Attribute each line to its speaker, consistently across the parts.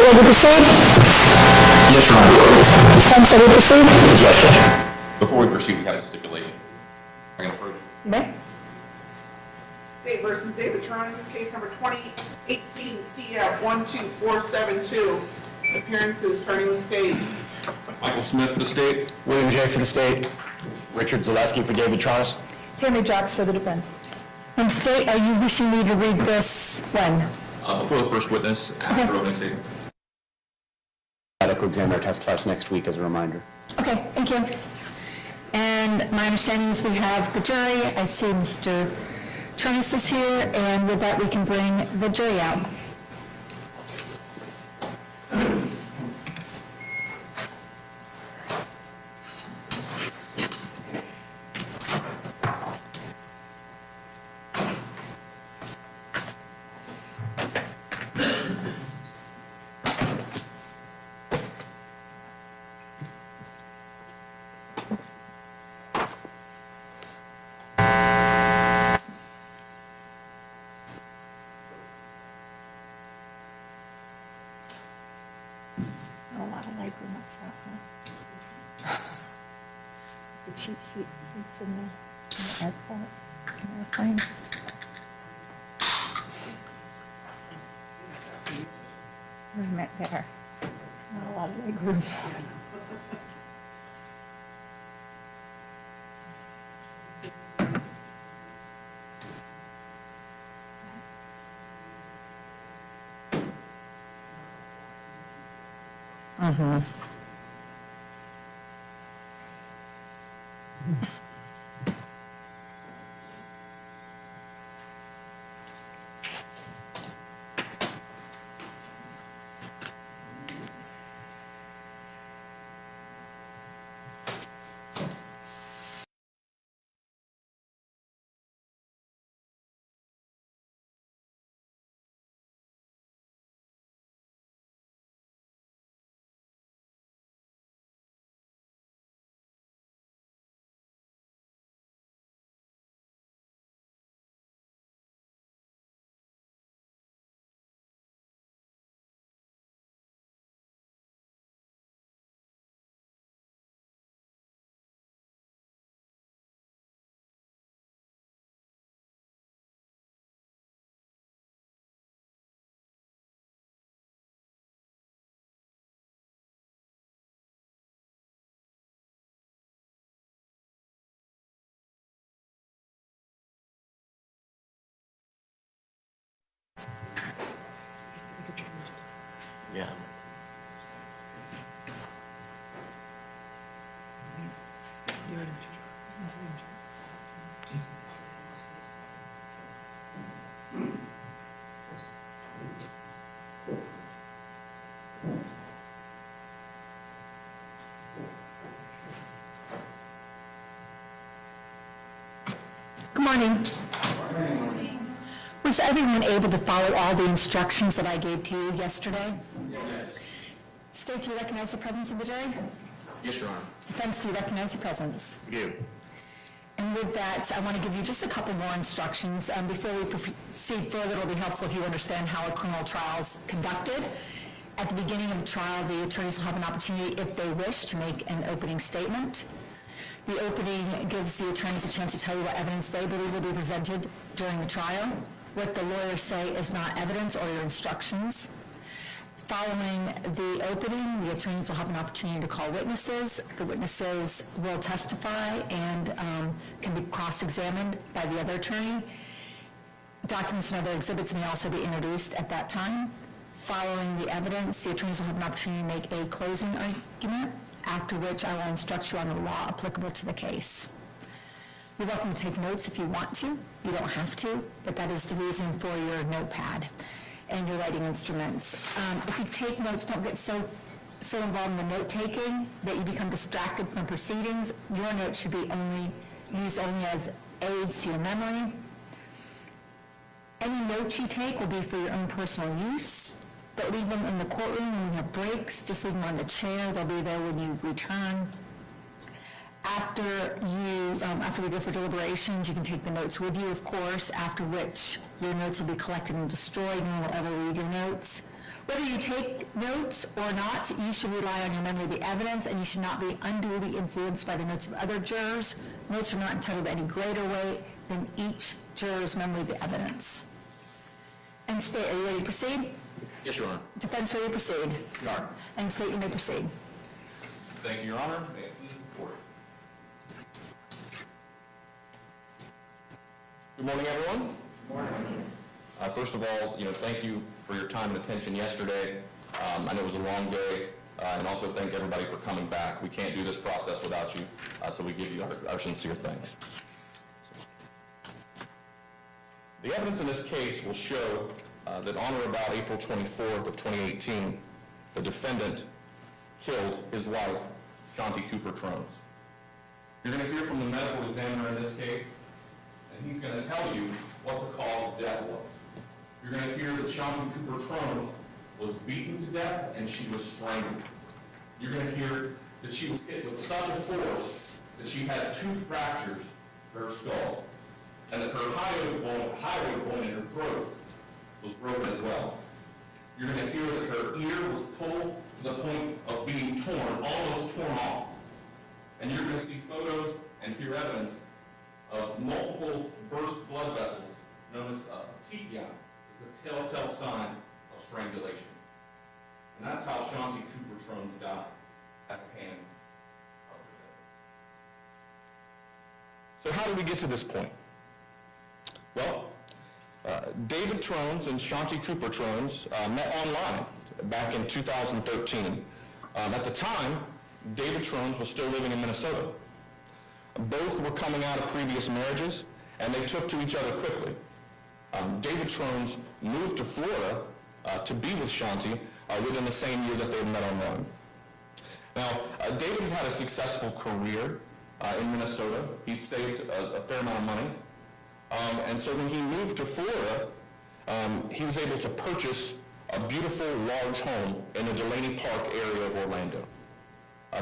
Speaker 1: Before we proceed?
Speaker 2: Yes, Your Honor.
Speaker 1: Defense, shall we proceed?
Speaker 2: Yes, Judge.
Speaker 3: Before we proceed, we had a stipulation. I can approach.
Speaker 1: May?
Speaker 4: State versus David-Tronnes, case number 2018 CF 12472. Appearances starting with state.
Speaker 3: Michael Smith for the state.
Speaker 2: William J. for the state. Richard Zaleski for David-Tronnes.
Speaker 1: Tammy Jocks for the defense. And state, are you wishing me to read this when?
Speaker 3: Before the first witness, after opening statement.
Speaker 2: Medical examiner testifies next week as a reminder.
Speaker 1: Okay, thank you. And my understanding is we have the jury. I see Mr. Tronnes is here, and with that, we can bring the jury out. A lot of legroom up front, huh? The cheat sheet sits in the airplane. We met there. Not a lot of legroom.
Speaker 2: Yeah.
Speaker 1: Good morning. Was everyone able to follow all the instructions that I gave to you yesterday?
Speaker 3: Yes.
Speaker 1: State, do you recognize the presence of the jury?
Speaker 3: Yes, Your Honor.
Speaker 1: Defense, do you recognize the presence?
Speaker 2: We do.
Speaker 1: And with that, I want to give you just a couple more instructions. Before we proceed further, it'll be helpful if you understand how a criminal trial is conducted. At the beginning of the trial, the attorneys will have an opportunity, if they wish, to make an opening statement. The opening gives the attorneys a chance to tell you what evidence they believe will be presented during the trial. What the lawyers say is not evidence or your instructions. Following the opening, the attorneys will have an opportunity to call witnesses. The witnesses will testify and can be cross-examined by the other attorney. Documents and other exhibits may also be introduced at that time. Following the evidence, the attorneys will have an opportunity to make a closing argument, after which I will instruct you on the law applicable to the case. You're welcome to take notes if you want to. You don't have to, but that is the reason for your notepad and your writing instruments. If you take notes, don't get so involved in the note-taking that you become distracted from proceedings. Your notes should be used only as aids to your memory. Any notes you take will be for your own personal use, but leave them in the courtroom when you have breaks. Just leave them on the chair. They'll be there when you return. After we go for deliberations, you can take the notes with you, of course, after which your notes will be collected and destroyed. No one will ever read your notes. Whether you take notes or not, you should rely on your memory of the evidence, and you should not be unduly influenced by the notes of other jurors. Notes are not entitled to any greater weight than each juror's memory of the evidence. And state, are you ready to proceed?
Speaker 3: Yes, Your Honor.
Speaker 1: Defense, ready to proceed?
Speaker 3: Your Honor.
Speaker 1: And state, you may proceed.
Speaker 3: Thank you, Your Honor. May it please the court. Good morning, everyone. Good morning. First of all, thank you for your time and attention yesterday. I know it was a long day, and also thank everybody for coming back. We can't do this process without you, so we give you our sincere thanks. The evidence in this case will show that on or about April 24th of 2018, the defendant killed his wife, Shanti Cooper-Tronnes. You're going to hear from the medical examiner in this case, and he's going to tell you what the cause of death was. You're going to hear that Shanti Cooper-Tronnes was beaten to death and she was strangled. You're going to hear that she was hit with such a force that she had 2 fractures to her skull, and that her hyoid bone in her throat was broken as well. You're going to hear that her ear was pulled to the point of being torn, almost torn off. And you're going to see photos and hear evidence of multiple burst blood vessels, known as petechiae, is the telltale sign of strangulation. And that's how Shanti Cooper-Tronnes died, at the hand of the dead. So how did we get to this point? Well, David Tronnes and Shanti Cooper-Tronnes met online back in 2013. At the time, David Tronnes was still living in Minnesota. Both were coming out of previous marriages, and they took to each other quickly. David Tronnes moved to Florida to be with Shanti within the same year that they met online. Now, David had a successful career in Minnesota. He'd saved a fair amount of money. And so when he moved to Florida, he was able to purchase a beautiful, large home in the Delaney Park area of Orlando.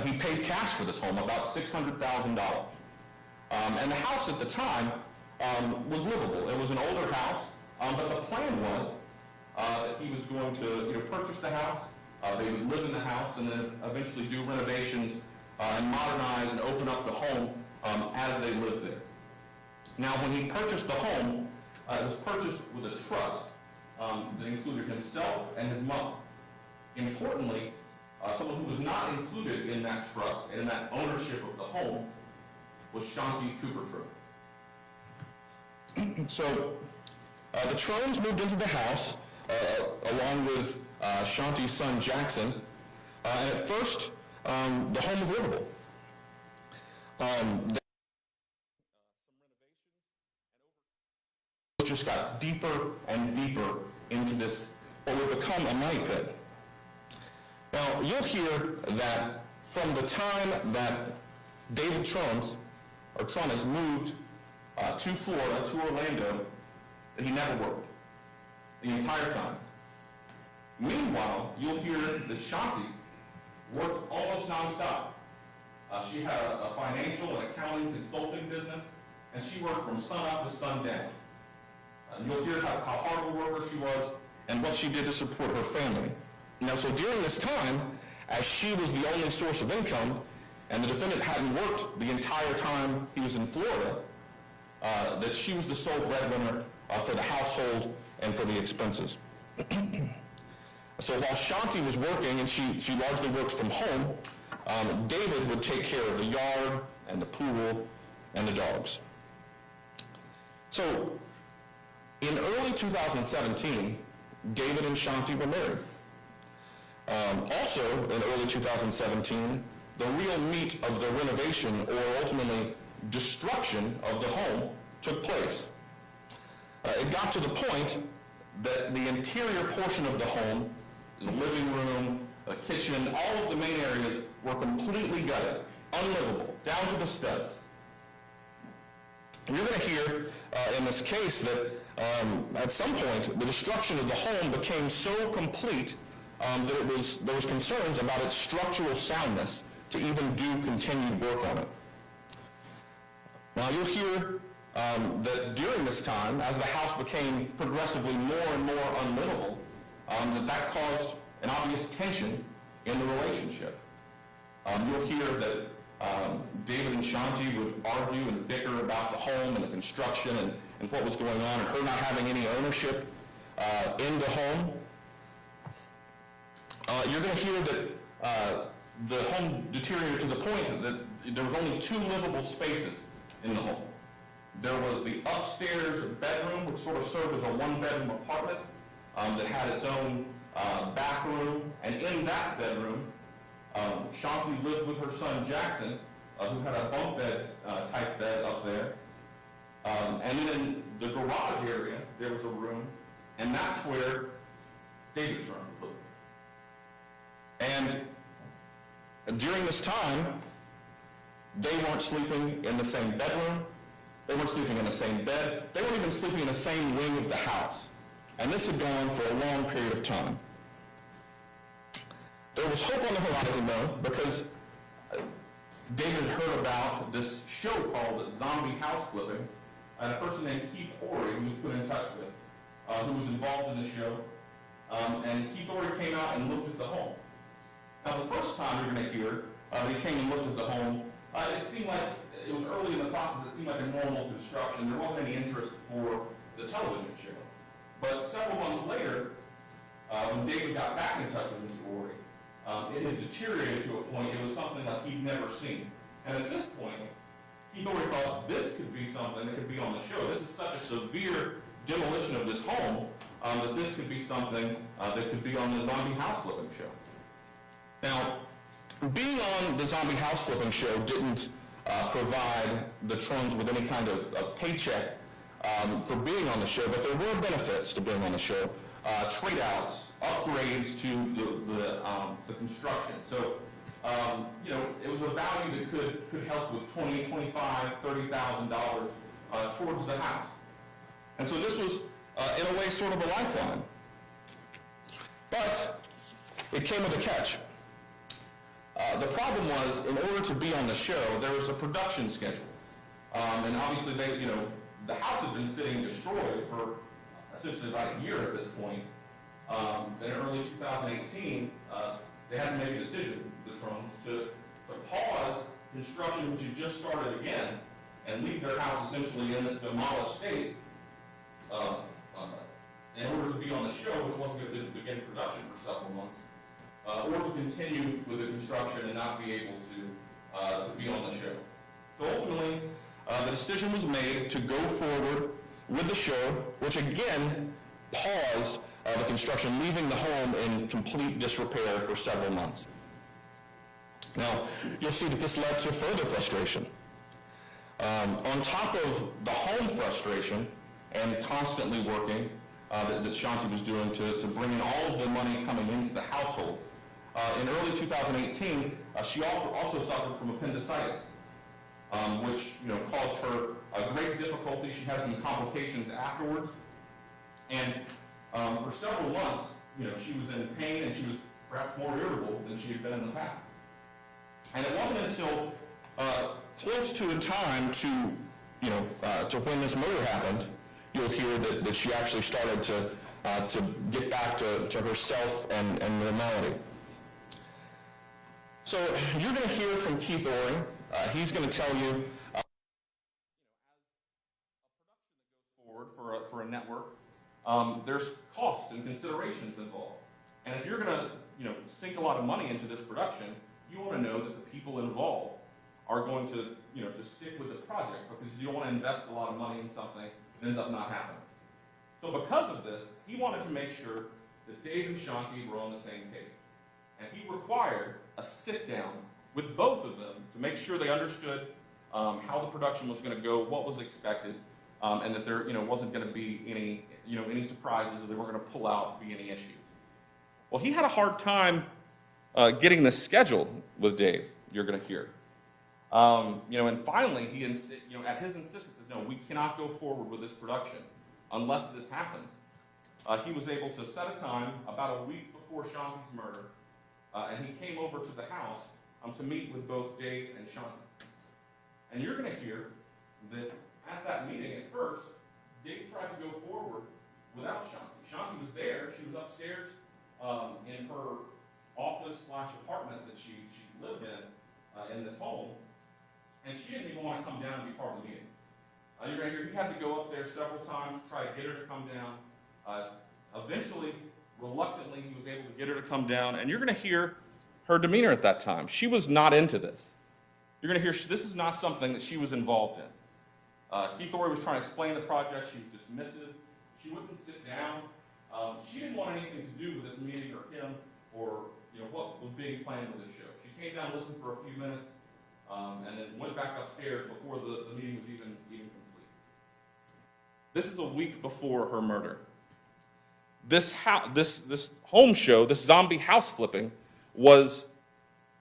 Speaker 3: He paid cash for this home, about $600,000. And the house at the time was livable. It was an older house, but the plan was that he was going to purchase the house, they would live in the house, and then eventually do renovations and modernize and open up the home as they lived there. Now, when he purchased the home, it was purchased with a trust that included himself and his mother. Importantly, someone who was not included in that trust and in that ownership of the home was Shanti Cooper-Tronnes. So, the Tronnes moved into the house along with Shanti's son Jackson, and at first, the home was livable. Just got deeper and deeper into this, what would become a money pit. Now, you'll hear that from the time that David Tronnes moved to Florida, to Orlando, that he never worked the entire time. Meanwhile, you'll hear that Shanti worked almost nonstop. She had a financial and accounting consulting business, and she worked from sun up to sundown. You'll hear how hard a worker she was and what she did to support her family. Now, so during this time, as she was the only source of income, and the defendant hadn't worked the entire time he was in Florida, that she was the sole breadwinner for the household and for the expenses. So while Shanti was working, and she largely worked from home, David would take care of the yard and the pool and the dogs. So in early 2017, David and Shanti were married. Also in early 2017, the real meat of the renovation, or ultimately destruction of the home, took place. It got to the point that the interior portion of the home, the living room, the kitchen, all of the main areas were completely gutted, unlivable, down to the studs. And you're going to hear in this case that at some point the destruction of the home became so complete that there was concerns about its structural soundness to even do continued work on it. Now you'll hear that during this time, as the house became progressively more and more unlivable, that caused an obvious tension in the relationship. You'll hear that David and Shanti would argue and bicker about the home and the construction and what was going on, and her not having any ownership in the home. You're going to hear that the home deteriorated to the point that there was only 2 livable spaces in the home. There was the upstairs bedroom, which sort of served as a 1-bedroom apartment that had its own bathroom, and in that bedroom, Shanti lived with her son Jackson, who had a bunk bed type bed up there. And then in the garage area, there was a room, and that's where David Tronnes lived. And during this time, they weren't sleeping in the same bedroom, they weren't sleeping in the same bed, they weren't even sleeping in the same wing of the house. And this had gone on for a long period of time. There was hope on the horizon, though, because David had heard about this show called Zombie House Flipping, and a person named Keith Horry, who was put in touch with, who was involved in the show. And Keith Horry came out and looked at the home. Now, the first time you're going to hear that he came and looked at the home, it seemed like, it was early in the process, it seemed like a normal construction. There wasn't any interest for the television show. But several months later, when David got back in touch with Mr. Horry, it had deteriorated to a point it was something like he'd never seen. And at this point, Keith Horry thought this could be something that could be on the show. This is such a severe demolition of this home that this could be something that could be on the Zombie House Flipping show. Now, being on the Zombie House Flipping show didn't provide the Tronnes with any kind of paycheck for being on the show, but there were benefits to being on the show. Trade-outs, upgrades to the construction. So, it was a value that could help with $20,000, $25,000, $30,000 towards the house. And so this was, in a way, sort of a lifeline. But it came with a catch. The problem was, in order to be on the show, there was a production schedule. And obviously, the house had been sitting destroyed for essentially about a year at this point. Then in early 2018, they had to make a decision, the Tronnes, to pause construction, which had just started again, and leave their house essentially in this demolished state in order to be on the show, which wasn't going to begin production for several months, or to continue with the construction and not be able to be on the show. So ultimately, the decision was made to go forward with the show, which again paused the construction, leaving the home in complete disrepair for several months. Now, you'll see that this led to further frustration. On top of the home frustration and constantly working that Shanti was doing to bring in all of the money coming into the household, in early 2018, she also suffered from appendicitis, which caused her a great difficulty. She had some complications afterwards, and for several months, she was in pain and she was perhaps more irritable than she had been in the past. And it wasn't until close to in time to when this murder happened, you'll hear that she actually started to get back to herself and normality. So you're going to hear from Keith Horry. He's going to tell you, as a production that goes forward for a network, there's costs and considerations involved. And if you're going to sink a lot of money into this production, you want to know that the people involved are going to to stick with the project, because you don't want to invest a lot of money in something that ends up not happening. So because of this, he wanted to make sure that Dave and Shanti were on the same page. And he required a sit-down with both of them to make sure they understood how the production was going to go, what was expected, and that there wasn't going to be any surprises, or they weren't going to pull out, be any issues. Well, he had a hard time getting this scheduled with Dave, you're going to hear. And finally, he at his insistence said, no, we cannot go forward with this production unless this happens. He was able to set a time about a week before Shanti's murder, and he came over to the house to meet with both Dave and Shanti. And you're going to hear that at that meeting, at first, Dave tried to go forward without Shanti. Shanti was there. She was upstairs in her office/apartment that she lived in this home, and she didn't even want to come down and be part of the meeting. You're going to hear he had to go up there several times to try to get her to come down. Eventually, reluctantly, he was able to get her to come down, and you're going to hear her demeanor at that time. She was not into this. You're going to hear this is not something that she was involved in. Keith Orey was trying to explain the project. She was dismissive. She wouldn't sit down. She didn't want anything to do with this meeting or him or what was being planned with this show. She came down, listened for a few minutes, and then went back upstairs before the meeting was even complete. This is a week before her murder. This home show, this zombie house flipping, was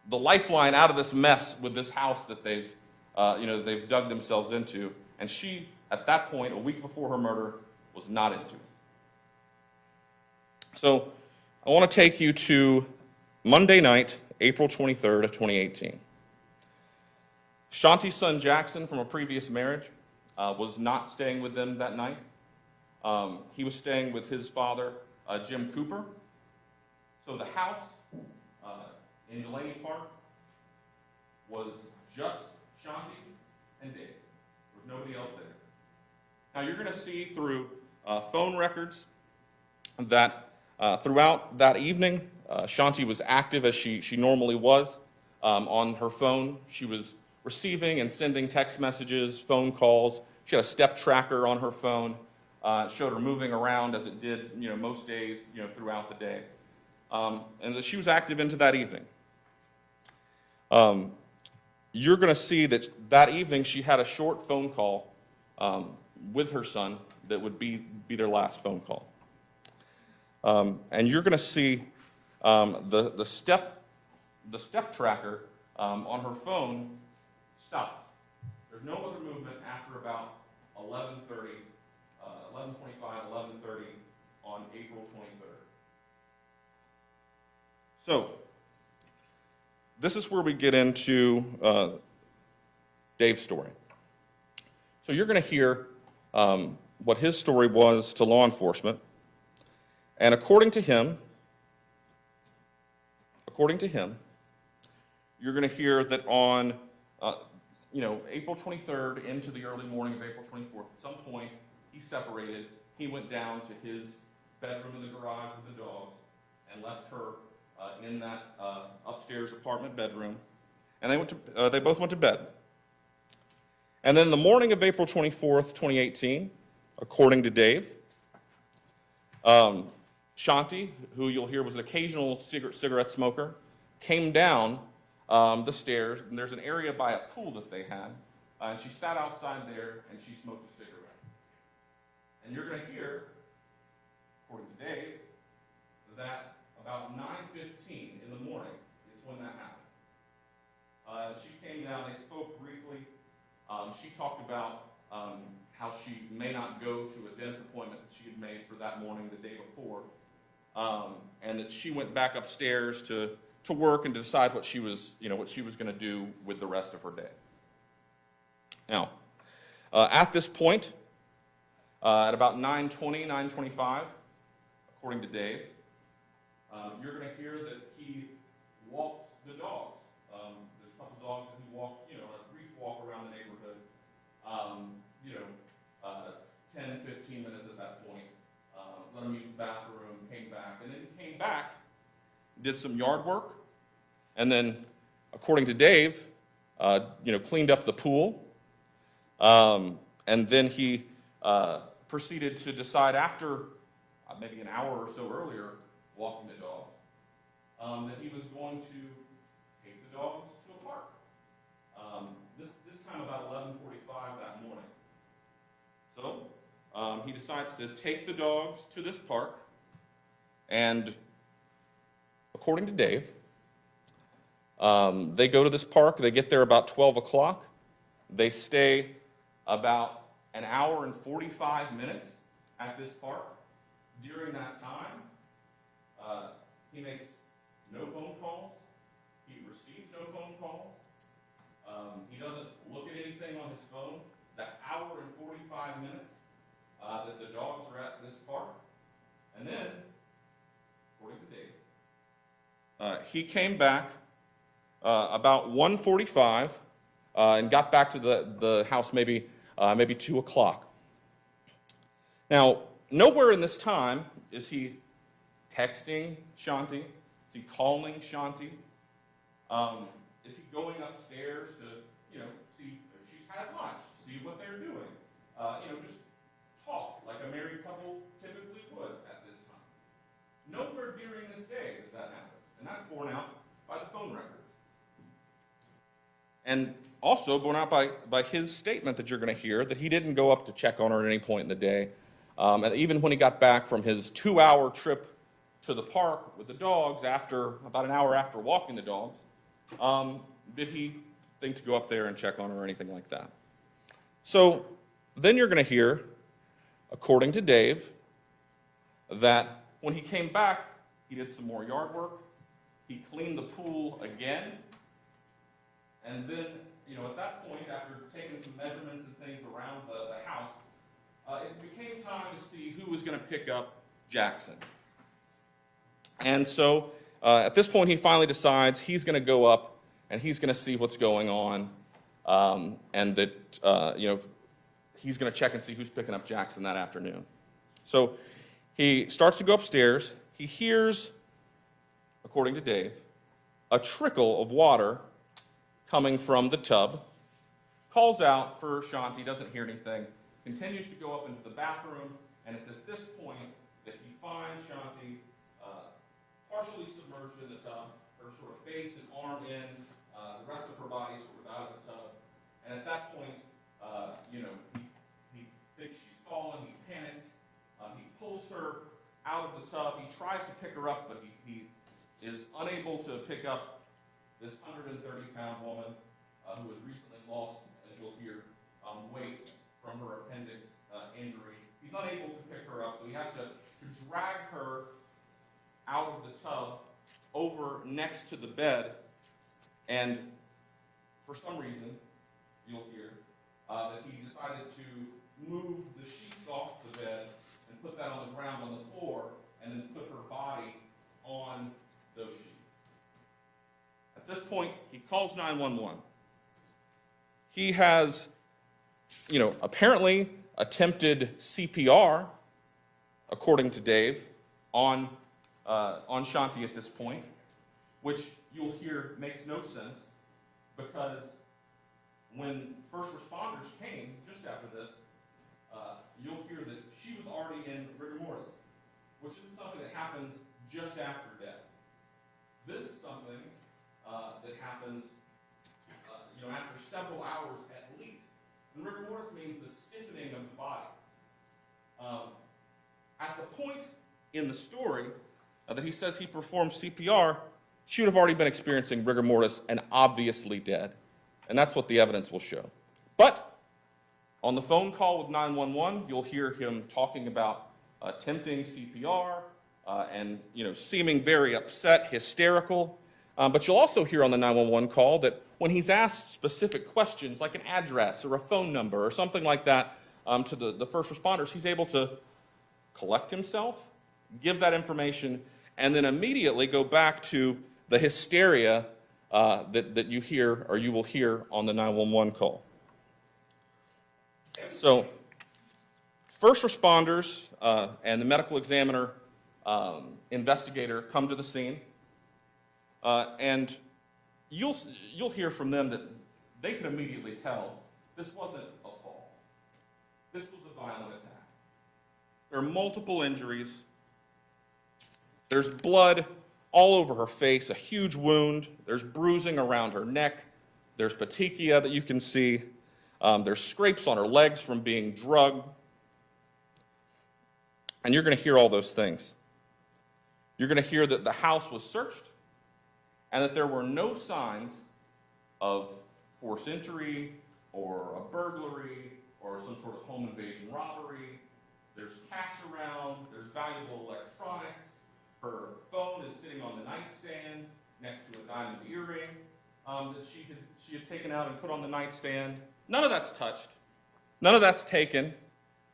Speaker 3: the lifeline out of this mess with this house that they've dug themselves into. And she, at that point, a week before her murder, was not into it. So I want to take you to Monday night, April 23rd of 2018. Shanti's son Jackson, from a previous marriage, was not staying with them that night. He was staying with his father, Jim Cooper. So the house in Delaney Park was just Shanti and Dave. There was nobody else there. Now you're going to see through phone records that throughout that evening, Shanti was active as she normally was on her phone. She was receiving and sending text messages, phone calls. She had a step tracker on her phone. It showed her moving around as it did, most days, throughout the day. And that she was active into that evening. You're going to see that evening she had a short phone call with her son that would be their last phone call. And you're going to see the step tracker on her phone stops. There's no other movement after about 11:30, 11:25, 11:30 on April 23rd. So this is where we get into Dave's story. So you're going to hear what his story was to law enforcement. And according to him, you're going to hear that on April 23rd into the early morning of April 24th, at some point he separated. He went down to his bedroom in the garage with the dogs and left her in that upstairs apartment bedroom, and they both went to bed. And then the morning of April 24th, 2018, according to Dave, Shanti, who you'll hear was an occasional cigarette smoker, came down the stairs, and there's an area by a pool that they had, and she sat outside there and she smoked a cigarette. And you're going to hear, according to Dave, that about 9:15 in the morning is when that happened. She came down, they spoke briefly. She talked about how she may not go to a dentist appointment that she had made for that morning the day before, and that she went back upstairs to work and to decide what she was going to do with the rest of her day. Now, at this point, at about 9:20, 9:25, according to Dave, you're going to hear that he walked the dogs. There's a couple dogs that he walked, a brief walk around the neighborhood, 10, 15 minutes at that point. Let him use the bathroom, came back, and then he came back, did some yard work, and then, according to Dave, cleaned up the pool, and then he proceeded to decide after maybe an hour or so earlier, walking the dogs, that he was going to take the dogs to a park. This time about 11:45 that morning. So he decides to take the dogs to this park, and according to Dave, they go to this park. They get there about 12 o'clock. They stay about an hour and 45 minutes at this park. During that time, he makes no phone calls. He receives no phone calls. He doesn't look at anything on his phone. That hour and 45 minutes that the dogs are at this park, And then, according to Dave, he came back about 1:45 and got back to the house maybe 2 o'clock. Now, nowhere in this time is he texting Shanti. Is he calling Shanti? Is he going upstairs to, see if she's had lunch, see what they're doing? Just talk like a married couple typically would at this time. Nowhere during this day does that happen, and that's borne out by the phone records. And also borne out by his statement that you're going to hear, that he didn't go up to check on her at any point in the day. And even when he got back from his 2-hour trip to the park with the dogs, about an hour after walking the dogs, did he think to go up there and check on her or anything like that. So then you're going to hear, according to Dave, that when he came back, he did some more yard work, he cleaned the pool again, and then, at that point, after taking some measurements and things around the house, it became time to see who was going to pick up Jackson. And so, at this point, he finally decides he's going to go up and he's going to see what's going on, and that, he's going to check and see who's picking up Jackson that afternoon. So he starts to go upstairs. He hears, according to Dave, a trickle of water coming from the tub, calls out for Shanti, doesn't hear anything, continues to go up into the bathroom, and it's at this point that he finds Shanti partially submerged in the tub, her sort of face and arm in, the rest of her body sort of out of the tub, and at that point, he thinks she's fallen, he panics, he pulls her out of the tub, he tries to pick her up, but he is unable to pick up this 130-pound woman who had recently lost, as you'll hear, weight from her appendix injury. He's unable to pick her up, so he has to drag her out of the tub over next to the bed, and for some reason, you'll hear, that he decided to move the sheets off the bed and put that on the ground on the floor, and then put her body on those sheets. At this point, he calls 911. He has, apparently attempted CPR, according to Dave, on Shanti at this point, which you'll hear makes no sense, because when first responders came just after this, you'll hear that she was already in rigor mortis, which isn't something that happens just after death. This is something that happens, after several hours at least. And rigor mortis means the stiffening of the body. At the point in the story that he says he performed CPR, she would have already been experiencing rigor mortis and obviously dead. And that's what the evidence will show. But on the phone call with 911, you'll hear him talking about attempting CPR and seeming very upset, hysterical. But you'll also hear on the 911 call that when he's asked specific questions, like an address or a phone number or something like that to the first responders, he's able to collect himself, give that information, and then immediately go back to the hysteria that you hear or you will hear on the 911 call. So first responders and the medical examiner, investigator come to the scene, and you'll hear from them that they can immediately tell this wasn't a fall. This was a violent attack. There are multiple injuries. There's blood all over her face, a huge wound. There's bruising around her neck. There's petechia that you can see. There's scrapes on her legs from being drugged. And you're going to hear all those things. You're going to hear that the house was searched and that there were no signs of forced entry or a burglary or some sort of home invasion robbery. There's cash around. There's valuable electronics. Her phone is sitting on the nightstand next to a diamond earring that she had taken out and put on the nightstand. None of that's touched. None of that's taken,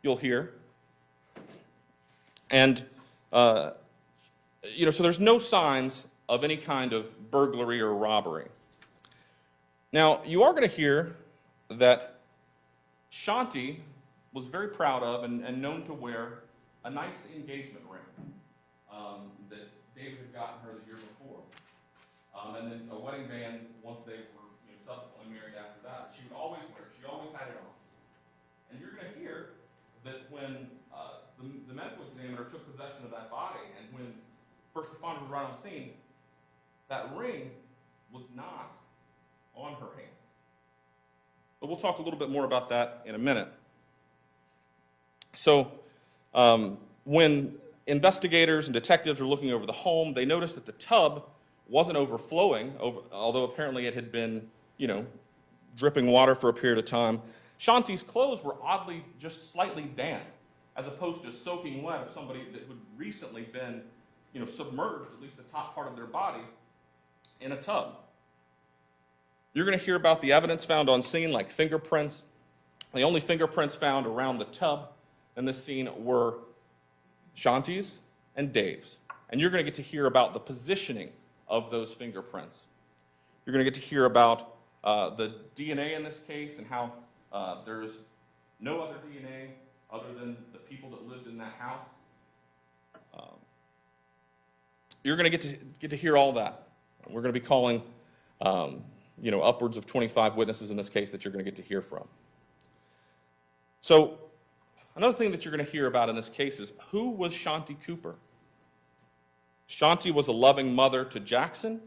Speaker 3: you'll hear. And So there's no signs of any kind of burglary or robbery. Now, you are going to hear that Shanti was very proud of and known to wear a nice engagement ring that David had gotten her the year before. And then a wedding band, once they were subsequently married after that, she would always wear it. She always had it on. And you're going to hear that when the medical examiner took possession of that body and when first responders were right on scene, that ring was not on her hand. But we'll talk a little bit more about that in a minute. So when investigators and detectives were looking over the home, they noticed that the tub wasn't overflowing, although apparently it had been, dripping water for a period of time. Shanti's clothes were oddly just slightly damp, as opposed to soaking wet of somebody that had recently been, submerged, at least the top part of their body, in a tub. You're going to hear about the evidence found on scene, like fingerprints. The only fingerprints found around the tub in this scene were Shanti's and Dave's. And you're going to get to hear about the positioning of those fingerprints. You're going to get to hear about the DNA in this case and how there's no other DNA other than the people that lived in that house. You're going to get to hear all that. We're going to be calling, upwards of 25 witnesses in this case that you're going to get to hear from. So another thing that you're going to hear about in this case is, who was Shanti Cooper? Shanti was a loving mother to Jackson,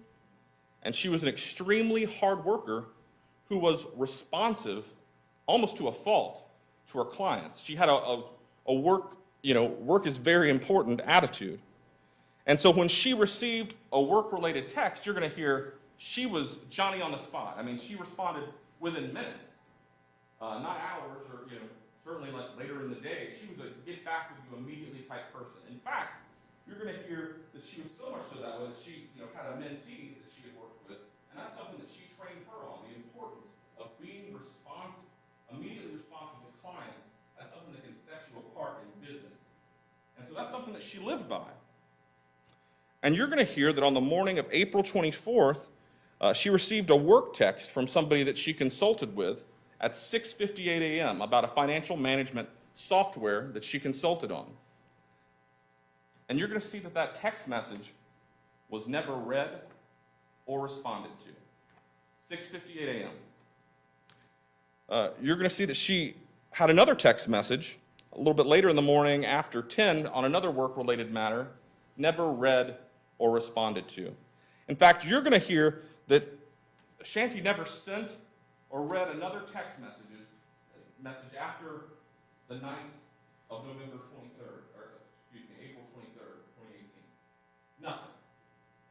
Speaker 3: and she was an extremely hard worker who was responsive, almost to a fault, to her clients. She had a work is very important attitude. And so when she received a work-related text, you're going to hear she was Johnny on the spot. I mean, she responded within minutes, not hours or, certainly like later in the day. She was a get back with you immediately type person. In fact, you're going to hear that she was so much so that way that she, had a mentee that she had worked with, and that's something that she trained her on, the importance of being responsive, immediately responsive to clients. That's something that can set you apart in business. And so that's something that she lived by. And you're going to hear that on the morning of April 24th, she received a work text from somebody that she consulted with at 6:58 a.m. about a financial management software that she consulted on. And you're going to see that that text message was never read or responded to. 6:58 a.m. You're going to see that she had another text message a little bit later in the morning after 10 on another work-related matter, never read or responded to. In fact, you're going to hear that Shanti never sent or read another text message after the 9th of November 23rd, or April 23rd, 2018. Nothing.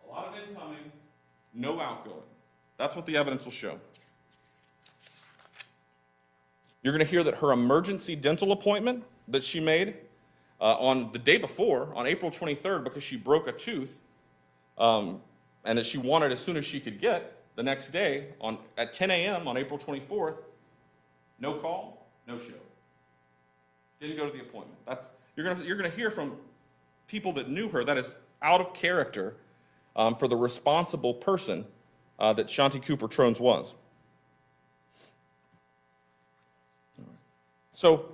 Speaker 3: A lot of incoming, no outgoing. That's what the evidence will show. You're going to hear that her emergency dental appointment that she made on the day before, on April 23rd, because she broke a tooth, and that she wanted as soon as she could get the next day at 10 a.m. on April 24th, no call, no show. Didn't go to the appointment. You're going to hear from people that knew her that is out of character for the responsible person that Shanti Cooper-Tronnes was. So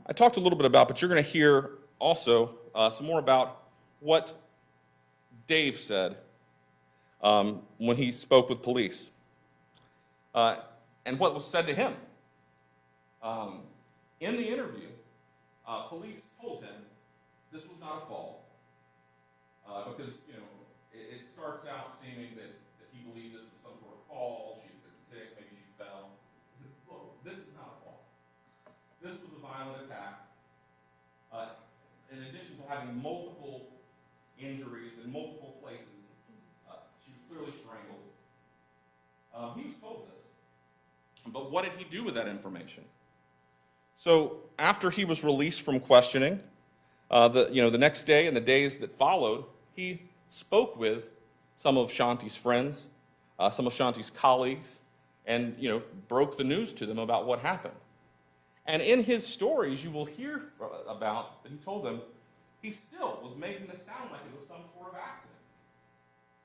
Speaker 3: I talked a little bit about, but you're going to hear also some more about what Dave said when he spoke with police and what was said to him. In the interview, police told him this was not a fall because, it starts out seeming that he believed this was some sort of fall. She had been sick, maybe she fell. He said, look, this is not a fall. This was a violent attack. In addition to having multiple injuries in multiple places, she was clearly strangled. He was told this. But what did he do with that information? So after he was released from questioning, the next day and the days that followed, he spoke with some of Shanti's friends, some of Shanti's colleagues, and broke the news to them about what happened. And in his stories, you will hear about that he told them he still was making this sound like it was some sort of accident.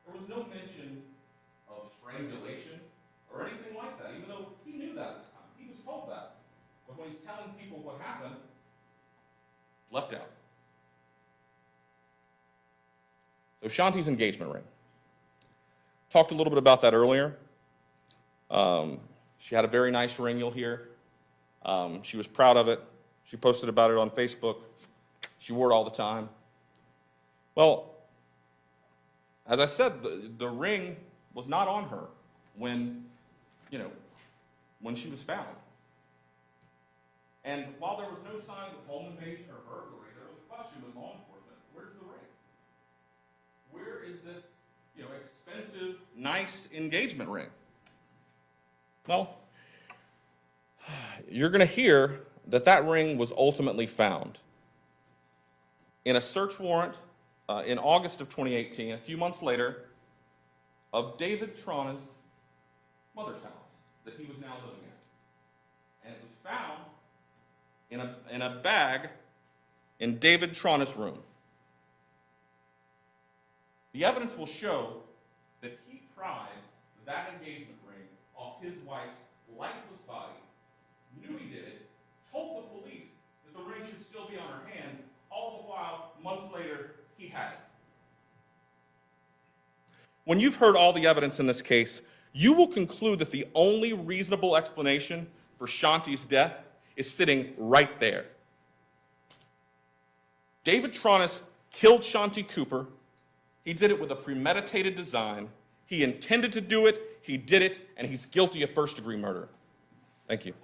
Speaker 3: There was no mention of strangulation or anything like that, even though he knew that at the time. He was told that. But when he's telling people what happened, left out. So Shanti's engagement ring. Talked a little bit about that earlier. She had a very nice ring, you'll hear. She was proud of it. She posted about it on Facebook. She wore it all the time. Well, as I said, the ring was not on her when she was found. And while there was no signs of home invasion or burglary, there was a question with law enforcement: where's the ring? Where is this, expensive, nice engagement ring? Well, you're going to hear that ring was ultimately found in a search warrant in August of 2018, a few months later, of David Tronnes' mother's house that he was now living in. And it was found in a bag in David Tronnes' room. The evidence will show that he pried that engagement ring off his wife's lifeless body, knew he did it, told the police that the ring should still be on her hand, all the while, months later, he had it. When you've heard all the evidence in this case, you will conclude that the only reasonable explanation for Shanti's death is sitting right there. David Tronnes killed Shanti Cooper. He did it with a premeditated design. He intended to do it, he did it, and he's guilty of first-degree murder. Thank you.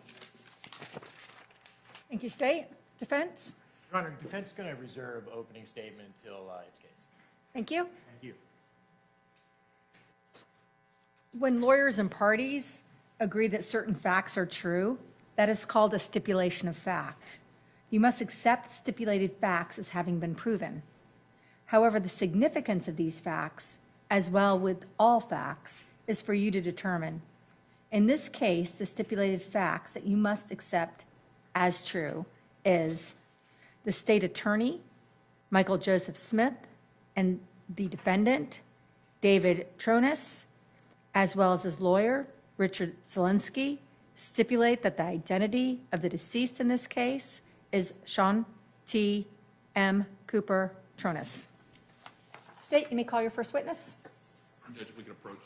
Speaker 1: Thank you, State. Defense?
Speaker 5: Your Honor, defense is going to reserve opening statement until its case.
Speaker 1: Thank you.
Speaker 5: Thank you.
Speaker 1: When lawyers and parties agree that certain facts are true, that is called a stipulation of fact. You must accept stipulated facts as having been proven. However, the significance of these facts, as well with all facts, is for you to determine. In this case, the stipulated facts that you must accept as true is the state attorney, Michael Joseph Smith, and the defendant, David Tronnes, as well as his lawyer, Richard Zielinski, stipulate that the identity of the deceased in this case is Shanti M. Cooper-Tronnes. State, you may call your first witness.
Speaker 3: Judge, if we could approach.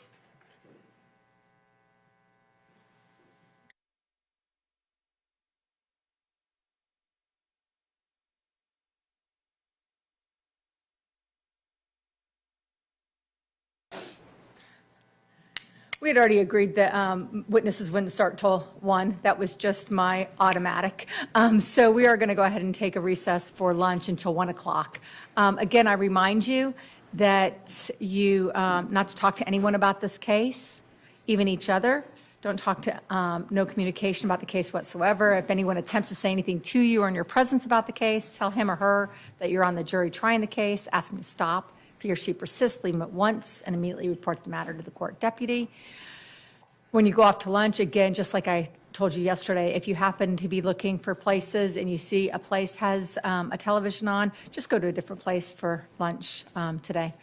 Speaker 1: We had already agreed that witnesses wouldn't start till 1. That was just my automatic. So we are going to go ahead and take a recess for lunch until 1 o'clock. Again, I remind you that you not to talk to anyone about this case, even each other. Don't talk to, no communication about the case whatsoever. If anyone attempts to say anything to you or in your presence about the case, tell him or her that you're on the jury trying the case, ask him to stop. If he or she persists, leave him at once and immediately report the matter to the court deputy. When you go off to lunch, again, just like I told you yesterday, if you happen to be looking for places and you see a place has a television on, just go to a different place for lunch today.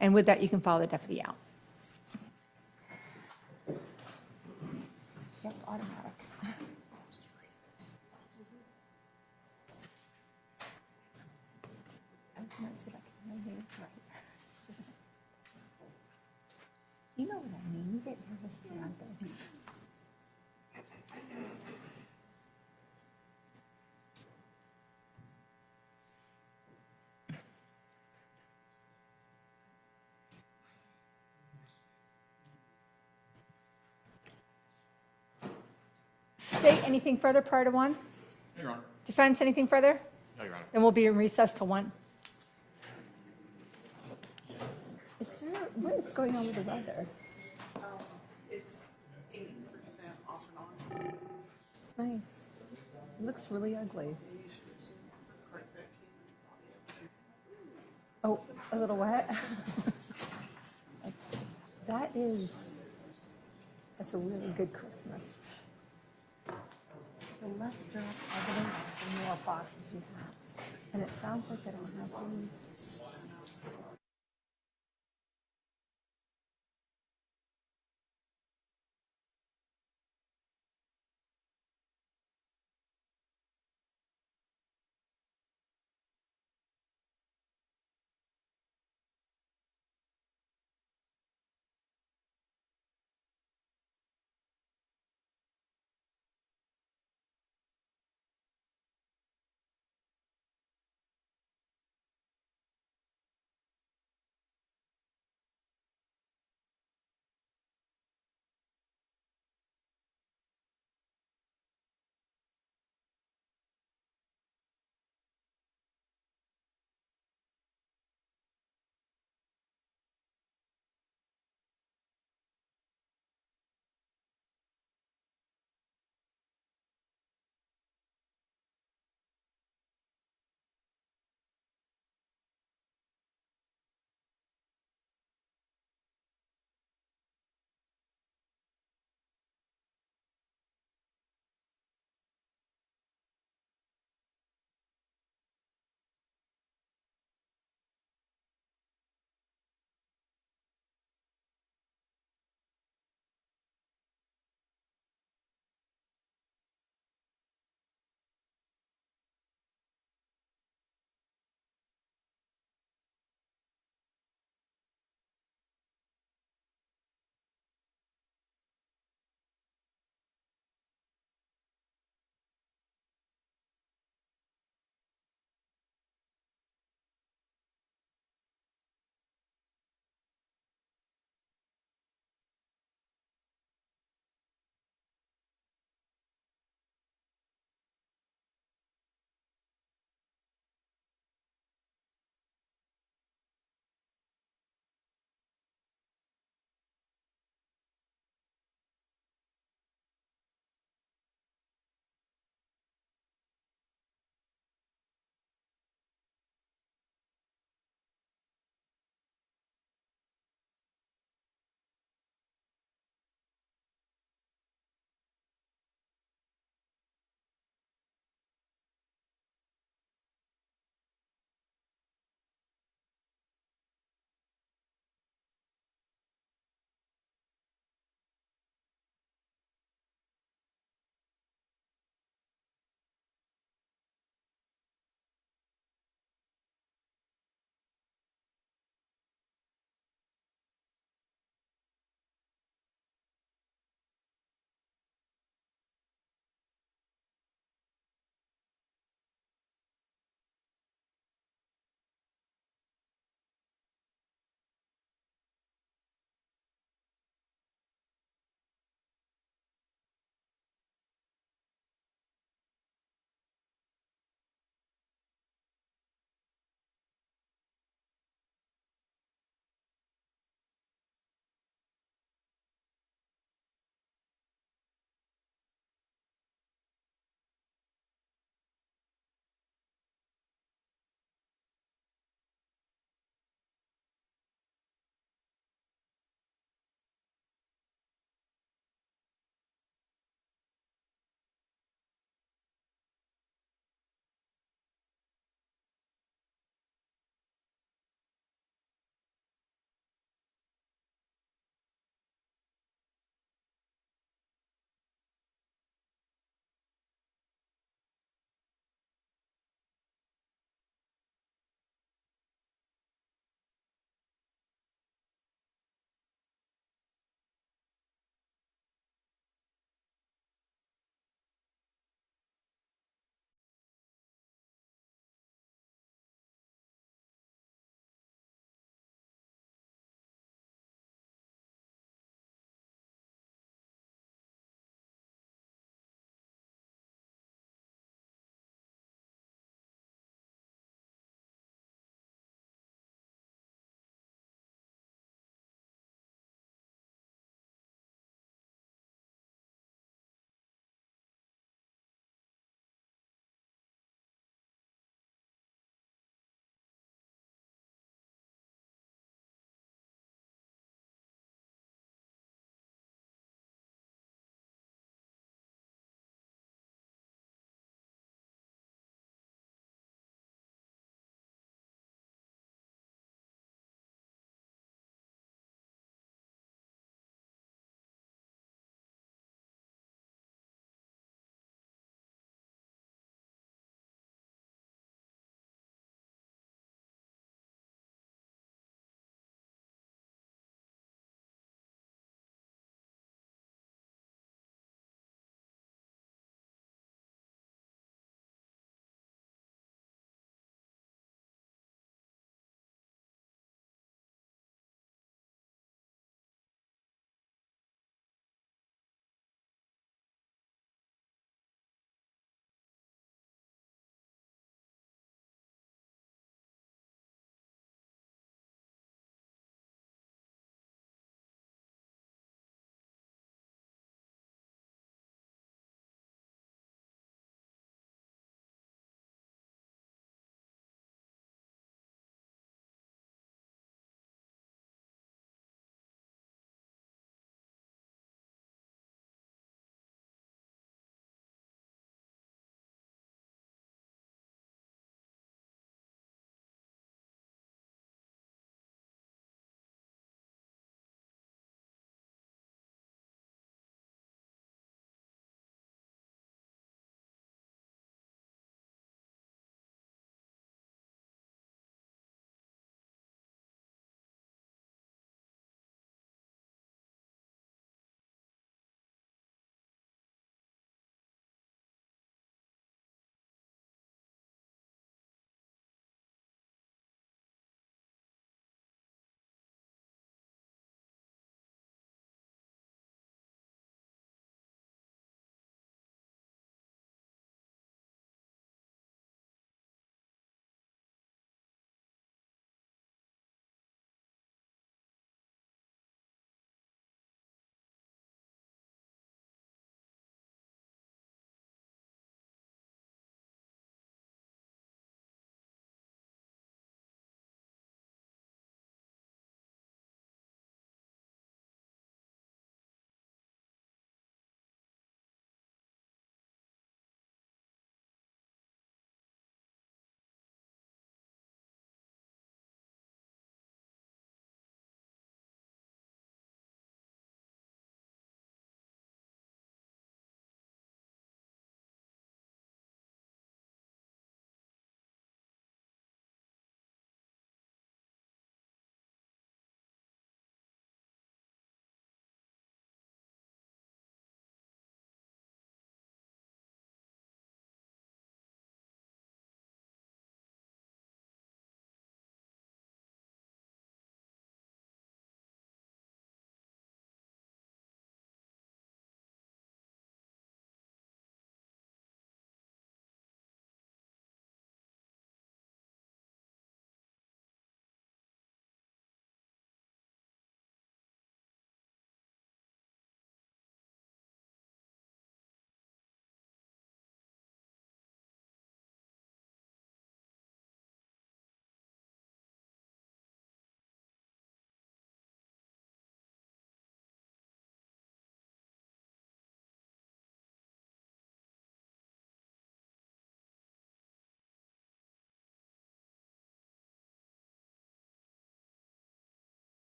Speaker 1: And with that, you can follow the deputy out. Yep, automatic. You know what I mean, you get nervous around things. State, anything further prior to 1?
Speaker 3: No, Your Honor.
Speaker 1: Defense, anything further?
Speaker 3: No, Your Honor.
Speaker 1: Then we'll be in recess till 1. What is going on with the weather?
Speaker 4: It's 80% off and on.
Speaker 1: Nice. It looks really ugly. Oh, a little wet? That's a really good Christmas. The less direct evidence, the more boxes you have.
Speaker 6: And it sounds like I don't have any.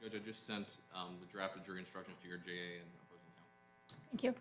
Speaker 3: Judge, I just sent the draft of jury instructions to your JA and opposing counsel.
Speaker 6: Thank you.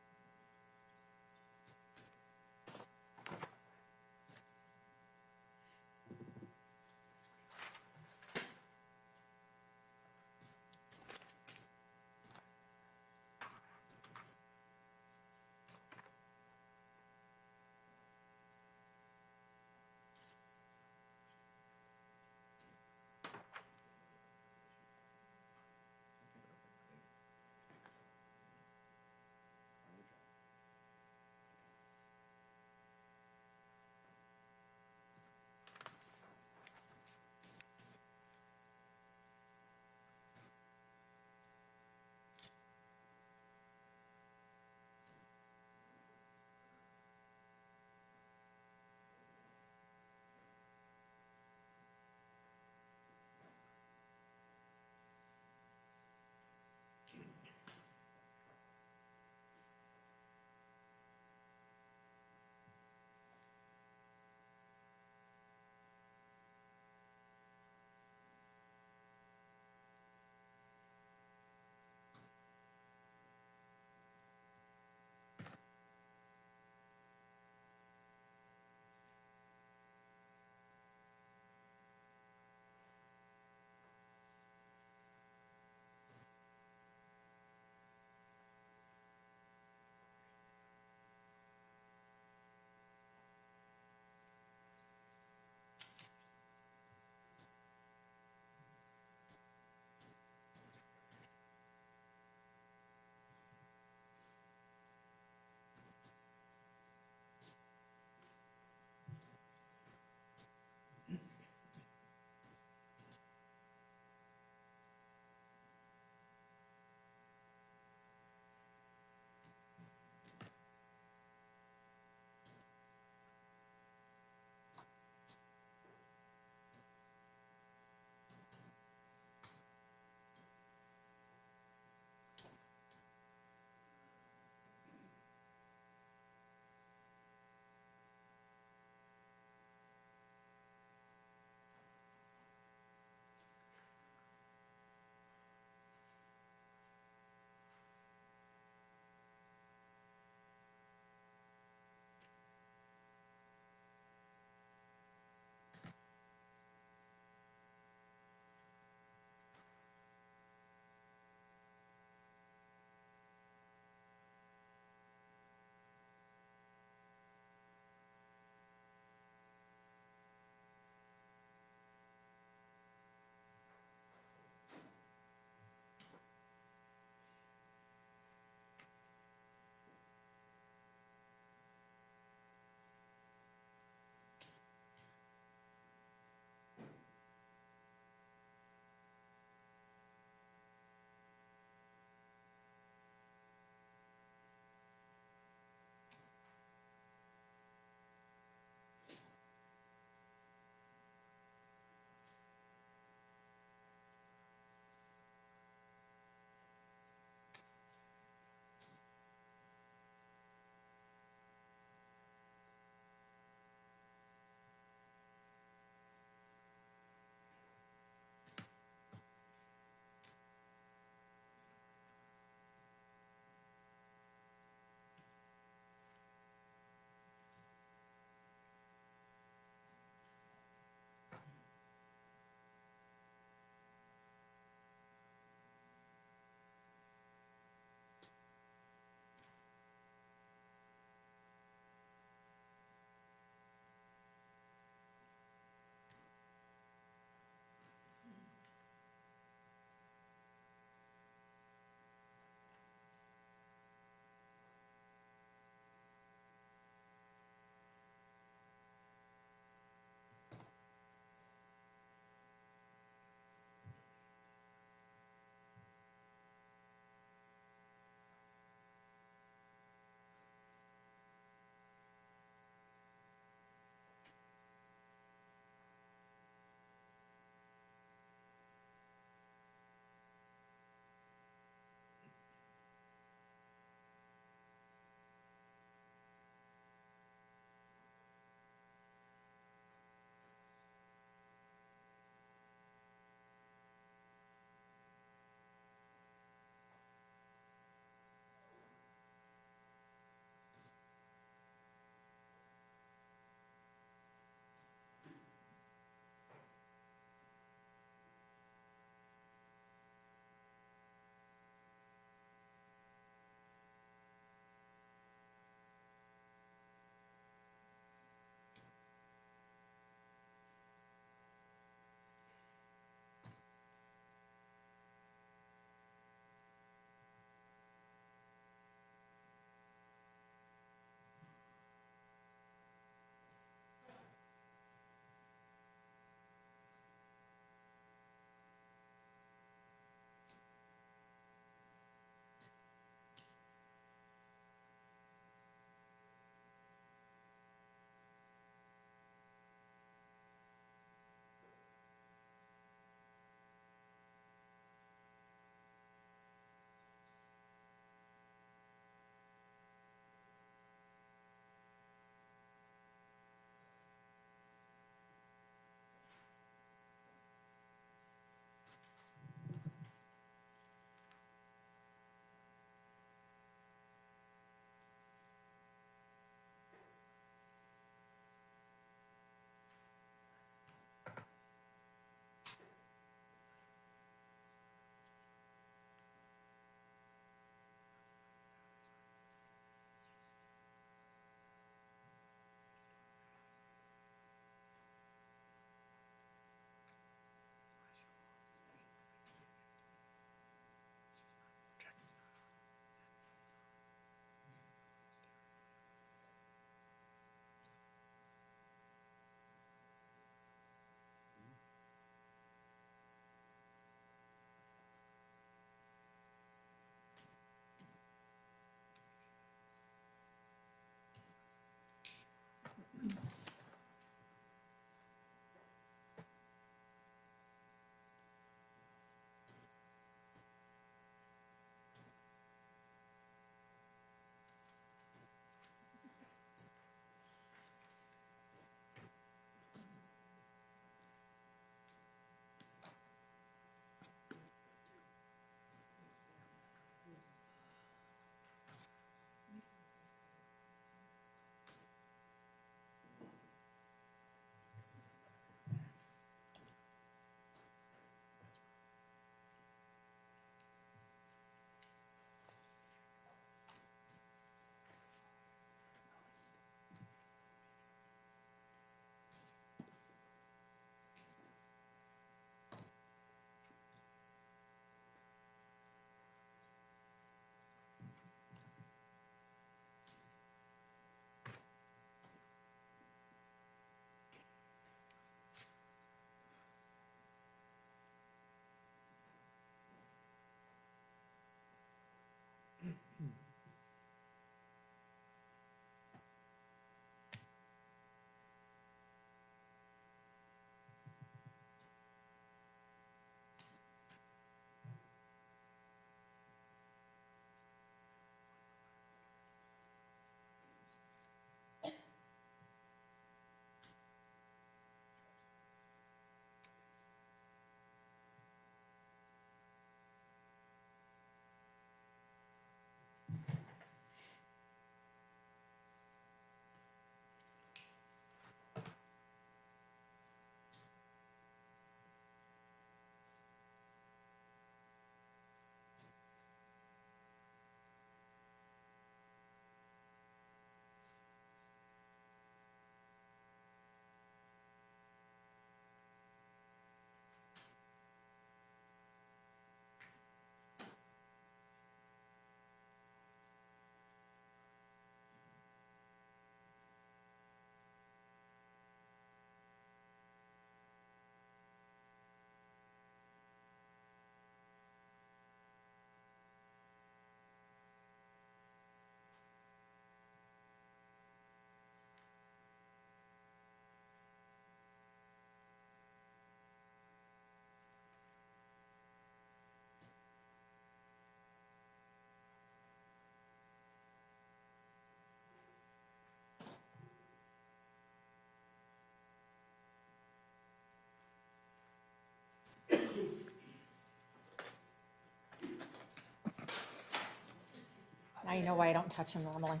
Speaker 6: Now you know why I don't touch them normally.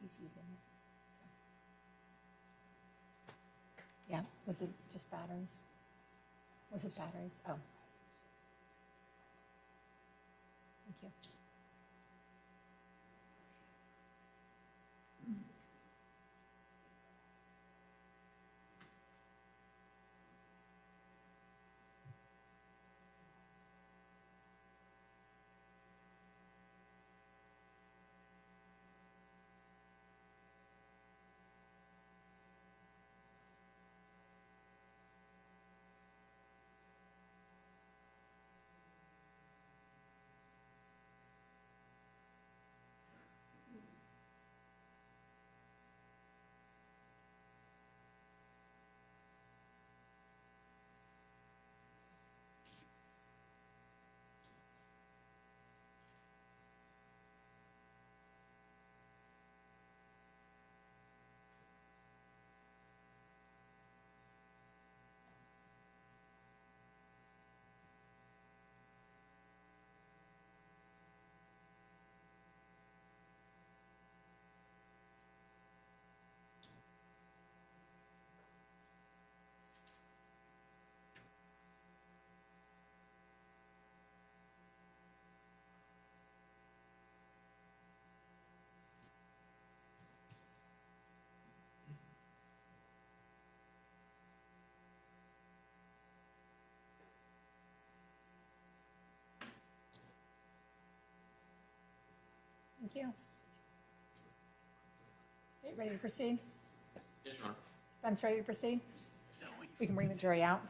Speaker 6: He's using it. So. Yeah, was it just batteries? Was it batteries? Oh. Thank you. you. Okay, ready to proceed?
Speaker 3: Yes, Your Honor.
Speaker 6: Defense ready to proceed? We can bring the jury out.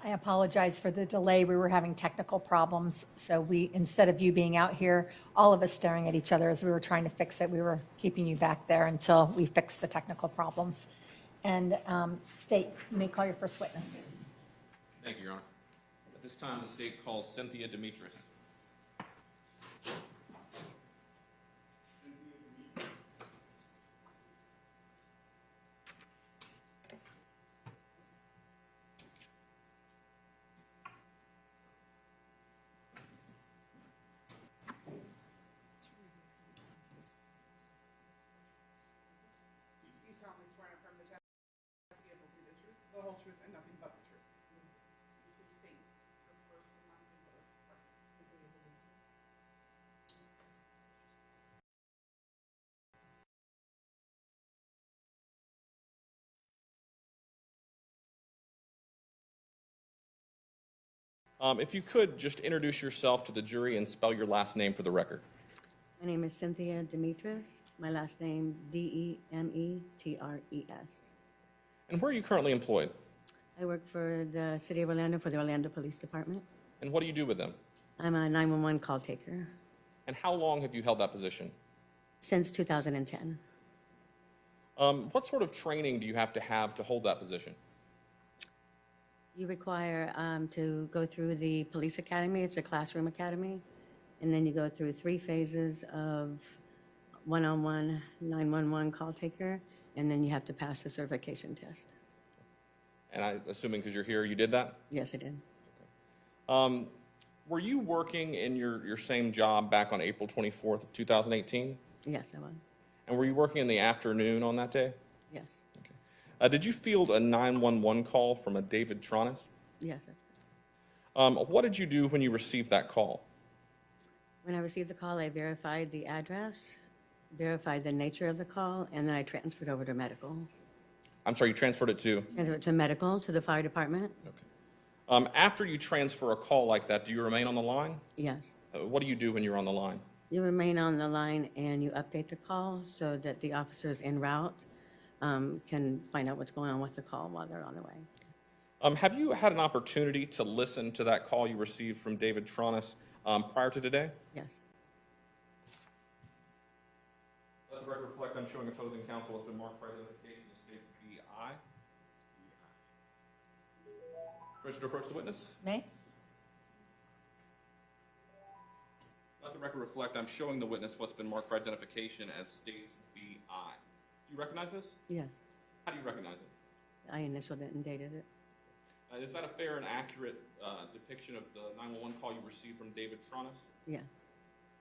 Speaker 6: I apologize for the delay. We were having technical problems. So instead of you being out here, all of us staring at each other as we were trying to fix it, we were keeping you back there until we fixed the technical problems. And State, you may call your first witness.
Speaker 3: Thank you, Your Honor. At this time, the state calls Cynthia Demetrius.
Speaker 4: You solemnly swear and affirm the testimony to be able to do the truth, the whole truth, and nothing but the truth. You please state your first and last name for the record.
Speaker 3: If you could, just introduce yourself to the jury and spell your last name for the record.
Speaker 7: My name is Cynthia Demetrius. My last name, Demetres.
Speaker 3: And where are you currently employed?
Speaker 7: I work for the City of Orlando for the Orlando Police Department.
Speaker 3: And what do you do with them?
Speaker 7: I'm a 911 call taker
Speaker 3: And how long have you held that position?
Speaker 7: since 2010.
Speaker 3: What sort of training do you have to hold that position?
Speaker 7: You require to go through the police academy. It's a classroom academy. And then you go through 3 phases of one-on-one 911 call taker. And then you have to pass the certification test.
Speaker 3: And I'm assuming because you're here, you did that?
Speaker 7: Yes, I did.
Speaker 3: Were you working in your same job back on April 24th of 2018?
Speaker 7: Yes, I was.
Speaker 3: And were you working in the afternoon on that day?
Speaker 7: Yes.
Speaker 3: Did you field a 911 call from a David Tronnes?
Speaker 7: Yes, that's good.
Speaker 3: What did you do when you received that call?
Speaker 7: When I received the call, I verified the address, verified the nature of the call, and then I transferred over to medical.
Speaker 3: I'm sorry, you transferred it to?
Speaker 7: Transferred to medical, to the fire department?
Speaker 3: After you transfer a call like that, do you remain on the line?
Speaker 7: Yes.
Speaker 3: What do you do when you're on the line?
Speaker 7: You remain on the line and you update the call so that the officers en route can find out what's going on with the call while they're on the way.
Speaker 3: Have you had an opportunity to listen to that call you received from David Tronnes prior to today?
Speaker 7: Yes.
Speaker 3: Let the record reflect I'm showing opposing counsel has been marked by identification as states BI. Permission to approach the witness?
Speaker 6: May?
Speaker 3: Let the record reflect I'm showing the witness what's been marked for identification as states BI. Do you recognize this?
Speaker 7: Yes.
Speaker 3: How do you recognize it?
Speaker 7: I initialed it and dated it.
Speaker 3: Is that a fair and accurate depiction of the 911 call you received from David Tronnes?
Speaker 7: Yes.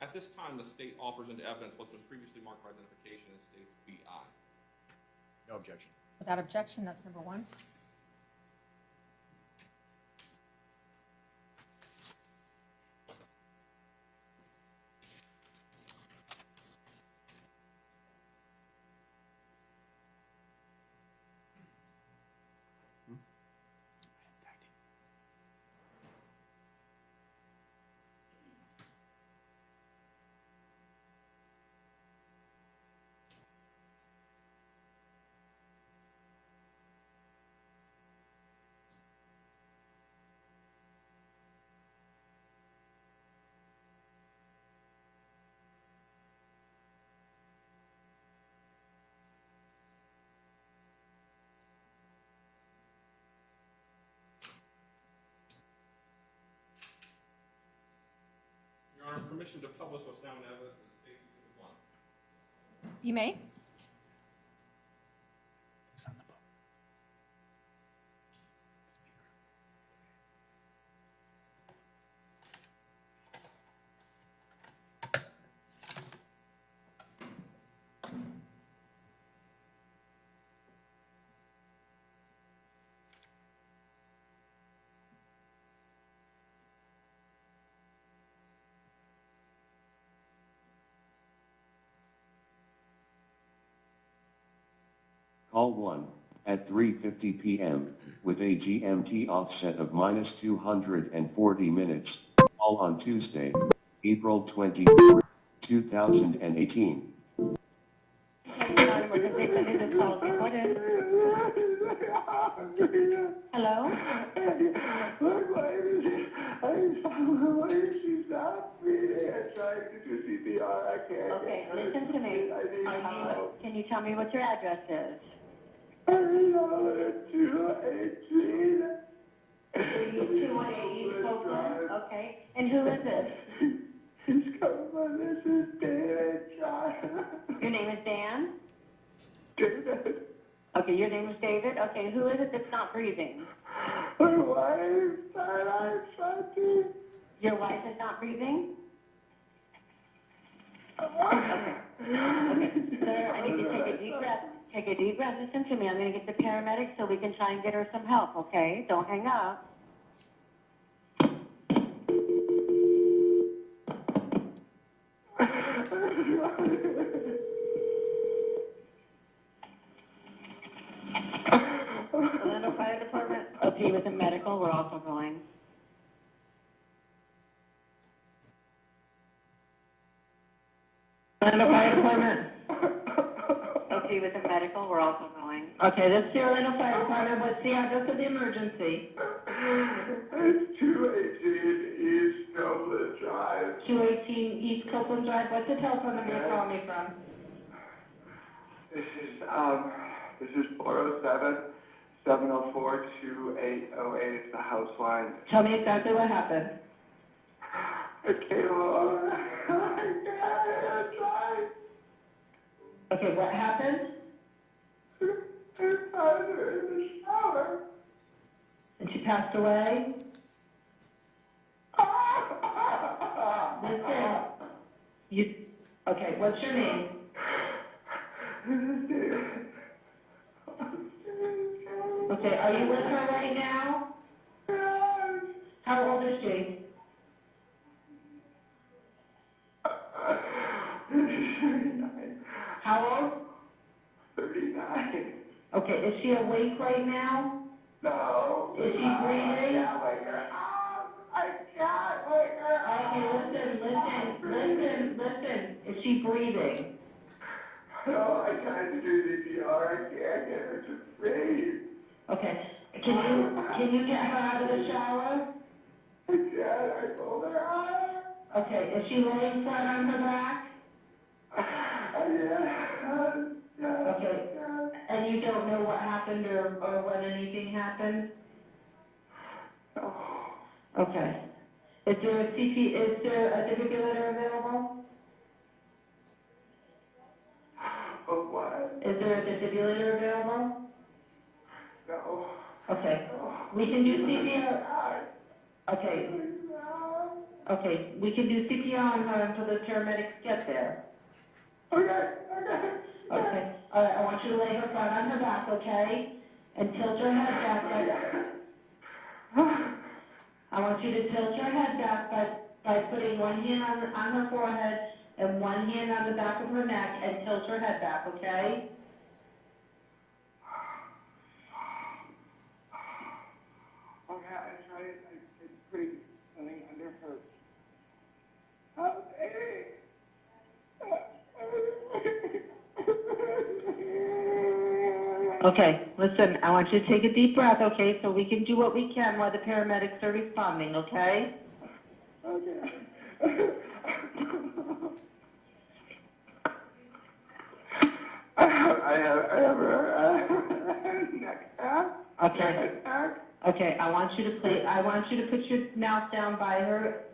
Speaker 3: At this time, the state offers into evidence what's been previously marked for identification as states BI.
Speaker 5: No objection.
Speaker 6: Without objection, that's number 1.
Speaker 3: permission to publish what's now in evidence as Stacey Cooper-Tronnes.
Speaker 6: You may.
Speaker 8: Call 1 at 3:50 p.m. with a GMT offset of minus 240 minutes. All on Tuesday, April 23, 2018.
Speaker 7: Hello?
Speaker 9: She's not breathing. I'm trying to do CPR. I can't.
Speaker 7: Okay, listen to me. Can you tell me what your address is?
Speaker 9: 218.
Speaker 7: 218 East Copeland? Okay. And who is this?
Speaker 9: This is David.
Speaker 7: Your name is Dan?
Speaker 9: David.
Speaker 7: Okay, your name is David? Okay, who is it that's not breathing?
Speaker 9: My wife. I'm Shanti.
Speaker 7: Your wife is not breathing?
Speaker 9: Okay.
Speaker 7: Okay, sir, I need you to take a deep breath. Take a deep breath. Listen to me. I'm going to get the paramedic so we can try and get her some help, okay? Don't hang up. Orlando Fire Department. Okay, with the medical, we're also going. Orlando Fire Department. Okay, with the medical, we're also going. Okay, this is the Orlando Fire Department. What's the address of the emergency?
Speaker 9: It's 218 East Copeland Drive.
Speaker 7: 218 East Copeland Drive. What's the telephone number you're calling me from?
Speaker 9: This is 407-704-2808. It's the house line.
Speaker 7: Tell me exactly what happened.
Speaker 9: It came along. I tried.
Speaker 7: Okay, what happened?
Speaker 9: I found her in the shower.
Speaker 7: And she passed away? Listen. Okay, what's your name? Okay, are you with her right now? How old is she? How old?
Speaker 9: 39.
Speaker 7: Okay, is she awake right now?
Speaker 9: No.
Speaker 7: Is she breathing?
Speaker 9: I can't wake her up. I can't wake her up.
Speaker 7: Okay, listen. Is she breathing?
Speaker 9: No, I tried to do CPR. I can't get her to breathe.
Speaker 7: Okay, can you get her out of the shower?
Speaker 9: I can't. I pulled her out.
Speaker 7: Okay, is she laying flat on her back?
Speaker 9: Yeah.
Speaker 7: Okay, and you don't know what happened or when anything happened? Okay. Is there a defibrillator available?
Speaker 9: What?
Speaker 7: Is there a defibrillator available?
Speaker 9: No.
Speaker 7: Okay. We can do CPR. Okay. Okay, we can do CPR on her until the paramedics get there.
Speaker 9: Okay.
Speaker 7: Okay. All right, I want you to lay her flat on her back, okay? And tilt her head back. I want you to tilt her head back by putting one hand on her forehead and one hand on the back of her neck and tilt her head back, okay?
Speaker 9: Okay, I tried. It's pretty something under her.
Speaker 7: Okay, listen, I want you to take a deep breath, okay, so we can do what we can while the paramedics are responding, okay?
Speaker 9: Okay. I have her neck back.
Speaker 7: Okay. Okay, I want you to put your mouth down by her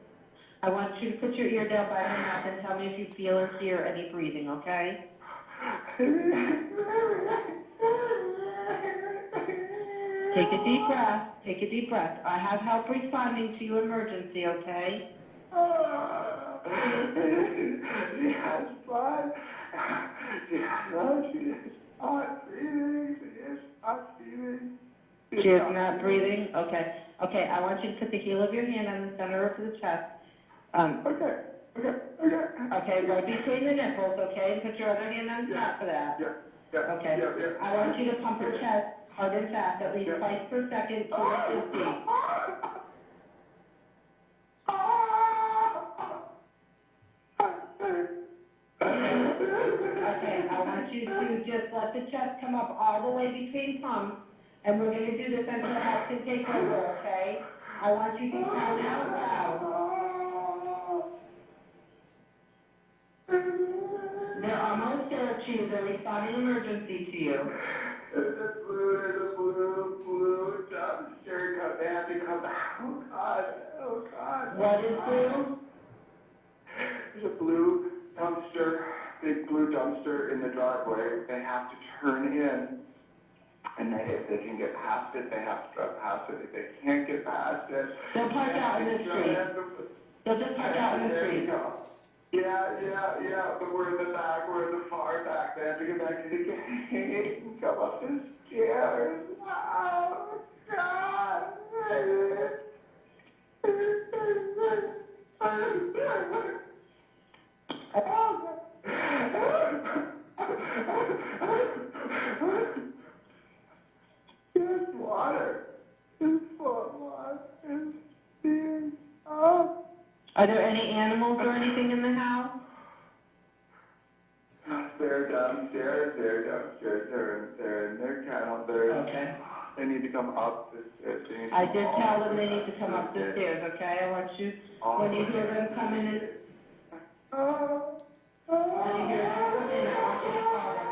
Speaker 10: I want you to put your ear down by your mouth and tell me if you feel or hear any breathing, okay? Take a deep breath. Take a deep breath. I have help responding to your emergency, okay?
Speaker 9: Yes, but she is not breathing. She is not breathing.
Speaker 10: She is not breathing? Okay. Okay, I want you to put the heel of your hand on the center of the chest.
Speaker 9: Okay.
Speaker 10: Okay, right between the nipples, okay? And put your other hand on top of that.
Speaker 9: Yeah.
Speaker 10: Okay.
Speaker 9: Yeah.
Speaker 10: I want you to pump her chest hard and fast, at least twice per second, 2 to 50. Okay, I want you to just let the chest come up all the way between pumps, and we're going to do this until help can take over, okay? I want you to count out loud. They're almost there, Chief. They're responding emergency to you.
Speaker 9: There's a blue dumpster. They have to come out. Oh, God.
Speaker 10: What is blue?
Speaker 9: There's a blue dumpster, big blue dumpster in the driveway. They have to turn in. And if they can get past it, they have to drive past it. If they can't get past it,
Speaker 10: They'll park out in the street. They'll just park out in the street.
Speaker 9: Yeah, but we're in the back, we're in the far back. They have to get back to the gate and come up the stairs. Oh, God. Just water. Just water.
Speaker 10: Are there any animals or anything in the house?
Speaker 9: They're downstairs. They're in their kennel.
Speaker 10: Okay.
Speaker 9: They need to come up the stairs.
Speaker 10: I did tell them they need to come up the stairs, okay? I want you, when you hear them coming in, when you hear them coming in, I want you to call them,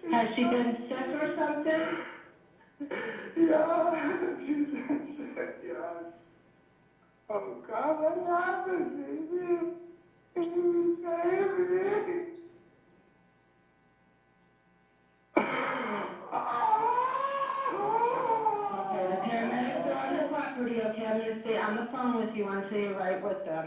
Speaker 10: okay? Has she been sick or something?
Speaker 9: Yeah, she's sick, yeah. Oh, God, what happened, baby? Baby.
Speaker 10: Okay, the paramedics are on the property, okay? I'm going to stay on the phone with you until you're right with them.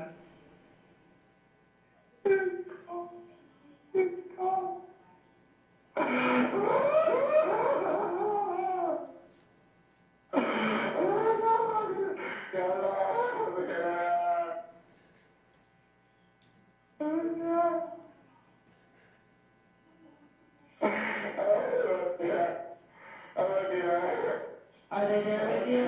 Speaker 10: Are they there with you?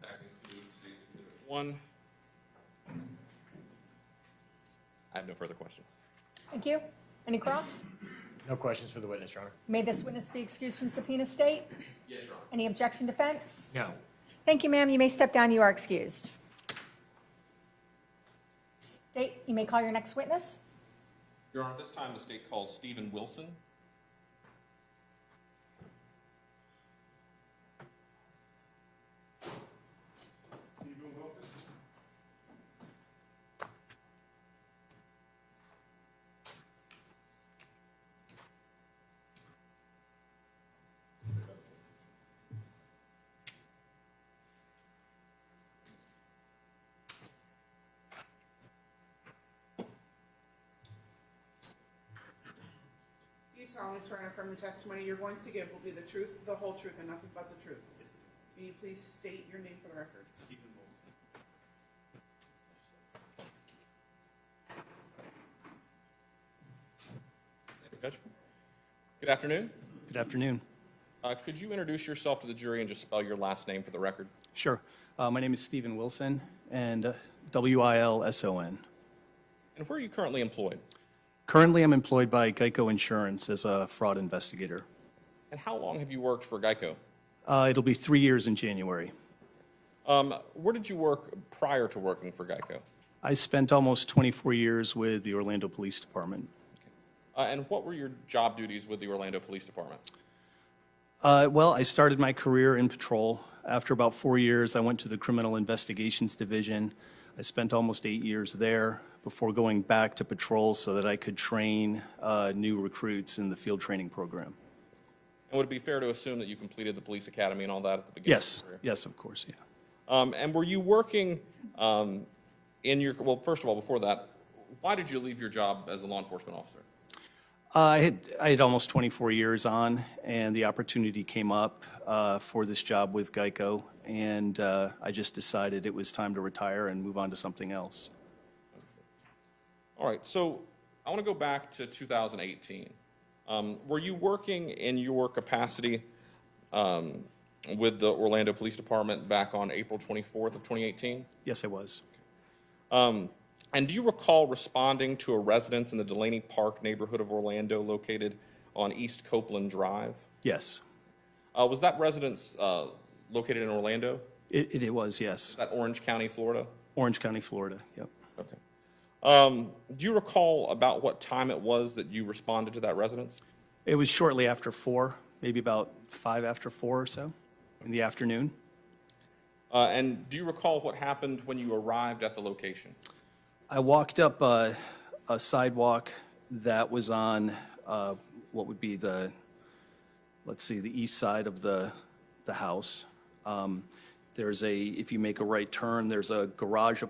Speaker 3: That concludes Exhibit 1. I have no further questions.
Speaker 6: Thank you. Any cross?
Speaker 5: No questions for the witness, Your Honor.
Speaker 6: May this witness be excused from subpoena state?
Speaker 3: Yes, Your Honor.
Speaker 6: Any objection, defense?
Speaker 5: No.
Speaker 6: Thank you, ma'am. You may step down. You are excused. State, you may call your next witness.
Speaker 3: Your Honor, this time the state calls Stephen Wilson.
Speaker 4: You solemnly swear and affirm the testimony you're going to give will be the truth, the whole truth, and nothing but the truth. Can you please state your name for the record?
Speaker 3: Stephen Wilson. Thank you, Judge. Good afternoon.
Speaker 11: Good afternoon.
Speaker 3: Could you introduce yourself to the jury and just spell your last name for the record?
Speaker 11: Sure. My name is Stephen Wilson, and Wilson.
Speaker 3: And where are you currently employed?
Speaker 11: Currently, I'm employed by Geico Insurance as a fraud investigator.
Speaker 3: And how long have you worked for Geico?
Speaker 11: It'll be 3 years in January.
Speaker 3: Where did you work prior to working for Geico?
Speaker 11: I spent almost 24 years with the Orlando Police Department.
Speaker 3: And what were your job duties with the Orlando Police Department?
Speaker 11: Well, I started my career in patrol. After about 4 years, I went to the Criminal Investigations Division. I spent almost 8 years there before going back to patrol so that I could train new recruits in the field training program.
Speaker 3: And would it be fair to assume that you completed the police academy and all that at the beginning
Speaker 11: Yes,
Speaker 3: of your career?
Speaker 11: yes, of course, yeah.
Speaker 3: And were you working in your, well, first of all, before that, why did you leave your job as a law enforcement officer?
Speaker 11: I had almost 24 years on, and the opportunity came up for this job with Geico, and I just decided it was time to retire and move on to something else.
Speaker 3: All right, so I want to go back to 2018. Were you working in your capacity with the Orlando Police Department back on April 24th of 2018?
Speaker 11: Yes, I was.
Speaker 3: And do you recall responding to a residence in the Delaney Park neighborhood of Orlando located on East Copeland Drive?
Speaker 11: Yes.
Speaker 3: Was that residence located in Orlando?
Speaker 11: It was, yes.
Speaker 3: Is that Orange County, Florida?
Speaker 11: Orange County, Florida, yep.
Speaker 3: Okay. Do you recall about what time it was that you responded to that residence?
Speaker 11: It was shortly after 4, maybe about 5 after 4 or so in the afternoon.
Speaker 3: And do you recall what happened when you arrived at the location?
Speaker 11: I walked up a sidewalk that was on what would be the, let's see, the east side of the house. There's a, if you make a right turn, there's a garage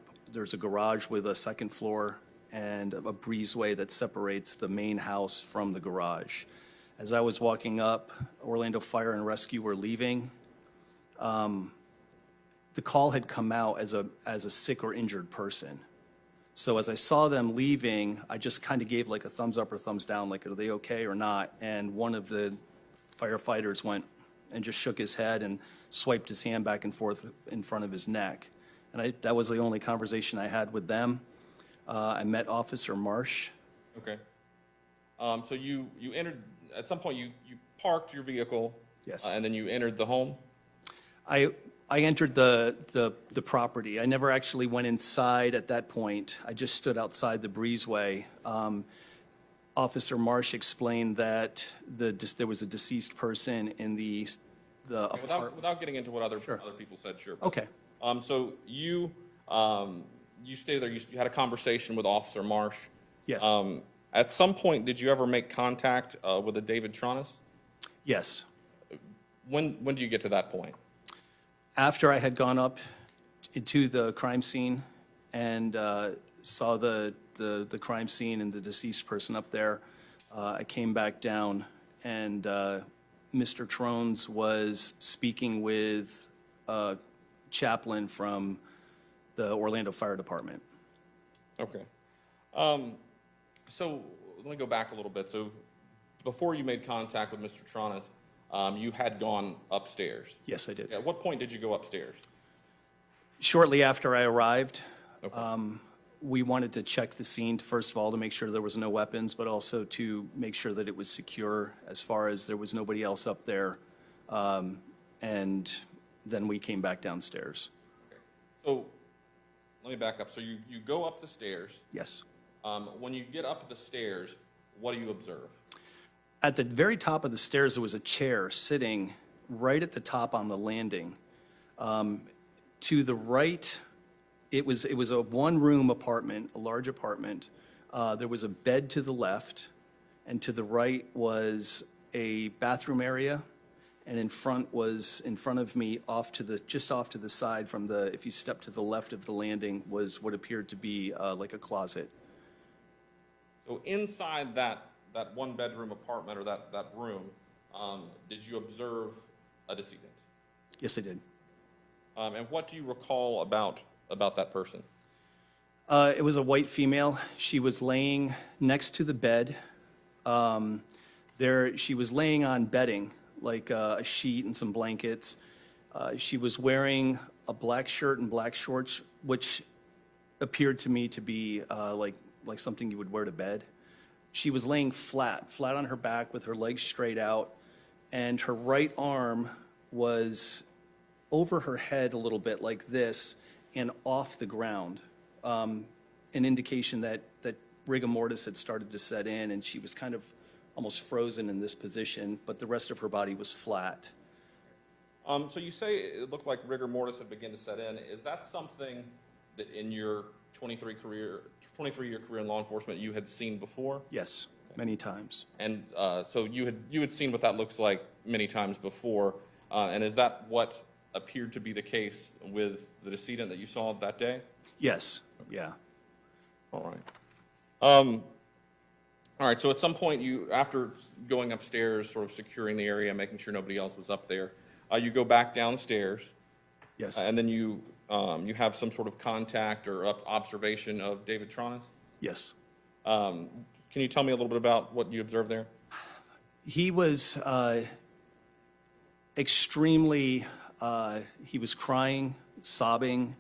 Speaker 11: with a second floor and a breezeway that separates the main house from the garage. As I was walking up, Orlando Fire and Rescue were leaving. The call had come out as a sick or injured person. So as I saw them leaving, I just kind of gave like a thumbs up or thumbs down, like, are they okay or not? And one of the firefighters went and just shook his head and swiped his hand back and forth in front of his neck. And that was the only conversation I had with them. I met Officer Marsh.
Speaker 3: Okay. So you entered, at some point you parked your vehicle.
Speaker 11: Yes.
Speaker 3: And then you entered the home?
Speaker 11: I entered the property. I never actually went inside at that point. I just stood outside the breezeway. Officer Marsh explained that there was a deceased person in the
Speaker 3: Okay,
Speaker 11: apartment.
Speaker 3: without getting into what other people said, sure. But,
Speaker 11: Okay.
Speaker 3: So you stayed there, you had a conversation with Officer Marsh.
Speaker 11: Yes.
Speaker 3: At some point, did you ever make contact with a David Tronnes?
Speaker 11: Yes.
Speaker 3: When did you get to that point?
Speaker 11: After I had gone up into the crime scene and saw the crime scene and the deceased person up there, I came back down, and Mr. Tronnes was speaking with a chaplain from the Orlando Fire Department.
Speaker 3: Okay. So let me go back a little bit. So before you made contact with Mr. Tronnes, you had gone upstairs.
Speaker 11: Yes, I did.
Speaker 3: At what point did you go upstairs?
Speaker 11: Shortly after I arrived,
Speaker 3: Okay.
Speaker 11: we wanted to check the scene, first of all, to make sure there was no weapons, but also to make sure that it was secure as far as there was nobody else up there. And then we came back downstairs.
Speaker 3: Okay. So let me back up. So you go up the stairs.
Speaker 11: Yes.
Speaker 3: When you get up the stairs, what do you observe?
Speaker 11: At the very top of the stairs, there was a chair sitting right at the top on the landing. To the right, it was a one-room apartment, a large apartment. There was a bed to the left, and to the right was a bathroom area, and in front of me, just off to the side from if you step to the left of the landing, was what appeared to be like a closet.
Speaker 3: So inside that one-bedroom apartment or that room, did you observe a decedent?
Speaker 11: Yes, I did.
Speaker 3: And what do you recall about that person?
Speaker 11: It was a white female. She was laying next to the bed. She was laying on bedding, like a sheet and some blankets. She was wearing a black shirt and black shorts, which appeared to me to be like something you would wear to bed. She was laying flat on her back with her legs straight out, and her right arm was over her head a little bit like this and off the ground, an indication that rigor mortis had started to set in, and she was kind of almost frozen in this position, but the rest of her body was flat.
Speaker 3: So you say it looked like rigor mortis had begun to set in. Is that something that in your 23-year career in law enforcement you had seen before?
Speaker 11: Yes, many times.
Speaker 3: And so you had seen what that looks like many times before, and is that what appeared to be the case with the decedent that you saw that day?
Speaker 11: Yes, yeah.
Speaker 3: All right. All right, so at some point after going upstairs, sort of securing the area, making sure nobody else was up there, you go back downstairs.
Speaker 11: Yes.
Speaker 3: And then you have some sort of contact or observation of David Tronnes?
Speaker 11: Yes.
Speaker 3: Can you tell me a little bit about what you observed there?
Speaker 11: He was extremely, he was crying, sobbing.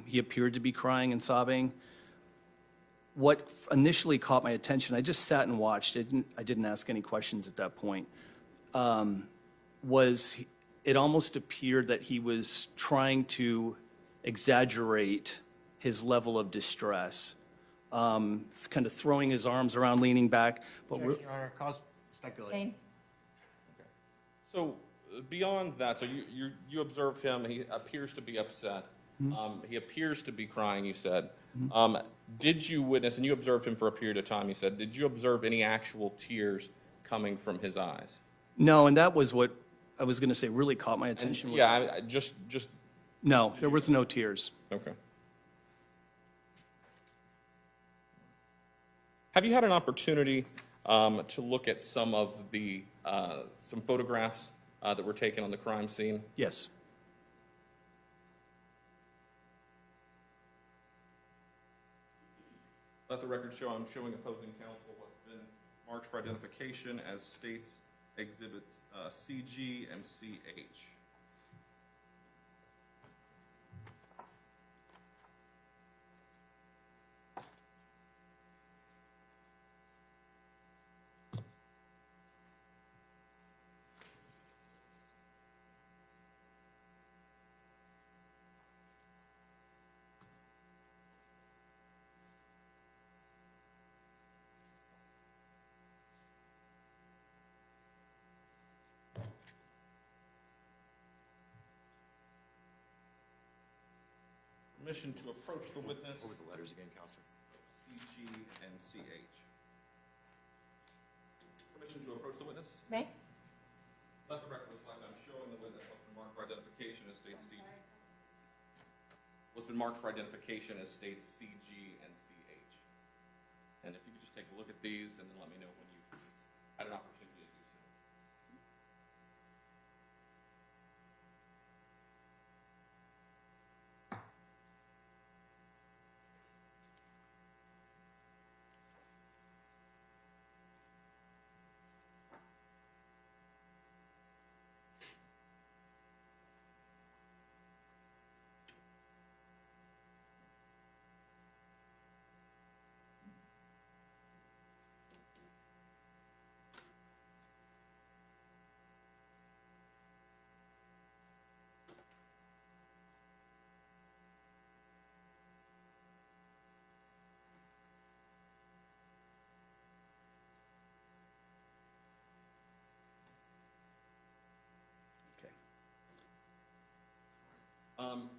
Speaker 11: He appeared to be crying and sobbing. What initially caught my attention, I just sat and watched, I didn't ask any questions at that point, was it almost appeared that he was trying to exaggerate his level of distress, kind of throwing his arms around, leaning back. But
Speaker 5: Objection, Your Honor, cause speculation.
Speaker 6: Jane?
Speaker 3: So beyond that, so you observed him, he appears to be upset. He appears to be crying, you said. Did you witness, and you observed him for a period of time, you said, did you observe any actual tears coming from his eyes?
Speaker 11: No, and that was what I was going to say really caught my attention.
Speaker 3: Yeah, I just.
Speaker 11: No, there was no tears.
Speaker 3: Okay. Have you had an opportunity to look at some of the some photographs that were taken on the crime scene?
Speaker 11: Yes.
Speaker 3: Let the record show I'm showing opposing counsel what's been marked for identification as states exhibits CG and CH. Permission to approach the witness.
Speaker 5: Over the letters again, Counselor.
Speaker 3: CG and CH. Permission to approach the witness.
Speaker 6: May?
Speaker 3: Let the record reflect I'm showing the witness what's been marked for identification as states CG. What's been marked for identification as states CG and CH. And if you could just take a look at these and then let me know when you've had an opportunity to do so.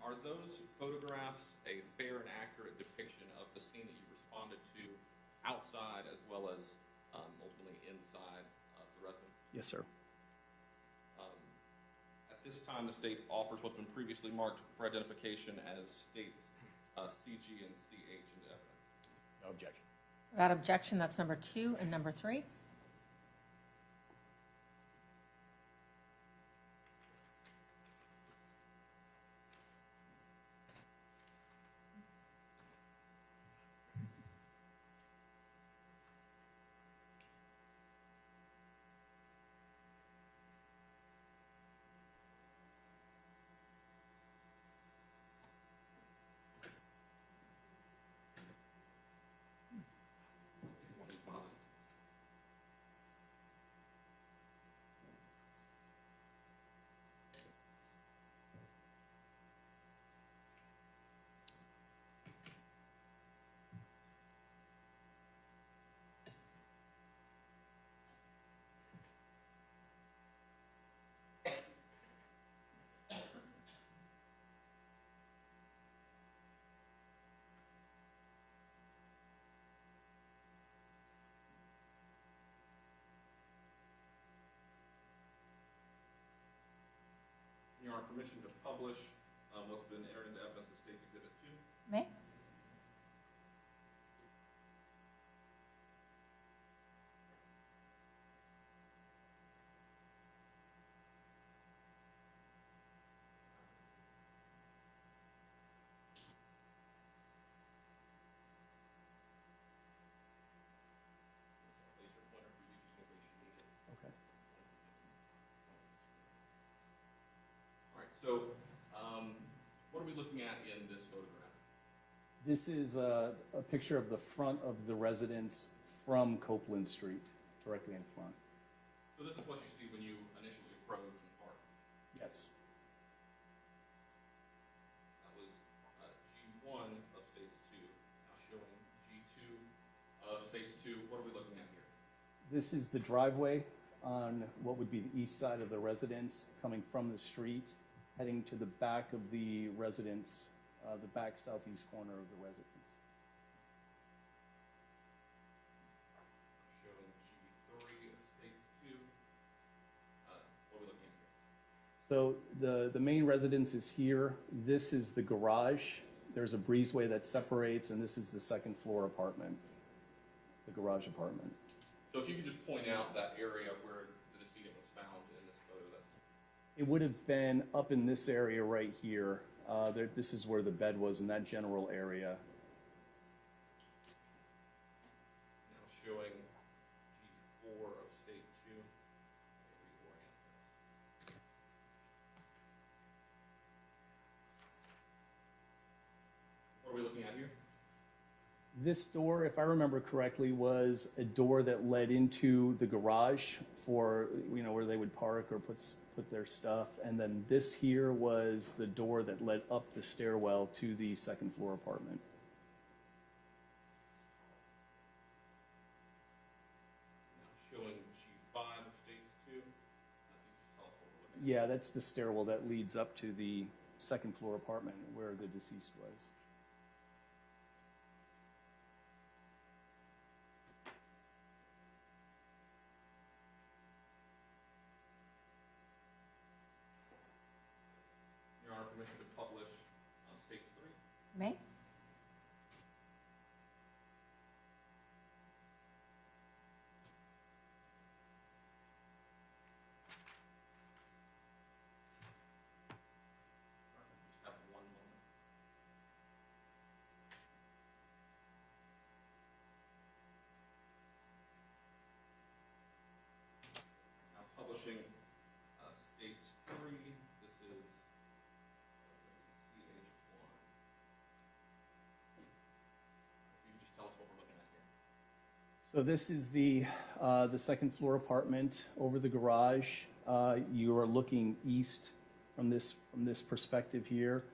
Speaker 3: Are those photographs a fair and accurate depiction of the scene that you responded to outside as well as ultimately inside of the residence?
Speaker 11: Yes, sir.
Speaker 3: At this time, the state offers what's been previously marked for identification as states CG and CH into evidence.
Speaker 5: No objection.
Speaker 6: Without objection, that's number 2 and number 3.
Speaker 3: Honor, permission to publish what's been entered into evidence as State's Exhibit 2.
Speaker 6: May?
Speaker 3: Laser pointer for you, just in case you need it.
Speaker 11: Okay.
Speaker 3: All right, so what are we looking at in this photograph?
Speaker 11: This is a picture of the front of the residence from Copeland Street, directly in front.
Speaker 3: So this is what you see when you initially approach and park.
Speaker 11: Yes.
Speaker 3: That was G1 of States 2. Now showing G2 of States 2. What are we looking at here?
Speaker 11: This is the driveway on what would be the east side of the residence, coming from the street, heading to the back of the residence, the back southeast corner of the residence.
Speaker 3: Showing G3 of States 2. What are we looking at here?
Speaker 11: So the main residence is here. This is the garage. There's a breezeway that separates, and this is the second floor apartment, the garage apartment.
Speaker 3: So if you could just point out that area where the decedent was found in this photo.
Speaker 11: It would have been up in this area right here. This is where the bed was, in that general area.
Speaker 3: Now showing G4 of State 2. Reorient this. What are we looking at here?
Speaker 11: This door, if I remember correctly, was a door that led into the garage for, where they would park or put their stuff. And then this here was the door that led up the stairwell to the second floor apartment.
Speaker 3: Now showing G5 of States 2. Just tell us what we're looking at.
Speaker 11: Yeah, that's the stairwell that leads up to the second floor apartment where the deceased was.
Speaker 3: Your Honor, permission to publish States 3.
Speaker 6: May?
Speaker 3: Just have one moment. Now publishing States 3. This is CH1. If you could just tell us what we're looking at here.
Speaker 11: So this is the second floor apartment over the garage. You are looking east from this perspective here.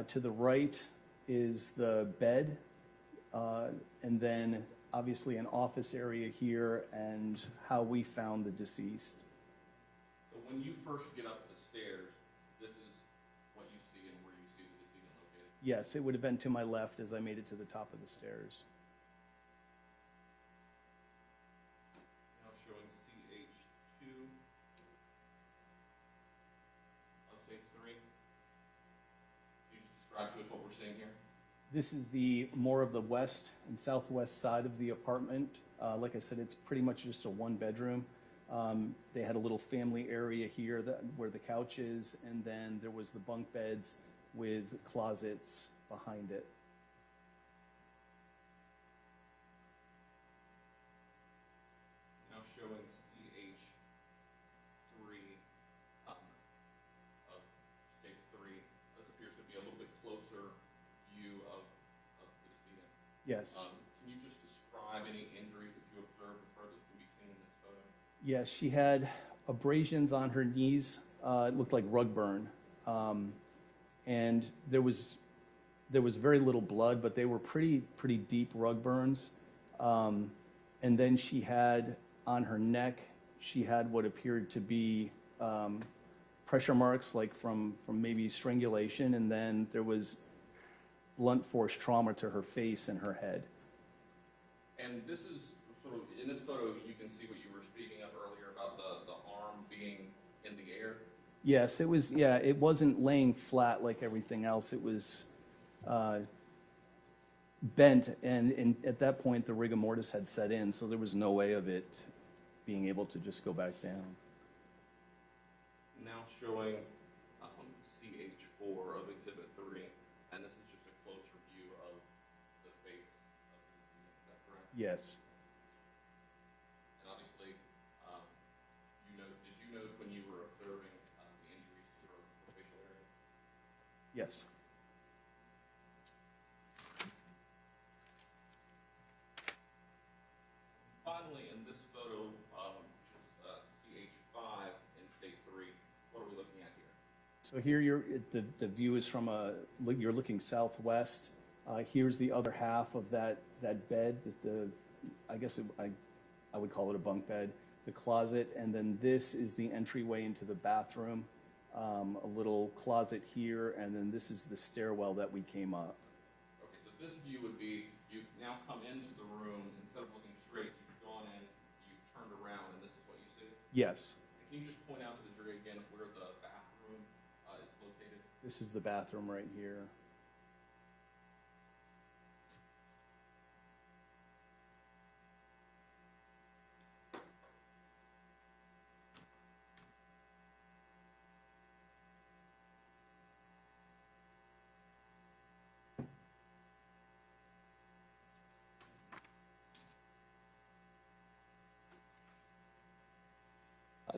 Speaker 11: To the right is the bed, and then obviously an office area here and how we found the deceased.
Speaker 3: So when you first get up the stairs, this is what you see and where you see the decedent located.
Speaker 11: Yes, it would have been to my left as I made it to the top of the stairs.
Speaker 3: Now showing CH2 of States 3. Can you just describe to us what we're seeing here?
Speaker 11: This is the more of the west and southwest side of the apartment. Like I said, it's pretty much just a one bedroom. They had a little family area here where the couch is, and then there was the bunk beds with closets behind it.
Speaker 3: Now showing CH3 of States 3. This appears to be a little bit closer view of the decedent.
Speaker 11: Yes.
Speaker 3: Can you just describe any injuries that you observed with her that can be seen in this photo?
Speaker 11: Yes, she had abrasions on her knees. It looked like rug burn. And there was very little blood, but they were pretty deep rug burns. And then she had on her neck, she had what appeared to be pressure marks, like from maybe strangulation, and then there was blunt force trauma to her face and her head.
Speaker 3: And this is sort of, in this photo, you can see what you were speaking of earlier about the arm being in the air.
Speaker 11: Yes, it was, yeah, it wasn't laying flat like everything else. It was bent, and at that point, the rigor mortis had set in, so there was no way of it being able to just go back down.
Speaker 3: Now showing CH4 of Exhibit 3, and this is just a closer view of the face of the deceased, is that correct?
Speaker 11: Yes.
Speaker 3: And obviously, did you note when you were observing the injuries to her facial area?
Speaker 11: Yes.
Speaker 3: Finally, in this photo, which is CH5 in State 3, what are we looking at here?
Speaker 11: So here the view is from you're looking southwest. Here's the other half of that bed, I guess I would call it a bunk bed, the closet, and then this is the entryway into the bathroom, a little closet here, and then this is the stairwell that we came up.
Speaker 3: Okay, so this view would be, you've now come into the room, instead of looking straight, you've gone in, you've turned around, and this is what you see?
Speaker 11: Yes.
Speaker 3: And can you just point out to the jury again where the bathroom is located?
Speaker 11: This is the bathroom right here.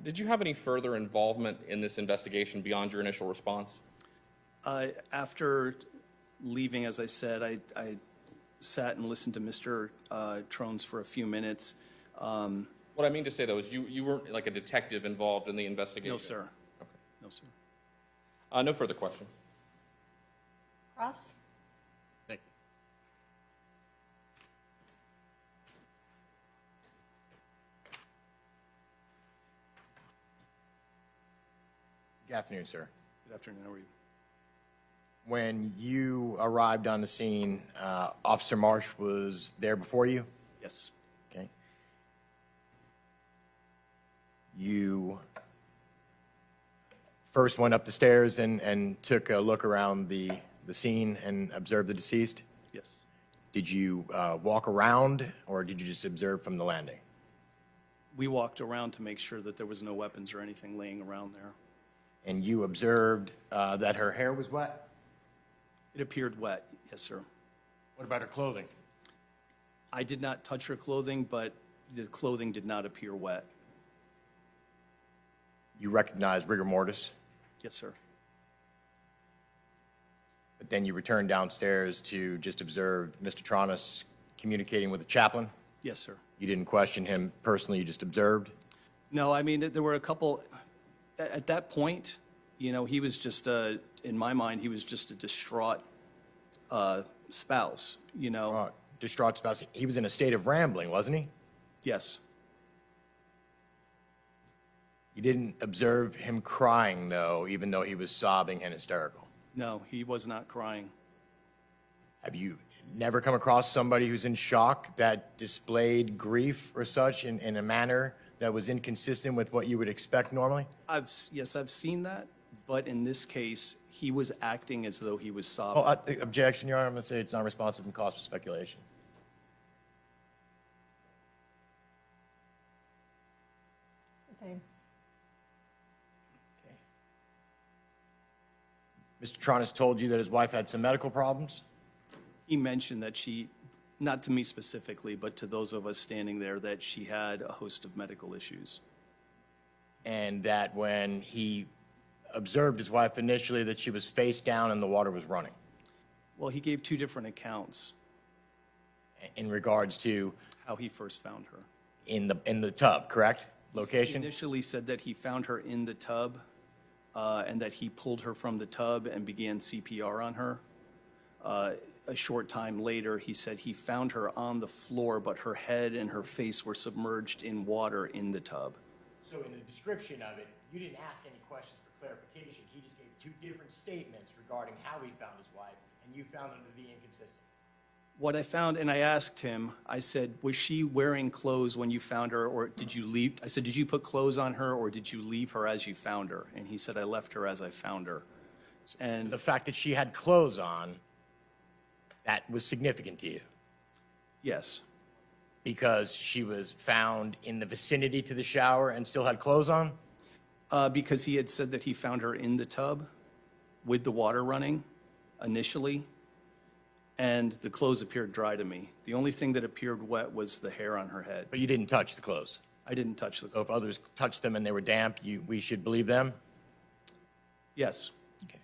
Speaker 3: Did you have any further involvement in this investigation beyond your initial response?
Speaker 11: After leaving, as I said, I sat and listened to Mr. Tronnes for a few minutes.
Speaker 3: What I mean to say, though, is you weren't like a detective involved in the investigation?
Speaker 11: No, sir.
Speaker 3: Okay.
Speaker 11: No, sir.
Speaker 3: No further questions.
Speaker 6: Ross?
Speaker 5: Thank you. Good afternoon, sir.
Speaker 11: Good afternoon. How are you?
Speaker 5: When you arrived on the scene, Officer Marsh was there before you?
Speaker 11: Yes.
Speaker 5: Okay. You first went up the stairs and took a look around the scene and observed the deceased?
Speaker 11: Yes.
Speaker 5: Did you walk around, or did you just observe from the landing?
Speaker 11: We walked around to make sure that there was no weapons or anything laying around there.
Speaker 5: And you observed that her hair was wet?
Speaker 11: It appeared wet, yes, sir.
Speaker 5: What about her clothing?
Speaker 11: I did not touch her clothing, but the clothing did not appear wet.
Speaker 5: You recognized rigor mortis,
Speaker 11: Yes, sir.
Speaker 5: but then you returned downstairs to just observe Mr. Tronnes communicating with the chaplain?
Speaker 11: Yes, sir.
Speaker 5: You didn't question him personally, you just observed?
Speaker 11: No, I mean, there were a couple, at that point, you know, he was just, in my mind, he was just a distraught spouse, you know?
Speaker 5: Distraught spouse. He was in a state of rambling, wasn't he?
Speaker 11: Yes.
Speaker 5: You didn't observe him crying, though, even though he was sobbing and hysterical?
Speaker 11: No, he was not crying.
Speaker 5: Have you never come across somebody who's in shock that displayed grief or such in a manner that was inconsistent with what you would expect normally?
Speaker 11: Yes, I've seen that, but in this case, he was acting as though he was sobbing.
Speaker 5: Oh, objection, Your Honor. I'm going to say it's not responsive and cause for speculation.
Speaker 6: Sustained.
Speaker 5: Okay. Mr. Tronnes told you that his wife had some medical problems?
Speaker 11: He mentioned that she, not to me specifically, but to those of us standing there, that she had a host of medical issues.
Speaker 5: And that when he observed his wife initially, that she was face down and the water was running?
Speaker 11: Well, he gave two different accounts.
Speaker 5: In regards to?
Speaker 11: How he first found her.
Speaker 5: In the tub, correct? Location?
Speaker 11: He initially said that he found her in the tub, and that he pulled her from the tub and began CPR on her. A short time later, he said he found her on the floor, but her head and her face were submerged in water in the tub.
Speaker 5: So in the description of it, you didn't ask any questions for clarification. He just gave two different statements regarding how he found his wife, and you found them to be inconsistent.
Speaker 11: What I found, and I asked him, I said, was she wearing clothes when you found her, or did you leave? I said, did you put clothes on her, or did you leave her as you found her? And he said, I left her as I found her. And
Speaker 5: The fact that she had clothes on, that was significant to you
Speaker 11: yes,
Speaker 5: because she was found in the vicinity to the shower and still had clothes on?
Speaker 11: because he had said that he found her in the tub with the water running initially, and the clothes appeared dry to me. The only thing that appeared wet was the hair on her head.
Speaker 5: But you didn't touch the clothes.
Speaker 11: I didn't touch the
Speaker 5: So if others touched them and they were damp, we should believe them?
Speaker 11: Yes,
Speaker 5: Okay.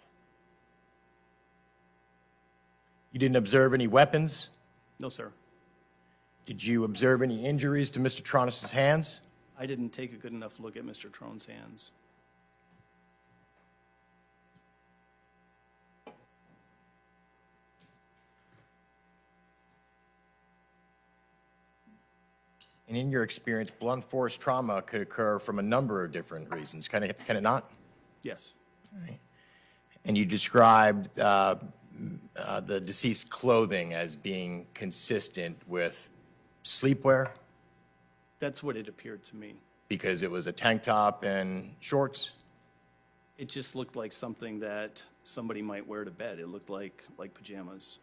Speaker 5: You didn't observe any weapons?
Speaker 11: no, sir.
Speaker 5: Did you observe any injuries to Mr. Tronnes' hands?
Speaker 11: I didn't take a good enough look at Mr. Tronnes' hands.
Speaker 5: And in your experience, blunt force trauma could occur from a number of different reasons, can it not?
Speaker 11: Yes,
Speaker 5: And you described the deceased clothing as being consistent with sleepwear
Speaker 11: that's what it appeared to me.
Speaker 5: because it was a tank top and shorts?
Speaker 11: It just looked like something that somebody might wear to bed. It looked like pajamas.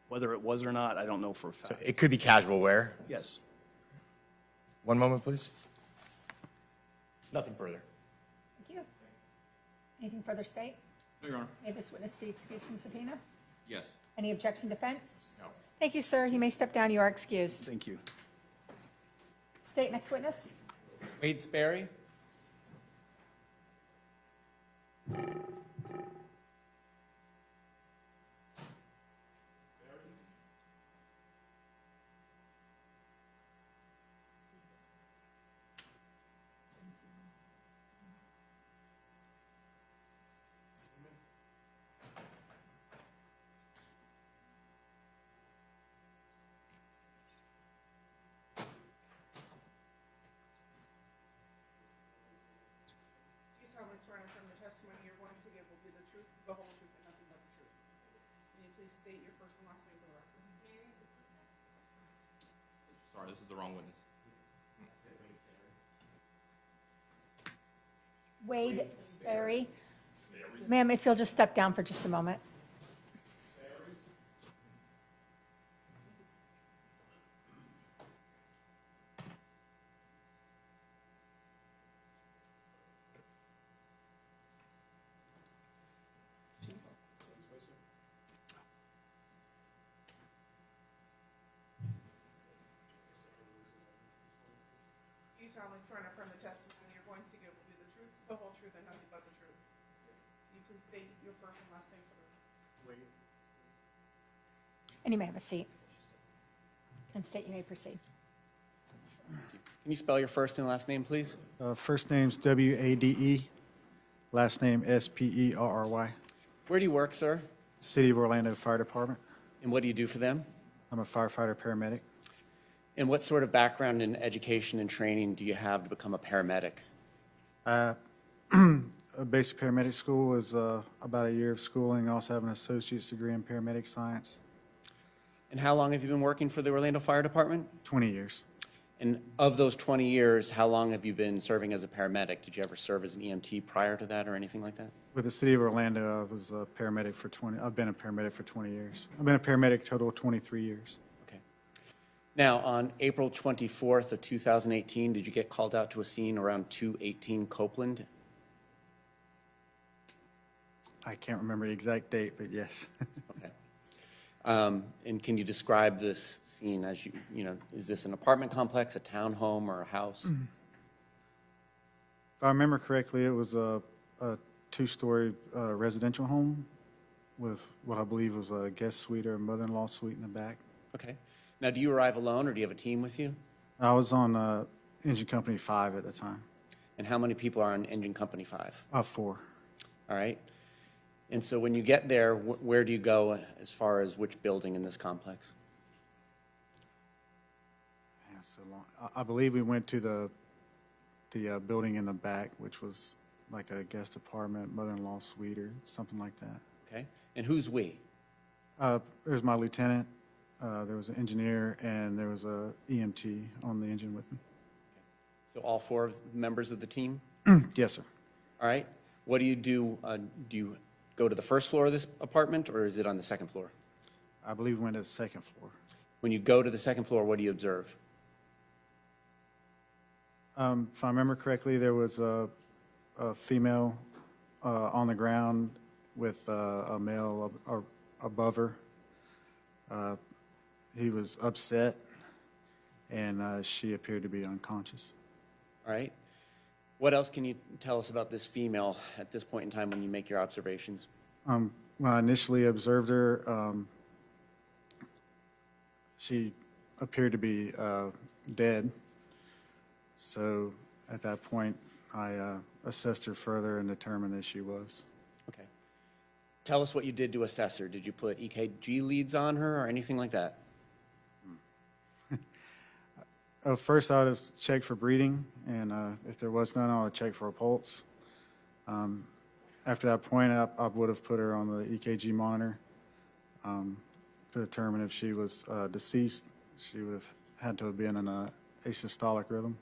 Speaker 11: Whether it was or not, I don't know for a fact.
Speaker 5: It could be casual wear.
Speaker 11: Yes.
Speaker 5: One moment, please. Nothing further.
Speaker 6: Thank you. Anything further, state?
Speaker 3: No, Your Honor.
Speaker 6: May this witness be excused from subpoena?
Speaker 3: Yes.
Speaker 6: Any objection, defense? No. Thank you, sir. You may step down. You are excused.
Speaker 11: Thank you.
Speaker 6: State, next witness.
Speaker 2: Wade Sperry?
Speaker 4: Do you solemnly swear and affirm the testimony you're going to give will be the truth, the whole truth, and nothing but the truth? Can you please state your first and last name for the record?
Speaker 3: Sorry, this is the wrong witness.
Speaker 6: Wade Sperry. Ma'am, if you'll just step down for just a moment.
Speaker 4: Do you solemnly swear and affirm the testimony you're going to give will be the truth, the whole truth, and nothing but the truth? Can you please state your first and last name for the record?
Speaker 6: And you may have a seat. And state you may proceed.
Speaker 2: Can you spell your first and last name, please?
Speaker 12: First name's W-A-D-E, last name S-P-E-R-R-Y.
Speaker 2: Where do you work, sir?
Speaker 12: City of Orlando Fire Department.
Speaker 2: And what do you do for them?
Speaker 12: I'm a firefighter paramedic.
Speaker 2: And what sort of background in education and training do you have to become a paramedic?
Speaker 12: A basic paramedic school is about a year of schooling. I also have an associate's degree in paramedic science.
Speaker 2: And how long have you been working for the Orlando Fire Department?
Speaker 12: 20 years.
Speaker 2: And of those 20 years, how long have you been serving as a paramedic? Did you ever serve as an EMT prior to that or anything like that?
Speaker 12: With the City of Orlando, I was a paramedic for 20, I've been a paramedic for 20 years. I've been a paramedic total of 23 years.
Speaker 2: Okay. Now, on April 24th of 2018, did you get called out to a scene around 218 Copeland?
Speaker 12: I can't remember the exact date, but yes.
Speaker 2: Okay. And can you describe this scene as you know, is this an apartment complex, a townhome, or a house?
Speaker 12: If I remember correctly, it was a two-story residential home with what I believe was a guest suite or a mother-in-law suite in the back.
Speaker 2: Okay. Now, do you arrive alone, or do you have a team with you?
Speaker 12: I was on Engine Company 5 at the time.
Speaker 2: And how many people are on Engine Company 5?
Speaker 12: 4.
Speaker 2: All right. And so when you get there, where do you go as far as which building in this complex?
Speaker 12: Yeah, so long. I believe we went to the building in the back, which was like a guest apartment, mother-in-law suite or something like that.
Speaker 2: Okay. And who's we?
Speaker 12: There's my lieutenant, there was an engineer, and there was a EMT on the engine with me.
Speaker 2: So all four members of the team?
Speaker 12: Yes, sir.
Speaker 2: All right. What do you do? Do you go to the first floor of this apartment, or is it on the second floor?
Speaker 12: I believe we went to the second floor.
Speaker 2: When you go to the second floor, what do you observe?
Speaker 12: If I remember correctly, there was a female on the ground with a male above her. He was upset, and she appeared to be unconscious.
Speaker 2: All right. What else can you tell us about this female at this point in time when you make your observations?
Speaker 12: When I initially observed her, she appeared to be dead. So at that point, I assessed her further and determined that she was.
Speaker 2: Okay. Tell us what you did to assess her. Did you put EKG leads on her or anything like that?
Speaker 12: First, I would have checked for breathing, and if there was none, I would have checked for a pulse. After that point, I would have put her on the EKG monitor to determine if she was deceased. She would have had to have been in a asystolic rhythm.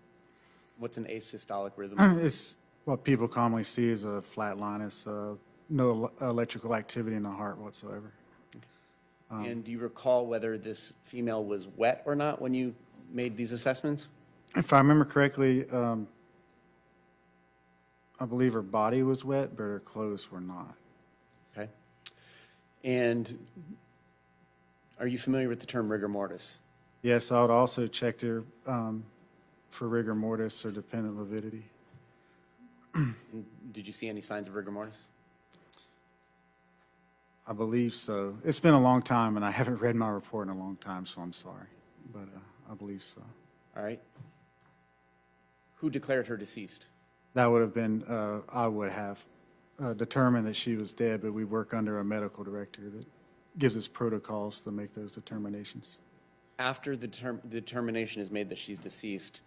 Speaker 2: What's an asystolic rhythm?
Speaker 12: It's what people commonly see as a flat line. It's no electrical activity in the heart whatsoever.
Speaker 2: And do you recall whether this female was wet or not when you made these assessments?
Speaker 12: If I remember correctly, I believe her body was wet, but her clothes were not.
Speaker 2: Okay. And are you familiar with the term rigor mortis?
Speaker 12: Yes, I would also check her for rigor mortis or dependent lividity.
Speaker 2: And did you see any signs of rigor mortis?
Speaker 12: I believe so. It's been a long time, and I haven't read my report in a long time, so I'm sorry. But I believe so.
Speaker 2: All right. Who declared her deceased?
Speaker 12: That would have been, I would have determined that she was dead, but we work under a medical director that gives us protocols to make those determinations.
Speaker 2: After the determination is made that she's deceased,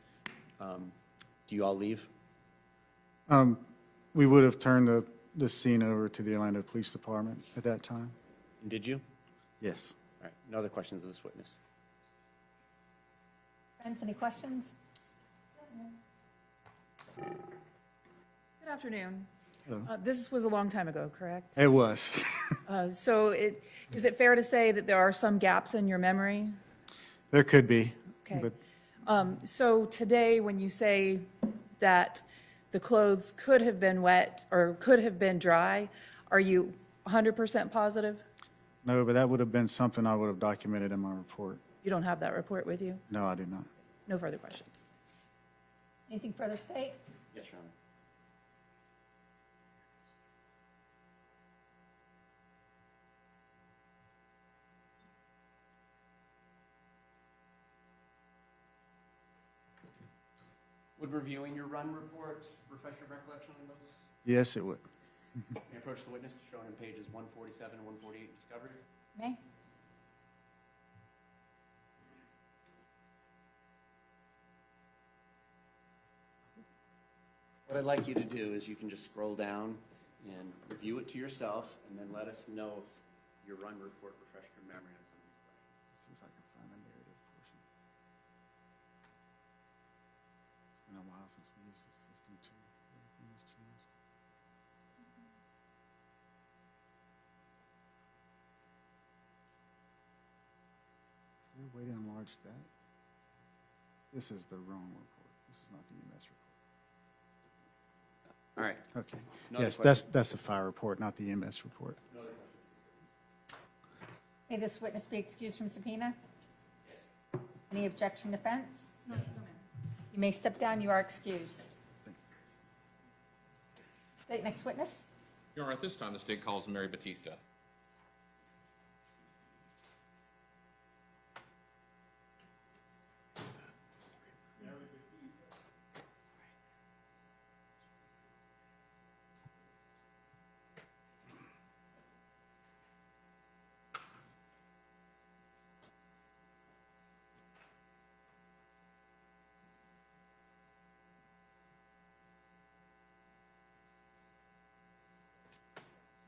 Speaker 2: do you all leave?
Speaker 12: We would have turned the scene over to the Orlando Police Department at that time.
Speaker 2: Did you?
Speaker 12: Yes.
Speaker 2: All right. No other questions of this witness?
Speaker 6: Friends, any questions?
Speaker 13: Good afternoon.
Speaker 12: Hello.
Speaker 13: This was a long time ago, correct?
Speaker 12: It was.
Speaker 13: So is it fair to say that there are some gaps in your memory?
Speaker 12: There could be.
Speaker 13: Okay.
Speaker 12: But
Speaker 13: So today, when you say that the clothes could have been wet or could have been dry, are you 100% positive?
Speaker 12: no, but that would have been something I would have documented in my report.
Speaker 13: You don't have that report with you?
Speaker 12: No, I do not.
Speaker 13: No further questions.
Speaker 6: Anything further, State?
Speaker 2: Yes, Your Honor. Would reviewing your run report refresh your recollection on those?
Speaker 12: Yes, it would.
Speaker 2: May I approach the witness, showing him pages 147 and 148 discovered?
Speaker 6: May?
Speaker 2: What I'd like you to do is you can just scroll down and review it to yourself, and then let us know if your run report refreshed your memory on some of these questions.
Speaker 12: See if I can find the narrative portion. It's been a while since we used this system too. Everything has changed. Is there a way to enlarge that? This is the wrong report. This is not the EMS report.
Speaker 2: All right.
Speaker 12: Okay.
Speaker 2: No other
Speaker 12: Yes,
Speaker 2: questions?
Speaker 12: that's the fire report, not the EMS report.
Speaker 6: May this witness be excused from subpoena?
Speaker 2: Yes.
Speaker 6: Any objection, defense? No. You may step down. You are excused. State next witness.
Speaker 3: Your Honor, at this time, the state calls Mary Batista.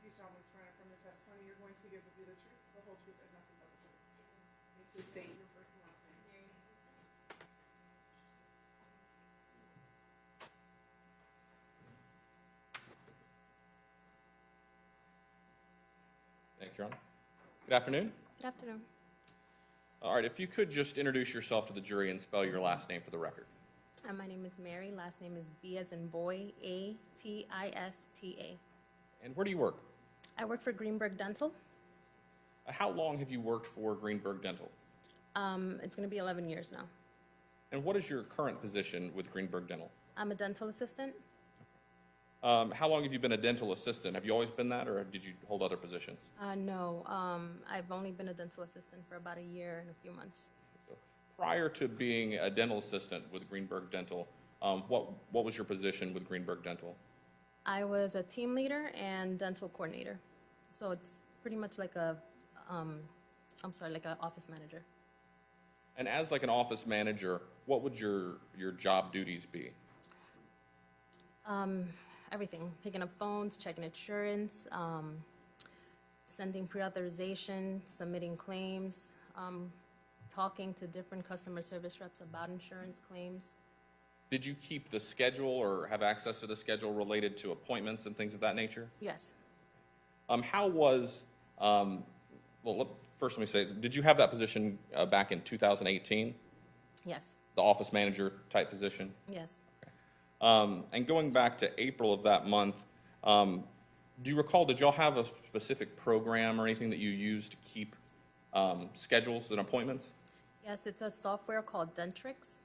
Speaker 4: You solemnly swear affirm the testimony you're going to give will be the truth, the whole truth, and nothing but the truth. Please state your first and last name.
Speaker 3: Thank you, Your Honor. Good afternoon.
Speaker 14: Good afternoon.
Speaker 3: All right, if you could just introduce yourself to the jury and spell your last name for the record.
Speaker 14: My name is Mary. Last name is B as in boy, A-T-I-S-T-A.
Speaker 3: And where do you work?
Speaker 14: I work for Greenberg Dental.
Speaker 3: How long have you worked for Greenberg Dental?
Speaker 14: It's going to be 11 years now.
Speaker 3: And what is your current position with Greenberg Dental?
Speaker 14: I'm a dental assistant.
Speaker 3: How long have you been a dental assistant? Have you always been that, or did you hold other positions?
Speaker 14: No, I've only been a dental assistant for about a year and a few months.
Speaker 3: So, prior to being a dental assistant with Greenberg Dental, what was your position with Greenberg Dental?
Speaker 14: I was a team leader and dental coordinator. So it's pretty much like like an office manager.
Speaker 3: And as like an office manager, what would your job duties be?
Speaker 14: Everything, picking up phones, checking insurance, sending pre-authorization, submitting claims, talking to different customer service reps about insurance claims.
Speaker 3: Did you keep the schedule or have access to the schedule related to appointments and things of that nature?
Speaker 14: Yes,
Speaker 3: How was, first let me say, did you have that position back in 2018,
Speaker 14: yes,
Speaker 3: the office manager type position?
Speaker 14: yes.
Speaker 3: And going back to April of that month, do you recall, did y'all have a specific program or anything that you used to keep schedules and appointments?
Speaker 14: Yes, it's a software called Dentrix.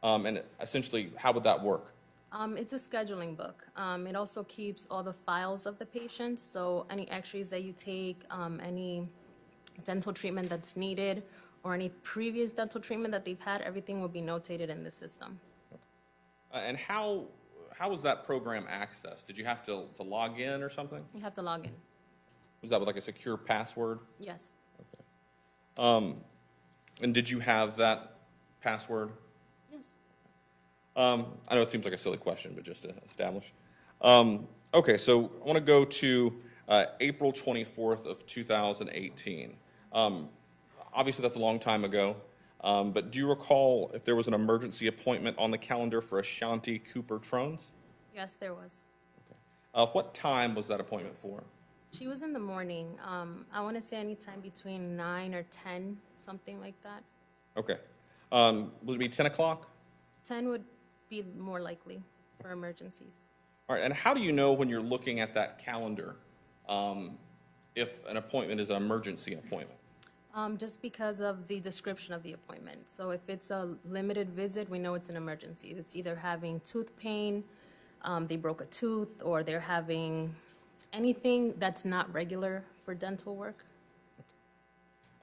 Speaker 3: And essentially, how would that work?
Speaker 14: It's a scheduling book. It also keeps all the files of the patient, so any x-rays that you take, any dental treatment that's needed, or any previous dental treatment that they've had, everything will be notated in the system.
Speaker 3: And how was that program accessed? Did you have to log in or something?
Speaker 14: You have to log in.
Speaker 3: Was that with like a secure password?
Speaker 14: Yes,
Speaker 3: And did you have that password?
Speaker 14: yes.
Speaker 3: I know it seems like a silly question, but just to establish. Okay, so I want to go to April 24th of 2018. Obviously, that's a long time ago, but do you recall if there was an emergency appointment on the calendar for a Shanti Cooper-Tronnes?
Speaker 14: Yes, there was.
Speaker 3: What time was that appointment for?
Speaker 14: She was in the morning. I want to say anytime between 9 or 10, something like that.
Speaker 3: Okay. Would it be 10 o'clock?
Speaker 14: 10 would be more likely for emergencies.
Speaker 3: All right, and how do you know when you're looking at that calendar if an appointment is an emergency appointment?
Speaker 14: Just because of the description of the appointment. So if it's a limited visit, we know it's an emergency. It's either having tooth pain, they broke a tooth, or they're having anything that's not regular for dental work.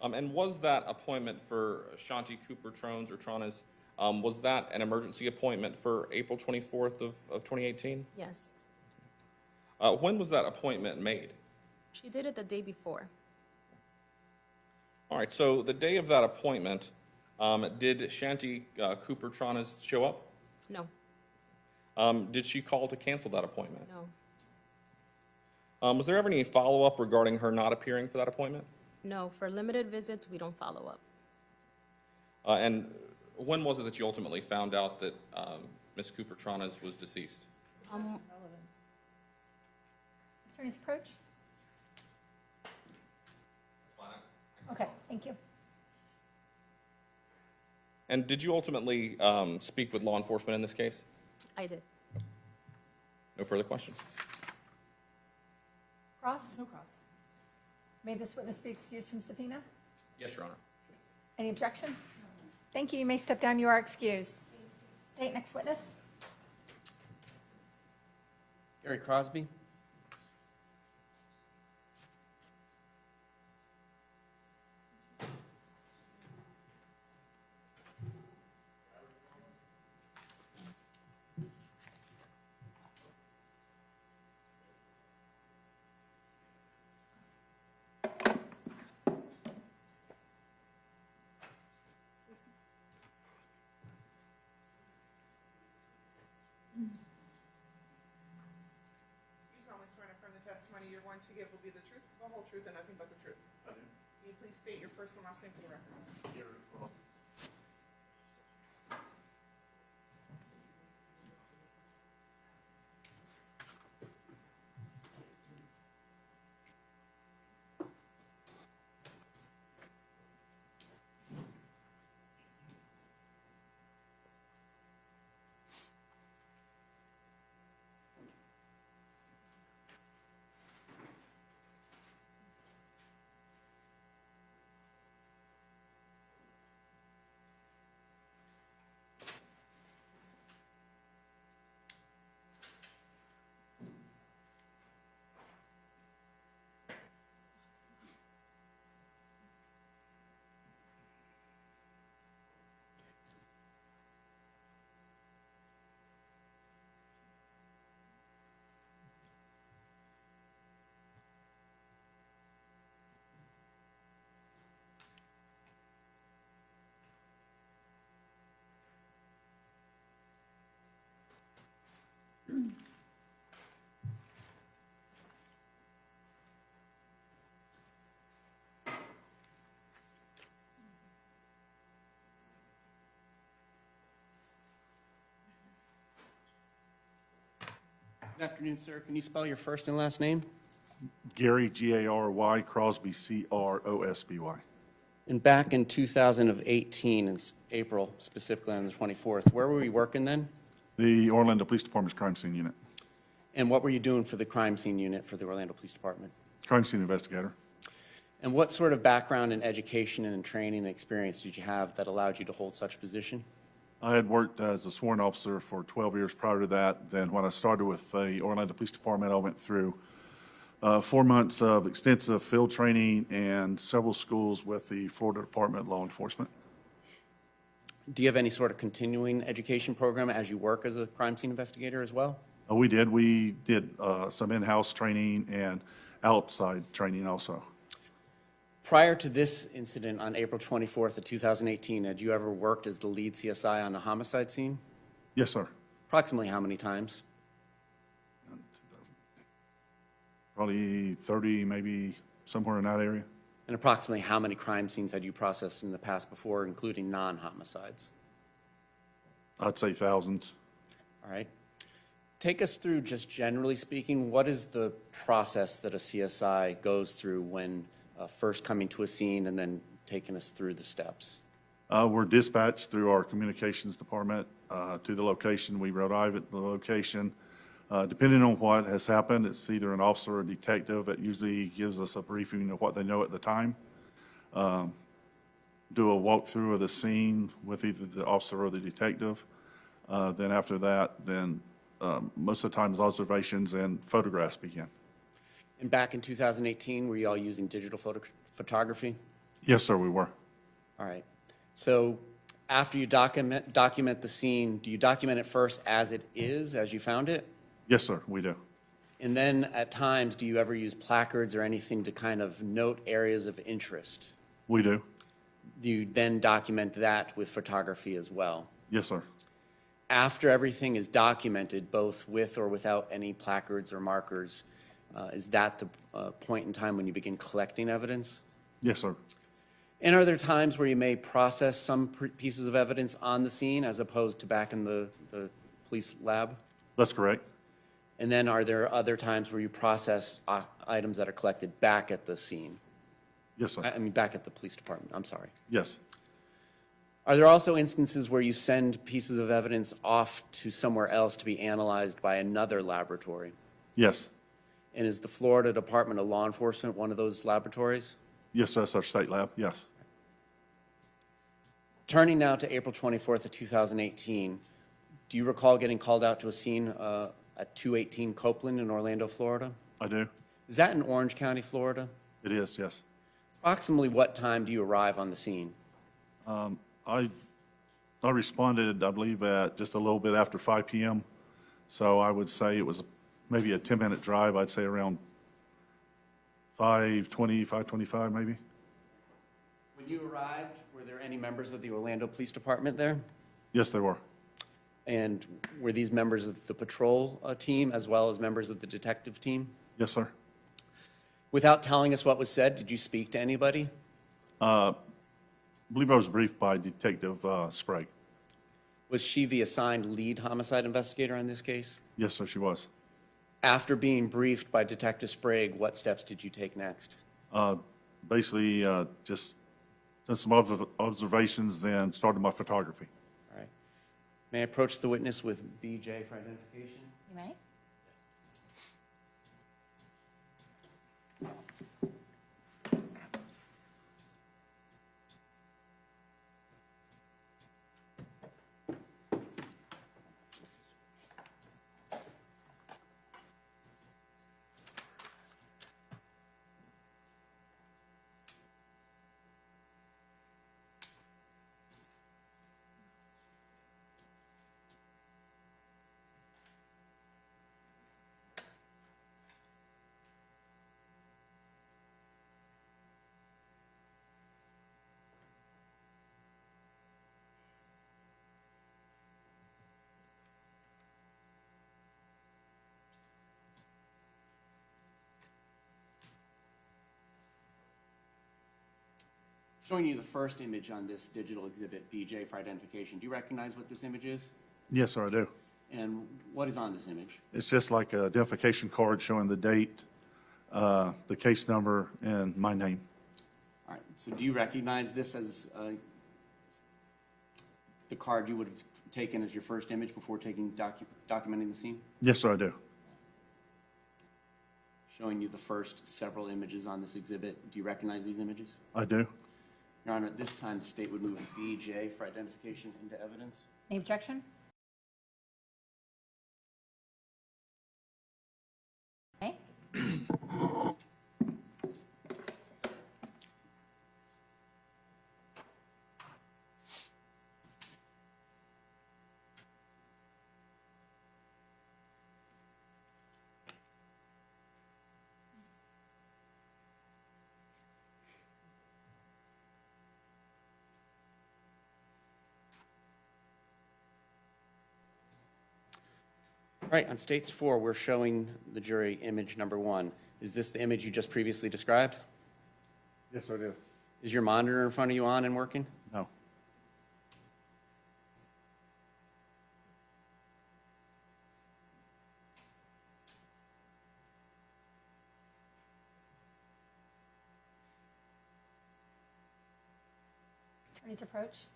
Speaker 3: And was that appointment for Shanti Cooper-Tronnes or Tronnes, was that an emergency appointment for April 24th of 2018?
Speaker 14: Yes.
Speaker 3: When was that appointment made?
Speaker 14: She did it the day before.
Speaker 3: All right, so the day of that appointment, did Shanti Cooper-Tronnes show up?
Speaker 14: No,
Speaker 3: Did she call to cancel that appointment?
Speaker 14: no,
Speaker 3: Was there ever any follow-up regarding her not appearing for that appointment?
Speaker 14: no. For limited visits, we don't follow up.
Speaker 3: And when was it that you ultimately found out that Ms. Cooper-Tronnes was deceased?
Speaker 6: Attorney's approach? Okay, thank you.
Speaker 3: And did you ultimately speak with law enforcement in this case?
Speaker 14: I did.
Speaker 3: No further questions.
Speaker 6: Cross?
Speaker 4: No cross.
Speaker 6: May this witness be excused from subpoena?
Speaker 3: Yes, Your Honor.
Speaker 6: Any objection? Thank you. You may step down. You are excused. State next witness.
Speaker 15: Gary Crosby.
Speaker 4: You solemnly swear and affirm the testimony you're going to give will be the truth, the whole truth, and nothing but the truth.
Speaker 2: I do.
Speaker 4: Can you please state your first and last name for the record?
Speaker 2: Good afternoon, sir. Can you spell your first and last name?
Speaker 16: Gary, Gary, Crosby, Crosby.
Speaker 2: And back in 2018, in April, specifically on the 24th, where were you working then?
Speaker 16: The Orlando Police Department's crime scene unit.
Speaker 2: And what were you doing for the crime scene unit for the Orlando Police Department?
Speaker 16: Crime scene investigator.
Speaker 2: And what sort of background in education and training and experience did you have that allowed you to hold such a position?
Speaker 16: I had worked as a sworn officer for 12 years prior to that. Then when I started with the Orlando Police Department, I went through 4 months of extensive field training and several schools with the Florida Department of Law Enforcement.
Speaker 2: Do you have any sort of continuing education program as you work as a crime scene investigator as well?
Speaker 16: We did. We did some in-house training and outside training also.
Speaker 2: Prior to this incident on April 24th of 2018, had you ever worked as the lead CSI on a homicide scene?
Speaker 16: Yes, sir.
Speaker 2: Approximately how many times?
Speaker 16: Probably 30, maybe somewhere in that area.
Speaker 2: And approximately how many crime scenes had you processed in the past before, including non-homicides?
Speaker 16: I'd say thousands.
Speaker 2: All right. Take us through, just generally speaking, what is the process that a CSI goes through when first coming to a scene and then taking us through the steps?
Speaker 16: We're dispatched through our communications department to the location. We arrive at the location. Depending on what has happened, it's either an officer or a detective. It usually gives us a briefing of what they know at the time. Do a walkthrough of the scene with either the officer or the detective. Then after that, most of the time observations and photographs begin.
Speaker 2: And back in 2018, were you all using digital photography?
Speaker 16: Yes, sir, we were.
Speaker 2: All right. So after you document the scene, do you document it first as it is, as you found it?
Speaker 16: Yes, sir, we do.
Speaker 2: And then at times, do you ever use placards or anything to kind of note areas of interest?
Speaker 16: We do.
Speaker 2: Do you then document that with photography as well?
Speaker 16: Yes, sir.
Speaker 2: After everything is documented, both with or without any placards or markers, is that the point in time when you begin collecting evidence?
Speaker 16: Yes, sir.
Speaker 2: And are there times where you may process some pieces of evidence on the scene as opposed to back in the police lab?
Speaker 16: That's correct.
Speaker 2: And then are there other times where you process items that are collected back at the scene?
Speaker 16: Yes, sir.
Speaker 2: I mean, back at the police department, I'm sorry.
Speaker 16: Yes.
Speaker 2: Are there also instances where you send pieces of evidence off to somewhere else to be analyzed by another laboratory?
Speaker 16: Yes.
Speaker 2: And is the Florida Department of Law Enforcement one of those laboratories?
Speaker 16: Yes, that's our state lab, yes.
Speaker 2: Turning now to April 24th of 2018, do you recall getting called out to a scene at 218 Copeland in Orlando, Florida?
Speaker 16: I do.
Speaker 2: Is that in Orange County, Florida?
Speaker 16: It is, yes.
Speaker 2: Approximately what time do you arrive on the scene?
Speaker 16: I responded, I believe, at just a little bit after 5 p.m. So I would say it was maybe a 10-minute drive. I'd say around 5:20, 5:25 maybe.
Speaker 2: When you arrived, were there any members of the Orlando Police Department there?
Speaker 16: Yes, there were.
Speaker 2: And were these members of the patrol team as well as members of the detective team?
Speaker 16: Yes, sir.
Speaker 2: Without telling us what was said, did you speak to anybody?
Speaker 16: I believe I was briefed by Detective Sprague.
Speaker 2: Was she the assigned lead homicide investigator on this case?
Speaker 16: Yes, sir, she was.
Speaker 2: After being briefed by Detective Sprague, what steps did you take next?
Speaker 16: Basically, just did some observations, then started my photography.
Speaker 2: All right. May I approach the witness with BJ for identification?
Speaker 6: You may.
Speaker 2: Showing you the first image on this digital exhibit, BJ for identification. Do you recognize what this image is?
Speaker 16: Yes, sir, I do.
Speaker 2: And what is on this image?
Speaker 16: It's just like an identification card showing the date, the case number, and my name.
Speaker 2: All right, so do you recognize this as the card you would have taken as your first image before documenting the scene?
Speaker 16: Yes, sir, I do.
Speaker 2: Showing you the first several images on this exhibit. Do you recognize these images?
Speaker 16: I do.
Speaker 2: Your Honor, at this time, the state would move BJ for identification into evidence.
Speaker 6: Any objection? Okay.
Speaker 2: All right, on States 4, we're showing the jury image number 1. Is this the image you just previously described?
Speaker 16: Yes, sir, it is.
Speaker 2: Is your monitor in front of you on and working?
Speaker 16: No.
Speaker 6: Attorney's approach.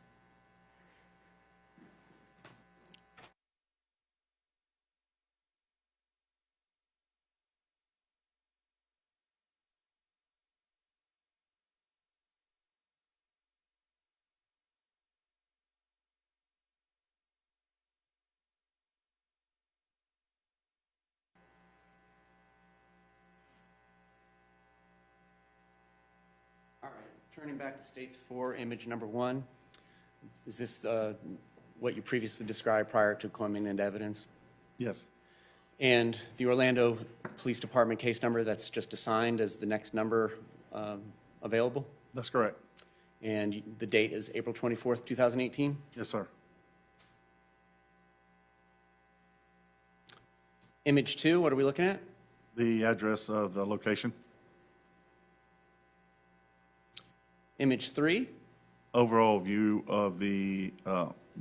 Speaker 2: All right, turning back to States 4, image number 1. Is this what you previously described prior to coming into evidence?
Speaker 16: Yes.
Speaker 2: And the Orlando Police Department case number that's just assigned as the next number available?
Speaker 16: That's correct.
Speaker 2: And the date is April 24th, 2018?
Speaker 16: Yes, sir.
Speaker 2: Image 2, what are we looking at?
Speaker 16: The address of the location.
Speaker 2: Image 3?
Speaker 16: Overall view of the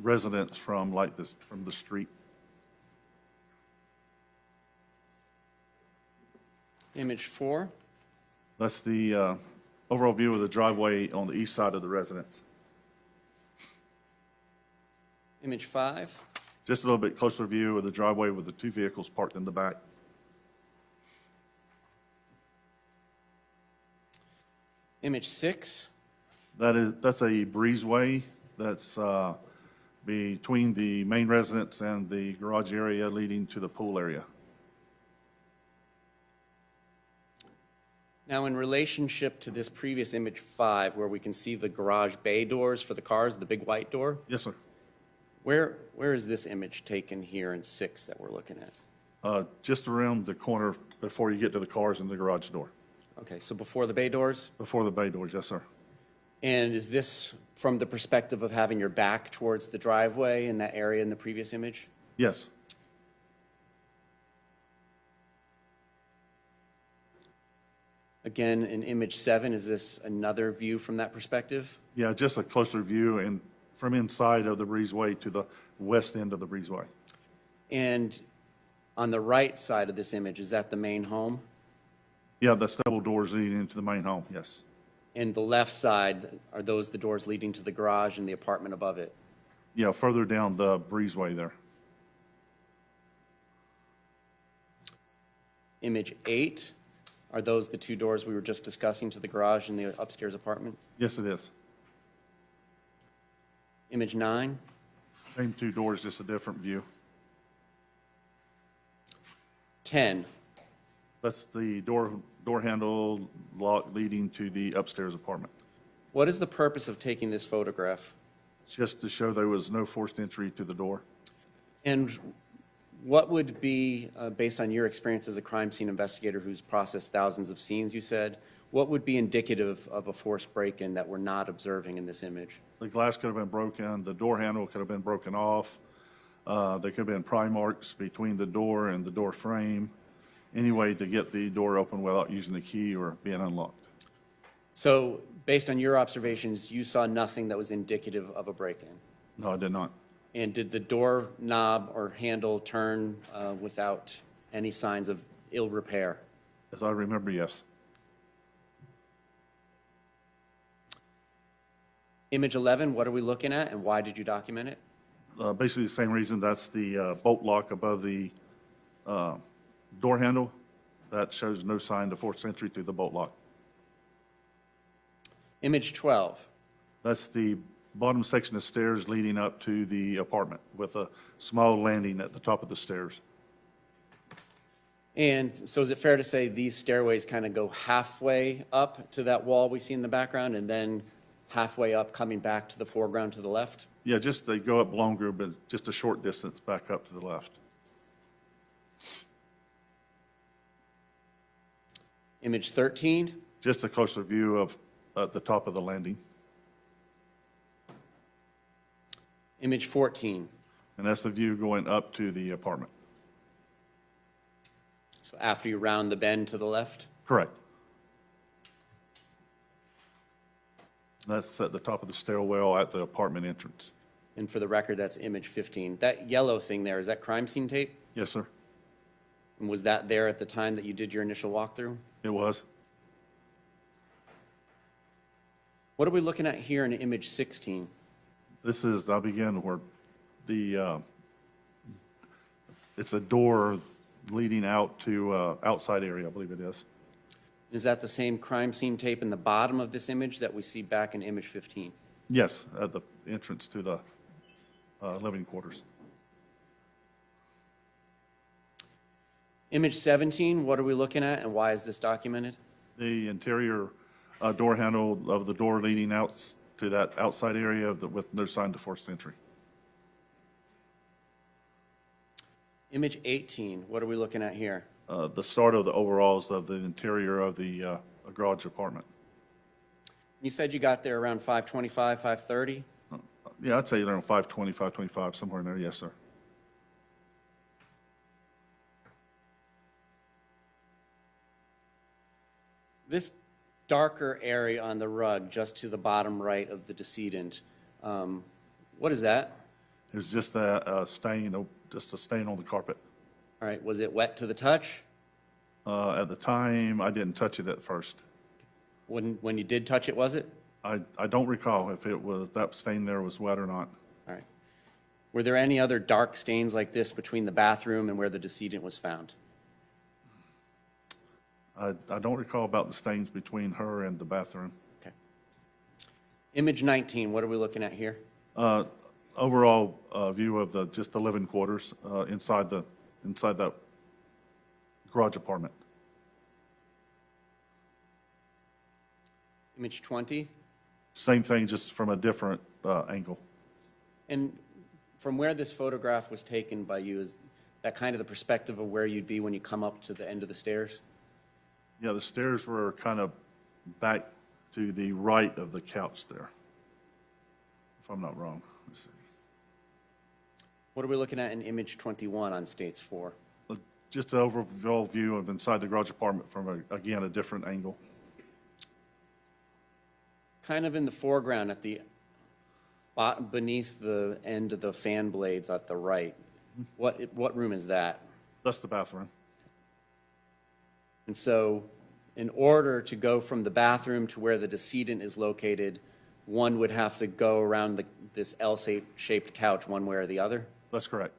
Speaker 16: residence from the street.
Speaker 2: Image 4?
Speaker 16: That's the overall view of the driveway on the east side of the residence.
Speaker 2: Image 5?
Speaker 16: Just a little bit closer view of the driveway with the two vehicles parked in the back.
Speaker 2: Image 6?
Speaker 16: That's a breezeway that's between the main residence and the garage area leading to the pool area.
Speaker 2: Now, in relationship to this previous image 5, where we can see the garage bay doors for the cars, the big white door,
Speaker 16: Yes, sir.
Speaker 2: where is this image taken here in 6 that we're looking at?
Speaker 16: Just around the corner before you get to the cars and the garage door.
Speaker 2: Okay, so before the bay doors?
Speaker 16: Before the bay doors, yes, sir.
Speaker 2: And is this from the perspective of having your back towards the driveway in that area in the previous image?
Speaker 16: Yes.
Speaker 2: Again, in image 7, is this another view from that perspective?
Speaker 16: Yeah, just a closer view and from inside of the breezeway to the west end of the breezeway.
Speaker 2: And on the right side of this image, is that the main home?
Speaker 16: Yeah, that's double doors leading into the main home, yes.
Speaker 2: And the left side, are those the doors leading to the garage and the apartment above it?
Speaker 16: Yeah, further down the breezeway there.
Speaker 2: Image 8, are those the two doors we were just discussing to the garage and the upstairs apartment?
Speaker 16: Yes, it is.
Speaker 2: Image 9,
Speaker 16: Same two doors, just a different view.
Speaker 2: 10,
Speaker 16: That's the door handle lock leading to the upstairs apartment.
Speaker 2: what is the purpose of taking this photograph?
Speaker 16: Just to show there was no forced entry to the door.
Speaker 2: And what would be, based on your experience as a crime scene investigator who's processed thousands of scenes, you said, what would be indicative of a forced break-in that we're not observing in this image?
Speaker 16: The glass could have been broken, the door handle could have been broken off. There could have been pry marks between the door and the door frame. Any way to get the door open without using the key or being unlocked.
Speaker 2: So, based on your observations, you saw nothing that was indicative of a break-in?
Speaker 16: No, I did not.
Speaker 2: And did the door knob or handle turn without any signs of ill repair?
Speaker 16: As I remember, yes.
Speaker 2: Image 11, what are we looking at and why did you document it?
Speaker 16: Basically the same reason. That's the bolt lock above the door handle. That shows no sign of forced entry through the bolt lock.
Speaker 2: Image 12,
Speaker 16: That's the bottom section of stairs leading up to the apartment with a small landing at the top of the stairs.
Speaker 2: and so is it fair to say these stairways kind of go halfway up to that wall we see in the background and then halfway up coming back to the foreground to the left?
Speaker 16: Yeah, just they go up longer, but just a short distance back up to the left.
Speaker 2: Image 13,
Speaker 16: Just a closer view of the top of the landing.
Speaker 2: image 14,
Speaker 16: And that's the view going up to the apartment.
Speaker 2: so after you round the bend to the left?
Speaker 16: Correct. That's at the top of the stairwell at the apartment entrance.
Speaker 2: And for the record, that's image 15. That yellow thing there, is that crime scene tape?
Speaker 16: Yes, sir.
Speaker 2: And was that there at the time that you did your initial walkthrough?
Speaker 16: It was.
Speaker 2: What are we looking at here in image 16?
Speaker 16: This is, I'll begin where the, it's a door leading out to outside area, I believe it is.
Speaker 2: Is that the same crime scene tape in the bottom of this image that we see back in image 15?
Speaker 16: Yes, at the entrance to the living quarters.
Speaker 2: Image 17, what are we looking at and why is this documented?
Speaker 16: The interior door handle of the door leading out to that outside area with no sign of forced entry.
Speaker 2: Image 18, what are we looking at here?
Speaker 16: The start of the overalls of the interior of the garage apartment.
Speaker 2: You said you got there around 5:25, 5:30?
Speaker 16: Yeah, I'd say around 5:20, 5:25, somewhere in there, yes, sir.
Speaker 2: This darker area on the rug just to the bottom right of the decedent, what is that?
Speaker 16: It was just a stain on the carpet.
Speaker 2: All right, was it wet to the touch?
Speaker 16: At the time, I didn't touch it at first.
Speaker 2: When you did touch it, was it?
Speaker 16: I don't recall if it was, that stain there was wet or not.
Speaker 2: All right. Were there any other dark stains like this between the bathroom and where the decedent was found?
Speaker 16: I don't recall about the stains between her and the bathroom.
Speaker 2: Okay. Image 19, what are we looking at here?
Speaker 16: Overall view of just the living quarters inside that garage apartment.
Speaker 2: Image 20?
Speaker 16: Same thing, just from a different angle.
Speaker 2: And from where this photograph was taken by you, is that kind of the perspective of where you'd be when you come up to the end of the stairs?
Speaker 16: Yeah, the stairs were kind of back to the right of the couch there, if I'm not wrong. Let's see.
Speaker 2: What are we looking at in image 21 on States 4?
Speaker 16: Just an overall view of inside the garage apartment from, again, a different angle.
Speaker 2: kind of in the foreground at the beneath the end of the fan blades at the right. What room is that?
Speaker 16: That's the bathroom.
Speaker 2: And so in order to go from the bathroom to where the decedent is located, one would have to go around this L-shaped couch one way or the other?
Speaker 16: That's correct.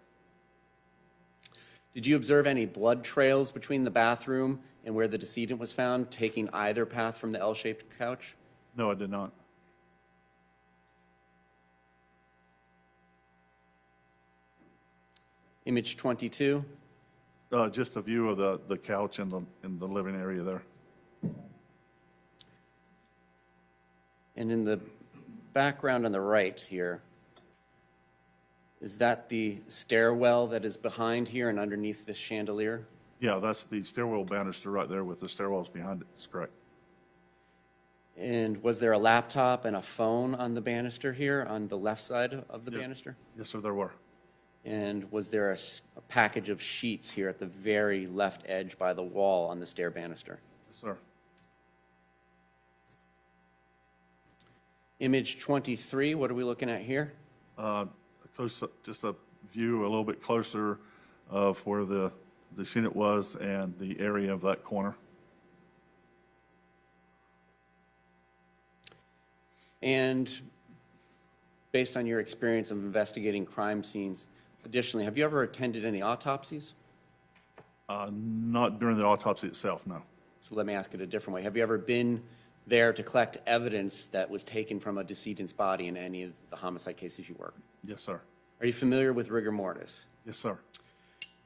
Speaker 2: Did you observe any blood trails between the bathroom and where the decedent was found, taking either path from the L-shaped couch?
Speaker 16: No, I did not.
Speaker 2: Image 22.
Speaker 16: Just a view of the couch in the living area there.
Speaker 2: And in the background on the right here, is that the stairwell that is behind here and underneath this chandelier?
Speaker 16: Yeah, that's the stairwell banister right there with the stairwells behind it. That's correct.
Speaker 2: And was there a laptop and a phone on the banister here on the left side of the banister?
Speaker 16: Yes, sir, there were.
Speaker 2: And was there a package of sheets here at the very left edge by the wall on the stair banister?
Speaker 16: Yes, sir.
Speaker 2: Image 23, what are we looking at here?
Speaker 16: Just a view a little bit closer of where the decedent was and the area of that corner.
Speaker 2: And based on your experience of investigating crime scenes, additionally, have you ever attended any autopsies?
Speaker 16: Not during the autopsy itself, no.
Speaker 2: So let me ask it a different way. Have you ever been there to collect evidence that was taken from a decedent's body in any of the homicide cases you work?
Speaker 16: Yes, sir.
Speaker 2: Are you familiar with rigor mortis?
Speaker 16: Yes, sir.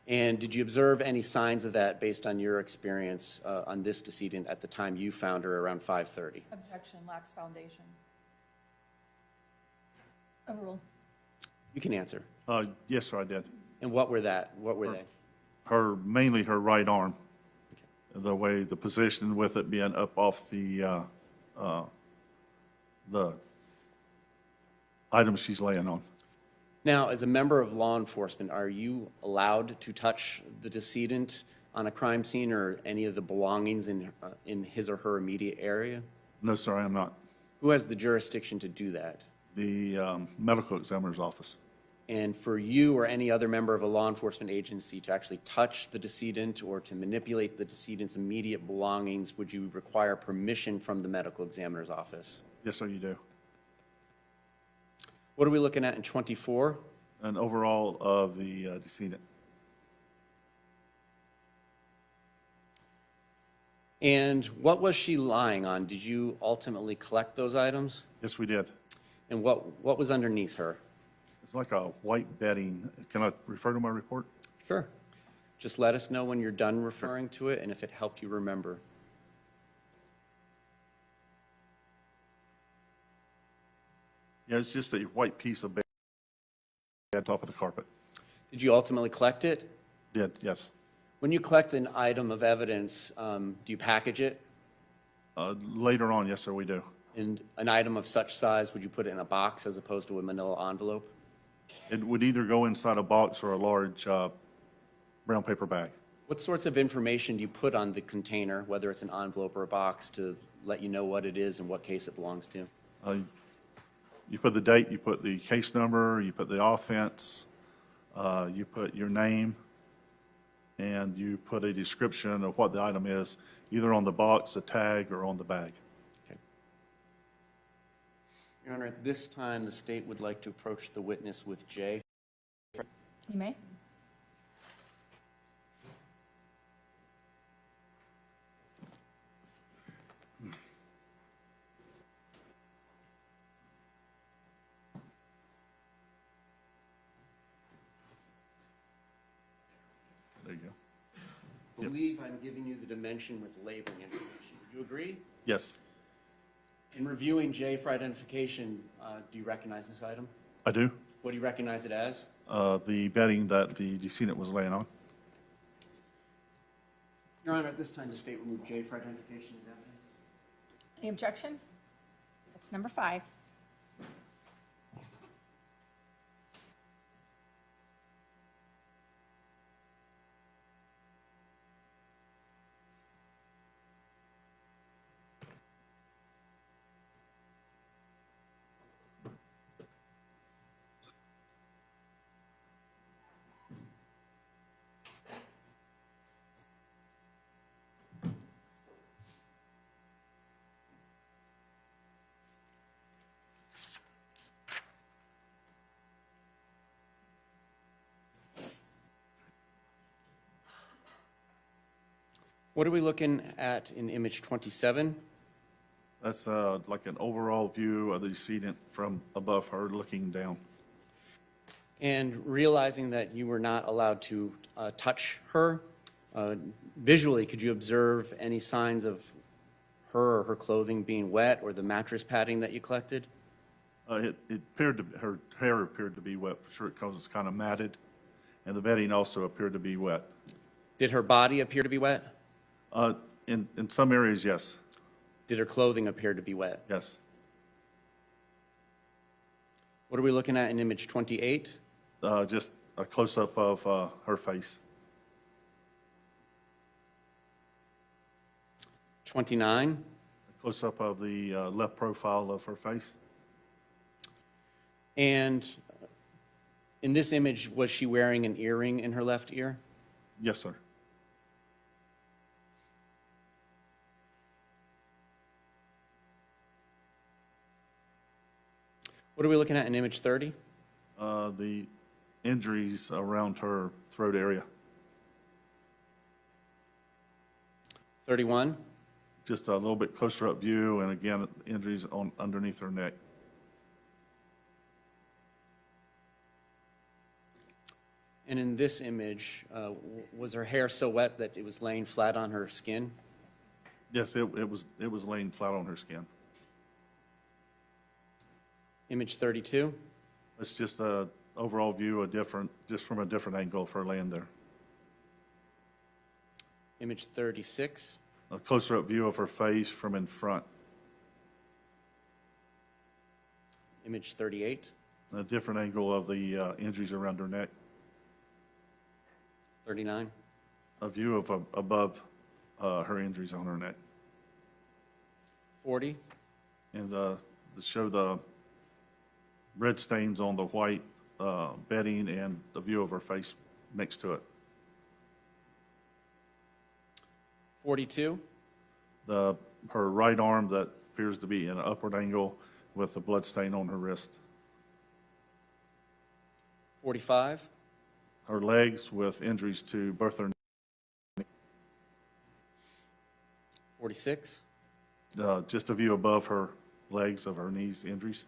Speaker 2: And did you observe any signs of that based on your experience on this decedent at the time you found her around 5:30?
Speaker 13: Objection, lacks foundation.
Speaker 6: Overruled.
Speaker 2: You can answer.
Speaker 16: Yes, sir, I did.
Speaker 2: And what were they?
Speaker 16: Mainly her right arm. The way, the position with it being up off the item she's laying on.
Speaker 2: Now, as a member of law enforcement, are you allowed to touch the decedent on a crime scene or any of the belongings in his or her immediate area?
Speaker 16: No, sir, I am not.
Speaker 2: Who has the jurisdiction to do that?
Speaker 16: The medical examiner's office.
Speaker 2: And for you or any other member of a law enforcement agency to actually touch the decedent or to manipulate the decedent's immediate belongings, would you require permission from the medical examiner's office?
Speaker 16: Yes, sir, you do.
Speaker 2: What are we looking at in 24?
Speaker 16: An overall of the decedent.
Speaker 2: And what was she lying on? Did you ultimately collect those items?
Speaker 16: Yes, we did.
Speaker 2: And what was underneath her?
Speaker 16: It's like a white bedding. Can I refer to my report?
Speaker 2: Sure. Just let us know when you're done referring to it and if it helped you remember.
Speaker 16: Yeah, it's just a white piece of bed on top of the carpet.
Speaker 2: Did you ultimately collect it?
Speaker 16: Did, yes.
Speaker 2: When you collect an item of evidence, do you package it?
Speaker 16: Later on, yes, sir, we do.
Speaker 2: And an item of such size, would you put it in a box as opposed to a manila envelope?
Speaker 16: It would either go inside a box or a large brown paper bag.
Speaker 2: What sorts of information do you put on the container, whether it's an envelope or a box, to let you know what it is and what case it belongs to?
Speaker 16: You put the date, you put the case number, you put the offense, you put your name, and you put a description of what the item is, either on the box, the tag, or on the bag.
Speaker 2: Okay. Your Honor, at this time, the state would like to approach the witness with Jay.
Speaker 6: You may.
Speaker 16: There you go.
Speaker 2: I believe I'm giving you the dimension with labeling information. Would you agree?
Speaker 16: Yes,
Speaker 2: In reviewing J for identification, do you recognize this item?
Speaker 16: I do.
Speaker 2: What do you recognize it as?
Speaker 16: The bedding that the decedent was laying on.
Speaker 2: Your Honor, at this time, the state will move J for identification and evidence.
Speaker 6: Any objection? That's number 5.
Speaker 2: What are we looking at in image 27?
Speaker 16: That's like an overall view of the decedent from above her looking down.
Speaker 2: And realizing that you were not allowed to touch her, visually, could you observe any signs of her or her clothing being wet or the mattress padding that you collected?
Speaker 16: It appeared to, her hair appeared to be wet for sure because it's kind of matted, and the bedding also appeared to be wet.
Speaker 2: Did her body appear to be wet?
Speaker 16: In some areas, yes.
Speaker 2: Did her clothing appear to be wet?
Speaker 16: Yes.
Speaker 2: What are we looking at in image 28?
Speaker 16: Just a close-up of her face.
Speaker 2: 29?
Speaker 16: A close-up of the left profile of her face.
Speaker 2: And in this image, was she wearing an earring in her left ear?
Speaker 16: Yes, sir.
Speaker 2: What are we looking at in image 30?
Speaker 16: The injuries around her throat area.
Speaker 2: 31?
Speaker 16: Just a little bit closer up view, and again, injuries on underneath her neck.
Speaker 2: And in this image, was her hair so wet that it was laying flat on her skin?
Speaker 16: Yes, it was laying flat on her skin.
Speaker 2: Image 32?
Speaker 16: It's just a overall view, just from a different angle of her laying there.
Speaker 2: Image 36?
Speaker 16: A closer up view of her face from in front.
Speaker 2: Image 38?
Speaker 16: A different angle of the injuries around her neck.
Speaker 2: 39?
Speaker 16: A view of above her injuries on her neck.
Speaker 2: 40?
Speaker 16: And to show the red stains on the white bedding and the view of her face next to it.
Speaker 2: 42?
Speaker 16: Her right arm that appears to be in an upward angle with a blood stain on her wrist.
Speaker 2: 45?
Speaker 16: Her legs with injuries to both her
Speaker 2: 46?
Speaker 16: just a view above her legs of her knees injuries.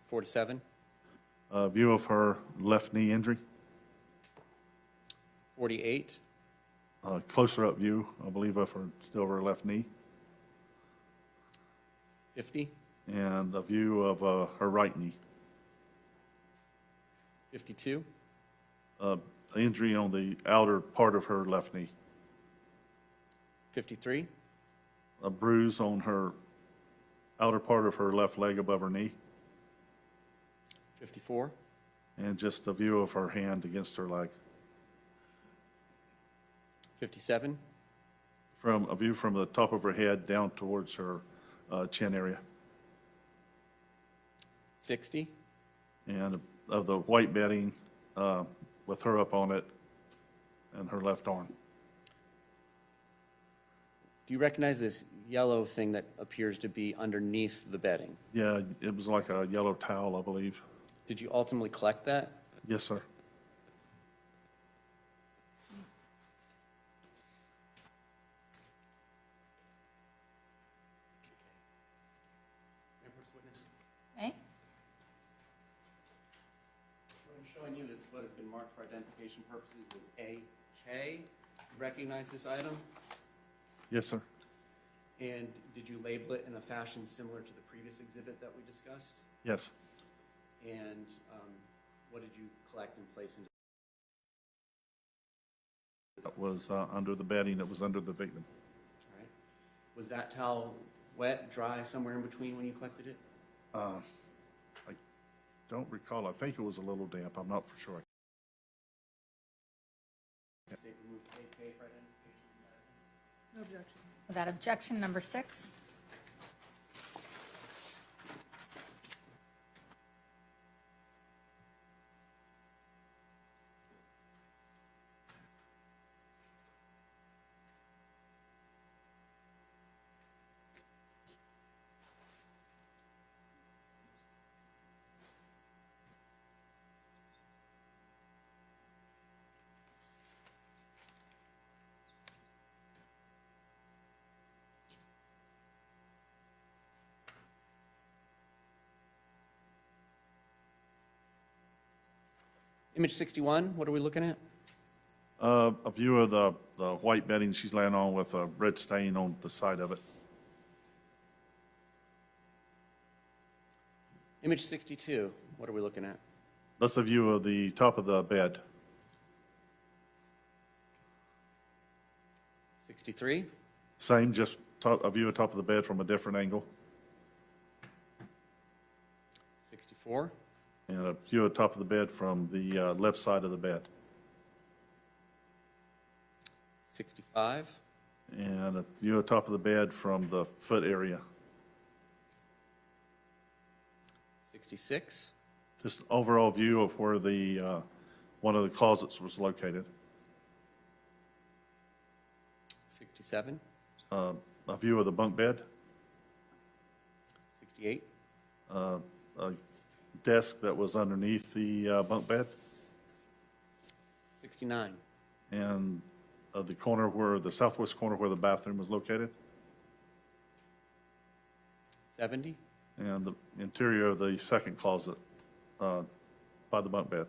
Speaker 2: 47?
Speaker 16: A view of her left knee injury.
Speaker 2: 48?
Speaker 16: Closer up view, I believe, of her left knee.
Speaker 2: 50?
Speaker 16: And a view of her right knee.
Speaker 2: 52?
Speaker 16: Injury on the outer part of her left knee.
Speaker 2: 53?
Speaker 16: A bruise on her outer part of her left leg above her knee.
Speaker 2: 54?
Speaker 16: And just a view of her hand against her leg.
Speaker 2: 57?
Speaker 16: From a view from the top of her head down towards her chin area.
Speaker 2: 60?
Speaker 16: And of the white bedding with her up on it and her left arm.
Speaker 2: Do you recognize this yellow thing that appears to be underneath the bedding?
Speaker 16: Yeah, it was like a yellow towel, I believe.
Speaker 2: Did you ultimately collect that?
Speaker 16: Yes, sir.
Speaker 6: Okay.
Speaker 2: What I'm showing you is what has been marked for identification purposes as AK. Recognize this item?
Speaker 16: Yes, sir.
Speaker 2: And did you label it in a fashion similar to the previous exhibit that we discussed?
Speaker 16: Yes.
Speaker 2: And what did you collect and place into?
Speaker 16: That was under the bedding that was under the victim.
Speaker 2: All right. Was that towel wet, dry, somewhere in between when you collected it?
Speaker 16: I don't recall. I think it was a little damp. I'm not for sure.
Speaker 2: State removed AK for identification.
Speaker 13: No objection.
Speaker 6: Without objection, number 6.
Speaker 2: Image 61, what are we looking at?
Speaker 16: A view of the white bedding she's laying on with a red stain on the side of it.
Speaker 2: Image 62, what are we looking at?
Speaker 16: That's a view of the top of the bed.
Speaker 2: 63,
Speaker 16: Same, just a view of top of the bed from a different angle.
Speaker 2: 64,
Speaker 16: And a view of top of the bed from the left side of the bed.
Speaker 2: 65,
Speaker 16: And a view of top of the bed from the foot area.
Speaker 2: 66,
Speaker 16: Just overall view of where the, one of the closets was located.
Speaker 2: 67,
Speaker 16: A view of the bunk bed,
Speaker 2: 68,
Speaker 16: a desk that was underneath the bunk bed,
Speaker 2: 69,
Speaker 16: and the corner where, the southwest corner where the bathroom was located,
Speaker 2: 70,
Speaker 16: and the interior of the second closet by the bunk bed.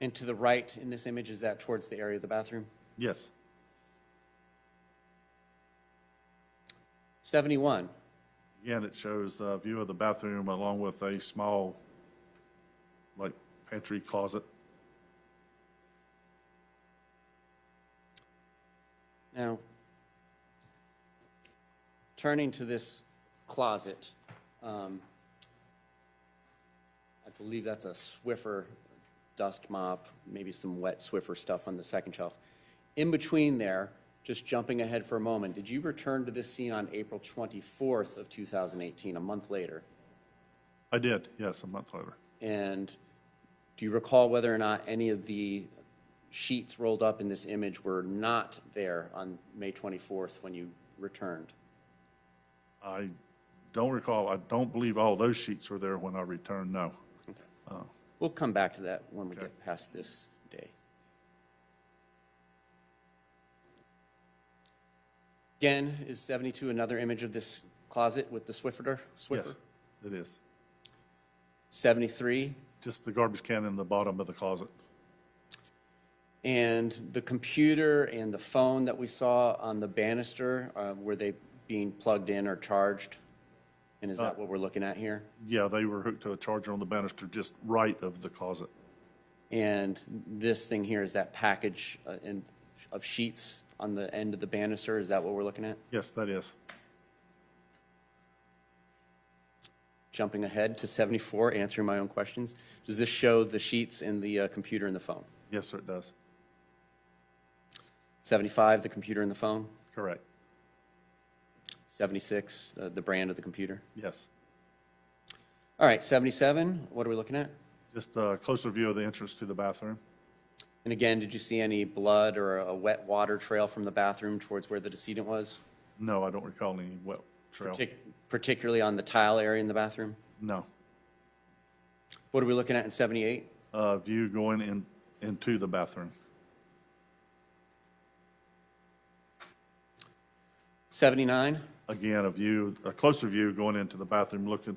Speaker 2: and to the right in this image, is that towards the area of the bathroom?
Speaker 16: Yes.
Speaker 2: 71,
Speaker 16: Again, it shows a view of the bathroom along with a small, like, pantry closet.
Speaker 2: now, turning to this closet, I believe that's a Swiffer dust mop, maybe some wet Swiffer stuff on the second shelf. In between there, just jumping ahead for a moment, did you return to this scene on April 24th of 2018, a month later?
Speaker 16: I did, yes, a month later.
Speaker 2: And do you recall whether or not any of the sheets rolled up in this image were not there on May 24th when you returned?
Speaker 16: I don't recall, I don't believe all those sheets were there when I returned, no.
Speaker 2: We'll come back to that when we
Speaker 16: Okay.
Speaker 2: get past this day. Again, is 72 another image of this closet with the Swiffer?
Speaker 16: Yes, it is.
Speaker 2: 73,
Speaker 16: Just the garbage can in the bottom of the closet.
Speaker 2: and the computer and the phone that we saw on the banister, were they being plugged in or charged? And is that what we're looking at here?
Speaker 16: Yeah, they were hooked to a charger on the banister just right of the closet.
Speaker 2: And this thing here is that package of sheets on the end of the banister, is that what we're looking at?
Speaker 16: Yes, that is.
Speaker 2: Jumping ahead to 74, answering my own questions. Does this show the sheets in the computer and the phone?
Speaker 16: Yes, sir, it does.
Speaker 2: 75, the computer and the phone?
Speaker 16: Correct.
Speaker 2: 76, the brand of the computer?
Speaker 16: Yes.
Speaker 2: All right, 77, what are we looking at?
Speaker 16: Just a closer view of the entrance to the bathroom.
Speaker 2: And again, did you see any blood or a wet water trail from the bathroom towards where the decedent was?
Speaker 16: No, I don't recall any wet trail.
Speaker 2: Particularly on the tile area in the bathroom?
Speaker 16: No.
Speaker 2: What are we looking at in 78?
Speaker 16: View going into the bathroom.
Speaker 2: 79?
Speaker 16: Again, a closer view going into the bathroom, looking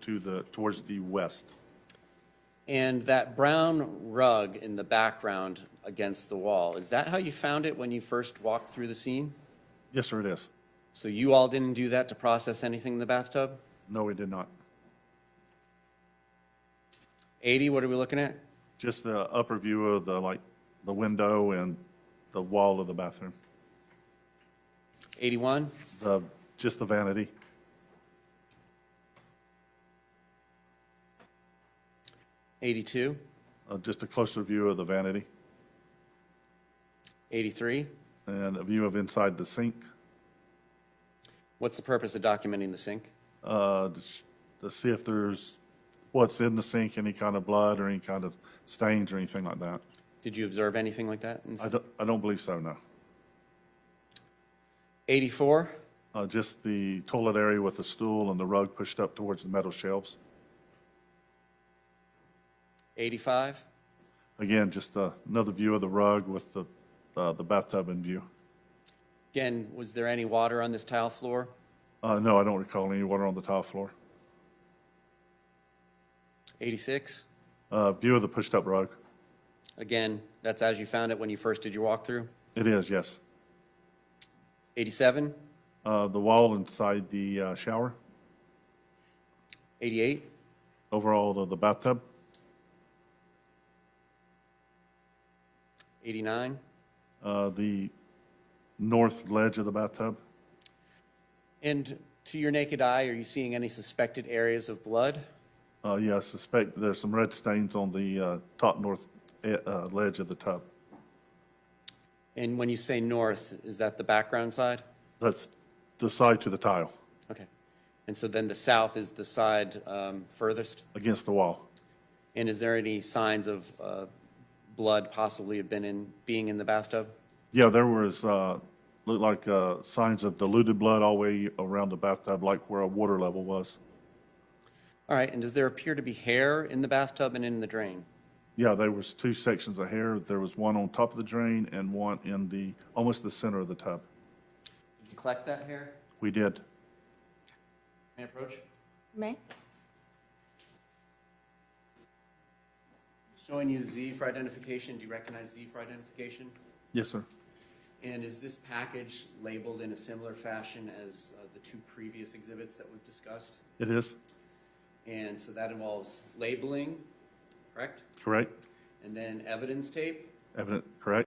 Speaker 16: towards the west.
Speaker 2: And that brown rug in the background against the wall, is that how you found it when you first walked through the scene?
Speaker 16: Yes, sir, it is.
Speaker 2: So you all didn't do that to process anything in the bathtub?
Speaker 16: No, we did not.
Speaker 2: 80, what are we looking at?
Speaker 16: Just the upper view of the window and the wall of the bathroom.
Speaker 2: 81?
Speaker 16: Just the vanity.
Speaker 2: 82?
Speaker 16: Just a closer view of the vanity
Speaker 2: 83?
Speaker 16: and a view of inside the sink.
Speaker 2: What's the purpose of documenting the sink?
Speaker 16: To see if there's what's in the sink, any kind of blood or any kind of stains or anything like that.
Speaker 2: Did you observe anything like that?
Speaker 16: I don't believe so, no.
Speaker 2: 84?
Speaker 16: Just the toilet area with the stool and the rug pushed up towards the metal shelves.
Speaker 2: 85?
Speaker 16: Again, just another view of the rug with the bathtub in view.
Speaker 2: Again, was there any water on this tile floor?
Speaker 16: No, I don't recall any water on the tile floor.
Speaker 2: 86?
Speaker 16: View of the pushed up rug.
Speaker 2: again, that's as you found it when you first did your walkthrough?
Speaker 16: It is, yes.
Speaker 2: 87,
Speaker 16: The wall inside the shower,
Speaker 2: 88,
Speaker 16: overall the bathtub,
Speaker 2: 89,
Speaker 16: the north ledge of the bathtub.
Speaker 2: and to your naked eye, are you seeing any suspected areas of blood?
Speaker 16: Yeah, I suspect there's some red stains on the top north ledge of the tub.
Speaker 2: And when you say north, is that the background side?
Speaker 16: That's the side to the tile,
Speaker 2: Okay. And so then the south is the side furthest?
Speaker 16: against the wall.
Speaker 2: And is there any signs of blood possibly have being in the bathtub?
Speaker 16: Yeah, there was, looked like signs of diluted blood all the way around the bathtub, like where a water level was.
Speaker 2: All right, and does there appear to be hair in the bathtub and in the drain?
Speaker 16: Yeah, there was two sections of hair. There was one on top of the drain and one in the, almost the center of the tub.
Speaker 2: Did you collect that hair?
Speaker 16: We did.
Speaker 2: May I approach?
Speaker 6: May?
Speaker 2: Showing you Z for identification. Do you recognize Z for identification?
Speaker 16: Yes, sir.
Speaker 2: And is this package labeled in a similar fashion as the two previous exhibits that we've discussed?
Speaker 16: It is,
Speaker 2: And so that involves labeling, correct?
Speaker 16: correct?
Speaker 2: And then evidence tape.
Speaker 16: Evident, correct?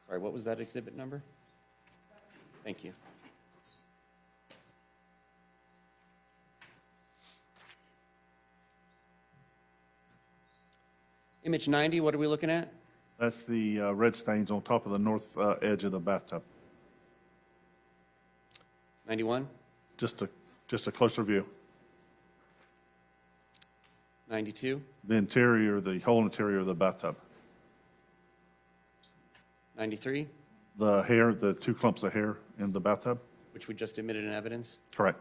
Speaker 2: Sorry, what was that exhibit number? Thank you. Image 90, what are we looking at?
Speaker 16: That's the red stains on top of the north edge of the bathtub.
Speaker 2: 91,
Speaker 16: Just a closer view.
Speaker 2: 92,
Speaker 16: The interior, the whole interior of the bathtub.
Speaker 2: 93,
Speaker 16: The hair, the two clumps of hair in the bathtub.
Speaker 2: which we just admitted in evidence.
Speaker 16: Correct.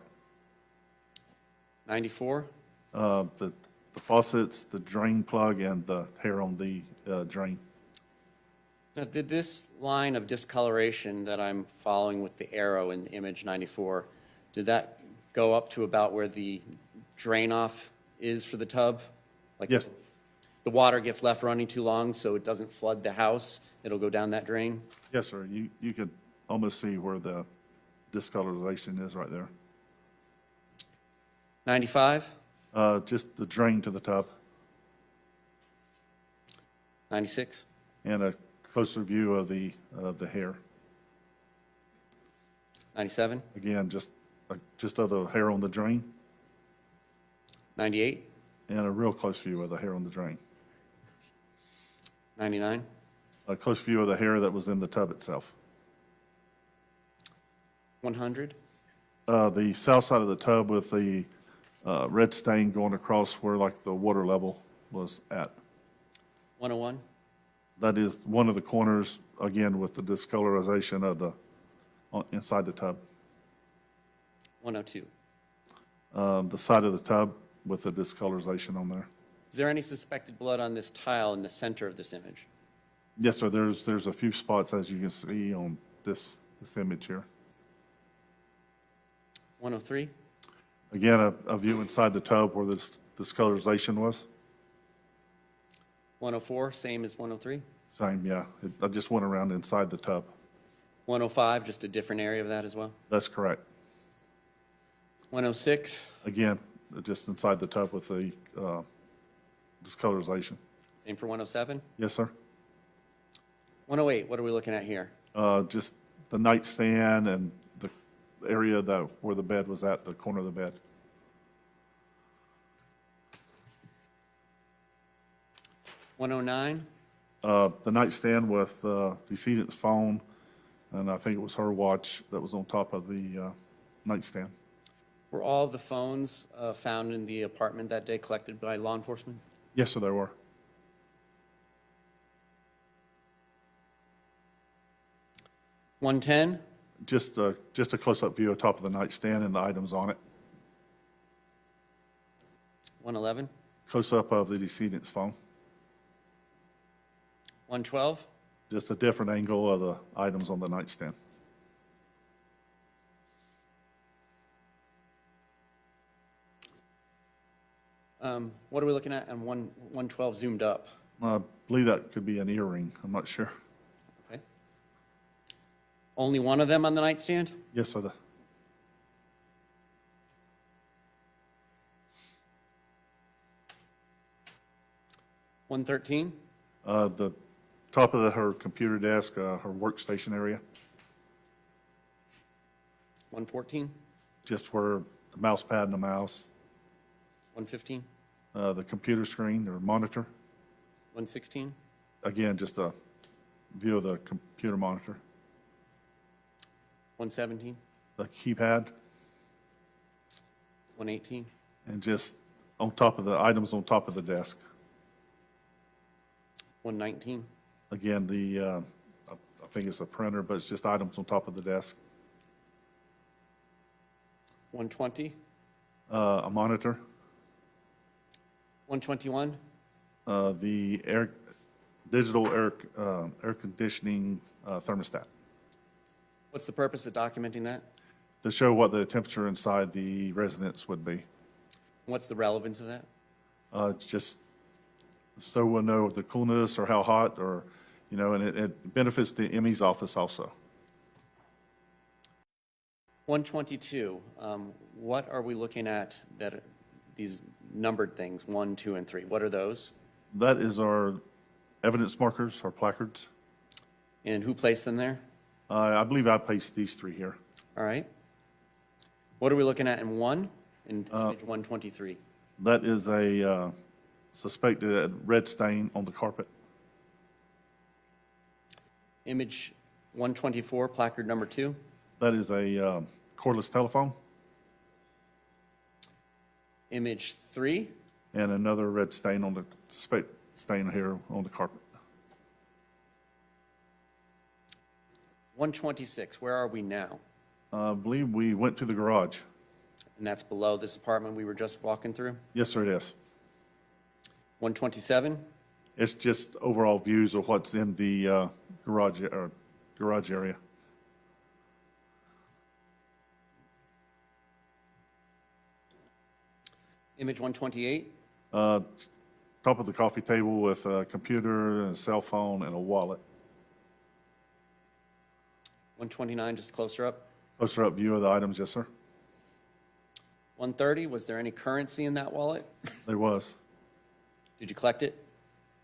Speaker 2: 94,
Speaker 16: The faucets, the drain plug, and the hair on the drain.
Speaker 2: now did this line of discoloration that I'm following with the arrow in image 94, did that go up to about where the drain off is for the tub? Like
Speaker 16: Yes.
Speaker 2: the water gets left running too long so it doesn't flood the house, it'll go down that drain?
Speaker 16: Yes, sir. You could almost see where the discolorization is right there.
Speaker 2: 95,
Speaker 16: Just the drain to the tub
Speaker 2: 96,
Speaker 16: and a closer view of the hair.
Speaker 2: 97,
Speaker 16: Again, just of the hair on the drain
Speaker 2: 98,
Speaker 16: and a real close view of the hair on the drain.
Speaker 2: 99,
Speaker 16: A close view of the hair that was in the tub itself.
Speaker 2: 100,
Speaker 16: The south side of the tub with the red stain going across where like the water level was at.
Speaker 2: 101,
Speaker 16: That is one of the corners, again, with the discolorization of the, inside the tub.
Speaker 2: 102.
Speaker 16: The side of the tub with the discolorization on there.
Speaker 2: Is there any suspected blood on this tile in the center of this image?
Speaker 16: Yes, sir, there's a few spots, as you can see on this image here.
Speaker 2: 103,
Speaker 16: Again, a view inside the tub where this discolorization was.
Speaker 2: 104, same as 103.
Speaker 16: Same, yeah. I just went around inside the tub.
Speaker 2: 105, just a different area of that as well.
Speaker 16: That's correct.
Speaker 2: 106,
Speaker 16: Again, just inside the tub with the discolorization.
Speaker 2: same for 107.
Speaker 16: Yes, sir.
Speaker 2: 108, what are we looking at here?
Speaker 16: Just the nightstand and the area where the bed was at, the corner of the bed.
Speaker 2: $109,
Speaker 16: The nightstand with the decedent's phone, and I think it was her watch that was on top of the nightstand.
Speaker 2: were all of the phones found in the apartment that day collected by law enforcement?
Speaker 16: Yes, sir, there were.
Speaker 2: $110,
Speaker 16: Just a close-up view of top of the nightstand and the items on it.
Speaker 2: $111,
Speaker 16: Close-up of the decedent's phone.
Speaker 2: $112,
Speaker 16: Just a different angle of the items on the nightstand.
Speaker 2: what are we looking at? And 112 zoomed up.
Speaker 16: I believe that could be an earring. I'm not sure.
Speaker 2: Okay. Only one of them on the nightstand?
Speaker 16: Yes, sir.
Speaker 2: 113,
Speaker 16: The top of her computer desk, her workstation area,
Speaker 2: 114,
Speaker 16: just where the mouse pad and the mouse,
Speaker 2: 115,
Speaker 16: the computer screen or monitor.
Speaker 2: 116,
Speaker 16: Again, just a view of the computer monitor.
Speaker 2: 117,
Speaker 16: The keypad,
Speaker 2: 118,
Speaker 16: and just on top of the items on top of the desk.
Speaker 2: 119,
Speaker 16: Again, I think it's a printer, but it's just items on top of the desk.
Speaker 2: 120,
Speaker 16: A monitor,
Speaker 2: 121,
Speaker 16: the digital air conditioning thermostat,
Speaker 2: what's the purpose of documenting that?
Speaker 16: to show what the temperature inside the residence would be.
Speaker 2: What's the relevance of that?
Speaker 16: It's just so we'll know the coolness or how hot or, and it benefits the ME's office also.
Speaker 2: 122, what are we looking at that, these numbered things, 1, 2, and 3, what are those?
Speaker 16: That is our evidence markers, our placards.
Speaker 2: And who placed them there?
Speaker 16: I believe I placed these three here.
Speaker 2: All right. What are we looking at in 1, in image 123?
Speaker 16: That is a suspected red stain on the carpet.
Speaker 2: Image 124, placard number 2.
Speaker 16: That is a cordless telephone.
Speaker 2: Image 3.
Speaker 16: And another red stain on the suspect stain here on the carpet.
Speaker 2: 126, where are we now?
Speaker 16: I believe we went to the garage.
Speaker 2: And that's below this apartment we were just walking through?
Speaker 16: Yes, sir, it is.
Speaker 2: 127,
Speaker 16: It's just overall views of what's in the garage area.
Speaker 2: image 128,
Speaker 16: Top of the coffee table with a computer and a cell phone and a wallet.
Speaker 2: 129, just closer up.
Speaker 16: Closer up view of the items, yes, sir.
Speaker 2: 130, was there any currency in that wallet?
Speaker 16: There was.
Speaker 2: Did you collect it?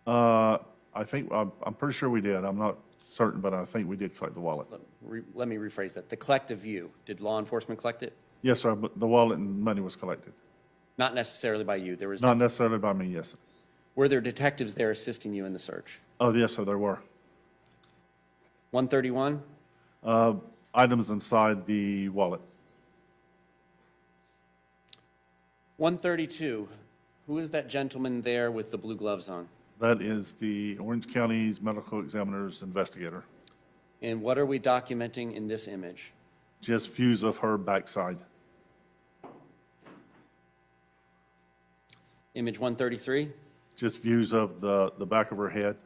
Speaker 16: I think, I'm pretty sure we did. I'm not certain, but I think we did collect the wallet.
Speaker 2: Let me rephrase that. The collective view, did law enforcement collect it?
Speaker 16: Yes, sir, but the wallet and money was collected.
Speaker 2: Not necessarily by you. There was
Speaker 16: Not necessarily by me, yes, sir.
Speaker 2: Were there detectives there assisting you in the search?
Speaker 16: Oh, yes, sir, there were.
Speaker 2: 131,
Speaker 16: Items inside the wallet.
Speaker 2: 132, who is that gentleman there with the blue gloves on?
Speaker 16: That is the Orange County's medical examiner's investigator.
Speaker 2: And what are we documenting in this image?
Speaker 16: Just views of her backside.
Speaker 2: Image 133,
Speaker 16: Just views of the back of her head,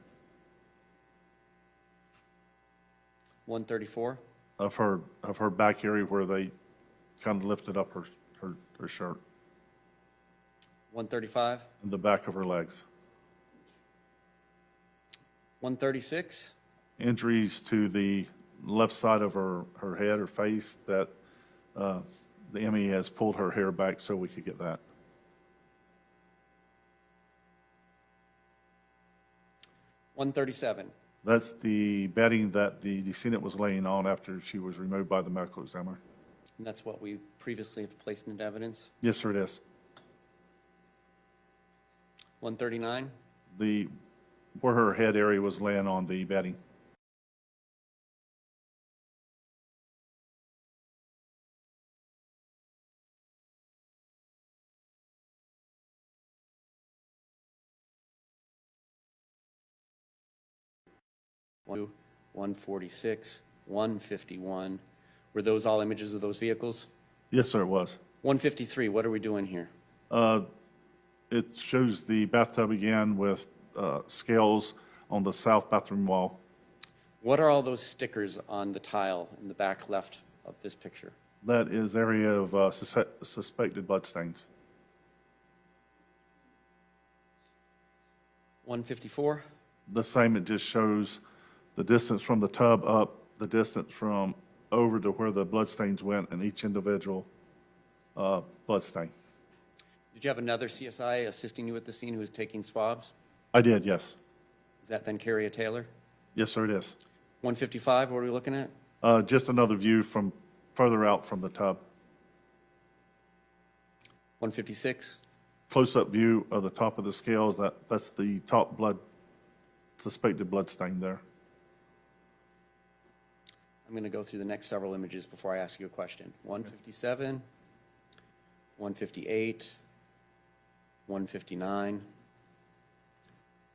Speaker 2: 134,
Speaker 16: of her back area where they kind of lifted up her shirt,
Speaker 2: 135,
Speaker 16: and the back of her legs.
Speaker 2: 136,
Speaker 16: Injuries to the left side of her head or face that the ME has pulled her hair back so we could get that.
Speaker 2: 137,
Speaker 16: That's the bedding that the decedent was laying on after she was removed by the medical examiner.
Speaker 2: And that's what we previously have placed into evidence?
Speaker 16: Yes, sir, it is.
Speaker 2: 139?
Speaker 16: Where her head area was laying on the bedding.
Speaker 2: One, 146, 151. Were those all images of those vehicles?
Speaker 16: Yes, sir, it was.
Speaker 2: 153, what are we doing here?
Speaker 16: It shows the bathtub again with scales on the south bathroom wall.
Speaker 2: What are all those stickers on the tile in the back left of this picture?
Speaker 16: That is area of suspected bloodstains.
Speaker 2: 154?
Speaker 16: The same, it just shows the distance from the tub up, the distance from over to where the bloodstains went in each individual bloodstain.
Speaker 2: Did you have another CSI assisting you at the scene who was taking swabs?
Speaker 16: I did, yes.
Speaker 2: Is that then Carrie Taylor?
Speaker 16: Yes, sir, it is.
Speaker 2: 155, what are we looking at?
Speaker 16: Just another view from further out from the tub.
Speaker 2: 156?
Speaker 16: Close-up view of the top of the scales, that's the top suspected blood stain there.
Speaker 2: I'm going to go through the next several images before I ask you a question. 157, 158, 159,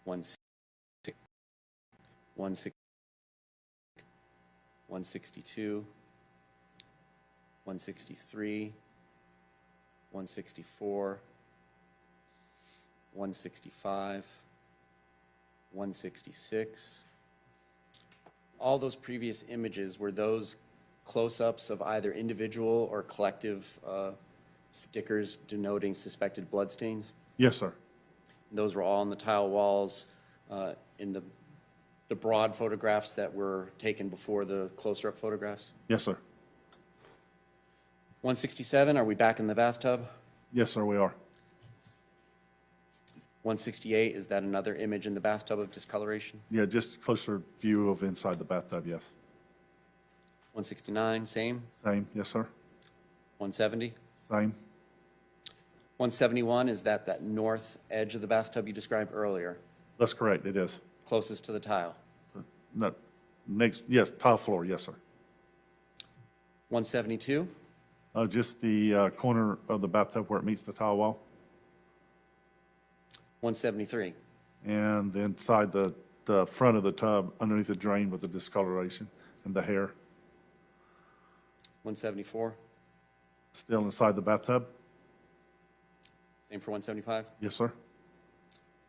Speaker 2: 162, 163, 164, 165, 166. All those previous images, were those close-ups of either individual or collective stickers denoting suspected bloodstains?
Speaker 16: Yes, sir.
Speaker 2: Those were all on the tile walls in the broad photographs that were taken before the closer-up photographs?
Speaker 16: Yes, sir.
Speaker 2: 167, are we back in the bathtub?
Speaker 16: Yes, sir, we are.
Speaker 2: 168, is that another image in the bathtub of discoloration?
Speaker 16: Yeah, just a closer view of inside the bathtub, yes.
Speaker 2: 169, same?
Speaker 16: Same, yes, sir.
Speaker 2: 170?
Speaker 16: Same.
Speaker 2: 171, is that north edge of the bathtub you described earlier,
Speaker 16: That's correct, it is.
Speaker 2: closest to the tile?
Speaker 16: No, next, yes, tile floor, yes, sir.
Speaker 2: 172?
Speaker 16: Just the corner of the bathtub where it meets the tile wall.
Speaker 2: 173?
Speaker 16: And inside the front of the tub, underneath the drain with the discoloration and the hair.
Speaker 2: 174?
Speaker 16: Still inside the bathtub?
Speaker 2: Same for 175?
Speaker 16: Yes, sir.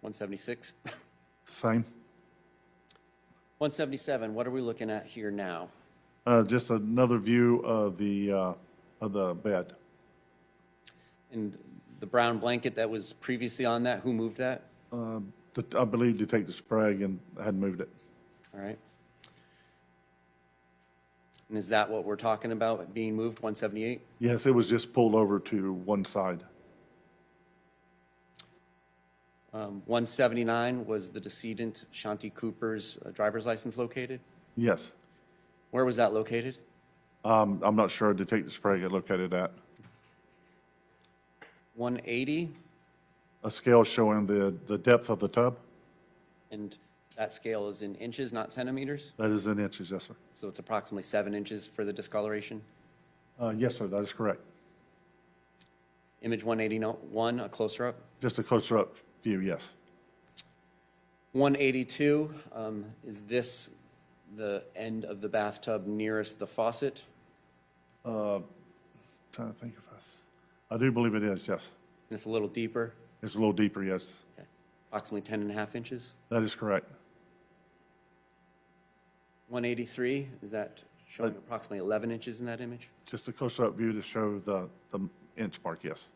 Speaker 2: 176?
Speaker 16: Same.
Speaker 2: 177, what are we looking at here now?
Speaker 16: Just another view of the bed.
Speaker 2: And the brown blanket that was previously on that, who moved that?
Speaker 16: I believe Detective Sprague had moved it.
Speaker 2: All right. And is that what we're talking about, being moved, 178?
Speaker 16: Yes, it was just pulled over to one side.
Speaker 2: 179, was the decedent Shanti Cooper's driver's license located?
Speaker 16: Yes.
Speaker 2: Where was that located?
Speaker 16: I'm not sure Detective Sprague had located that.
Speaker 2: 180,
Speaker 16: A scale showing the depth of the tub.
Speaker 2: and that scale is in inches, not centimeters?
Speaker 16: That is in inches, yes, sir.
Speaker 2: So it's approximately 7 inches for the discoloration?
Speaker 16: Yes, sir, that is correct.
Speaker 2: Image 181, a closer up?
Speaker 16: Just a closer up view, yes.
Speaker 2: 182, is this the end of the bathtub nearest the faucet?
Speaker 16: Trying to think if I do believe it is, yes.
Speaker 2: And it's a little deeper?
Speaker 16: It's a little deeper, yes.
Speaker 2: Okay. Approximately 10 and a half inches?
Speaker 16: That is correct.
Speaker 2: 183, is that showing approximately 11 inches in that image?
Speaker 16: Just a closer up view to show the inch mark, yes.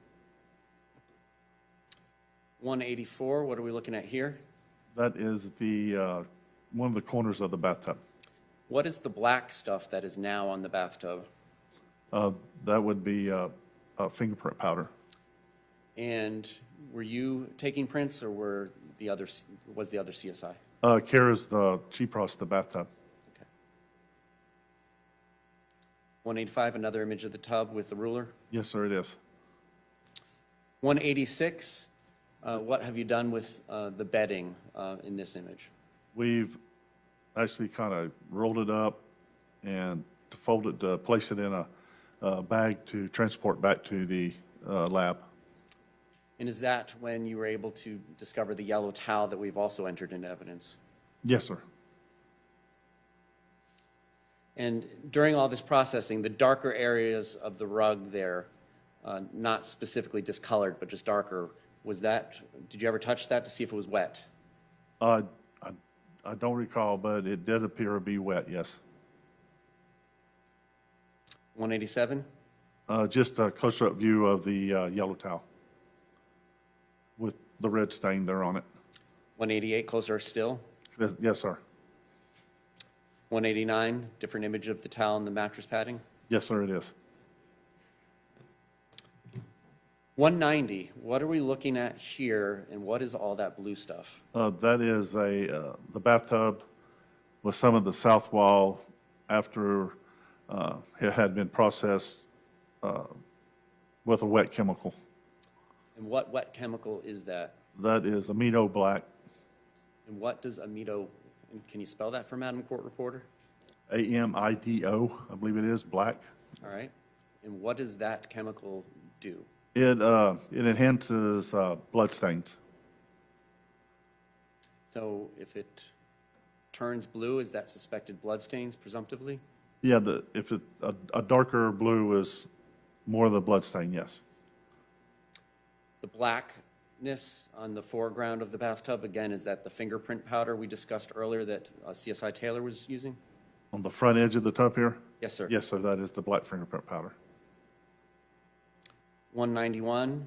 Speaker 2: 184, what are we looking at here?
Speaker 16: That is one of the corners of the bathtub.
Speaker 2: What is the black stuff that is now on the bathtub?
Speaker 16: That would be fingerprint powder.
Speaker 2: And were you taking prints, or were the other, was the other CSI?
Speaker 16: Kara's the, she processed the bathtub.
Speaker 2: Okay. 185, another image of the tub with the ruler.
Speaker 16: Yes, sir, it is.
Speaker 2: 186, what have you done with the bedding in this image?
Speaker 16: We've actually kind of rolled it up and folded, place it in a bag to transport back to the lab.
Speaker 2: And is that when you were able to discover the yellow towel that we've also entered into evidence?
Speaker 16: Yes, sir.
Speaker 2: And during all this processing, the darker areas of the rug there, not specifically discolored, but just darker, was that, did you ever touch that to see if it was wet?
Speaker 16: I don't recall, but it did appear to be wet, yes.
Speaker 2: 187?
Speaker 16: Just a closer-up view of the yellow towel with the red stain there on it.
Speaker 2: 188, closer still?
Speaker 16: Yes, sir.
Speaker 2: 189, different image of the towel and the mattress padding?
Speaker 16: Yes, sir, it is.
Speaker 2: 190, what are we looking at here, and what is all that blue stuff?
Speaker 16: That is the bathtub with some of the south wall after it had been processed with a wet chemical.
Speaker 2: And what wet chemical is that?
Speaker 16: That is amido black,
Speaker 2: And what does amido, and can you spell that for Madam Court Reporter?
Speaker 16: AMIDO, I believe it is, black.
Speaker 2: All right. And what does that chemical do?
Speaker 16: It enhances blood stains.
Speaker 2: So if it turns blue, is that suspected blood stains presumptively?
Speaker 16: Yeah, if a darker blue is more of the blood stain, yes.
Speaker 2: The blackness on the foreground of the bathtub, again, is that the fingerprint powder we discussed earlier that CSI Taylor was using?
Speaker 16: On the front edge of the tub here?
Speaker 2: Yes, sir.
Speaker 16: Yes, sir, that is the black fingerprint powder.
Speaker 2: 191,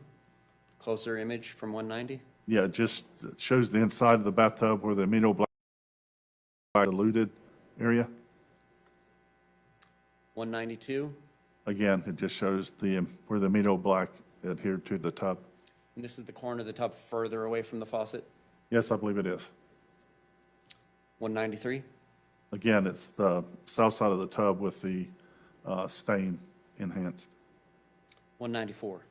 Speaker 2: closer image from 190?
Speaker 16: Yeah, it just shows the inside of the bathtub where the amido black diluted area.
Speaker 2: 192,
Speaker 16: Again, it just shows where the amido black adhered to the tub.
Speaker 2: and this is the corner of the tub further away from the faucet?
Speaker 16: Yes, I believe it is.
Speaker 2: 193,
Speaker 16: Again, it's the south side of the tub with the stain enhanced.
Speaker 2: 194,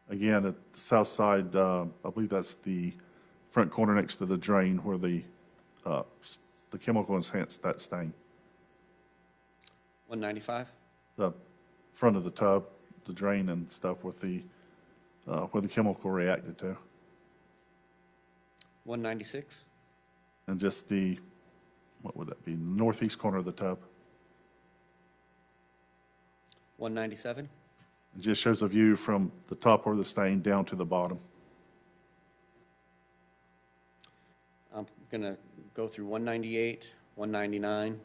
Speaker 16: Again, at the south side, I believe that's the front corner next to the drain where the chemical enhanced that stain.
Speaker 2: 195,
Speaker 16: The front of the tub, the drain and stuff with the, where the chemical reacted to.
Speaker 2: 196,
Speaker 16: And just the, what would that be, northeast corner of the tub.
Speaker 2: 197,
Speaker 16: It just shows a view from the top where the stain down to the bottom.
Speaker 2: I'm going to go through 198, 199.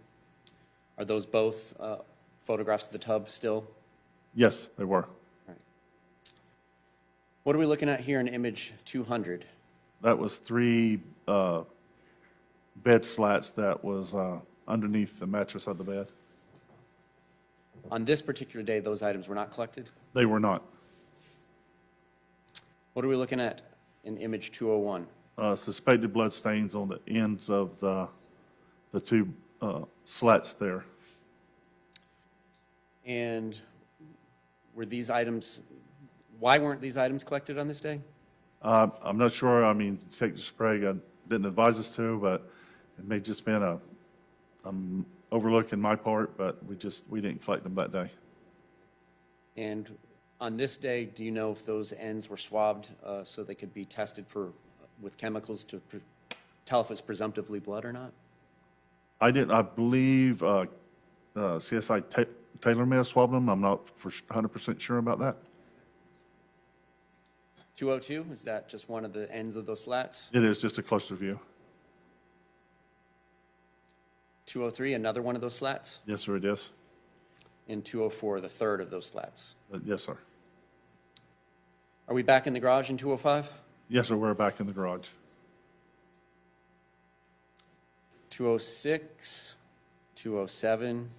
Speaker 2: Are those both photographs of the tub still?
Speaker 16: Yes, they were.
Speaker 2: What are we looking at here in image 200?
Speaker 16: That was 3 bed slats that was underneath the mattress of the bed.
Speaker 2: On this particular day, those items were not collected?
Speaker 16: They were not.
Speaker 2: What are we looking at in image 201?
Speaker 16: Suspected blood stains on the ends of the 2 slats there.
Speaker 2: And were these items, why weren't these items collected on this day?
Speaker 16: I'm not sure. I mean, Detective Sprague didn't advise us to, but it may just been a overlook in my part, but we didn't collect them that day.
Speaker 2: And on this day, do you know if those ends were swabbed so they could be tested with chemicals to tell if it's presumptively blood or not?
Speaker 16: I believe CSI Taylor may have swabbed them. I'm not for 100% sure about that.
Speaker 2: 202, is that just one of the ends of those slats?
Speaker 16: It is just a closer view.
Speaker 2: 203, another one of those slats?
Speaker 16: Yes, sir, it is.
Speaker 2: And 204, the third of those slats?
Speaker 16: Yes, sir.
Speaker 2: Are we back in the garage in 205?
Speaker 16: Yes, sir, we're back in the garage.
Speaker 2: 206, 207,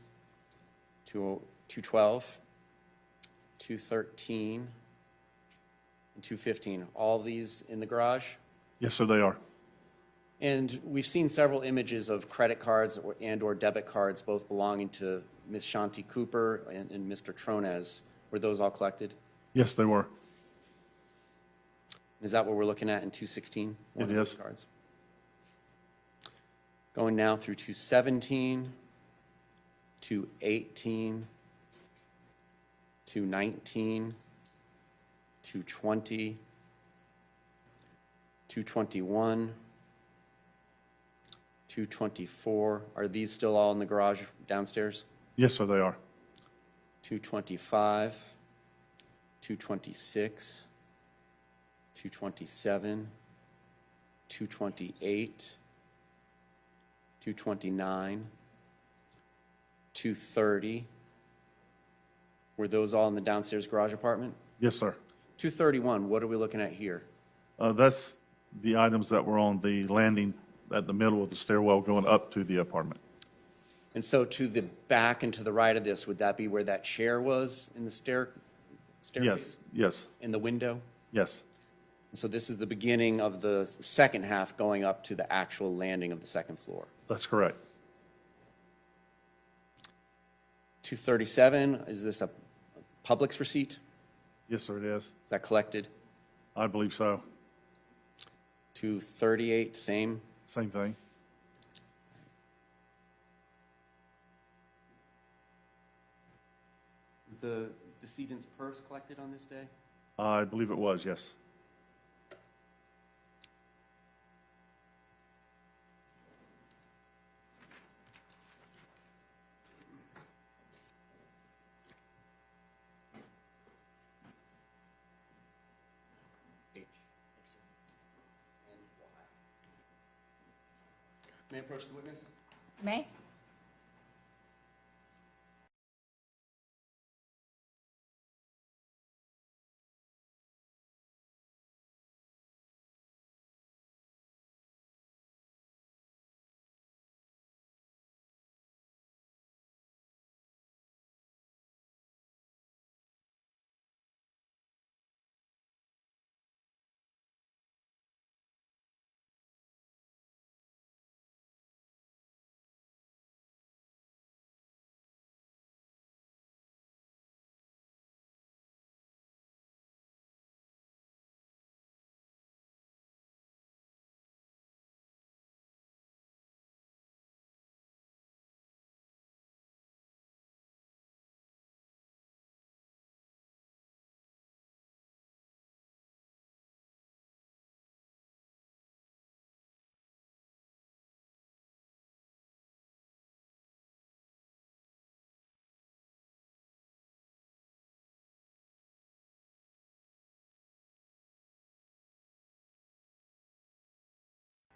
Speaker 2: 212, 213, and 215. All of these in the garage?
Speaker 16: Yes, sir, they are.
Speaker 2: And we've seen several images of credit cards and/or debit cards, both belonging to Ms. Shanti Cooper and Mr. Tronnes. Were those all collected?
Speaker 16: Yes, they were.
Speaker 2: Is that what we're looking at in 216? One
Speaker 16: It
Speaker 2: of those
Speaker 16: is.
Speaker 2: cards. Going now through 217, 218, 219, 220, 221, 224. Are these still all in the garage downstairs?
Speaker 16: Yes, sir, they are.
Speaker 2: 225, 226, 227, 228, 229, 230. Were those all in the downstairs garage apartment?
Speaker 16: Yes, sir.
Speaker 2: 231, what are we looking at here?
Speaker 16: That's the items that were on the landing at the middle of the stairwell going up to the apartment.
Speaker 2: And so to the back and to the right of this, would that be where that chair was in the staircase?
Speaker 16: Yes, yes,
Speaker 2: In the window?
Speaker 16: yes.
Speaker 2: And so this is the beginning of the second half going up to the actual landing of the second floor.
Speaker 16: That's correct.
Speaker 2: 237, is this a Publix receipt?
Speaker 16: Yes, sir, it is.
Speaker 2: Is that collected?
Speaker 16: I believe so.
Speaker 2: 238, same?
Speaker 16: Same thing.
Speaker 2: Is the decedent's purse collected on this day?
Speaker 16: I believe it was, yes.
Speaker 2: May I approach the witness?
Speaker 6: May?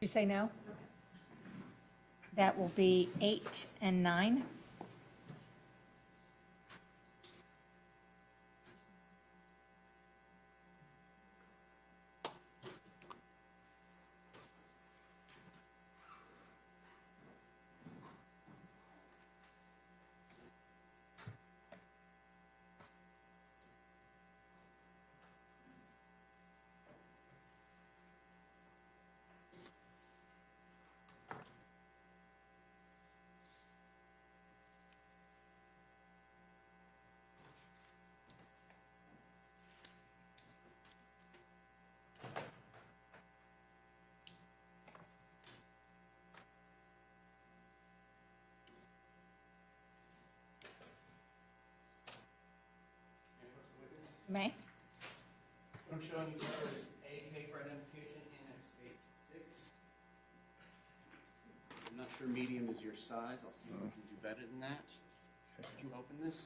Speaker 6: Did you say no? That will be 8 and 9. May?
Speaker 2: What I'm showing you here is AK for identification and a space 6. I'm not sure medium is your size. I'll see if we can do better than that. Could you open this?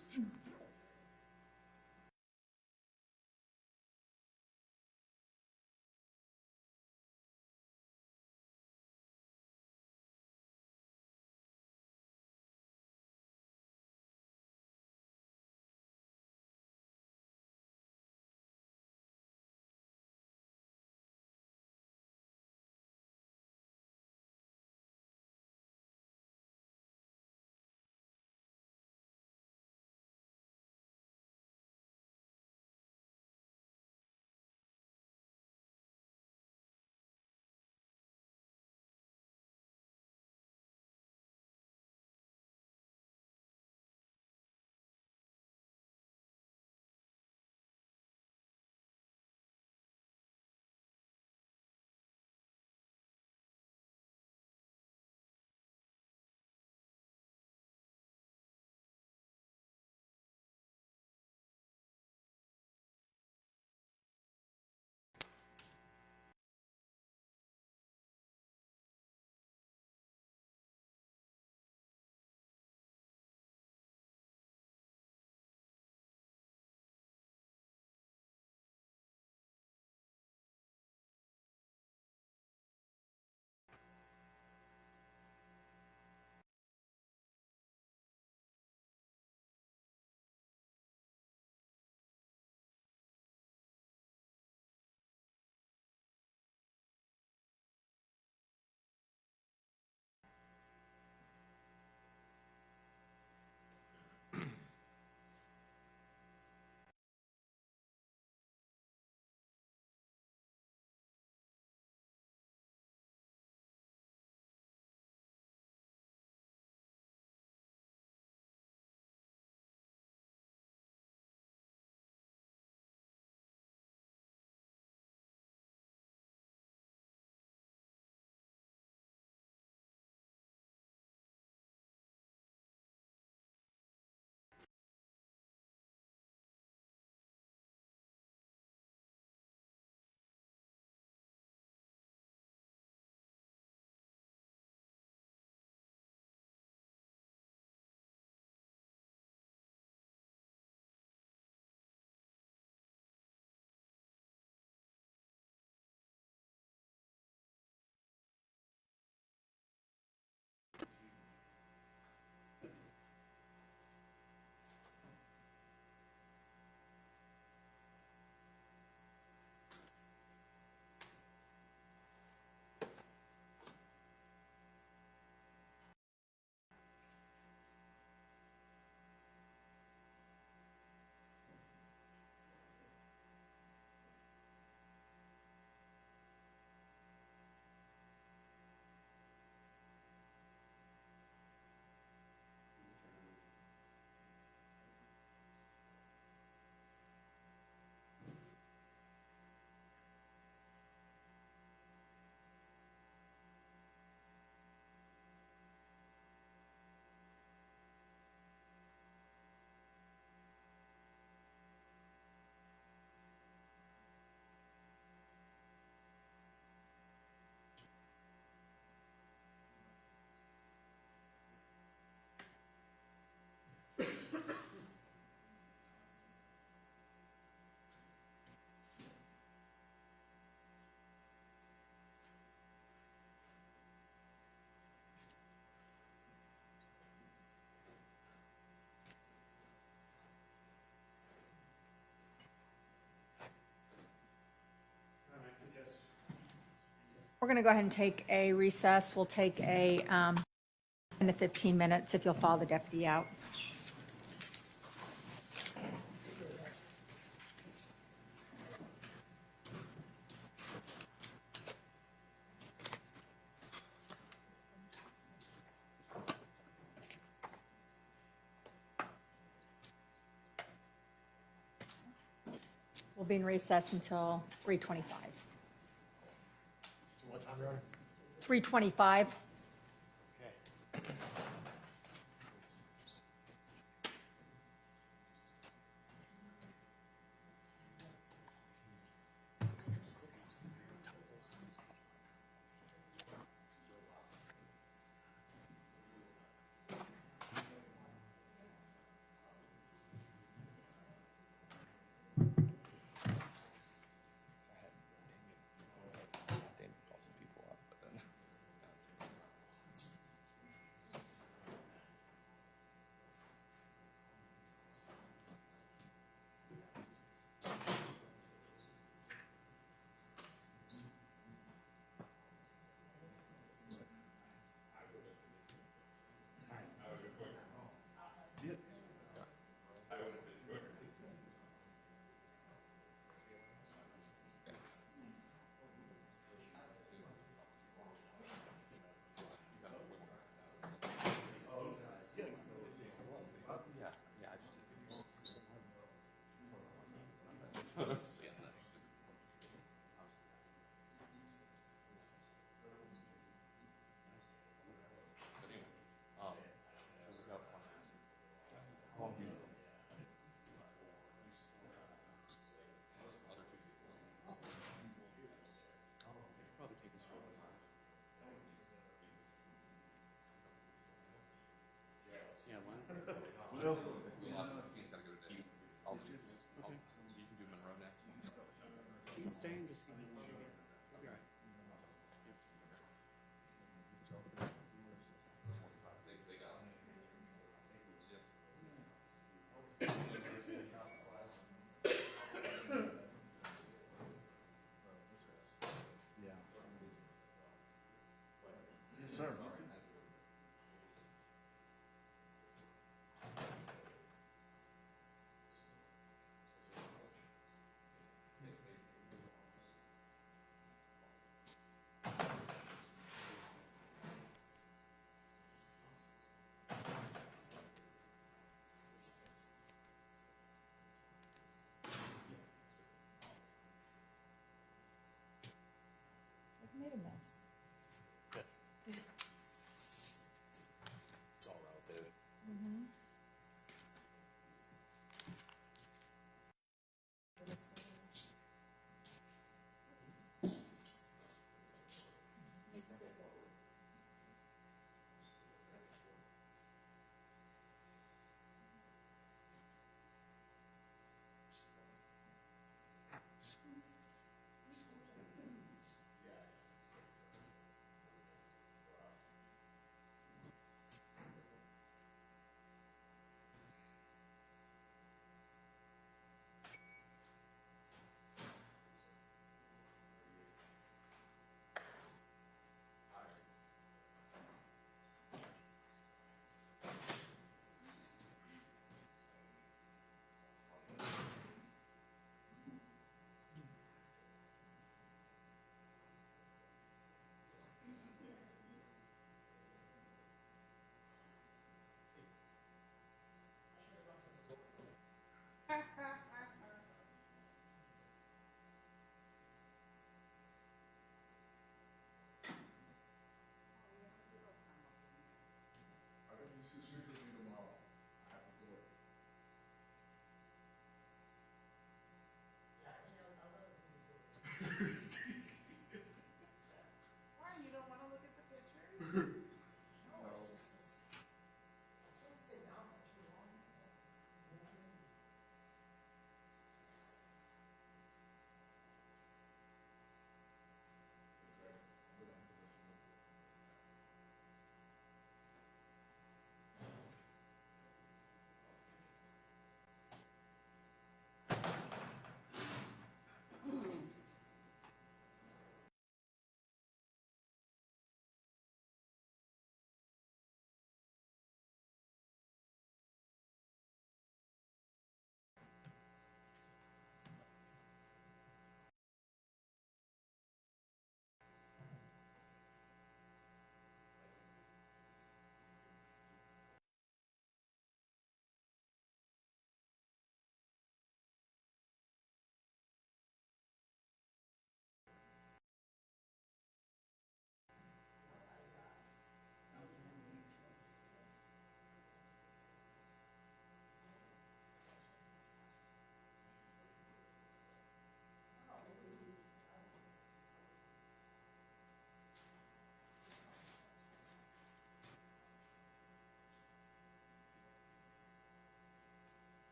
Speaker 6: We're going to go ahead and take a recess. We'll take a 10 to 15 minutes if you'll follow the deputy out. We'll be in recess until 3:25.
Speaker 5: What time are we on?
Speaker 6: 3:25.
Speaker 2: You can stay and just see me. I'll be all right.
Speaker 16: Yes, sir.
Speaker 6: Made a mess.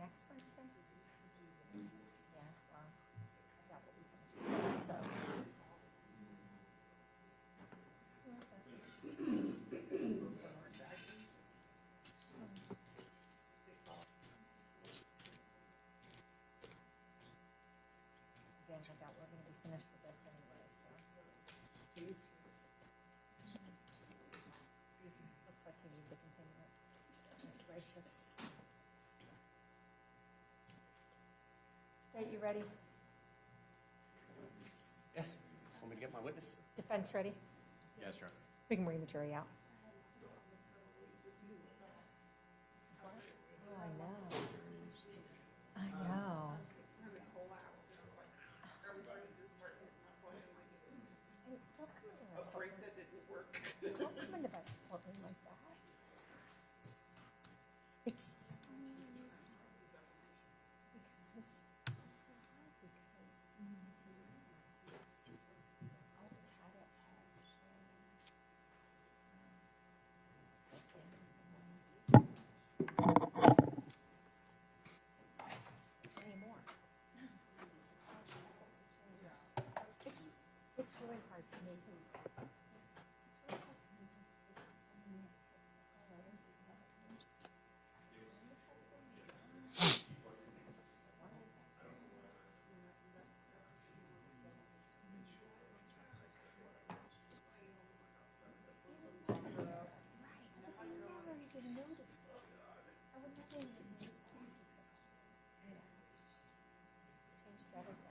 Speaker 6: next one, I think? Yeah, well, I got what we finished with this, so. Again, I got, we're gonna be finished with this anyway, so. Looks like he needs a continuance. Goodness gracious. State, you ready?
Speaker 2: Yes. Want me to get my witness?
Speaker 6: Defense ready?
Speaker 5: Yes, sir.
Speaker 6: We can bring the jury out. Oh, I know. I know. And don't come into a courtroom. Don't come into that courtroom like that. It's so hard because I always had it as anymore. It's really hard for me to. Changes everything.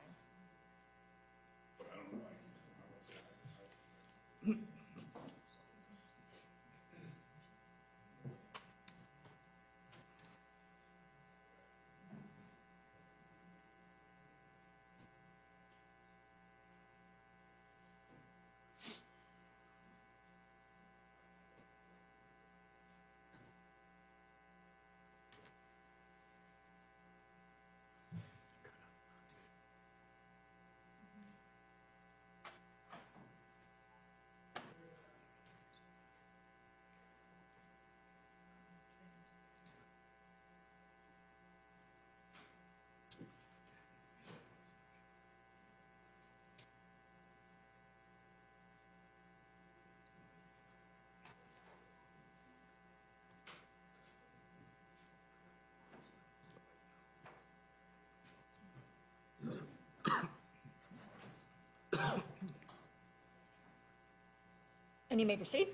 Speaker 6: And you may proceed.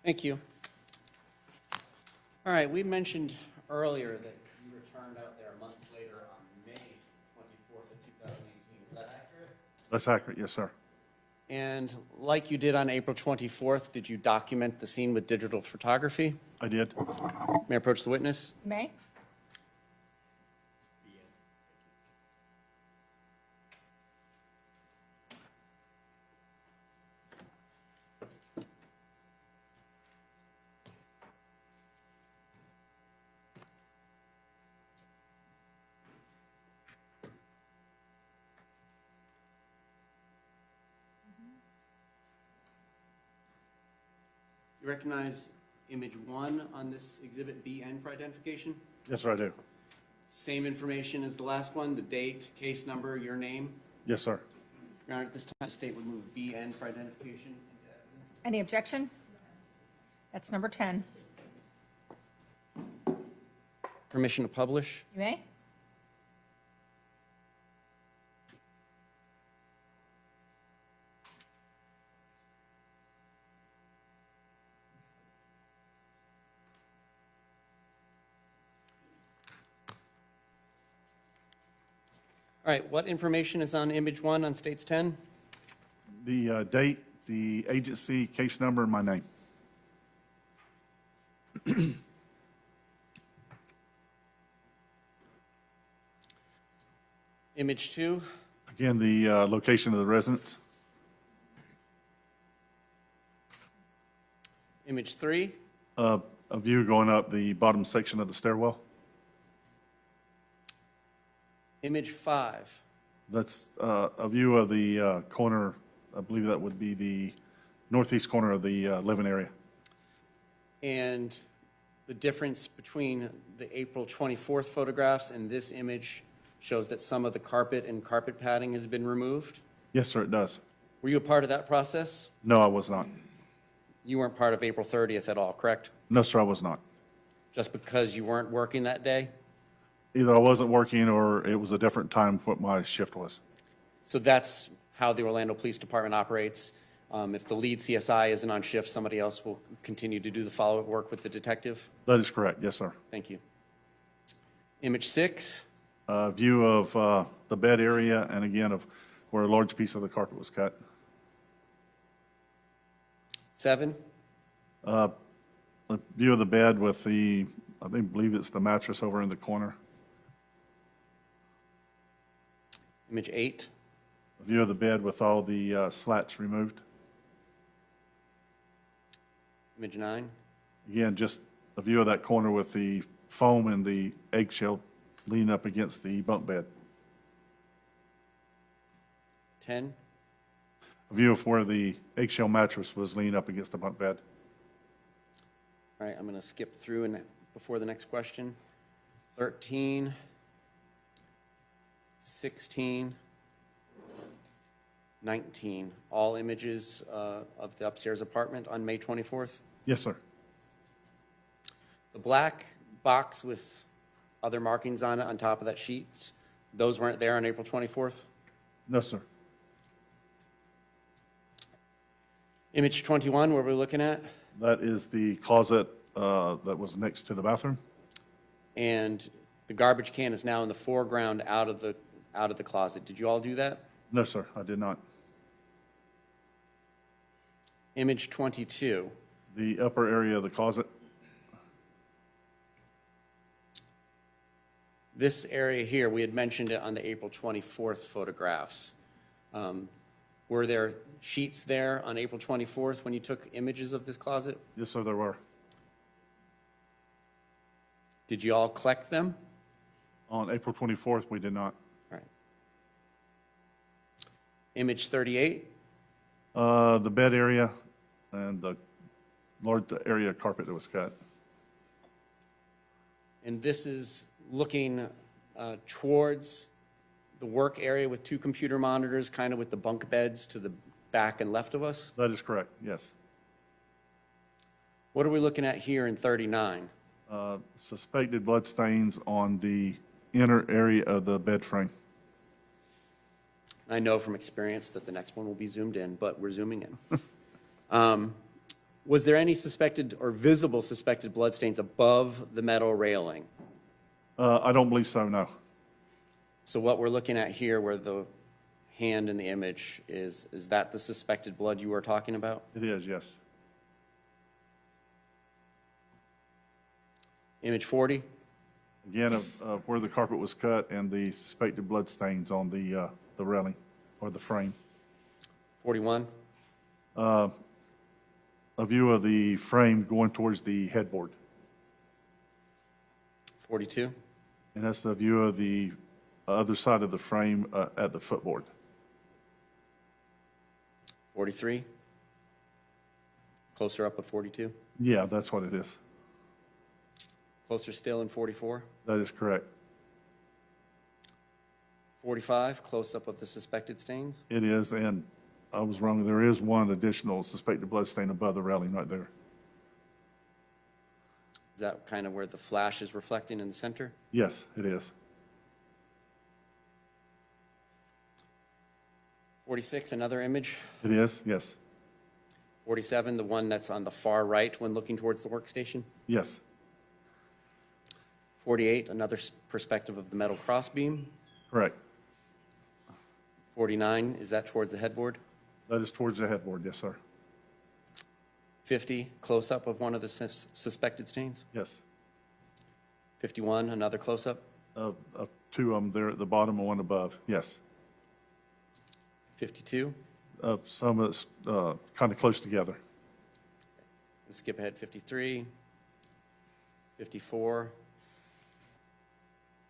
Speaker 2: Thank you. All right, we mentioned earlier that you returned out there a month later on May 24th of 2018. Is that accurate?
Speaker 16: That's accurate, yes, sir.
Speaker 2: And like you did on April 24th, did you document the scene with digital photography?
Speaker 16: I did.
Speaker 2: May I approach the witness?
Speaker 6: May?
Speaker 2: You recognize image 1 on this exhibit BN for identification?
Speaker 16: Yes, sir, I do.
Speaker 2: Same information as the last one, the date, case number, your name?
Speaker 16: Yes, sir.
Speaker 2: Your Honor, at this time, the state would move BN for identification into evidence.
Speaker 6: Any objection? That's number 10.
Speaker 2: Permission to publish?
Speaker 6: You may?
Speaker 2: All right, what information is on image 1 on states 10?
Speaker 16: The date, the agency, case number, and my name.
Speaker 2: Image 2?
Speaker 16: Again, the location of the residence.
Speaker 2: Image 3?
Speaker 16: A view going up the bottom section of the stairwell.
Speaker 2: Image 5?
Speaker 16: That's a view of the corner, I believe that would be the northeast corner of the living area.
Speaker 2: And The difference between the April 24th photographs and this image shows that some of the carpet and carpet padding has been removed.
Speaker 16: Yes, sir, it does.
Speaker 2: Were you a part of that process?
Speaker 16: No, I was not.
Speaker 2: You weren't part of April 30th at all, correct?
Speaker 16: No, sir, I was not.
Speaker 2: Just because you weren't working that day?
Speaker 16: Either I wasn't working or it was a different time what my shift was.
Speaker 2: So that's how the Orlando Police Department operates. If the lead CSI isn't on shift, somebody else will continue to do the follow-up work with the detective?
Speaker 16: That is correct, yes, sir.
Speaker 2: Thank you. Image 6,
Speaker 16: View of the bed area and again of where a large piece of the carpet was cut.
Speaker 2: 7,
Speaker 16: A view of the bed with the, I believe it's the mattress over in the corner.
Speaker 2: image 8,
Speaker 16: A view of the bed with all the slats removed.
Speaker 2: image 9,
Speaker 16: Again, just a view of that corner with the foam and the eggshell leaning up against the bunk bed.
Speaker 2: 10,
Speaker 16: A view of where the eggshell mattress was leaning up against the bunk bed.
Speaker 2: all right, I'm going to skip through and before the next question. 13, 16, 19, all images of the upstairs apartment on May 24th?
Speaker 16: Yes, sir.
Speaker 2: The black box with other markings on it on top of that sheet, those weren't there on April 24th?
Speaker 16: No, sir.
Speaker 2: Image 21, where we're looking at,
Speaker 16: That is the closet that was next to the bathroom.
Speaker 2: and the garbage can is now in the foreground out of the closet. Did you all do that?
Speaker 16: No, sir, I did not.
Speaker 2: Image 22,
Speaker 16: The upper area of the closet.
Speaker 2: this area here, we had mentioned it on the April 24th photographs. Were there sheets there on April 24th when you took images of this closet?
Speaker 16: Yes, sir, there were.
Speaker 2: Did you all collect them?
Speaker 16: On April 24th, we did not.
Speaker 2: All right. Image 38,
Speaker 16: The bed area and the large area of carpet that was cut.
Speaker 2: and this is looking towards the work area with 2 computer monitors, kind of with the bunk beds to the back and left of us?
Speaker 16: That is correct, yes.
Speaker 2: What are we looking at here in 39?
Speaker 16: Suspected blood stains on the inner area of the bed frame.
Speaker 2: I know from experience that the next one will be zoomed in, but we're zooming in. Was there any suspected or visible suspected bloodstains above the metal railing?
Speaker 16: I don't believe so, no.
Speaker 2: So what we're looking at here, where the hand in the image is that the suspected blood you were talking about?
Speaker 16: It is, yes.
Speaker 2: Image 40?
Speaker 16: Again, of where the carpet was cut and the suspected blood stains on the railing or the frame.
Speaker 2: 41?
Speaker 16: A view of the frame going towards the headboard.
Speaker 2: 42?
Speaker 16: And that's the view of the other side of the frame at the footboard.
Speaker 2: 43? Closer up of 42?
Speaker 16: Yeah, that's what it is.
Speaker 2: Closer still in 44?
Speaker 16: That is correct.
Speaker 2: 45, close-up of the suspected stains?
Speaker 16: It is, and I was wrong. There is one additional suspected blood stain above the railing right there.
Speaker 2: Is that kind of where the flash is reflecting in the center?
Speaker 16: Yes, it is.
Speaker 2: 46, another image?
Speaker 16: It is, yes.
Speaker 2: 47, the one that's on the far right when looking towards the workstation?
Speaker 16: Yes.
Speaker 2: 48, another perspective of the metal crossbeam?
Speaker 16: Correct.
Speaker 2: 49, is that towards the headboard?
Speaker 16: That is towards the headboard, yes, sir.
Speaker 2: 50, close-up of one of the suspected stains?
Speaker 16: Yes.
Speaker 2: 51, another close-up?
Speaker 16: Of two of them there at the bottom and one above, yes.
Speaker 2: 52?
Speaker 16: Some that's kind of close together.
Speaker 2: Let's skip ahead. 53, 54,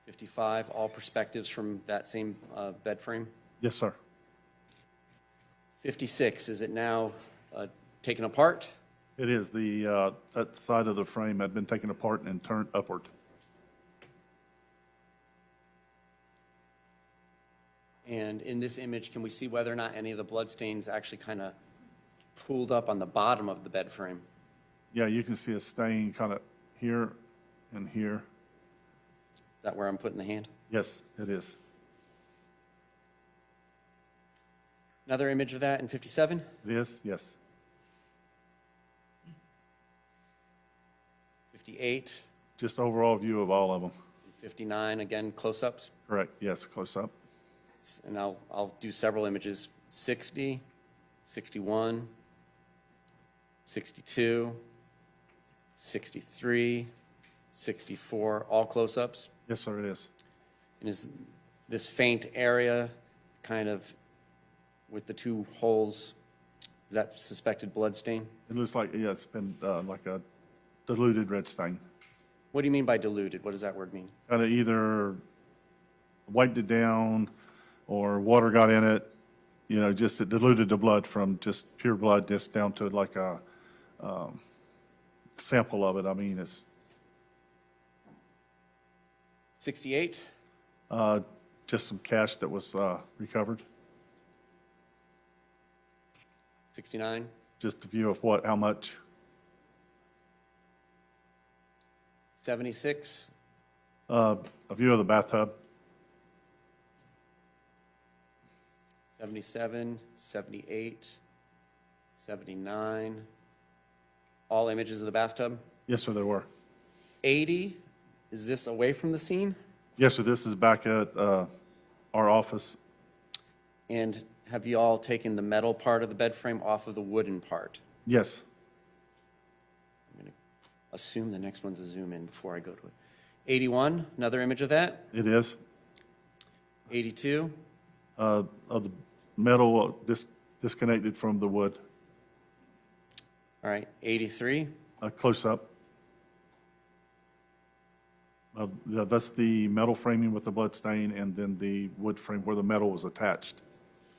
Speaker 2: 55, all perspectives from that same bed frame?
Speaker 16: Yes, sir.
Speaker 2: 56, is it now taken apart?
Speaker 16: It is. That side of the frame had been taken apart and turned upward.
Speaker 2: And in this image, can we see whether or not any of the blood stains actually kind of pooled up on the bottom of the bed frame?
Speaker 16: Yeah, you can see a stain kind of here and here.
Speaker 2: Is that where I'm putting the hand?
Speaker 16: Yes, it is.
Speaker 2: Another image of that in 57?
Speaker 16: It is, yes.
Speaker 2: 58,
Speaker 16: Just overall view of all of them.
Speaker 2: 59, again, close-ups.
Speaker 16: Correct, yes, close up.
Speaker 2: And I'll do several images, 60, 61, 62, 63, 64, all close-ups.
Speaker 16: Yes, sir, it is.
Speaker 2: And is this faint area kind of with the two holes, is that suspected blood stain?
Speaker 16: It looks like, yeah, it's been like a diluted red stain.
Speaker 2: What do you mean by diluted? What does that word mean?
Speaker 16: Kind of either wiped it down or water got in it, you know, just it diluted the blood from just pure blood just down to like a sample of it. I mean, it's
Speaker 2: 68,
Speaker 16: just some cash that was recovered.
Speaker 2: 69,
Speaker 16: Just a view of what, how much.
Speaker 2: 76,
Speaker 16: A view of the bathtub.
Speaker 2: 77, 78, 79, all images of the bathtub.
Speaker 16: Yes, sir, there were.
Speaker 2: 80, is this away from the scene?
Speaker 16: Yes, sir, this is back at our office.
Speaker 2: And have you all taken the metal part of the bed frame off of the wooden part?
Speaker 16: Yes,
Speaker 2: I'm going to assume the next one's a zoom in before I go to it. 81, another image of that.
Speaker 16: it is.
Speaker 2: 82,
Speaker 16: Of the metal disconnected from the wood.
Speaker 2: all right. 83,
Speaker 16: Close up. That's the metal framing with the blood stain and then the wood frame where the metal was attached.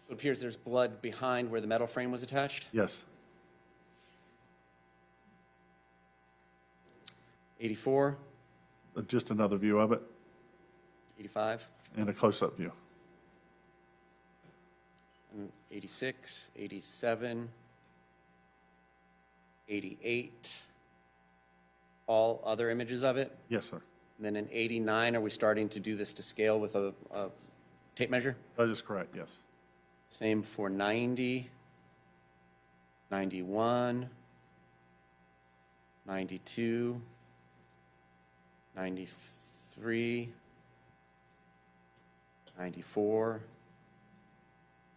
Speaker 2: so it appears there's blood behind where the metal frame was attached.
Speaker 16: Yes,
Speaker 2: 84,
Speaker 16: just another view of it
Speaker 2: 85,
Speaker 16: and a close-up view.
Speaker 2: 86, 87, 88, all other images of it.
Speaker 16: Yes, sir.
Speaker 2: And then in 89, are we starting to do this to scale with a tape measure?
Speaker 16: That is correct, yes.
Speaker 2: Same for 90, 91, 92, 93, 94,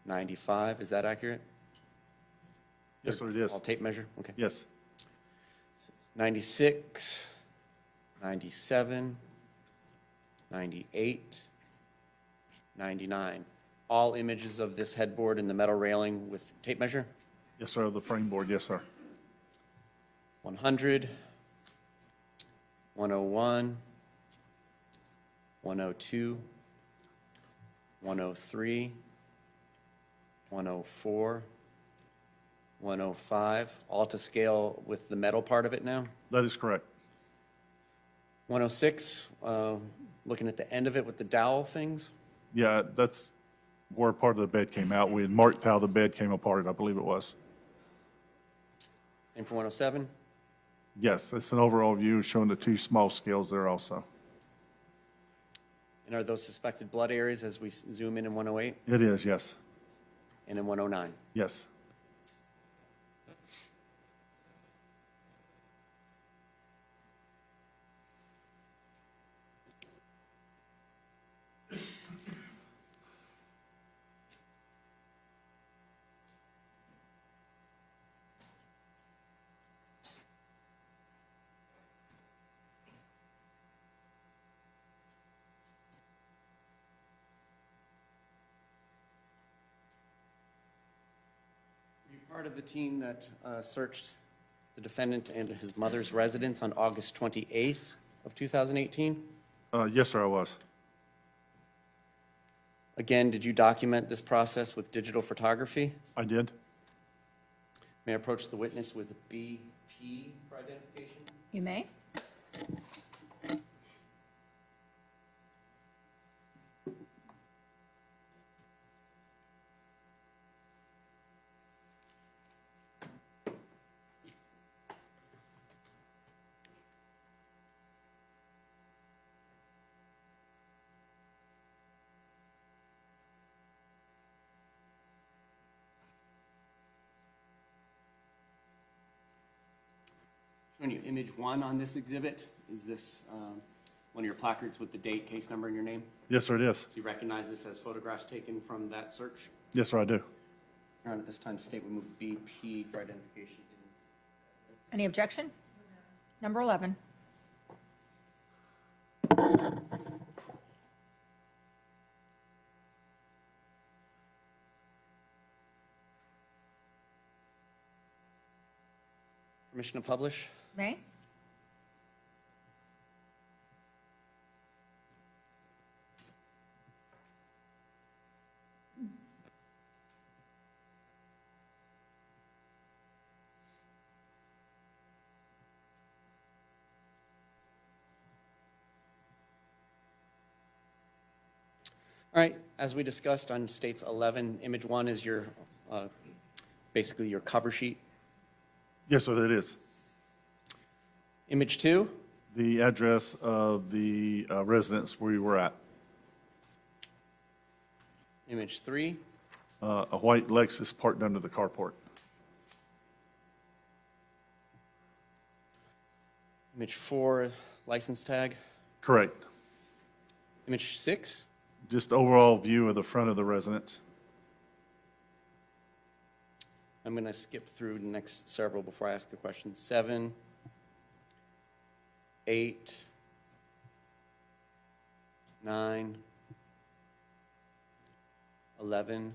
Speaker 2: 95, is that accurate?
Speaker 16: Yes, sir, it is.
Speaker 2: All tape measure? Okay.
Speaker 16: Yes,
Speaker 2: 96, 97, 98, 99. All images of this headboard and the metal railing with tape measure?
Speaker 16: yes, sir, the frame board, yes, sir.
Speaker 2: 100, 101, 102, 103, 104, 105, all to scale with the metal part of it now?
Speaker 16: That is correct.
Speaker 2: 106, looking at the end of it with the dowel things?
Speaker 16: Yeah, that's where part of the bed came out. We had marked how the bed came apart, I believe it was.
Speaker 2: Same for 107?
Speaker 16: Yes, it's an overall view showing the two small scales there also.
Speaker 2: And are those suspected blood areas as we zoom in 108
Speaker 16: It is, yes,
Speaker 2: and in 109?
Speaker 16: yes.
Speaker 2: Were you part of the team that searched the defendant and his mother's residence on August 28th of 2018?
Speaker 16: Yes, sir, I was.
Speaker 2: Again, did you document this process with digital photography?
Speaker 16: I did.
Speaker 2: May I approach the witness with BP P for identification.
Speaker 6: You may.
Speaker 2: Showing you image 1 on this exhibit. Is this one of your placards with the date, case number, and your name?
Speaker 16: Yes, sir, it is.
Speaker 2: So you recognize this as photographs taken from that search?
Speaker 16: Yes, sir, I do.
Speaker 2: Your Honor, at this time, the state would move BP for identification.
Speaker 6: Any objection? Number 11.
Speaker 2: Permission to publish?
Speaker 6: May?
Speaker 2: All right, as we discussed on states 11, image 1 is your, basically your cover sheet.
Speaker 16: Yes, sir, it is.
Speaker 2: Image 2,
Speaker 16: The address of the residence where you were at.
Speaker 2: image 3,
Speaker 16: A white Lexus parked under the carport.
Speaker 2: image 4, license tag,
Speaker 16: Correct.
Speaker 2: image 6,
Speaker 16: Just overall view of the front of the residence.
Speaker 2: I'm going to skip through the next several before I ask a question. 7, 8, 9, 11,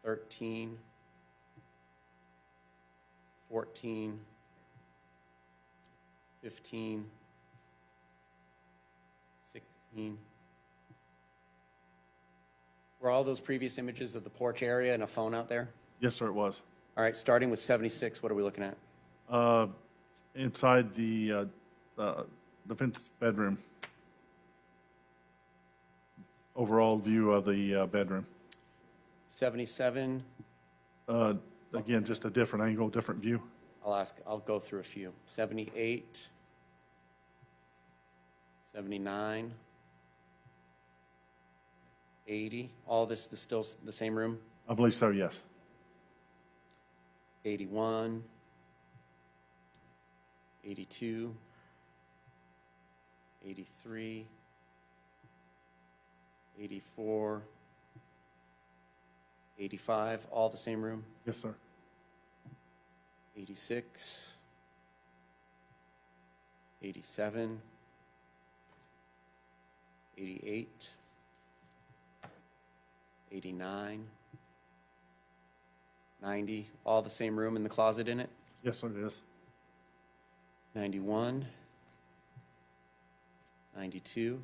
Speaker 2: 13, 14, 15, 16. Were all those previous images of the porch area and a phone out there?
Speaker 16: Yes, sir, it was.
Speaker 2: All right, starting with 76, what are we looking at?
Speaker 16: Inside the defense bedroom. Overall view of the bedroom.
Speaker 2: 77,
Speaker 16: Again, just a different angle, different view.
Speaker 2: I'll go through a few. 78, 79, 80, all this is still the same room?
Speaker 16: I believe so, yes.
Speaker 2: 81, 82, 83, 84, 85, all the same room?
Speaker 16: Yes, sir.
Speaker 2: 86, 87, 88, 89, 90, all the same room in the closet in it?
Speaker 16: Yes, sir, it is.
Speaker 2: 91, 92,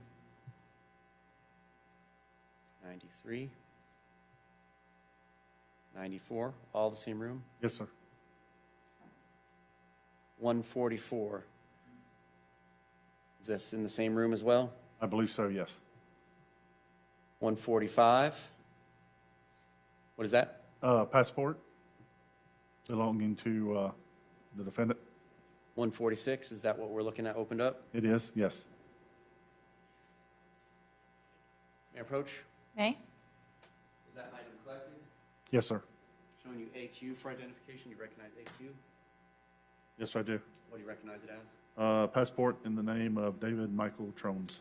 Speaker 2: 93, 94, all the same room?
Speaker 16: Yes, sir.
Speaker 2: 144, is this in the same room as well?
Speaker 16: I believe so, yes.
Speaker 2: 145, what is that?
Speaker 16: Passport belonging to the defendant.
Speaker 2: 146, is that what we're looking at opened up?
Speaker 16: It is, yes.
Speaker 2: May I approach?
Speaker 6: May?
Speaker 2: Is that item collected?
Speaker 16: Yes, sir.
Speaker 2: Showing you AQ for identification, you recognize AQ?
Speaker 16: Yes, I do.
Speaker 2: What do you recognize it as?
Speaker 16: Passport in the name of David Michael Tronnes.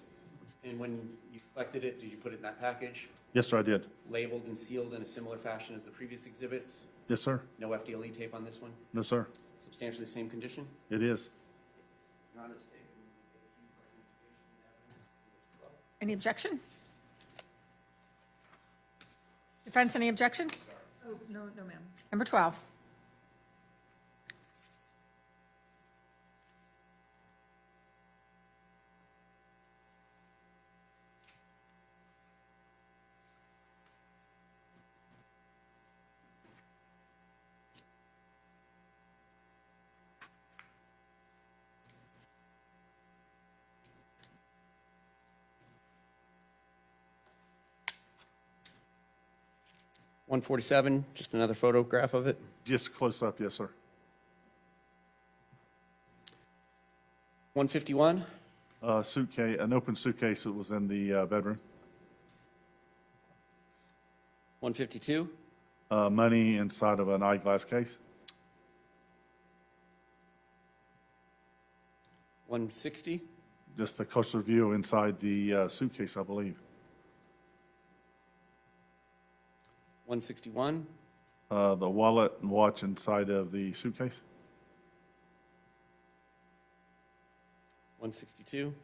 Speaker 2: And when you collected it, did you put it in that package?
Speaker 16: Yes, sir, I did.
Speaker 2: Labeled and sealed in a similar fashion as the previous exhibits?
Speaker 16: Yes, sir.
Speaker 2: No FDLE tape on this one?
Speaker 16: No, sir.
Speaker 2: Substantially the same condition?
Speaker 16: It is.
Speaker 2: Your Honor, the state will move AQ for identification evidence.
Speaker 6: Any objection? Defense, any objection?
Speaker 13: Oh, no, no, ma'am.
Speaker 6: Number 12.
Speaker 2: 147, just another photograph of it.
Speaker 16: Just close up, yes, sir.
Speaker 2: 151,
Speaker 16: Suitcase, an open suitcase that was in the bedroom.
Speaker 2: 152,
Speaker 16: Money inside of an eyeglass case.
Speaker 2: 160,
Speaker 16: Just a closer view inside the suitcase, I believe.
Speaker 2: 161,
Speaker 16: The wallet and watch inside of the suitcase.
Speaker 2: 162,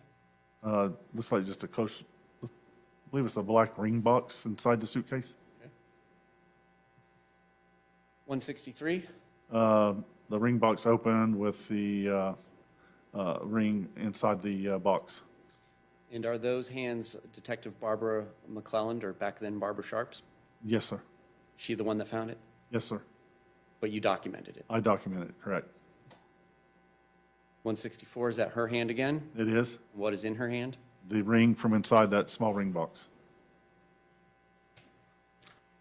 Speaker 16: Looks like just a close, I believe it's a black ring box inside the suitcase.
Speaker 2: 163,
Speaker 16: The ring box opened with the ring inside the box.
Speaker 2: and are those hands Detective Barbara McClelland, or back then Barbara Sharp's?
Speaker 16: Yes, sir.
Speaker 2: She the one that found it?
Speaker 16: Yes, sir.
Speaker 2: But you documented it.
Speaker 16: I documented it, correct.
Speaker 2: 164, is that her hand again?
Speaker 16: It is.
Speaker 2: What is in her hand?
Speaker 16: The ring from inside that small ring box.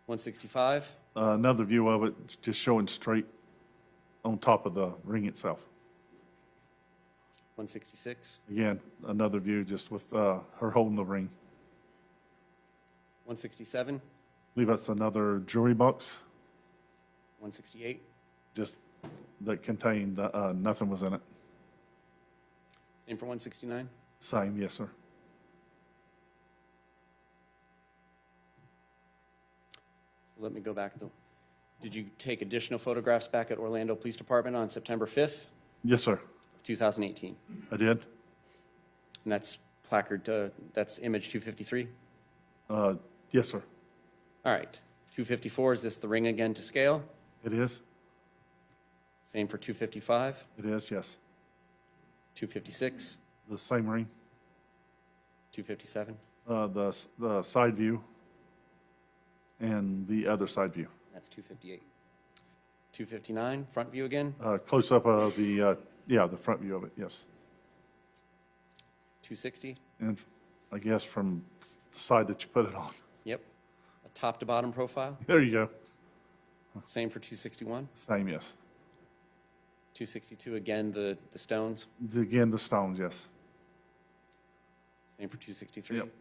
Speaker 2: 165,
Speaker 16: Another view of it, just showing straight on top of the ring itself.
Speaker 2: 166,
Speaker 16: Again, another view just with her holding the ring.
Speaker 2: 167,
Speaker 16: I believe that's another jewelry box,
Speaker 2: 168,
Speaker 16: just that contained, nothing was in it.
Speaker 2: same for 169,
Speaker 16: Same, yes, sir.
Speaker 2: So let me go back. Did you take additional photographs back at Orlando Police Department on September 5th,
Speaker 16: Yes, sir.
Speaker 2: 2018?
Speaker 16: I did.
Speaker 2: And that's placard, that's image 253?
Speaker 16: Yes, sir.
Speaker 2: All right. 254, is this the ring again to scale?
Speaker 16: It is.
Speaker 2: Same for 255,
Speaker 16: It is, yes.
Speaker 2: 256,
Speaker 16: The same ring.
Speaker 2: 257,
Speaker 16: The side view and the other side view.
Speaker 2: that's 258. 259, front view again,
Speaker 16: Close up of the, the front view of it, yes.
Speaker 2: 260,
Speaker 16: And I guess from the side that you put it on.
Speaker 2: yep. A top to bottom profile,
Speaker 16: There you go.
Speaker 2: same for 261.
Speaker 16: Same, yes.
Speaker 2: 262, again, the stones,
Speaker 16: Again, the stones, yes.
Speaker 2: same for 263.
Speaker 16: Yep.
Speaker 2: Okay.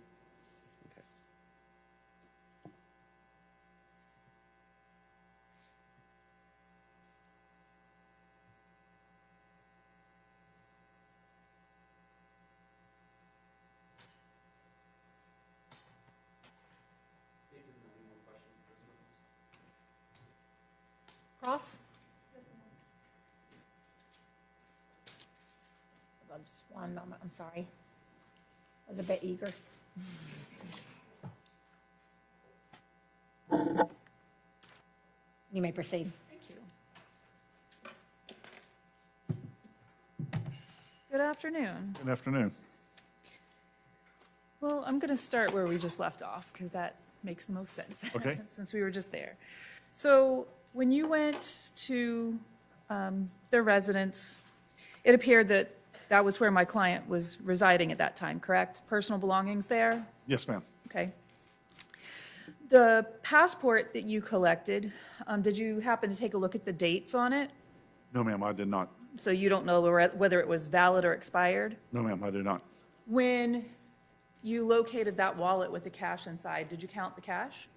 Speaker 6: Cross? Hold on just one moment, I'm sorry. I was a bit eager. You may proceed.
Speaker 13: Thank you. Good afternoon.
Speaker 16: Good afternoon.
Speaker 13: Well, I'm going to start where we just left off, because that makes the most sense.
Speaker 16: Okay.
Speaker 13: Since we were just there. So when you went to their residence, it appeared that that was where my client was residing at that time, correct? Personal belongings there?
Speaker 16: Yes, ma'am.
Speaker 13: Okay. The passport that you collected, did you happen to take a look at the dates on it?
Speaker 16: No, ma'am, I did not.
Speaker 13: So you don't know whether it was valid or expired?
Speaker 16: No, ma'am, I do not.
Speaker 13: When you located that wallet with the cash inside, did you count the cash?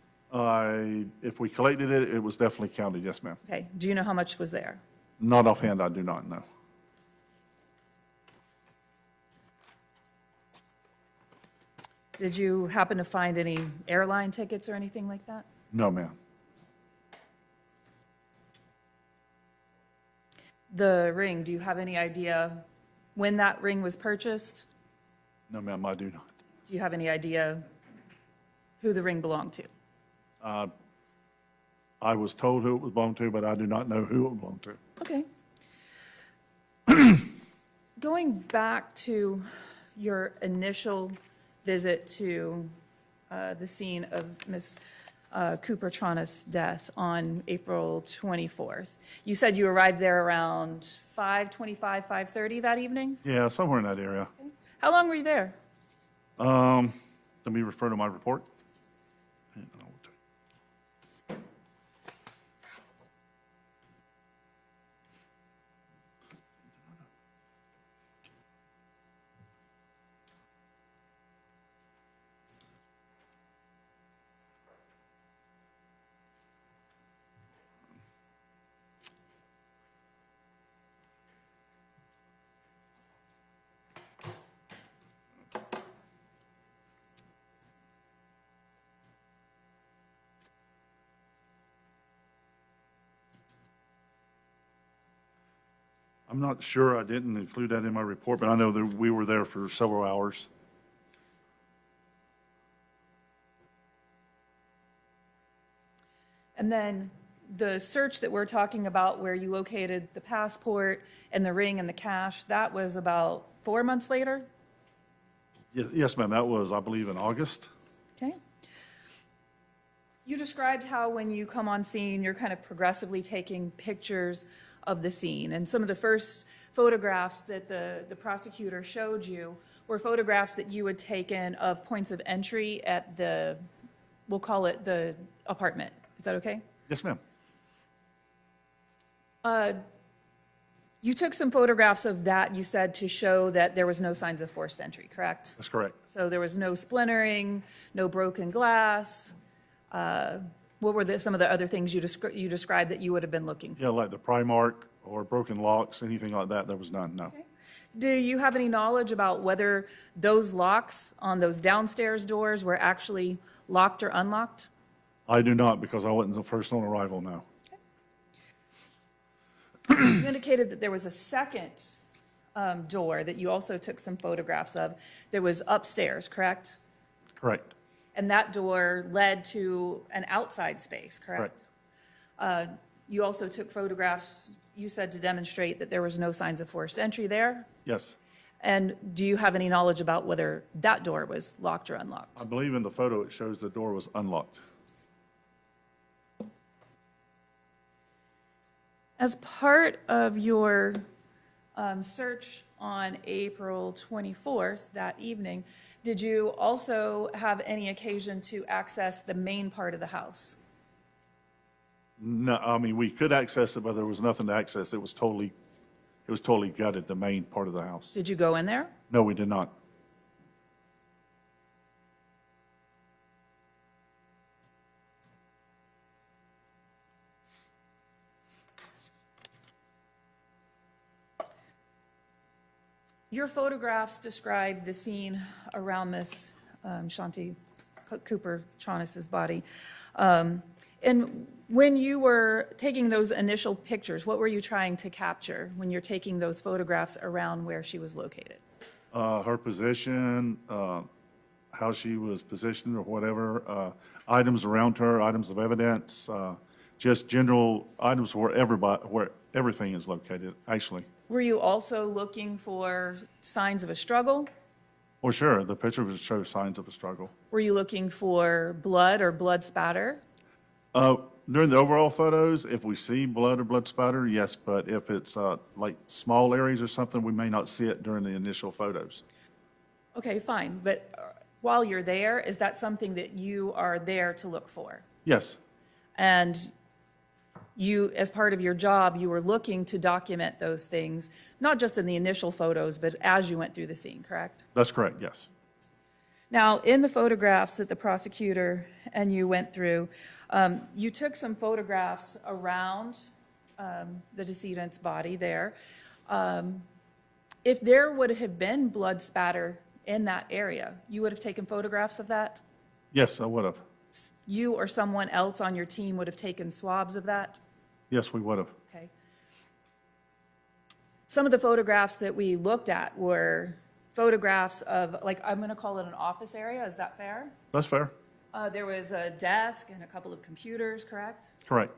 Speaker 16: If we collected it, it was definitely counted, yes, ma'am.
Speaker 13: Okay, do you know how much was there?
Speaker 16: Not offhand, I do not know.
Speaker 13: Did you happen to find any airline tickets or anything like that?
Speaker 16: No, ma'am.
Speaker 13: The ring, do you have any idea when that ring was purchased?
Speaker 16: No, ma'am, I do not.
Speaker 13: Do you have any idea who the ring belonged to?
Speaker 16: I was told who it was belonged to, but I do not know who it belonged to.
Speaker 13: Okay. Going back to your initial visit to the scene of Ms. Cooper-Tronnes' death on April 24th, you said you arrived there around 5:25, 5:30 that evening?
Speaker 16: Yeah, somewhere in that area.
Speaker 13: How long were you there?
Speaker 16: Let me refer to my report. I'm not sure, I didn't include that in my report, but I know that we were there for several hours.
Speaker 13: And then the search that we're talking about where you located the passport and the ring and the cash, that was about 4 months later?
Speaker 16: Yes, ma'am, that was, I believe, in August.
Speaker 13: Okay. You described how when you come on scene, you're kind of progressively taking pictures of the scene. And some of the first photographs that the prosecutor showed you were photographs that you had taken of points of entry at the, we'll call it the apartment. Is that okay?
Speaker 16: Yes, ma'am.
Speaker 13: You took some photographs of that, you said, to show that there was no signs of forced entry, correct?
Speaker 16: That's correct.
Speaker 13: So there was no splintering, no broken glass. What were some of the other things you described that you would have been looking for?
Speaker 16: Yeah, like the pry mark or broken locks, anything like that, there was none, no.
Speaker 13: Do you have any knowledge about whether those locks on those downstairs doors were actually locked or unlocked?
Speaker 16: I do not, because I wasn't the first on arrival, no.
Speaker 13: You indicated that there was a second door that you also took some photographs of. That was upstairs, correct?
Speaker 16: Correct.
Speaker 13: And that door led to an outside space, correct? You also took photographs, you said, to demonstrate that there was no signs of forced entry there?
Speaker 16: Yes.
Speaker 13: And do you have any knowledge about whether that door was locked or unlocked?
Speaker 16: I believe in the photo it shows the door was unlocked.
Speaker 13: As part of your search on April 24th, that evening, did you also have any occasion to access the main part of the house?
Speaker 16: No, I mean, we could access it, but there was nothing to access. It was totally gutted, the main part of the house.
Speaker 13: Did you go in there?
Speaker 16: No, we did not.
Speaker 13: Your photographs describe the scene around Miss Shanti Cooper-Tronnes' body. And when you were taking those initial pictures, what were you trying to capture when you're taking those photographs around where she was located?
Speaker 16: Her position, how she was positioned or whatever, items around her, items of evidence, just general items where everything is located, actually.
Speaker 13: Were you also looking for signs of a struggle?
Speaker 16: Well, sure, the picture would show signs of a struggle.
Speaker 13: Were you looking for blood or blood spatter?
Speaker 16: During the overall photos, if we see blood or blood spatter, yes, but if it's like small areas or something, we may not see it during the initial photos.
Speaker 13: Okay, fine, but while you're there, is that something that you are there to look for?
Speaker 16: Yes,
Speaker 13: And you, as part of your job, you were looking to document those things, not just in the initial photos, but as you went through the scene, correct?
Speaker 16: that's correct, yes.
Speaker 13: Now, in the photographs that the prosecutor and you went through, you took some photographs around the decedent's body there. If there would have been blood spatter in that area, you would have taken photographs of that?
Speaker 16: Yes, I would have.
Speaker 13: You or someone else on your team would have taken swabs of that?
Speaker 16: Yes, we would have.
Speaker 13: Okay. Some of the photographs that we looked at were photographs of, like, I'm going to call it an office area. Is that fair?
Speaker 16: That's fair.
Speaker 13: There was a desk and a couple of computers, correct?
Speaker 16: Correct.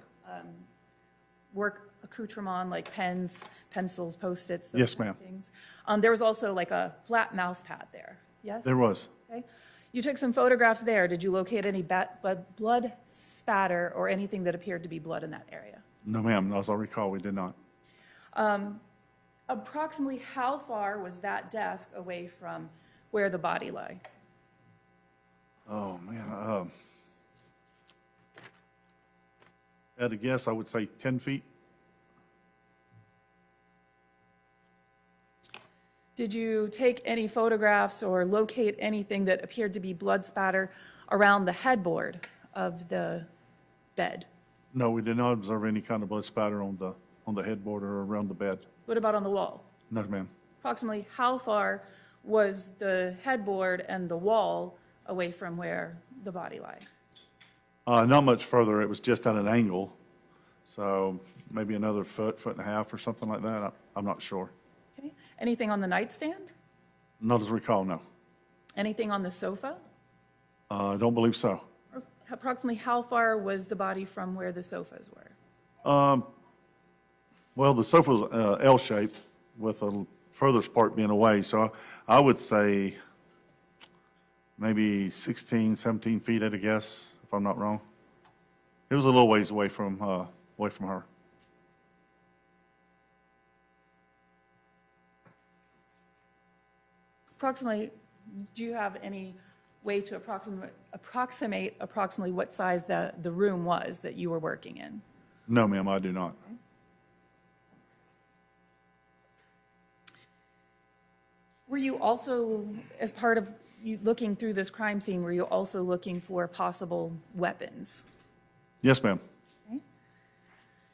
Speaker 13: Work accoutrement like pens, pencils, Post-its.
Speaker 16: Yes, ma'am.
Speaker 13: Things. There was also like a flat mouse pad there. Yes?
Speaker 16: There was.
Speaker 13: Okay. You took some photographs there. Did you locate any blood spatter or anything that appeared to be blood in that area?
Speaker 16: No, ma'am, as I recall, we did not.
Speaker 13: Approximately how far was that desk away from where the body lay?
Speaker 16: Oh, man. At a guess, I would say 10 feet.
Speaker 13: Did you take any photographs or locate anything that appeared to be blood spatter around the headboard of the bed?
Speaker 16: No, we did not observe any kind of blood spatter on the headboard or around the bed.
Speaker 13: What about on the wall?
Speaker 16: No, ma'am.
Speaker 13: Approximately how far was the headboard and the wall away from where the body lay?
Speaker 16: Not much further. It was just at an angle. So maybe another foot, foot and a half or something like that. I'm not sure.
Speaker 13: Okay. Anything on the nightstand?
Speaker 16: Not as recall, no.
Speaker 13: Anything on the sofa?
Speaker 16: I don't believe so.
Speaker 13: Or approximately how far was the body from where the sofas were?
Speaker 16: Well, the sofa was L-shaped with the furthest part being away, so I would say maybe 16, 17 feet at a guess, if I'm not wrong. It was a little ways away from her.
Speaker 13: Approximately, do you have any way to approximate approximately what size the room was that you were working in?
Speaker 16: No, ma'am, I do not.
Speaker 13: Were you also, as part of you looking through this crime scene, were you also looking for possible weapons?
Speaker 16: Yes, ma'am.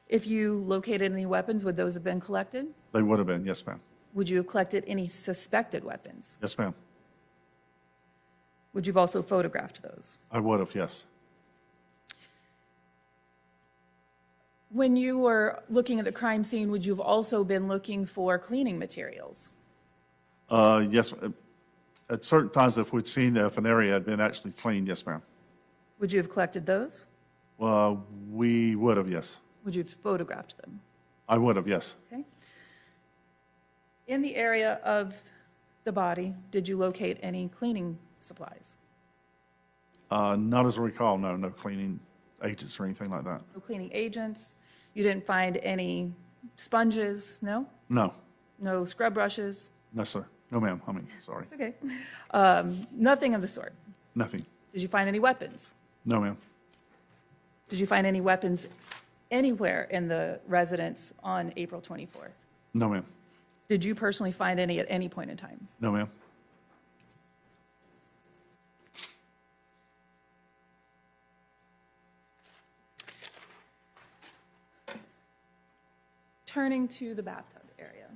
Speaker 13: If you located any weapons, would those have been collected?
Speaker 16: They would have been, yes, ma'am.
Speaker 13: Would you have collected any suspected weapons?
Speaker 16: Yes, ma'am.
Speaker 13: Would you have also photographed those?
Speaker 16: I would have, yes.
Speaker 13: When you were looking at the crime scene, would you have also been looking for cleaning materials?
Speaker 16: Yes, at certain times if we'd seen if an area had been actually cleaned, yes, ma'am.
Speaker 13: Would you have collected those?
Speaker 16: We would have, yes.
Speaker 13: Would you have photographed them?
Speaker 16: I would have, yes.
Speaker 13: Okay. In the area of the body, did you locate any cleaning supplies?
Speaker 16: Not as I recall, no, no cleaning agents or anything like that.
Speaker 13: No cleaning agents? You didn't find any sponges? No?
Speaker 16: No,
Speaker 13: No scrub brushes?
Speaker 16: no, sir. No, ma'am, sorry.
Speaker 13: It's okay. Nothing of the sort.
Speaker 16: Nothing.
Speaker 13: Did you find any weapons?
Speaker 16: No, ma'am.
Speaker 13: Did you find any weapons anywhere in the residence on April 24th?
Speaker 16: No, ma'am.
Speaker 13: Did you personally find any at any point in time?
Speaker 16: No, ma'am.
Speaker 13: Turning to the bathtub area.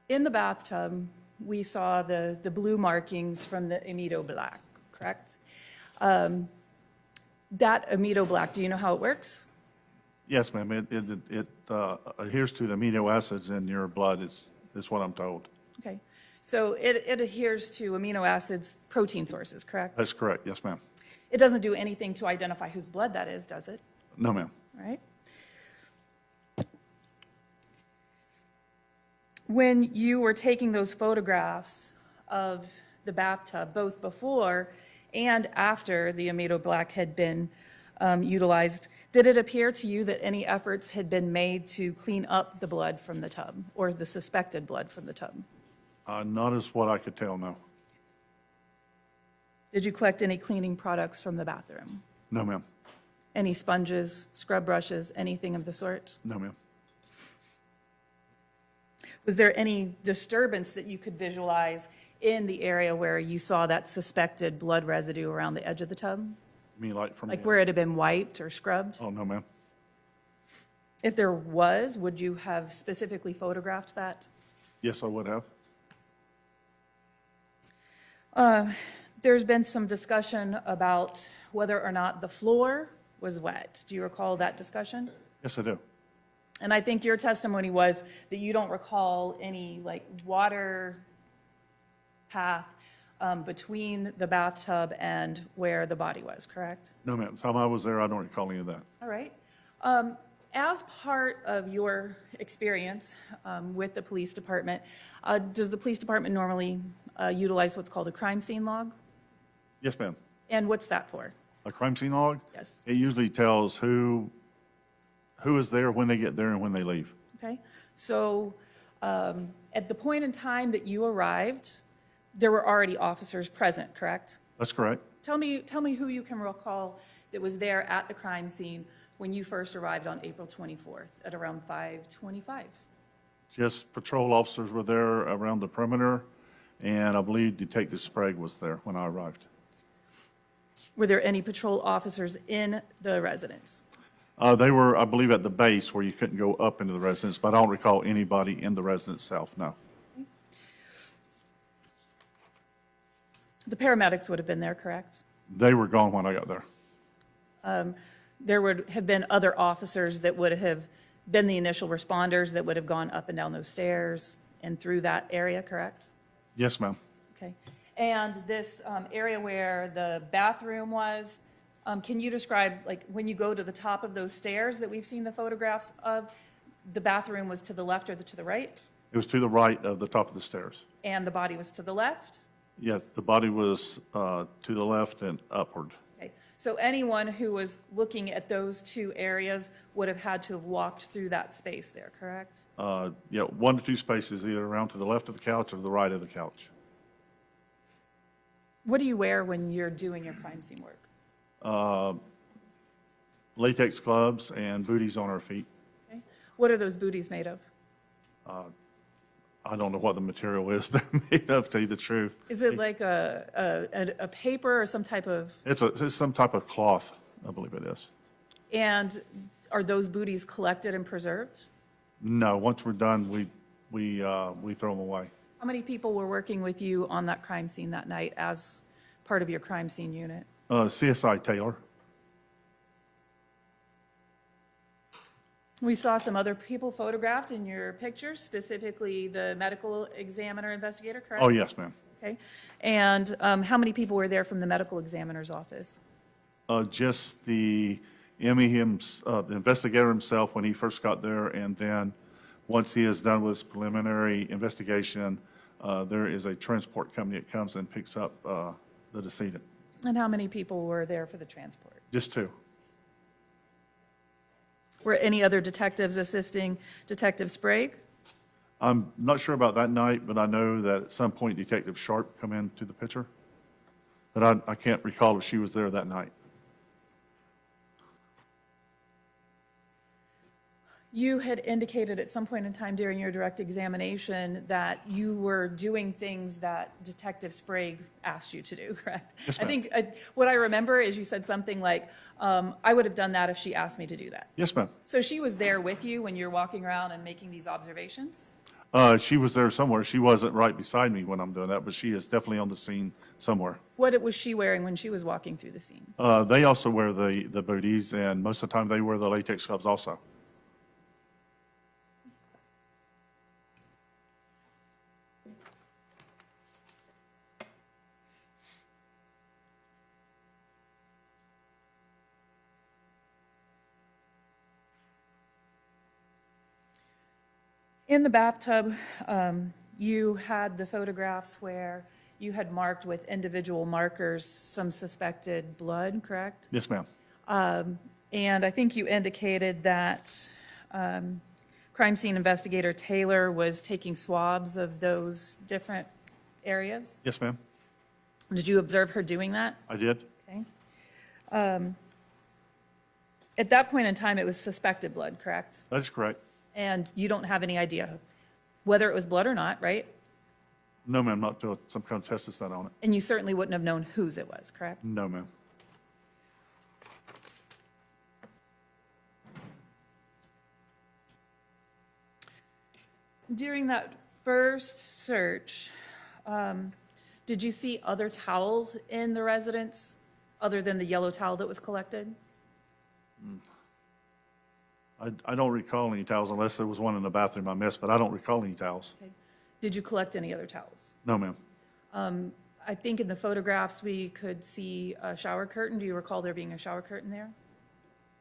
Speaker 13: In the bathtub, we saw the blue markings from the Amido black, correct? That Amido black, do you know how it works?
Speaker 16: Yes, ma'am. It adheres to the amino acids in your blood, is what I'm told.
Speaker 13: Okay, so it adheres to amino acids, protein sources, correct?
Speaker 16: That's correct, yes, ma'am.
Speaker 13: It doesn't do anything to identify whose blood that is, does it?
Speaker 16: No, ma'am.
Speaker 13: All right. When you were taking those photographs of the bathtub, both before and after the Amido black had been utilized, did it appear to you that any efforts had been made to clean up the blood from the tub or the suspected blood from the tub?
Speaker 16: Not as what I could tell, no.
Speaker 13: Did you collect any cleaning products from the bathroom?
Speaker 16: No, ma'am.
Speaker 13: Any sponges, scrub brushes, anything of the sort?
Speaker 16: No, ma'am.
Speaker 13: Was there any disturbance that you could visualize in the area where you saw that suspected blood residue around the edge of the tub?
Speaker 16: You mean like from
Speaker 13: Like
Speaker 16: the-
Speaker 13: where it had been wiped or scrubbed?
Speaker 16: Oh, no, ma'am.
Speaker 13: If there was, would you have specifically photographed that?
Speaker 16: Yes, I would have.
Speaker 13: There's been some discussion about whether or not the floor was wet. Do you recall that discussion?
Speaker 16: Yes, I do.
Speaker 13: And I think your testimony was that you don't recall any like water path between the bathtub and where the body was, correct?
Speaker 16: No, ma'am. Time I was there, I don't recall any of that.
Speaker 13: All right. As part of your experience with the police department, does the police department normally utilize what's called a crime scene log?
Speaker 16: Yes, ma'am.
Speaker 13: And what's that for?
Speaker 16: A crime scene log?
Speaker 13: Yes.
Speaker 16: It usually tells who is there, when they get there, and when they leave.
Speaker 13: Okay. So at the point in time that you arrived, there were already officers present, correct?
Speaker 16: That's correct.
Speaker 13: Tell me who you can recall that was there at the crime scene when you first arrived on April 24th at around 5:25.
Speaker 16: Just patrol officers were there around the perimeter, and I believe Detective Sprague was there when I arrived.
Speaker 13: Were there any patrol officers in the residence?
Speaker 16: They were, I believe, at the base where you couldn't go up into the residence, but I don't recall anybody in the residence itself, no. The
Speaker 13: paramedics would have been there, correct?
Speaker 16: They were gone when I got there.
Speaker 13: there would have been other officers that would have been the initial responders that would have gone up and down those stairs and through that area, correct?
Speaker 16: Yes, ma'am.
Speaker 13: Okay. And this area where the bathroom was, can you describe, like, when you go to the top of those stairs that we've seen the photographs of, the bathroom was to the left or to the right?
Speaker 16: It was to the right of the top of the stairs.
Speaker 13: And the body was to the left?
Speaker 16: Yes, the body was to the left and upward.
Speaker 13: Okay. So anyone who was looking at those two areas would have had to have walked through that space there, correct?
Speaker 16: Yeah, 1 to 2 spaces, either around to the left of the couch or the right of the couch.
Speaker 13: What do you wear when you're doing your crime scene work?
Speaker 16: Latex gloves and booties on our feet.
Speaker 13: Okay. What are those booties made of?
Speaker 16: I don't know what the material is they're made of, to tell you the truth.
Speaker 13: Is it like a paper or some type of,
Speaker 16: It's some type of cloth, I believe it is.
Speaker 13: and are those booties collected and preserved?
Speaker 16: No, once we're done, we throw them away.
Speaker 13: How many people were working with you on that crime scene that night as part of your crime scene unit?
Speaker 16: CSI Taylor.
Speaker 13: We saw some other people photographed in your pictures, specifically the medical examiner investigator, correct?
Speaker 16: Oh, yes, ma'am.
Speaker 13: Okay. And how many people were there from the medical examiner's office?
Speaker 16: Just the the investigator himself when he first got there, and then once he is done with his preliminary investigation, there is a transport company that comes and picks up the decedent.
Speaker 13: And how many people were there for the transport?
Speaker 16: Just 2.
Speaker 13: Were any other detectives assisting Detective Sprague?
Speaker 16: I'm not sure about that night, but I know that at some point Detective Sharp come into the picture. But I can't recall if she was there that night.
Speaker 13: You had indicated at some point in time during your direct examination that you were doing things that Detective Sprague asked you to do, correct?
Speaker 16: Yes,
Speaker 13: I
Speaker 16: ma'am.
Speaker 13: think what I remember is you said something like, I would have done that if she asked me to do that.
Speaker 16: Yes, ma'am.
Speaker 13: So she was there with you when you're walking around and making these observations?
Speaker 16: She was there somewhere. She wasn't right beside me when I'm doing that, but she is definitely on the scene somewhere.
Speaker 13: What was she wearing when she was walking through the scene?
Speaker 16: They also wear the booties, and most of the time they wear the latex gloves also.
Speaker 13: In the bathtub, you had the photographs where you had marked with individual markers some suspected blood, correct?
Speaker 16: Yes, ma'am.
Speaker 13: And I think you indicated that crime scene investigator Taylor was taking swabs of those different areas?
Speaker 16: Yes, ma'am.
Speaker 13: Did you observe her doing that?
Speaker 16: I did.
Speaker 13: Okay. At that point in time, it was suspected blood, correct?
Speaker 16: That is correct.
Speaker 13: And you don't have any idea whether it was blood or not, right?
Speaker 16: No, ma'am, not until some kind of test is done on it.
Speaker 13: And you certainly wouldn't have known whose it was, correct?
Speaker 16: No, ma'am.
Speaker 13: During that first search, did you see other towels in the residence other than the yellow towel that was collected?
Speaker 16: I don't recall any towels unless there was one in the bathroom I missed, but I don't recall any towels.
Speaker 13: Okay. Did you collect any other towels?
Speaker 16: No, ma'am.
Speaker 13: I think in the photographs we could see a shower curtain. Do you recall there being a shower curtain there?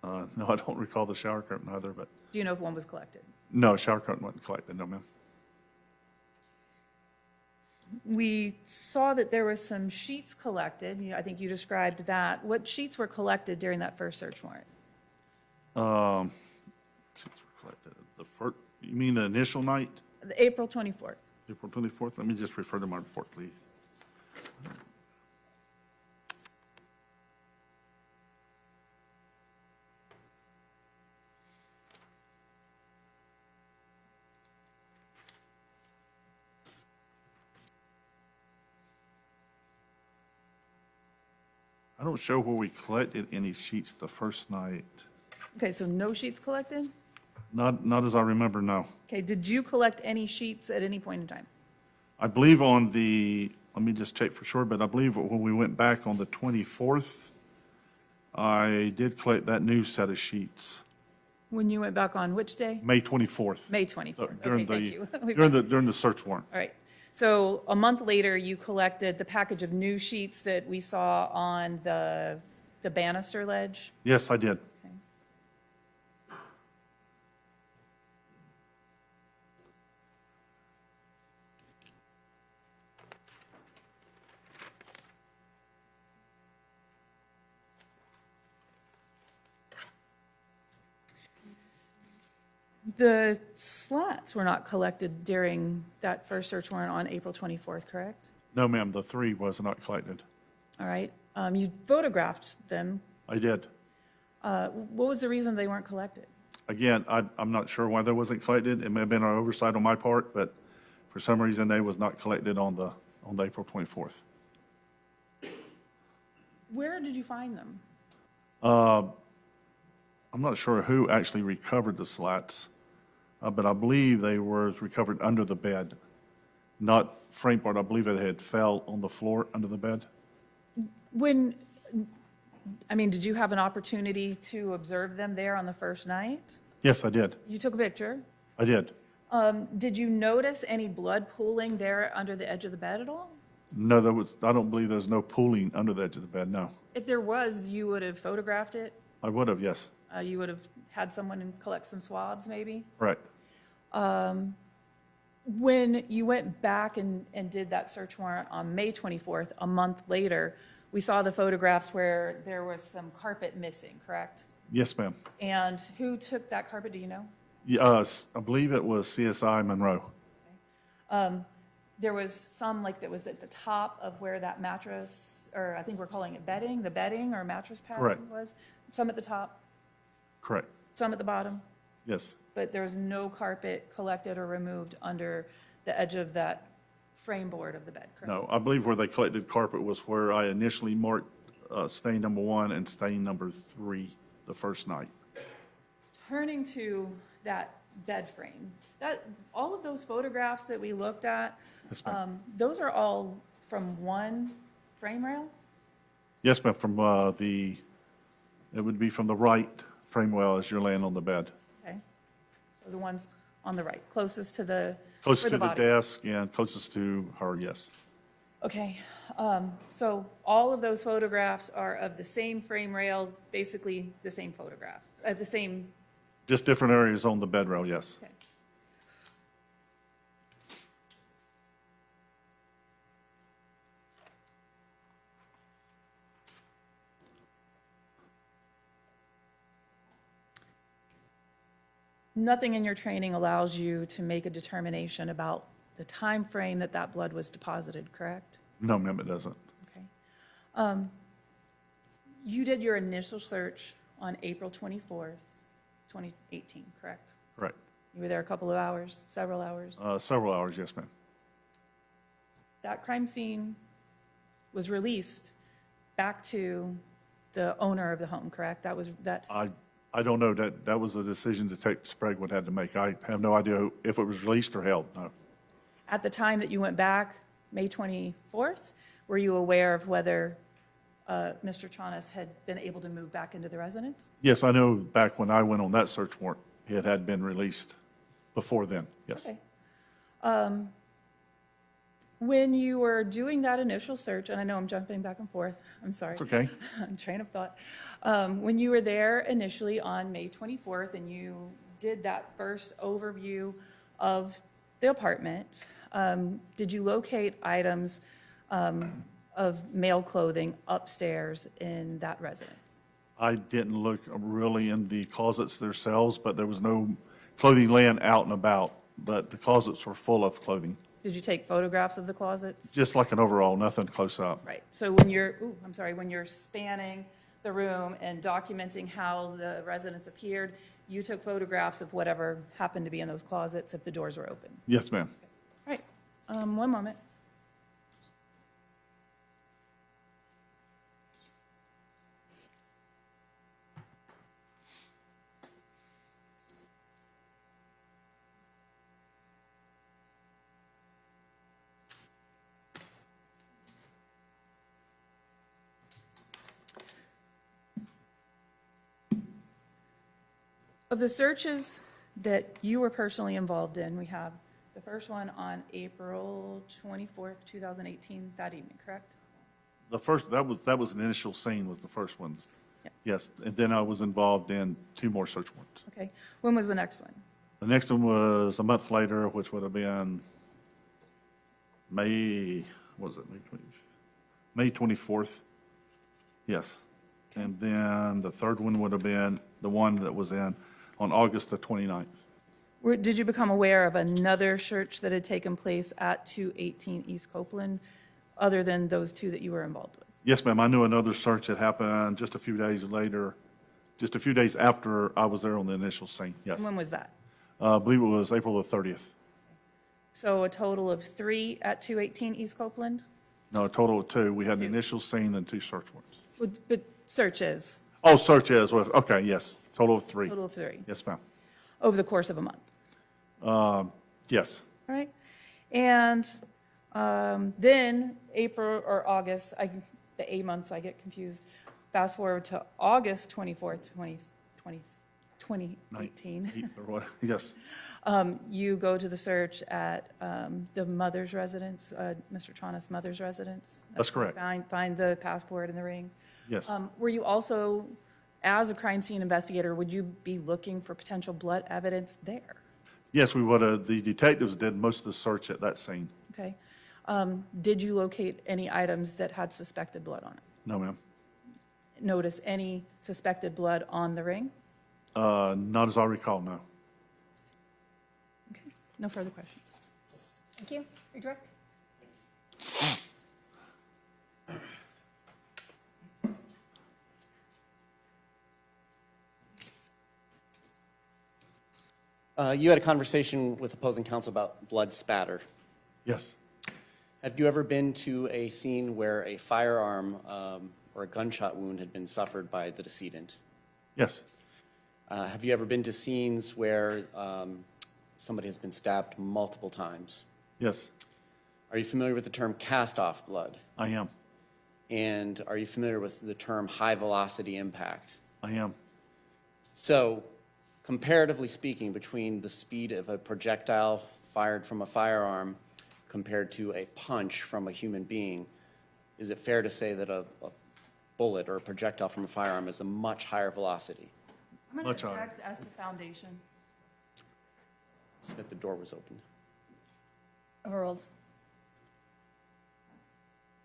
Speaker 16: No, I don't recall the shower curtain either, but
Speaker 13: Do you know if one was collected?
Speaker 16: no, shower curtain wasn't collected, no, ma'am.
Speaker 13: We saw that there were some sheets collected. I think you described that. What sheets were collected during that first search warrant?
Speaker 16: Sheets were collected the first, you mean the initial night?
Speaker 13: The April 24th.
Speaker 16: April 24th? Let me just refer to my report, please. I don't show where we collected any sheets the first night.
Speaker 13: Okay, so no sheets collected?
Speaker 16: Not as I remember, no.
Speaker 13: Okay, did you collect any sheets at any point in time?
Speaker 16: I believe on the, let me just check for sure, but I believe when we went back on the 24th, I did collect that new set of sheets,
Speaker 13: When you went back on which day?
Speaker 16: May 24th.
Speaker 13: May 24th.
Speaker 16: During
Speaker 13: Okay, thank you.
Speaker 16: during the search warrant.
Speaker 13: All right. So a month later, you collected the package of new sheets that we saw on the banister ledge?
Speaker 16: Yes, I did.
Speaker 13: The slats were not collected during that first search warrant on April 24th, correct?
Speaker 16: No, ma'am, the 3 was not collected.
Speaker 13: All right. You photographed them.
Speaker 16: I did.
Speaker 13: What was the reason they weren't collected?
Speaker 16: Again, I'm not sure why that wasn't collected. It may have been an oversight on my part, but for some reason, they was not collected on the April 24th.
Speaker 13: Where did you find them?
Speaker 16: I'm not sure who actually recovered the slats, but I believe they were recovered under the bed, not frame part. I believe they had fell on the floor under the bed.
Speaker 13: Did you have an opportunity to observe them there on the first night?
Speaker 16: Yes, I did.
Speaker 13: You took a picture.
Speaker 16: I did.
Speaker 13: Did you notice any blood pooling there under the edge of the bed at all?
Speaker 16: No, I don't believe there's no pooling under the edge of the bed, no.
Speaker 13: If there was, you would have photographed it?
Speaker 16: I would have, yes.
Speaker 13: You would have had someone collect some swabs, maybe?
Speaker 16: Right.
Speaker 13: When you went back and did that search warrant on May 24th, a month later, we saw the photographs where there was some carpet missing, correct?
Speaker 16: Yes, ma'am.
Speaker 13: And who took that carpet, do you know?
Speaker 16: Yes, I believe it was CSI Monroe.
Speaker 13: There was some that was at the top of where that mattress, or I think we're calling it bedding, the bedding or mattress pad
Speaker 16: Correct.
Speaker 13: was? Some at the top,
Speaker 16: Correct.
Speaker 13: some at the bottom?
Speaker 16: Yes.
Speaker 13: But there was no carpet collected or removed under the edge of that frame board of the bed, correct?
Speaker 16: No, I believe where they collected carpet was where I initially marked stain number 1 and stain number 3 the first night.
Speaker 13: Turning to that bed frame, all of those photographs that we looked at,
Speaker 16: Yes, ma'am.
Speaker 13: those are all from one frame rail?
Speaker 16: Yes, ma'am, it would be from the right frame rail as you're laying on the bed.
Speaker 13: Okay. So the ones on the right, closest to the,
Speaker 16: Closest
Speaker 13: for
Speaker 16: to the
Speaker 13: body.
Speaker 16: desk and closest to her, yes.
Speaker 13: Okay, so all of those photographs are of the same frame rail, basically the same photograph, the same,
Speaker 16: Just different areas on the bed rail, yes.
Speaker 13: okay. Nothing in your training allows you to make a determination about the time frame that that blood was deposited, correct?
Speaker 16: No, ma'am, it doesn't.
Speaker 13: Okay. You did your initial search on April 24th, 2018, correct?
Speaker 16: Correct.
Speaker 13: You were there a couple of hours, several hours?
Speaker 16: Several hours, yes, ma'am.
Speaker 13: That crime scene was released back to the owner of the home, correct?
Speaker 16: I don't know, that was a decision Detective Sprague had to make. I have no idea if it was released or held, no.
Speaker 13: At the time that you went back, May 24th, were you aware of whether Mr. Tronnes had been able to move back into the residence?
Speaker 16: Yes, I know back when I went on that search warrant, it had been released before then, yes.
Speaker 13: Okay. When you were doing that initial search, and I know I'm jumping back and forth, I'm sorry.
Speaker 16: It's okay.
Speaker 13: Train of thought. When you were there initially on May 24th and you did that first overview of the apartment, did you locate items of male clothing upstairs in that residence?
Speaker 16: I didn't look really in the closets themselves, but there was no clothing laying out and about, but the closets were full of clothing.
Speaker 13: Did you take photographs of the closets?
Speaker 16: Just like an overall, nothing close up.
Speaker 13: Right. So when you're spanning the room and documenting how the residence appeared, you took photographs of whatever happened to be in those closets if the doors were open?
Speaker 16: Yes, ma'am.
Speaker 13: All right. One moment. Of the searches that you were personally involved in, we have the first one on April 24th, 2018, that evening, correct?
Speaker 16: The first, that was an initial scene, was the first one. Yes, and then I was involved in 2 more search warrants.
Speaker 13: Okay. When was the next one?
Speaker 16: The next one was a month later, which would have been May, what was it, May 24th? Yes. And then the third one would have been the one that was on August the 29th.
Speaker 13: Did you become aware of another search that had taken place at 218 East Copeland, other than those 2 that you were involved with?
Speaker 16: Yes, ma'am, I knew another search had happened just a few days later, just a few days after I was there on the initial scene, yes.
Speaker 13: And when was that?
Speaker 16: I believe it was April the 30th.
Speaker 13: So a total of 3 at 218 East Copeland?
Speaker 16: No, a total of 2. We had an initial scene, then 2 search warrants.
Speaker 13: But searches,
Speaker 16: Oh, search as well, okay, yes, total of 3.
Speaker 13: total of 3,
Speaker 16: Yes, ma'am.
Speaker 13: over the course of a month,
Speaker 16: Yes,
Speaker 13: all right? And then April or August, the A months, I get confused. Fast forward to August 24th, 2018.
Speaker 16: 8th or what, yes,
Speaker 13: You go to the search at the mother's residence, Mr. Tronnes' mother's residence.
Speaker 16: That's correct.
Speaker 13: Find the passport in the ring.
Speaker 16: yes.
Speaker 13: Were you also, as a crime scene investigator, would you be looking for potential blood evidence there?
Speaker 16: Yes, we would have, the detectives did most of the search at that scene.
Speaker 13: Okay. Did you locate any items that had suspected blood on it?
Speaker 16: No, ma'am.
Speaker 13: Notice any suspected blood on the ring?
Speaker 16: Not as I recall, no.
Speaker 13: Okay, no further questions.
Speaker 6: Thank you. Redirect.
Speaker 2: You had a conversation with opposing counsel about blood spatter.
Speaker 16: Yes,
Speaker 2: Have you ever been to a scene where a firearm or a gunshot wound had been suffered by the decedent?
Speaker 16: yes,
Speaker 2: Have you ever been to scenes where somebody has been stabbed multiple times?
Speaker 16: yes,
Speaker 2: Are you familiar with the term cast-off blood?
Speaker 16: I am.
Speaker 2: And are you familiar with the term high-velocity impact?
Speaker 16: I am.
Speaker 2: So, comparatively speaking, between the speed of a projectile fired from a firearm compared to a punch from a human being, is it fair to say that a bullet or a projectile from a firearm is a much higher velocity?
Speaker 13: I'm going
Speaker 16: Much
Speaker 13: to
Speaker 16: higher.
Speaker 13: object as to foundation.
Speaker 2: Smith, the door was open.
Speaker 6: Overruled.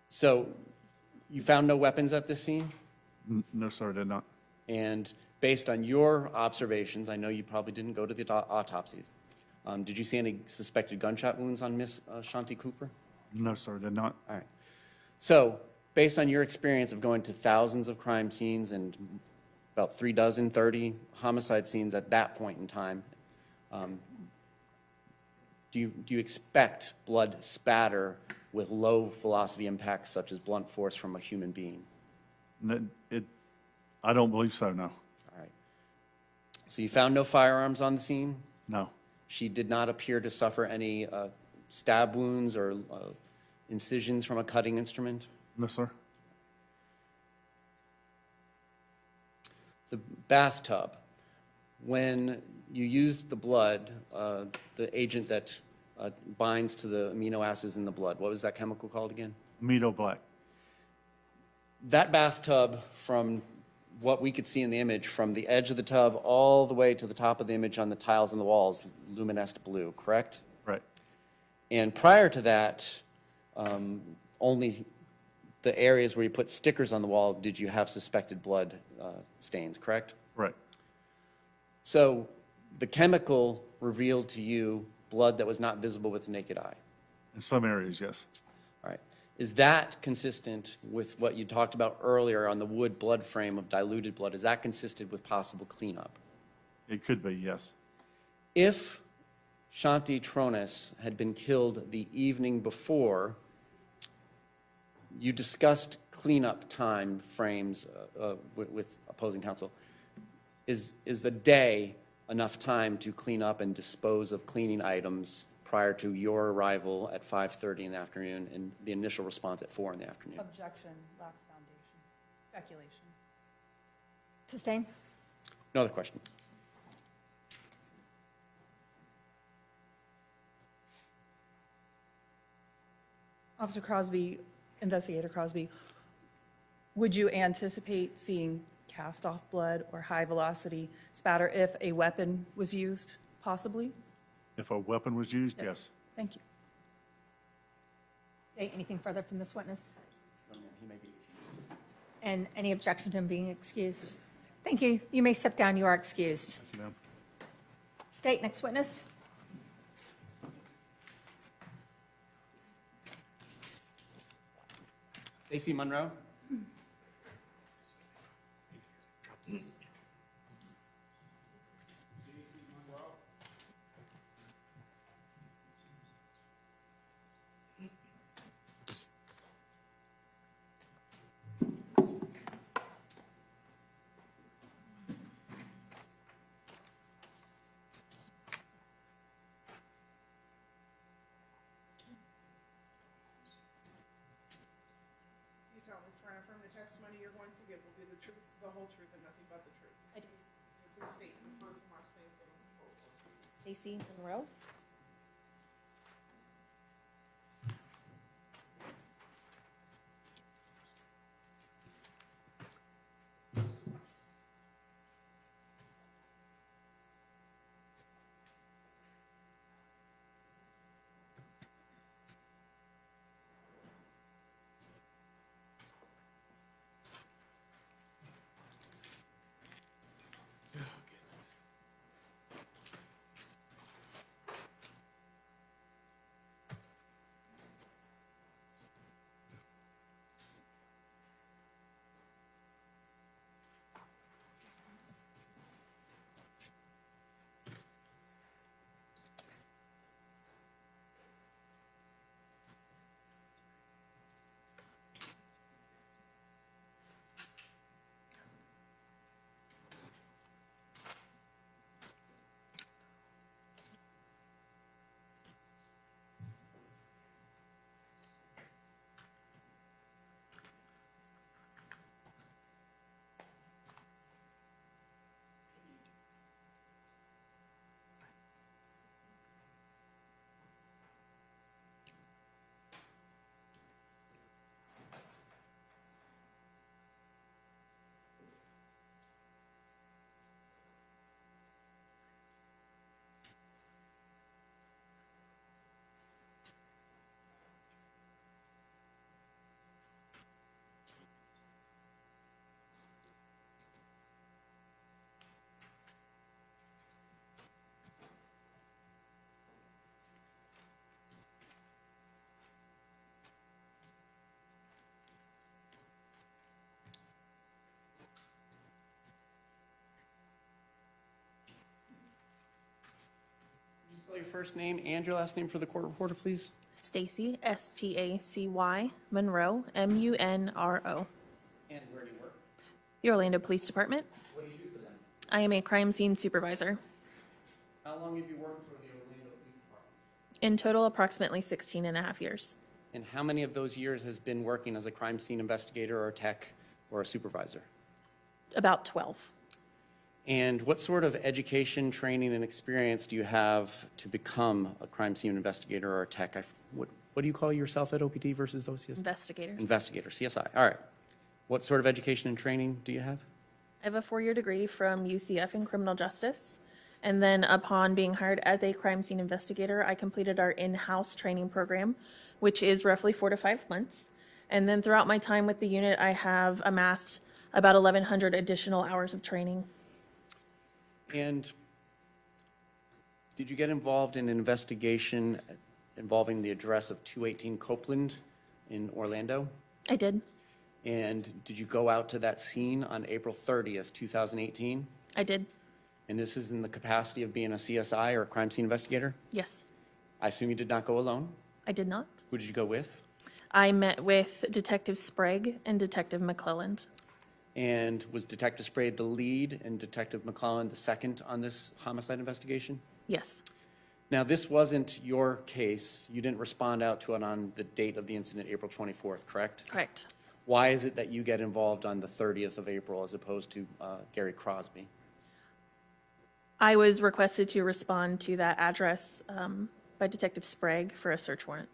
Speaker 2: So, you found no weapons at this scene?
Speaker 16: No, sir, I did not.
Speaker 2: And based on your observations, I know you probably didn't go to the autopsy. Did you see any suspected gunshot wounds on Miss Shanti Cooper?
Speaker 16: No, sir, I did not.
Speaker 2: All right. So, based on your experience of going to thousands of crime scenes and about 30 homicide scenes at that point in time, do you expect blood spatter with low velocity impacts such as blunt force from a human being?
Speaker 16: I don't believe so, no.
Speaker 2: All right. So you found no firearms on the scene?
Speaker 16: No,
Speaker 2: She did not appear to suffer any stab wounds or incisions from a cutting instrument?
Speaker 16: no, sir.
Speaker 2: The bathtub, when you used the blood, the agent that binds to the amino acids in the blood, what was that chemical called again?
Speaker 16: Amido black.
Speaker 2: That bathtub, from what we could see in the image, from the edge of the tub all the way to the top of the image on the tiles and the walls, luminesced blue, correct?
Speaker 16: Right.
Speaker 2: And prior to that, only the areas where you put stickers on the wall did you have suspected blood stains, correct?
Speaker 16: Right.
Speaker 2: So the chemical revealed to you blood that was not visible with the naked eye.
Speaker 16: In some areas, yes.
Speaker 2: All right. Is that consistent with what you talked about earlier on the wood blood frame of diluted blood? Is that consistent with possible cleanup?
Speaker 16: It could be, yes.
Speaker 2: If Shanti Cooper-Tronnes had been killed the evening before, you discussed cleanup time frames with opposing counsel. Is the day enough time to clean up and dispose of cleaning items prior to your arrival at 5:30 in the afternoon and the initial response at 4 in the afternoon?
Speaker 13: Objection, lacks foundation, speculation.
Speaker 6: Sustain.
Speaker 2: No other questions?
Speaker 13: Officer Crosby, Investigator Crosby, would you anticipate seeing cast-off blood or high-velocity spatter if a weapon was used, possibly?
Speaker 16: If a weapon was used, yes.
Speaker 13: Thank you.
Speaker 6: State anything further from this witness? And any objection to him being excused? Thank you. You may step down. You are excused.
Speaker 16: Thank you, ma'am.
Speaker 6: State, next witness.
Speaker 2: Stacy Monroe?
Speaker 4: You solemnly swear and affirm the testimony you're going to give will be the truth, the whole truth, and nothing but the truth.
Speaker 14: I do.
Speaker 4: Please state your first and last name for the roll call, please.
Speaker 14: Stacy Monroe.
Speaker 2: Spell your first name and your last name for the court reporter, please.
Speaker 14: Stacy, Stacy Monroe, Munro.
Speaker 2: And where do you work?
Speaker 14: The Orlando Police Department.
Speaker 2: What do you do for them?
Speaker 14: I am a crime scene supervisor.
Speaker 2: How long have you worked for the Orlando Police Department?
Speaker 14: In total, approximately 16 and a half years.
Speaker 2: And how many of those years has been working as a crime scene investigator or a tech or a supervisor?
Speaker 14: About 12.
Speaker 2: And what sort of education, training, and experience do you have to become a crime scene investigator or a tech? What do you call yourself at OPT versus those CSI?
Speaker 14: Investigator.
Speaker 2: Investigator, CSI. All right. What sort of education and training do you have?
Speaker 14: I have a 4-year degree from UCF in criminal justice. And then upon being hired as a crime scene investigator, I completed our in-house training program, which is roughly 4 to 5 months. And then throughout my time with the unit, I have amassed about 1,100 additional hours of training.
Speaker 2: And did you get involved in an investigation involving the address of 218 Copeland in Orlando?
Speaker 14: I did.
Speaker 2: And did you go out to that scene on April 30th, 2018?
Speaker 14: I did.
Speaker 2: And this is in the capacity of being a CSI or a crime scene investigator?
Speaker 14: Yes.
Speaker 2: I assume you did not go alone?
Speaker 14: I did not.
Speaker 2: Who did you go with?
Speaker 14: I met with Detective Sprague and Detective McClelland.
Speaker 2: And was Detective Sprague the lead and Detective McClelland the second on this homicide investigation?
Speaker 14: Yes.
Speaker 2: Now, this wasn't your case. You didn't respond out to it on the date of the incident, April 24th, correct?
Speaker 14: Correct.
Speaker 2: Why is it that you get involved on the 30th of April as opposed to Gary Crosby?
Speaker 14: I was requested to respond to that address by Detective Sprague for a search warrant.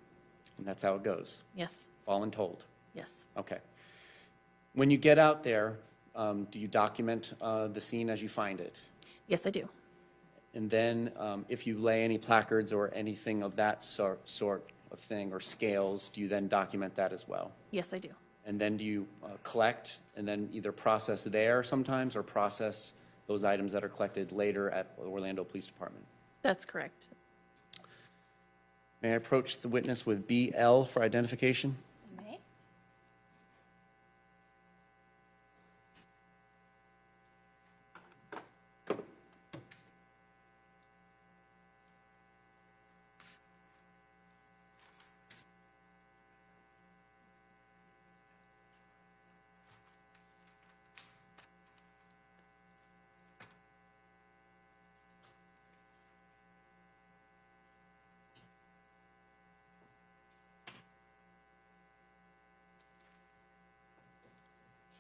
Speaker 2: And that's how it goes.
Speaker 14: Yes,
Speaker 2: Voluntold.
Speaker 14: yes,
Speaker 2: Okay. When you get out there, do you document the scene as you find it?
Speaker 14: yes, I do.
Speaker 2: And then if you lay any placards or anything of that sort of thing, or scales, do you then document that as well?
Speaker 14: Yes, I do.
Speaker 2: And then do you collect and then either process there sometimes or process those items that are collected later at Orlando Police Department?
Speaker 14: That's correct.
Speaker 2: May I approach the witness with BL for identification?
Speaker 6: May?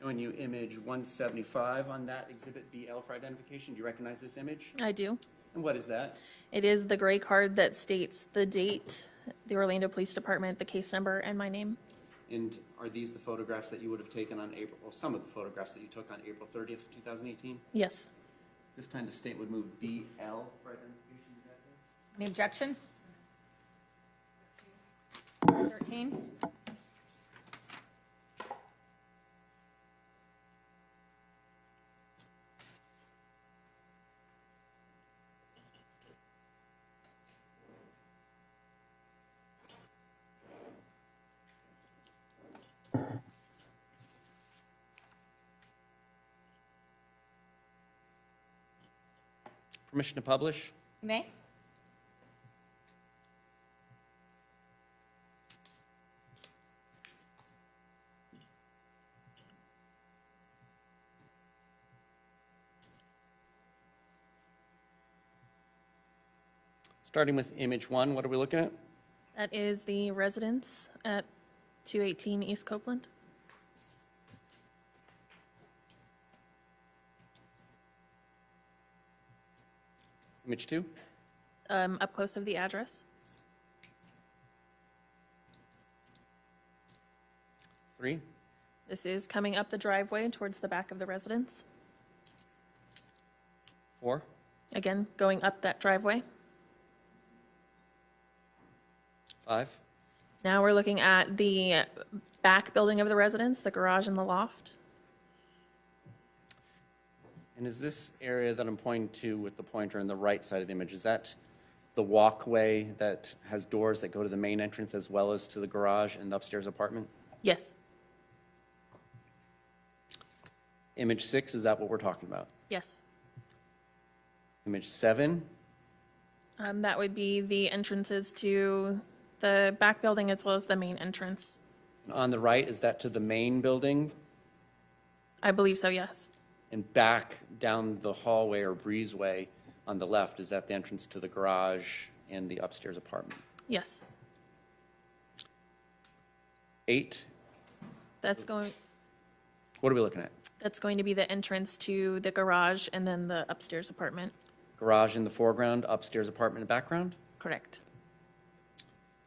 Speaker 2: Showing you image 175 on that exhibit BL for identification. Do you recognize this image?
Speaker 14: I do.
Speaker 2: And what is that?
Speaker 14: It is the gray card that states the date, the Orlando Police Department, the case number, and my name.
Speaker 2: And are these the photographs that you would have taken on April, or some of the photographs that you took on April 30th, 2018?
Speaker 14: Yes.
Speaker 2: This time the state would move BL for identification. You got this?
Speaker 6: Any objection? 13?
Speaker 2: Permission to publish?
Speaker 6: You may?
Speaker 2: Starting with image 1, what are we looking at?
Speaker 14: That is the residence at 218 East Copeland.
Speaker 2: Image 2?
Speaker 14: Up close of the address.
Speaker 2: 3?
Speaker 14: This is coming up the driveway towards the back of the residence.
Speaker 2: 4?
Speaker 14: Again, going up that driveway.
Speaker 2: 5?
Speaker 14: Now we're looking at the back building of the residence, the garage and the loft.
Speaker 2: And is this area that I'm pointing to with the pointer on the right side of the image, is that the walkway that has doors that go to the main entrance as well as to the garage and the upstairs apartment?
Speaker 14: Yes,
Speaker 2: Image 6, is that what we're talking about?
Speaker 14: yes.
Speaker 2: Image 7?
Speaker 14: That would be the entrances to the back building as well as the main entrance.
Speaker 2: On the right, is that to the main building?
Speaker 14: I believe so, yes.
Speaker 2: And back down the hallway or breezeway on the left, is that the entrance to the garage and the upstairs apartment?
Speaker 14: Yes.
Speaker 2: 8?
Speaker 14: That's going,
Speaker 2: What are we looking at?
Speaker 14: that's going to be the entrance to the garage and then the upstairs apartment.
Speaker 2: Garage in the foreground, upstairs apartment in the background?
Speaker 14: Correct.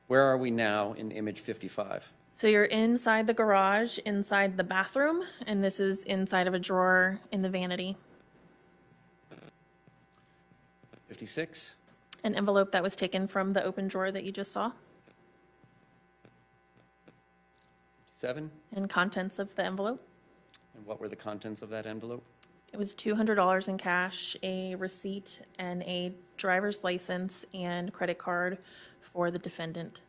Speaker 2: Where are we now in image 55?
Speaker 14: So you're inside the garage, inside the bathroom, and this is inside of a drawer in the vanity.
Speaker 2: 56?
Speaker 14: An envelope that was taken from the open drawer that you just saw,
Speaker 2: 57?
Speaker 14: and contents of the envelope.
Speaker 2: And what were the contents of that envelope?
Speaker 14: It was $200 in cash, a receipt, and a driver's license and credit card for the defendant.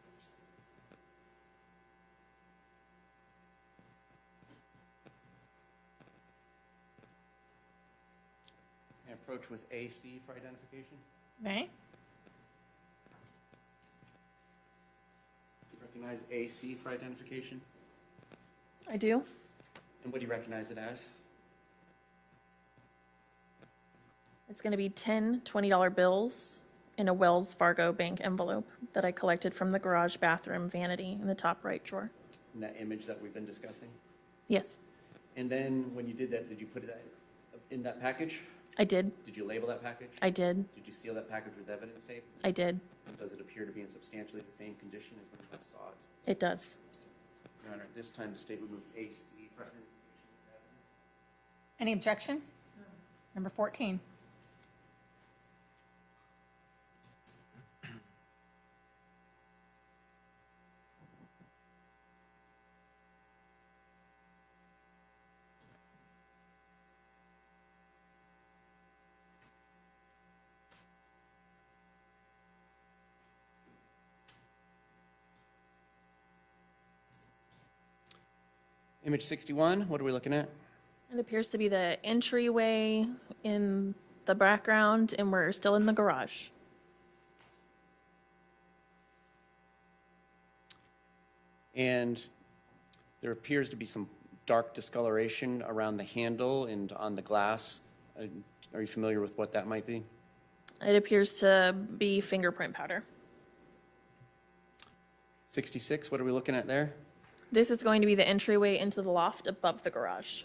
Speaker 2: May I approach with AC for identification?
Speaker 6: May?
Speaker 2: Recognize AC for identification?
Speaker 14: I do.
Speaker 2: And what do you recognize it as?
Speaker 14: It's going to be 10 $20 bills in a Wells Fargo bank envelope that I collected from the garage bathroom vanity in the top right drawer.
Speaker 2: In that image that we've been discussing?
Speaker 14: Yes,
Speaker 2: And then when you did that, did you put it in that package?
Speaker 14: I did.
Speaker 2: Did you label that package?
Speaker 14: I did.
Speaker 2: Did you seal that package with evidence tape?
Speaker 14: I did.
Speaker 2: Does it appear to be in substantially the same condition as when you last saw it?
Speaker 17: It does.
Speaker 2: Your Honor, at this time, the state would move AC.
Speaker 6: Any objection? Number 14.
Speaker 2: Image 61, what are we looking at?
Speaker 17: It appears to be the entryway in the background, and we're still in the garage.
Speaker 2: And there appears to be some dark discoloration around the handle and on the glass. Are you familiar with what that might be?
Speaker 17: It appears to be fingerprint powder.
Speaker 2: 66, what are we looking at there?
Speaker 17: This is going to be the entryway into the loft above the garage.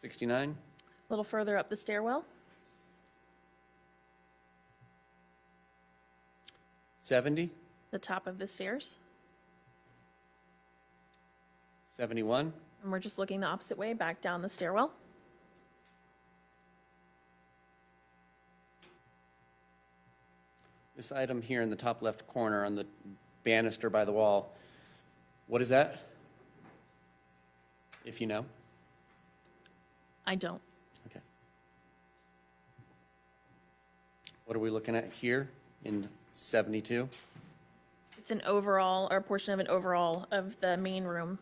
Speaker 2: $69.
Speaker 17: A little further up the stairwell.
Speaker 2: 70.
Speaker 17: The top of the stairs.
Speaker 2: 71.
Speaker 17: And we're just looking the opposite way, back down the stairwell.
Speaker 2: This item here in the top left corner on the banister by the wall, what is that? If you know.
Speaker 17: I don't.
Speaker 2: Okay. What are we looking at here in 72?
Speaker 17: It's an overall, or a portion of an overall of the main room.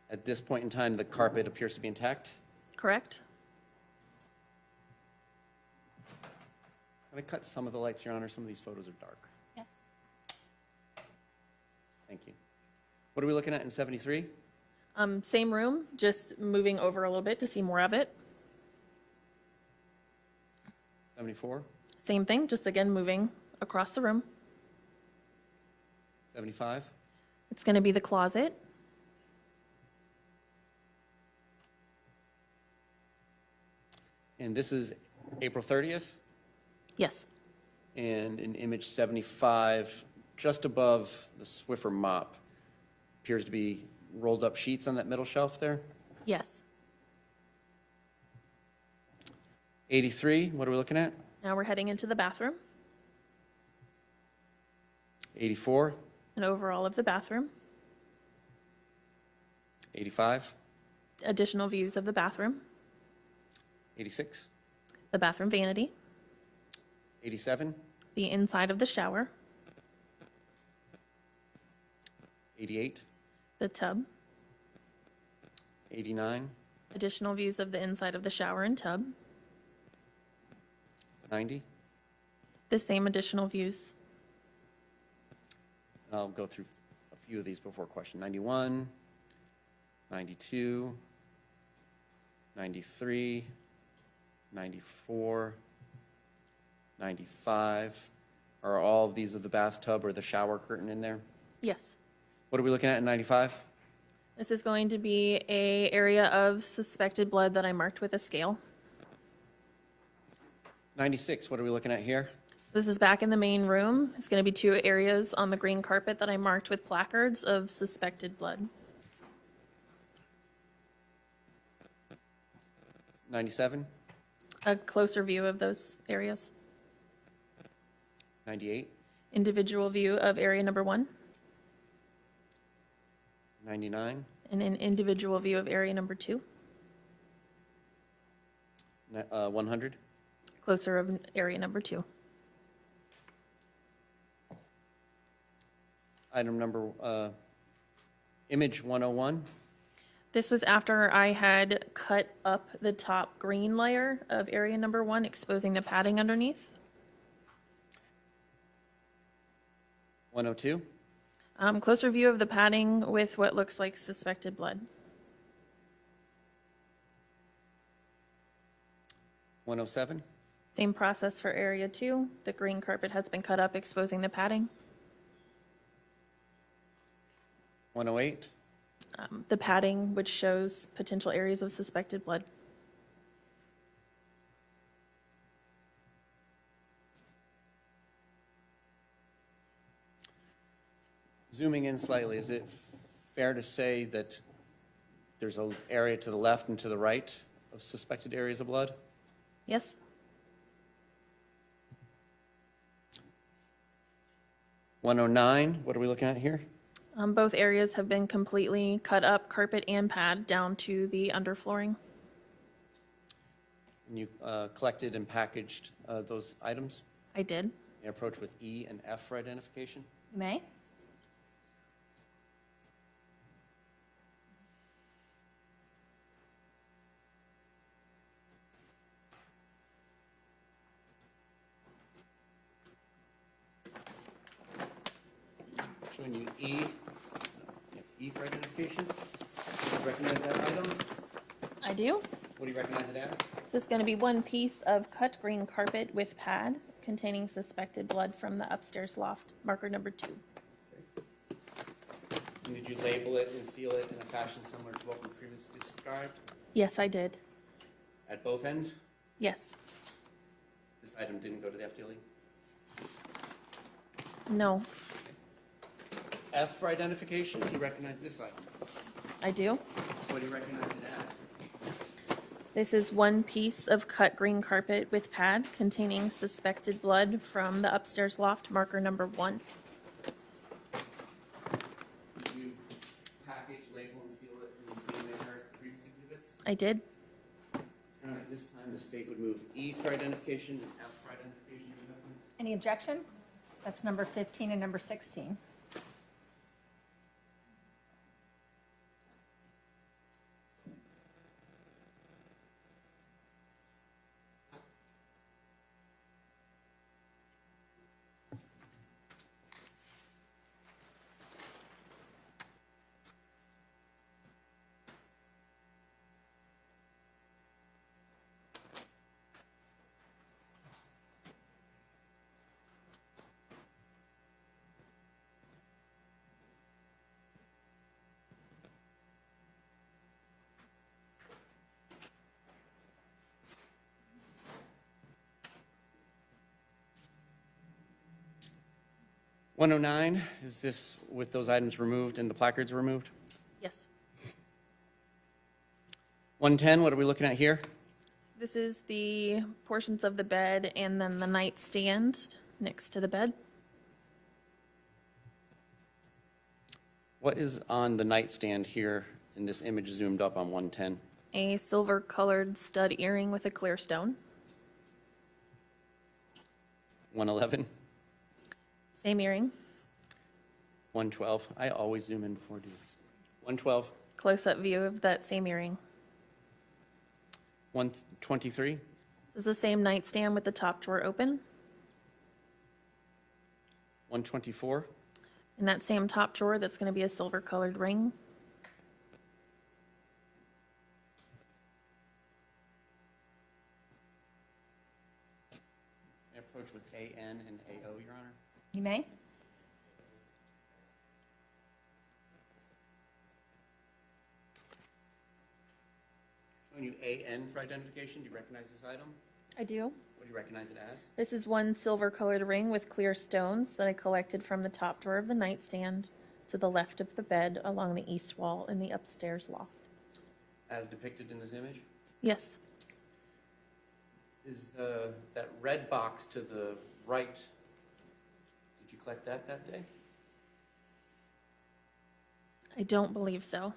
Speaker 2: At this point in time, the carpet appears to be intact.
Speaker 17: Correct?
Speaker 2: Can I cut some of the lights, Your Honor? Some of these photos are dark.
Speaker 6: Yes.
Speaker 2: Thank you. What are we looking at in 73?
Speaker 17: Same room, just moving over a little bit to see more of it.
Speaker 2: 74?
Speaker 17: Same thing, just again moving across the room.
Speaker 2: 75?
Speaker 17: It's going to be the closet.
Speaker 2: And this is April 30th?
Speaker 17: Yes.
Speaker 2: And in image 75, just above the Swiffer mop, appears to be rolled up sheets on that middle shelf there.
Speaker 17: Yes.
Speaker 2: 83, what are we looking at?
Speaker 17: Now we're heading into the bathroom.
Speaker 2: 84,
Speaker 17: An overall of the bathroom.
Speaker 2: 85,
Speaker 17: Additional views of the bathroom.
Speaker 2: 86,
Speaker 17: The bathroom vanity.
Speaker 2: 87,
Speaker 17: The inside of the shower.
Speaker 2: 88,
Speaker 17: The tub.
Speaker 2: 89,
Speaker 17: Additional views of the inside of the shower and tub.
Speaker 2: 90.
Speaker 17: The same additional views.
Speaker 2: I'll go through a few of these before question. 91, 92, 93, 94, 95. Are all of these of the bathtub or the shower curtain in there?
Speaker 17: Yes.
Speaker 2: What are we looking at in 95?
Speaker 17: This is going to be an area of suspected blood that I marked with a scale.
Speaker 2: 96, what are we looking at here?
Speaker 17: This is back in the main room. It's going to be 2 areas on the green carpet that I marked with placards of suspected blood.
Speaker 2: 97,
Speaker 17: A closer view of those areas.
Speaker 2: 98,
Speaker 17: Individual view of area number 1,
Speaker 2: 99,
Speaker 17: and an individual view of area number 2.
Speaker 2: 100,
Speaker 17: Closer of area number 2.
Speaker 2: item number, image 101.
Speaker 17: This was after I had cut up the top green layer of area number 1, exposing the padding underneath.
Speaker 2: 102,
Speaker 17: Closer view of the padding with what looks like suspected blood.
Speaker 2: 107,
Speaker 17: Same process for area 2. The green carpet has been cut up, exposing the padding.
Speaker 2: 108,
Speaker 17: The padding, which shows potential areas of suspected blood.
Speaker 2: zooming in slightly, is it fair to say that there's an area to the left and to the right of suspected areas of blood?
Speaker 17: Yes?
Speaker 2: 109, what are we looking at here?
Speaker 17: Both areas have been completely cut up, carpet and pad, down to the underflooring.
Speaker 2: And you collected and packaged those items?
Speaker 17: I did.
Speaker 2: You approach with E and F for identification?
Speaker 6: You may.
Speaker 2: Showing you E for identification. Do you recognize that item?
Speaker 17: I do.
Speaker 2: What do you recognize it as?
Speaker 17: This is going to be one piece of cut green carpet with pad containing suspected blood from the upstairs loft, marker number 2.
Speaker 2: And did you label it and seal it in a fashion similar to what we previously described?
Speaker 17: Yes, I did.
Speaker 2: At both ends?
Speaker 17: Yes.
Speaker 2: This item didn't go to the FDLE?
Speaker 17: No.
Speaker 2: F for identification, do you recognize this item?
Speaker 17: I do.
Speaker 2: What do you recognize it as?
Speaker 17: This is one piece of cut green carpet with pad containing suspected blood from the upstairs loft, marker number 1.
Speaker 2: Did you package, label, and seal it in the same manner as the previous exhibits?
Speaker 17: I did.
Speaker 2: All right, this time the state would move E for identification and F for identification.
Speaker 6: Any objection? That's number 15 and number 16.
Speaker 2: .109, is this with those items removed and the placards removed?
Speaker 17: Yes.
Speaker 2: 110, what are we looking at here?
Speaker 17: This is the portions of the bed and then the nightstand next to the bed.
Speaker 2: What is on the nightstand here in this image zoomed up on 110?
Speaker 17: A silver colored stud earring with a clear stone.
Speaker 2: 111,
Speaker 17: Same earring.
Speaker 2: 112, I always zoom in before doing this. 112,
Speaker 17: Close-up view of that same earring.
Speaker 2: 123,
Speaker 17: This is the same nightstand with the top drawer open.
Speaker 2: 124,
Speaker 17: In that same top drawer, that's going to be a silver colored ring.
Speaker 2: I approach with AN and AO, Your Honor.
Speaker 6: You may.
Speaker 2: Showing you AN for identification, do you recognize this item?
Speaker 17: I do.
Speaker 2: What do you recognize it as?
Speaker 17: This is one silver colored ring with clear stones that I collected from the top drawer of the nightstand to the left of the bed along the east wall in the upstairs loft.
Speaker 2: As depicted in this image?
Speaker 17: Yes.
Speaker 2: Is that red box to the right, did you collect that day?
Speaker 17: I don't believe so.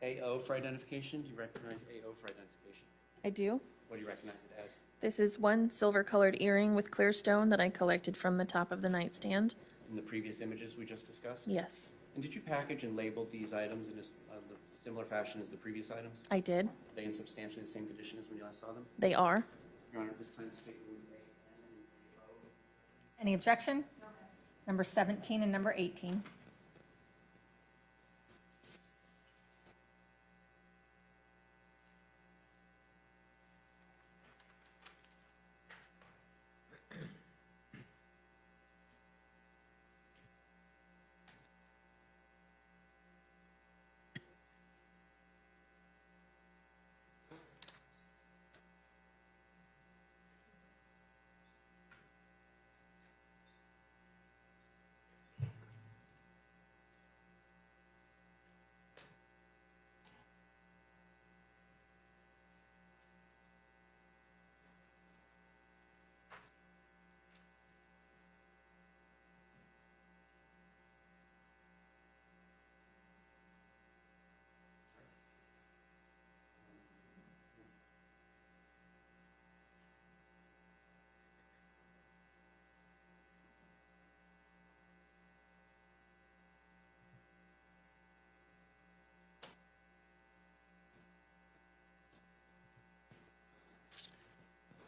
Speaker 2: AO for identification, do you recognize AO for identification?
Speaker 17: I do.
Speaker 2: What do you recognize it as?
Speaker 17: This is one silver colored earring with clear stone that I collected from the top of the nightstand.
Speaker 2: In the previous images we just discussed?
Speaker 17: Yes,
Speaker 2: And did you package and label these items in a similar fashion as the previous items?
Speaker 17: I did.
Speaker 2: Are they in substantially the same condition as when you last saw them?
Speaker 17: They are.
Speaker 2: Your Honor, this time the state will move AN and AO.
Speaker 6: Any objection? Number 17 and number 18.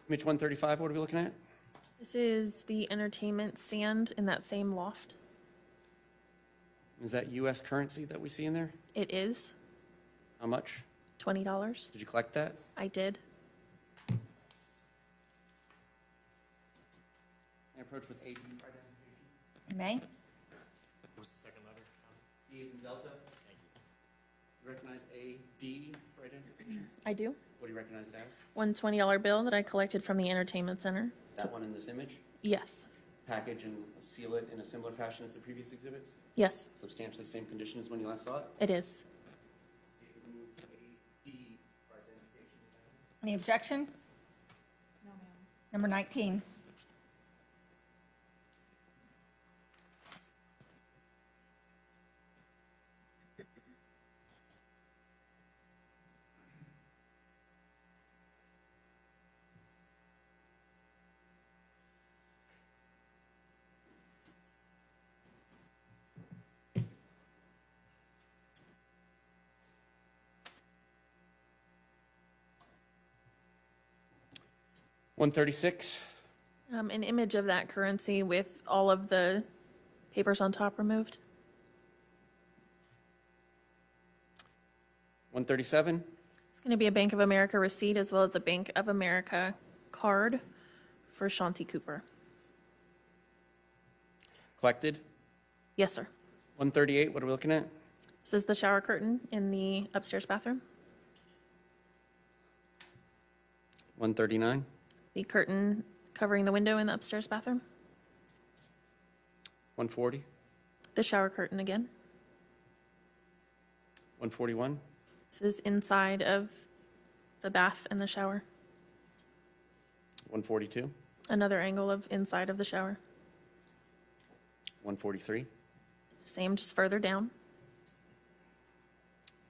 Speaker 2: Image 135, what are we looking at?
Speaker 17: This is the entertainment stand in that same loft.
Speaker 2: Is that US currency that we see in there?
Speaker 17: It is
Speaker 2: How much?
Speaker 17: $20.
Speaker 2: Did you collect that?
Speaker 17: I did.
Speaker 2: I approach with AD for identification.
Speaker 1: May?
Speaker 5: What was the second letter?
Speaker 2: D is in Delta. Thank you. You recognize AD for identification?
Speaker 17: I do.
Speaker 2: What do you recognize it as?
Speaker 17: One $20 bill that I collected from the entertainment center.
Speaker 2: That one in this image?
Speaker 17: Yes.
Speaker 2: Package and seal it in a similar fashion as the previous exhibits?
Speaker 17: Yes,
Speaker 2: Substantially same condition as when you last saw it?
Speaker 17: it is.
Speaker 1: Any objection? No, ma'am. Number 19.
Speaker 2: $136.
Speaker 17: An image of that currency with all of the papers on top removed.
Speaker 2: $137.
Speaker 17: It's going to be a Bank of America receipt as well as a Bank of America card for Shanti Cooper.
Speaker 2: Collected.
Speaker 17: Yes, sir.
Speaker 2: 138, what are we looking at?
Speaker 17: This is the shower curtain in the upstairs bathroom.
Speaker 2: 139.
Speaker 17: The curtain covering the window in the upstairs bathroom.
Speaker 2: 140.
Speaker 17: The shower curtain again.
Speaker 2: 141.
Speaker 17: This is inside of the bath and the shower.
Speaker 2: 142.
Speaker 17: Another angle of inside of the shower.
Speaker 2: 143.
Speaker 17: Same, just further down.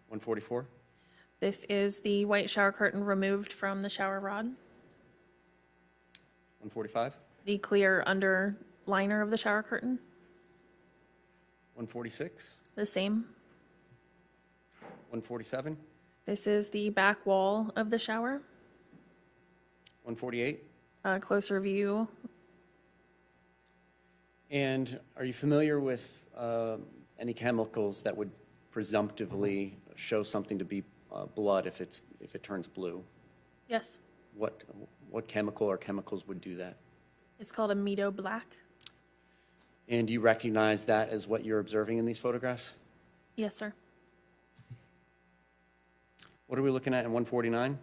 Speaker 2: 144.
Speaker 17: This is the white shower curtain removed from the shower rod.
Speaker 2: 145.
Speaker 17: The clear under liner of the shower curtain.
Speaker 2: 146.
Speaker 17: The same.
Speaker 2: 147.
Speaker 17: This is the back wall of the shower.
Speaker 2: 148.
Speaker 17: Closer view.
Speaker 2: And are you familiar with any chemicals that would presumptively show something to be blood if it turns blue?
Speaker 17: Yes.
Speaker 2: What chemical or chemicals would do that?
Speaker 17: It's called a Meadow Black.
Speaker 2: And do you recognize that as what you're observing in these photographs?
Speaker 17: Yes, sir.
Speaker 2: What are we looking at in 149?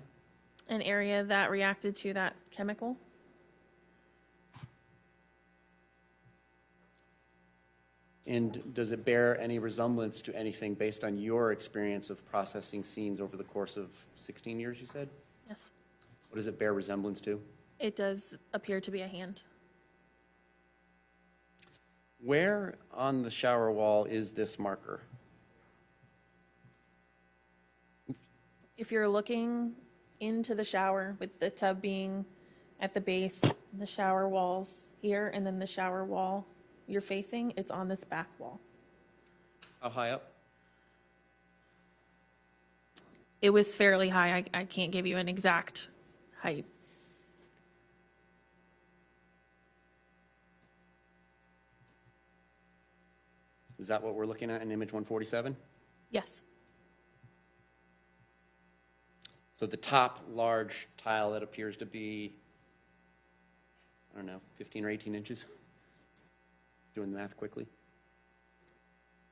Speaker 17: An area that reacted to that chemical.
Speaker 2: And does it bear any resemblance to anything based on your experience of processing scenes over the course of 16 years, you said?
Speaker 17: Yes.
Speaker 2: What does it bear resemblance to?
Speaker 17: It does appear to be a hand.
Speaker 2: Where on the shower wall is this marker?
Speaker 17: If you're looking into the shower with the tub being at the base, the shower walls here, and then the shower wall you're facing, it's on this back wall.
Speaker 2: How high up?
Speaker 17: It was fairly high. I can't give you an exact height.
Speaker 2: Is that what we're looking at in image 147?
Speaker 17: Yes.
Speaker 2: So the top large tile that appears to be, I don't know, 15 or 18 inches? Doing the math quickly.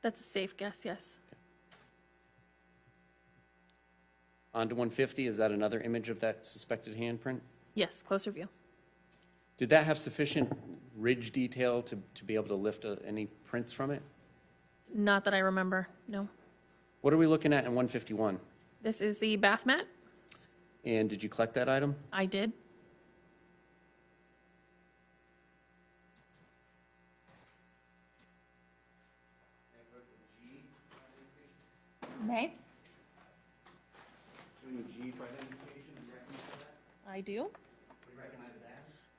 Speaker 17: That's a safe guess, yes.
Speaker 2: On to 150, is that another image of that suspected handprint?
Speaker 17: Yes, closer view.
Speaker 2: Did that have sufficient ridge detail to be able to lift any prints from it?
Speaker 17: Not that I remember, no.
Speaker 2: What are we looking at in 151?
Speaker 17: This is the bath mat.
Speaker 2: And did you collect that item?
Speaker 17: I did.
Speaker 1: May?
Speaker 17: I do.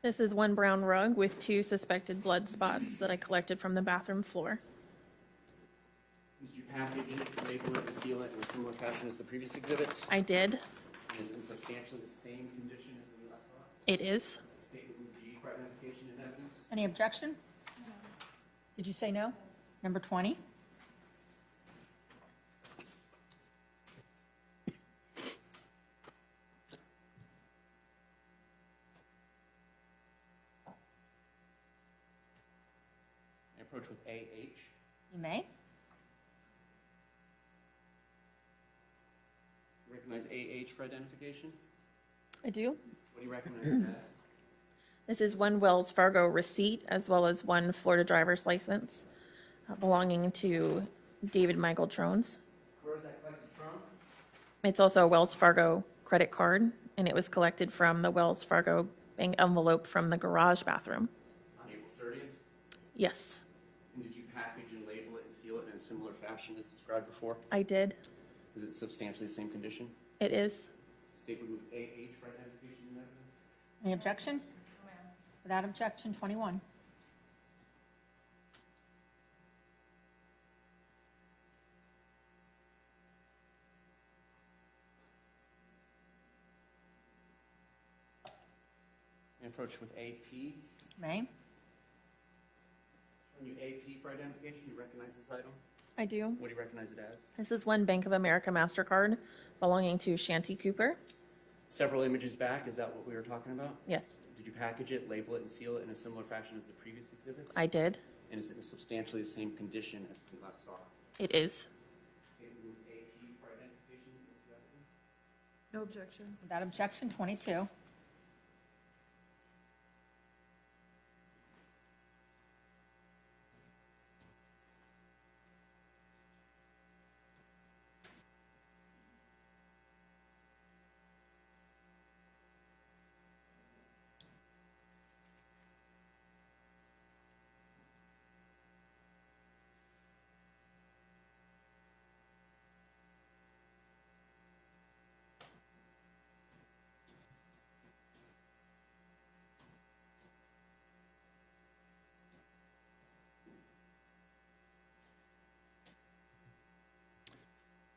Speaker 17: This is one brown rug with 2 suspected blood spots that I collected from the bathroom floor.
Speaker 2: Did you package it, label it, and seal it in a similar fashion as the previous exhibits?
Speaker 17: I did.
Speaker 2: Is it in substantially the same condition as we last saw it?
Speaker 17: It is.
Speaker 2: Statement G for identification and evidence.
Speaker 6: Any objection? Did you say no? Number 20?
Speaker 2: I approach with AH.
Speaker 6: You may.
Speaker 2: Recognize AH for identification.
Speaker 17: I do.
Speaker 2: What do you recognize it as?
Speaker 17: This is one Wells Fargo receipt as well as one Florida driver's license belonging to David Michael Tronnes.
Speaker 2: Where is that collected from?
Speaker 17: It's also a Wells Fargo credit card, and it was collected from the Wells Fargo bank envelope from the garage bathroom.
Speaker 2: On April 30th?
Speaker 17: Yes,
Speaker 2: And did you package and label it and seal it in a similar fashion as described before?
Speaker 17: I did.
Speaker 2: Is it substantially the same condition?
Speaker 17: It is.
Speaker 2: Statement with AH for identification and evidence.
Speaker 6: Any objection? Without objection, 21.
Speaker 2: I approach with AP.
Speaker 6: May.
Speaker 2: When you AP for identification, you recognize this item?
Speaker 17: I do.
Speaker 2: What do you recognize it as?
Speaker 17: This is one Bank of America MasterCard belonging to Shanti Cooper.
Speaker 2: Several images back, is that what we were talking about?
Speaker 17: Yes,
Speaker 2: Did you package it, label it, and seal it in a similar fashion as the previous exhibits?
Speaker 17: I did.
Speaker 2: And is it in substantially the same condition as we last saw?
Speaker 17: It is.
Speaker 2: Statement with AP for identification and evidence.
Speaker 13: No objection.
Speaker 6: Without objection, 22.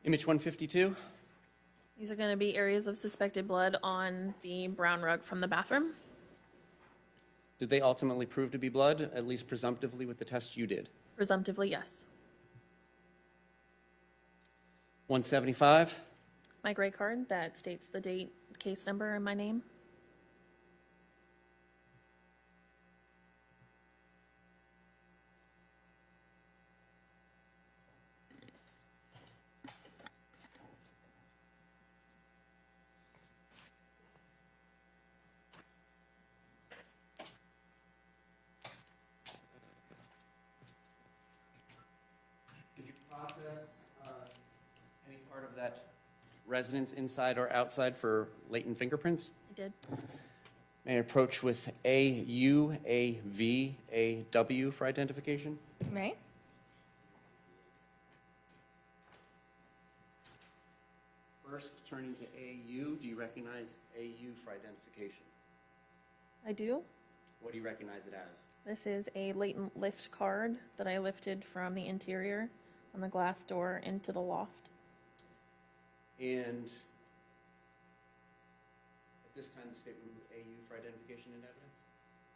Speaker 2: Image 152.
Speaker 17: These are going to be areas of suspected blood on the brown rug from the bathroom.
Speaker 2: Did they ultimately prove to be blood, at least presumptively with the test you did?
Speaker 17: Presumptively, yes.
Speaker 2: 175.
Speaker 17: My gray card that states the date, case number, and my name.
Speaker 2: Did you process any part of that residence inside or outside for latent fingerprints?
Speaker 17: I did.
Speaker 2: May I approach with AU, AV, AW for identification?
Speaker 6: May.
Speaker 2: First, turning to AU, do you recognize AU for identification?
Speaker 17: I do.
Speaker 2: What do you recognize it as?
Speaker 17: This is a latent lift card that I lifted from the interior on the glass door into the loft.
Speaker 2: And at this time, the statement with AU for identification and evidence?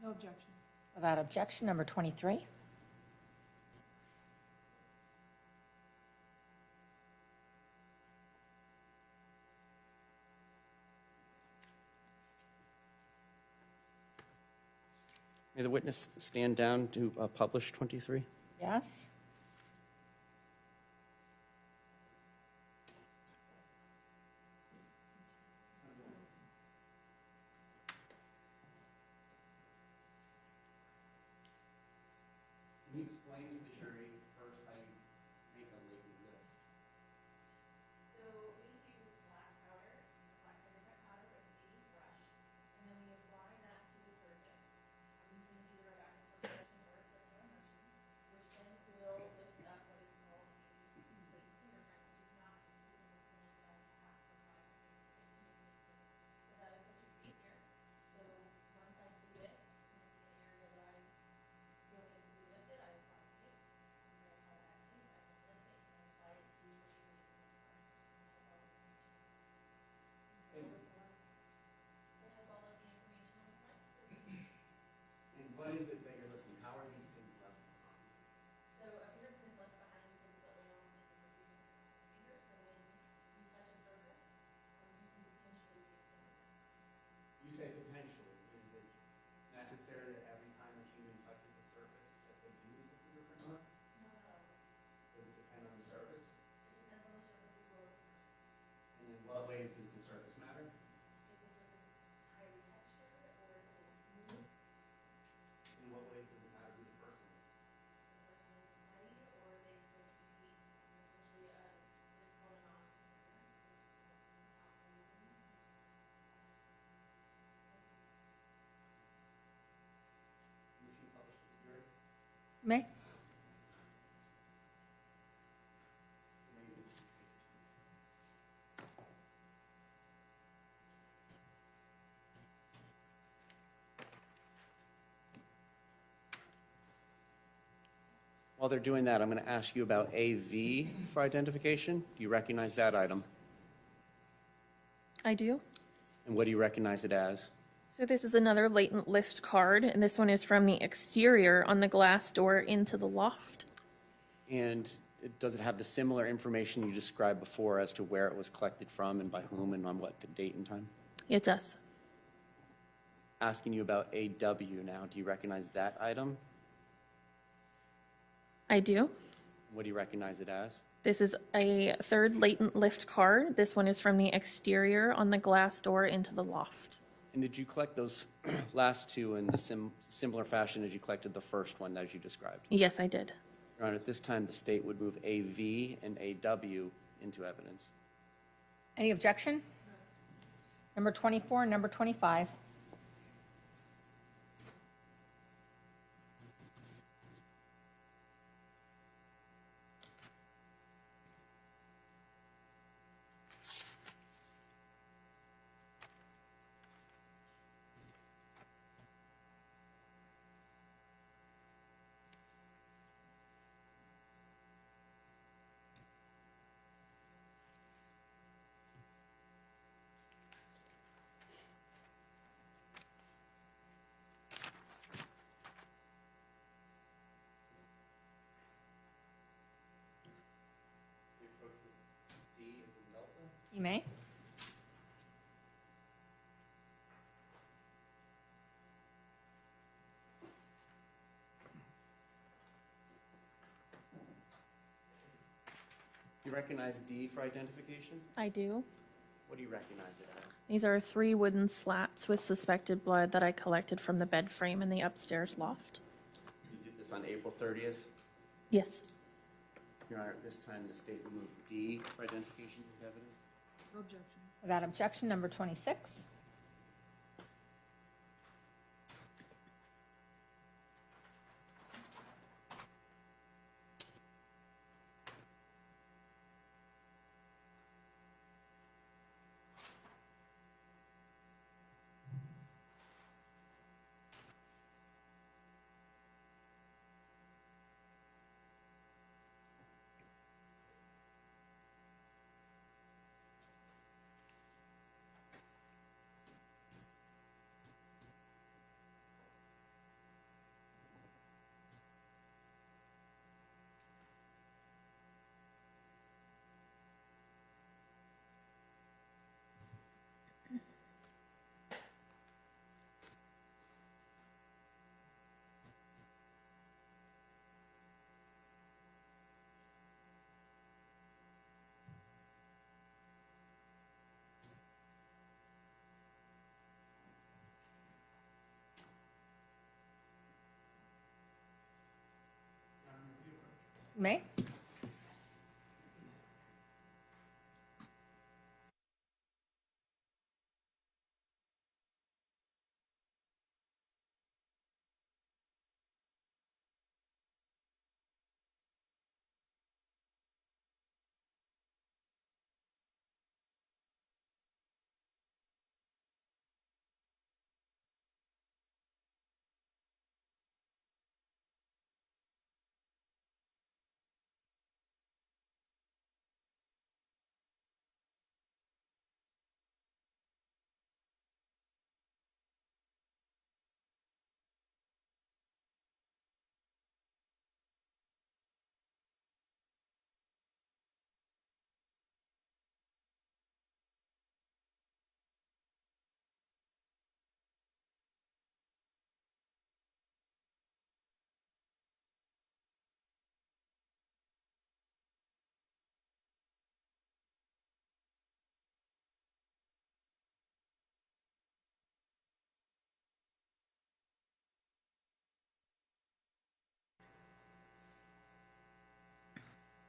Speaker 13: No objection.
Speaker 6: Without objection, number 23.
Speaker 2: May the witness stand down to publish 23?
Speaker 6: Yes.
Speaker 2: Can you explain to the jury first how you make a latent lift?
Speaker 17: So we use black powder, black fingerprint powder with a brush, and then we apply that to the surface using either a vacuum brush or a circular immersion, which then will
Speaker 6: May?
Speaker 2: While they're doing that, I'm going to ask you about AV for identification. Do you recognize that item?
Speaker 17: I do.
Speaker 2: And what do you recognize it as?
Speaker 17: So this is another latent lift card, and this one is from the exterior on the glass door into the loft.
Speaker 2: And does it have the similar information you described before as to where it was collected from and by whom and on what date and time?
Speaker 17: It does.
Speaker 2: Asking you about AW now. Do you recognize that item?
Speaker 17: I do.
Speaker 2: What do you recognize it as?
Speaker 17: This is a third latent lift card. This one is from the exterior on the glass door into the loft.
Speaker 2: And did you collect those last two in the similar fashion as you collected the first one as you described?
Speaker 17: Yes, I did.
Speaker 2: Your Honor, at this time, the state would move AV and AW into evidence.
Speaker 1: Any objection? Number 24 and number 25. You may.
Speaker 2: You recognize D for identification?
Speaker 17: I do.
Speaker 2: What do you recognize it as?
Speaker 17: These are 3 wooden slats with suspected blood that I collected from the bed frame in the upstairs loft.
Speaker 2: You did this on April 30th?
Speaker 17: Yes.
Speaker 2: Your Honor, at this time, the state will move D for identification into evidence.
Speaker 13: No objection.
Speaker 1: Without objection, number 26. May.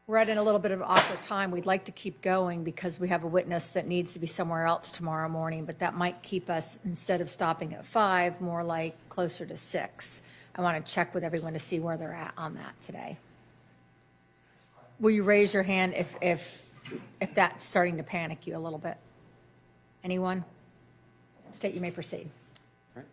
Speaker 1: We're at a little bit of awkward time. We'd like to keep going because we have a witness that needs to be somewhere else tomorrow morning, but that might keep us, instead of stopping at 5, more like closer to 6.
Speaker 6: I want to check with everyone to see where they're at on that today. Will you raise your hand if that's starting to panic you a little bit? Anyone? State, you may proceed.
Speaker 2: Right.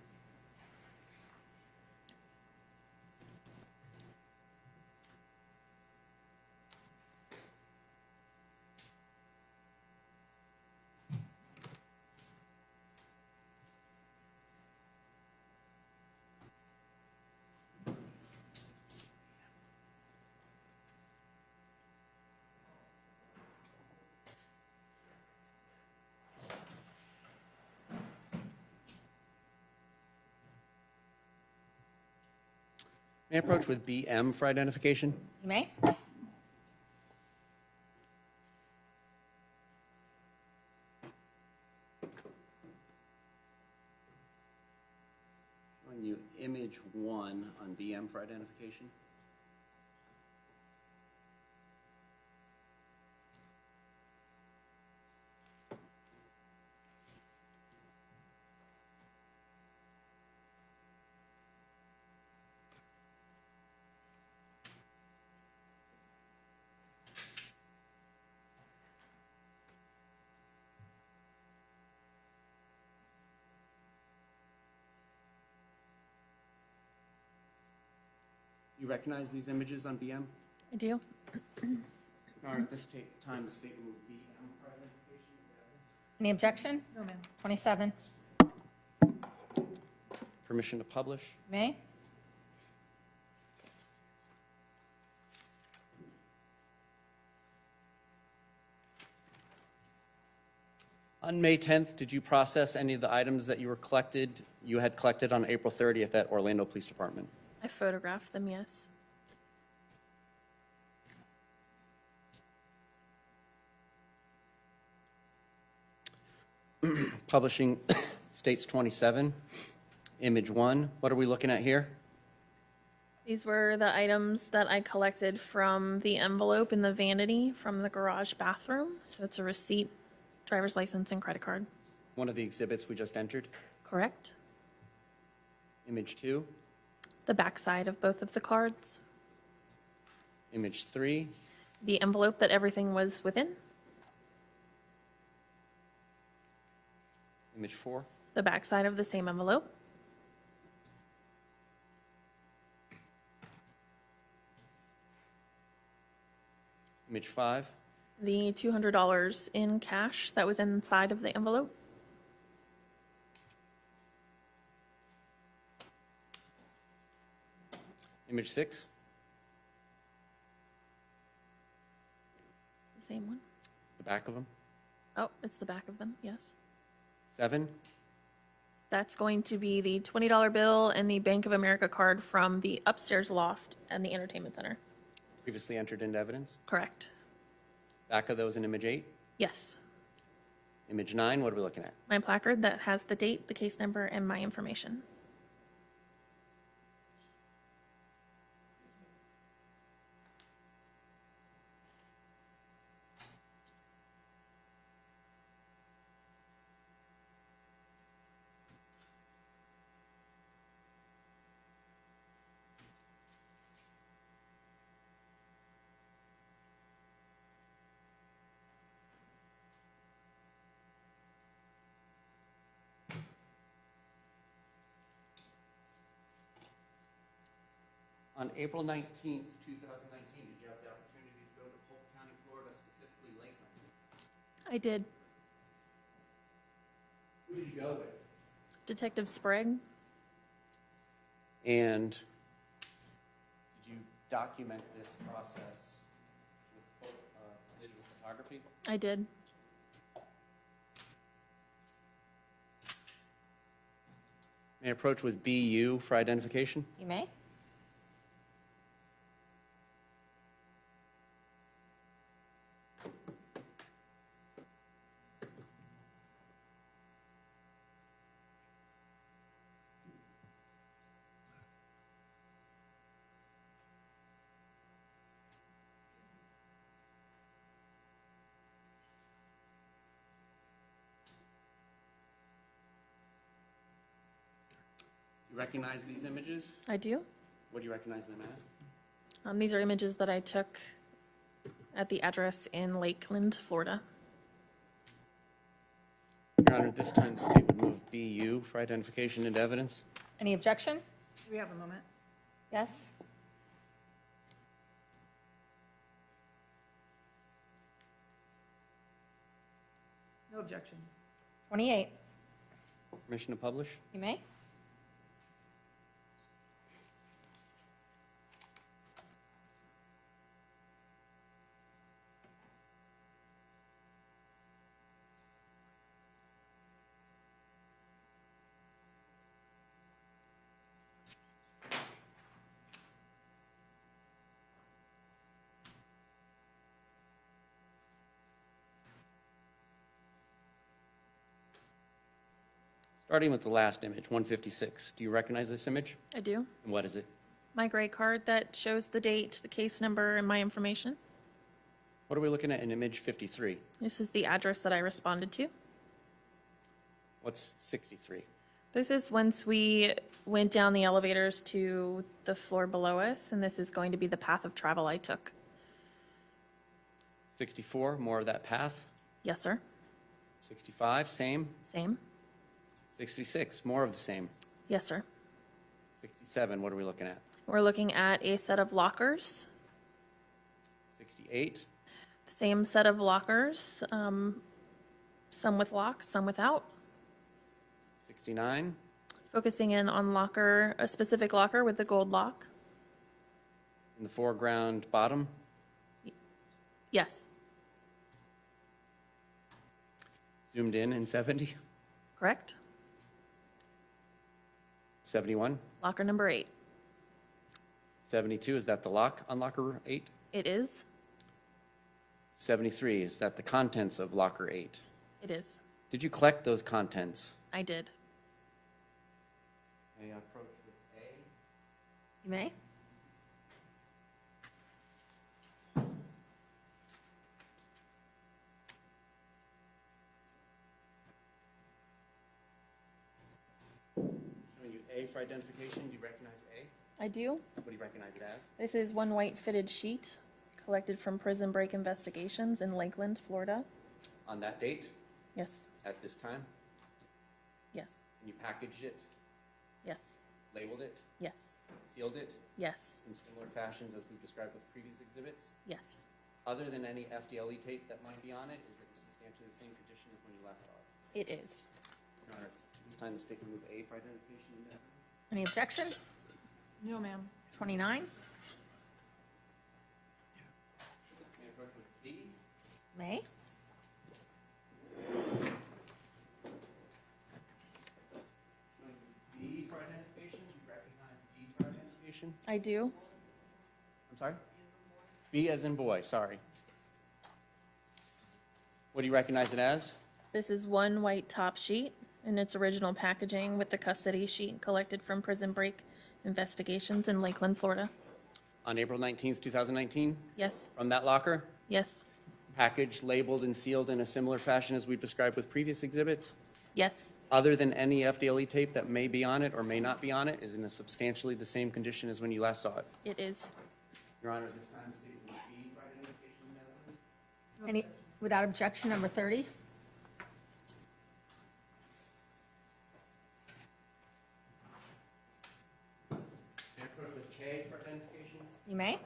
Speaker 2: May I approach with BM for identification?
Speaker 6: You may.
Speaker 2: Showing you image 1 on BM for identification. You recognize these images on BM?
Speaker 17: I do.
Speaker 2: At this time, the state will move BM for identification.
Speaker 6: Any objection?
Speaker 13: No, ma'am.
Speaker 6: 27.
Speaker 2: Permission to publish.
Speaker 6: May?
Speaker 2: On May 10th, did you process any of the items that you had collected on April 30th at Orlando Police Department?
Speaker 17: I photographed them, yes.
Speaker 2: Publishing states 27, image 1. What are we looking at here?
Speaker 17: These were the items that I collected from the envelope in the vanity from the garage bathroom. So it's a receipt, driver's license, and credit card.
Speaker 2: One of the exhibits we just entered.
Speaker 17: Correct?
Speaker 2: Image 2,
Speaker 17: The backside of both of the cards.
Speaker 2: image 3,
Speaker 17: The envelope that everything was within.
Speaker 2: image 4,
Speaker 17: The backside of the same envelope.
Speaker 2: image 5,
Speaker 17: The $200 in cash that was inside of the envelope.
Speaker 2: image 6,
Speaker 17: The same one.
Speaker 2: the back of them,
Speaker 17: Oh, it's the back of them, yes.
Speaker 2: 7,
Speaker 17: That's going to be the $20 bill and the Bank of America card from the upstairs loft and the entertainment center.
Speaker 2: previously entered into evidence.
Speaker 17: Correct.
Speaker 2: Back of those in image 8,
Speaker 17: Yes.
Speaker 2: image 9, what are we looking at?
Speaker 17: My placard that has the date, the case number, and my information.
Speaker 2: On April 19th, 2019, did you have the opportunity to go to Polk County, Florida, specifically Lakeland?
Speaker 17: I did.
Speaker 2: Who did you go with?
Speaker 17: Detective Sprague?
Speaker 2: And did you document this process with digital photography?
Speaker 17: I did.
Speaker 2: May I approach with BU for identification?
Speaker 6: You may.
Speaker 2: Do You recognize these images?
Speaker 17: I do.
Speaker 2: What do you recognize them as?
Speaker 17: These are images that I took at the address in Lakeland, Florida.
Speaker 2: Your Honor, at this time, the state would move BU for identification and evidence.
Speaker 6: Any objection?
Speaker 13: Do we have a moment?
Speaker 6: Yes?
Speaker 13: No objection.
Speaker 6: 28.
Speaker 2: Permission to publish?
Speaker 6: You may.
Speaker 2: Starting with the last image, 156. Do you recognize this image?
Speaker 17: I do.
Speaker 2: And what is it?
Speaker 17: My gray card that shows the date, the case number, and my information.
Speaker 2: What are we looking at in image 53?
Speaker 17: This is the address that I responded to.
Speaker 2: What's 63?
Speaker 17: This is once we went down the elevators to the floor below us, and this is going to be the path of travel I took.
Speaker 2: 64, more of that path.
Speaker 17: Yes, sir.
Speaker 2: 65, same.
Speaker 17: Same.
Speaker 2: 66, more of the same.
Speaker 17: Yes, sir.
Speaker 2: 67, what are we looking at?
Speaker 17: We're looking at a set of lockers.
Speaker 2: 68,
Speaker 17: Same set of lockers, some with locks, some without.
Speaker 2: 69,
Speaker 17: Focusing in on locker, a specific locker with the gold lock.
Speaker 2: in the foreground bottom.
Speaker 17: Yes,
Speaker 2: Zoomed in 70.
Speaker 17: correct.
Speaker 2: 71,
Speaker 17: Locker number 8.
Speaker 2: 72, is that the lock on locker 8?
Speaker 17: It is.
Speaker 2: 73, is that the contents of locker 8?
Speaker 17: It is.
Speaker 2: Did you collect those contents?
Speaker 17: I did.
Speaker 2: May I approach with A?
Speaker 6: You may.
Speaker 2: Showing you A for identification. Do you recognize A?
Speaker 17: I do.
Speaker 2: What do you recognize it as?
Speaker 17: This is one white fitted sheet collected from Prison Break Investigations in Lakeland, Florida.
Speaker 2: On that date,
Speaker 17: Yes,
Speaker 2: at this time,
Speaker 17: yes,
Speaker 2: and you packaged it,
Speaker 17: yes,
Speaker 2: labeled it,
Speaker 17: yes,
Speaker 2: sealed it
Speaker 17: yes,
Speaker 2: in similar fashions as we've described with previous exhibits?
Speaker 17: yes.
Speaker 2: Other than any FDLE tape that might be on it, is it substantially the same condition as when you last saw it?
Speaker 17: It is.
Speaker 2: Your Honor, this time the state will move A for identification and evidence.
Speaker 6: Any objection?
Speaker 13: No, ma'am.
Speaker 6: 29.
Speaker 2: May I approach with B?
Speaker 6: May.
Speaker 2: B for identification. Do you recognize B for identification?
Speaker 17: I do.
Speaker 2: I'm sorry? B as in boy, sorry. What do you recognize it as?
Speaker 17: This is one white top sheet in its original packaging with the custody sheet collected from Prison Break Investigations in Lakeland, Florida.
Speaker 2: On April 19th, 2019?
Speaker 17: Yes,
Speaker 2: From that locker?
Speaker 17: yes,
Speaker 2: Packaged, labeled, and sealed in a similar fashion as we've described with previous exhibits?
Speaker 17: yes,
Speaker 2: Other than any FDLE tape that may be on it or may not be on it, is in a substantially the same condition as when you last saw it?
Speaker 17: it is.
Speaker 2: Your Honor, this time the state will B for identification and evidence.
Speaker 6: Any, without objection, number 30.
Speaker 2: May I approach with K for identification?
Speaker 6: You may.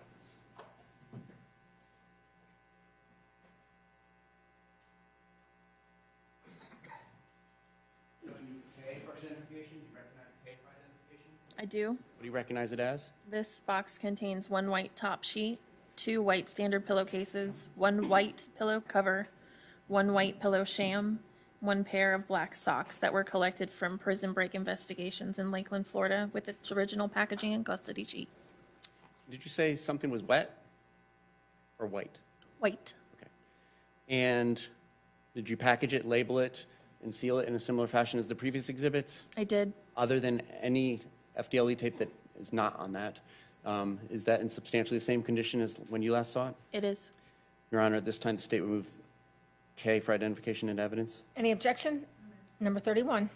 Speaker 2: Showing you K for identification. Do you recognize K for identification?
Speaker 17: I do.
Speaker 2: What do you recognize it as?
Speaker 17: This box contains one white top sheet, two white standard pillowcases, one white pillow cover, one white pillow sham, one pair of black socks that were collected from Prison Break Investigations in Lakeland, Florida, with its original packaging and custody sheet.
Speaker 2: Did you say something was wet or white?
Speaker 17: White.
Speaker 2: Okay. And did you package it, label it, and seal it in a similar fashion as the previous exhibits?
Speaker 17: I did.
Speaker 2: Other than any FDLE tape that is not on that, is that in substantially the same condition as when you last saw it?
Speaker 17: It is.
Speaker 2: Your Honor, at this time, the state will move K for identification and evidence.
Speaker 6: Any objection? Number 31.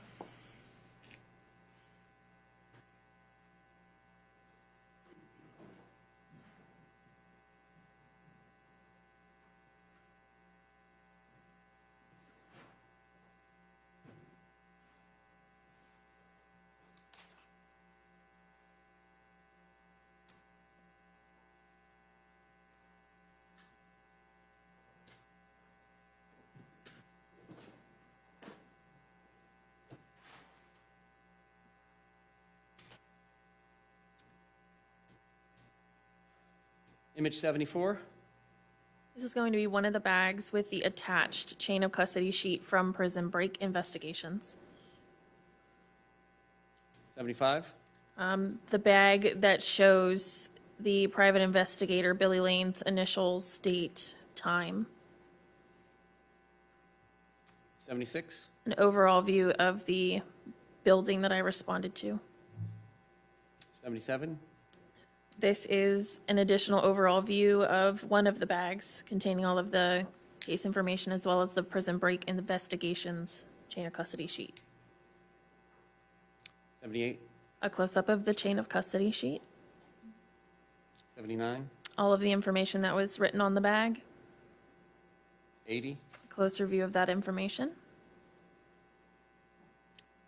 Speaker 2: Image 74?
Speaker 17: This is going to be one of the bags with the attached chain of custody sheet from Prison Break Investigations.
Speaker 2: 75?
Speaker 17: The bag that shows the private investigator, Billy Lane's initials, date, time.
Speaker 2: 76?
Speaker 17: An overall view of the building that I responded to.
Speaker 2: 77?
Speaker 17: This is an additional overall view of one of the bags containing all of the case information as well as the Prison Break Investigations chain of custody sheet.
Speaker 2: 78?
Speaker 17: A close-up of the chain of custody sheet.
Speaker 2: 79?
Speaker 17: All of the information that was written on the bag.
Speaker 2: 80?
Speaker 17: A closer view of that information.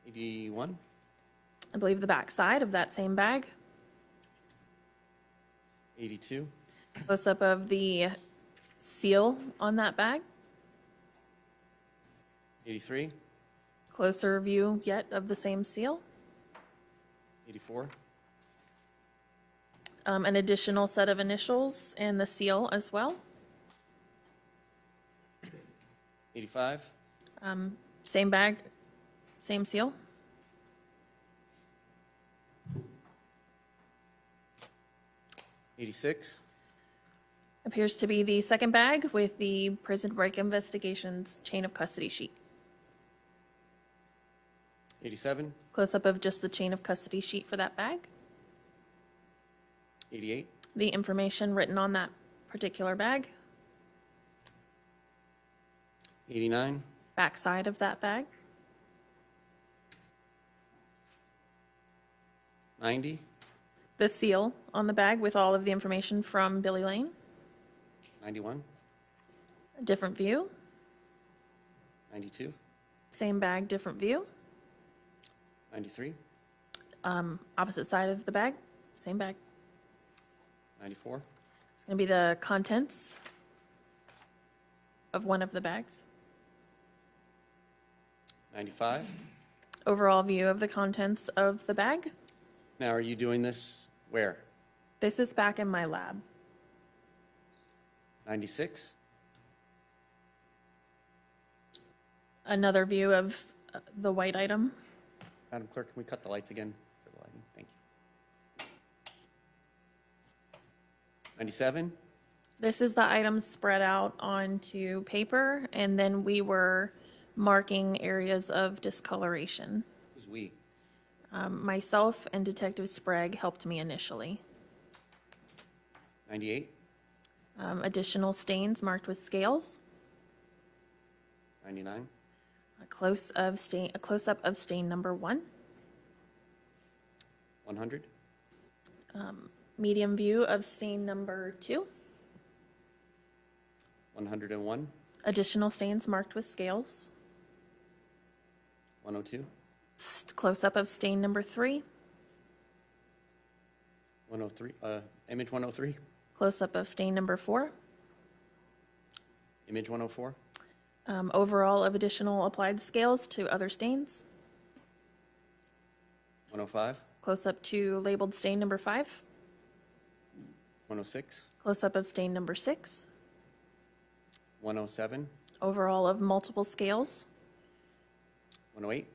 Speaker 2: 81?
Speaker 17: I believe the back side of that same bag.
Speaker 2: 82?
Speaker 17: Close-up of the seal on that bag.
Speaker 2: 83?
Speaker 17: Closer view yet of the same seal.
Speaker 2: 84?
Speaker 17: An additional set of initials and the seal as well.
Speaker 2: 85?
Speaker 17: Same bag, same seal.
Speaker 2: 86?
Speaker 17: Appears to be the second bag with the Prison Break Investigations chain of custody sheet.
Speaker 2: 87?
Speaker 17: Close-up of just the chain of custody sheet for that bag.
Speaker 2: 88?
Speaker 17: The information written on that particular bag.
Speaker 2: 89?
Speaker 17: Back side of that bag.
Speaker 2: 90?
Speaker 17: The seal on the bag with all of the information from Billy Lane.
Speaker 2: 91?
Speaker 17: A different view.
Speaker 2: 92?
Speaker 17: Same bag, different view.
Speaker 2: 93?
Speaker 17: Opposite side of the bag, same bag.
Speaker 2: 94?
Speaker 17: It's going to be the contents of one of the bags.
Speaker 2: 95?
Speaker 17: Overall view of the contents of the bag.
Speaker 2: Now, are you doing this where?
Speaker 17: This is back in my lab.
Speaker 2: 96?
Speaker 17: Another view of the white item.
Speaker 2: Madam Clerk, can we cut the lights again for the lighting? Thank you. 97?
Speaker 17: This is the item spread out onto paper, and then we were marking areas of discoloration.
Speaker 2: Who's we?
Speaker 17: Myself and Detective Sprague helped me initially.
Speaker 2: 98?
Speaker 17: Additional stains marked with scales.
Speaker 2: 99?
Speaker 17: A close-up of stain number 1.
Speaker 2: 100?
Speaker 17: Medium view of stain number 2.
Speaker 2: 101?
Speaker 17: Additional stains marked with scales.
Speaker 2: 102?
Speaker 17: Close-up of stain number 3.
Speaker 2: 103? Image 103?
Speaker 17: Close-up of stain number 4.
Speaker 2: Image 104?
Speaker 17: Overall of additional applied scales to other stains.
Speaker 2: 105?
Speaker 17: Close-up to labeled stain number 5.
Speaker 2: 106?
Speaker 17: Close-up of stain number 6.
Speaker 2: 107?
Speaker 17: Overall of multiple scales.
Speaker 2: 108?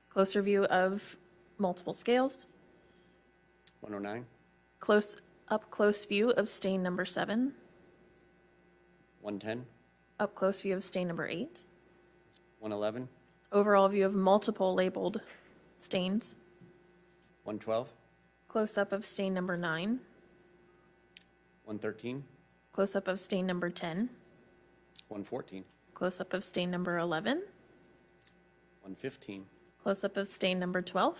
Speaker 17: Closer view of multiple scales.
Speaker 2: 109?
Speaker 17: Close view of stain number 7.
Speaker 2: 110?
Speaker 17: Up close view of stain number 8.
Speaker 2: 111?
Speaker 17: Overall view of multiple labeled stains.
Speaker 2: 112?
Speaker 17: Close-up of stain number 9.
Speaker 2: 113?
Speaker 17: Close-up of stain number 10.
Speaker 2: 114?
Speaker 17: Close-up of stain number 11.
Speaker 2: 115?
Speaker 17: Close-up of stain number 12.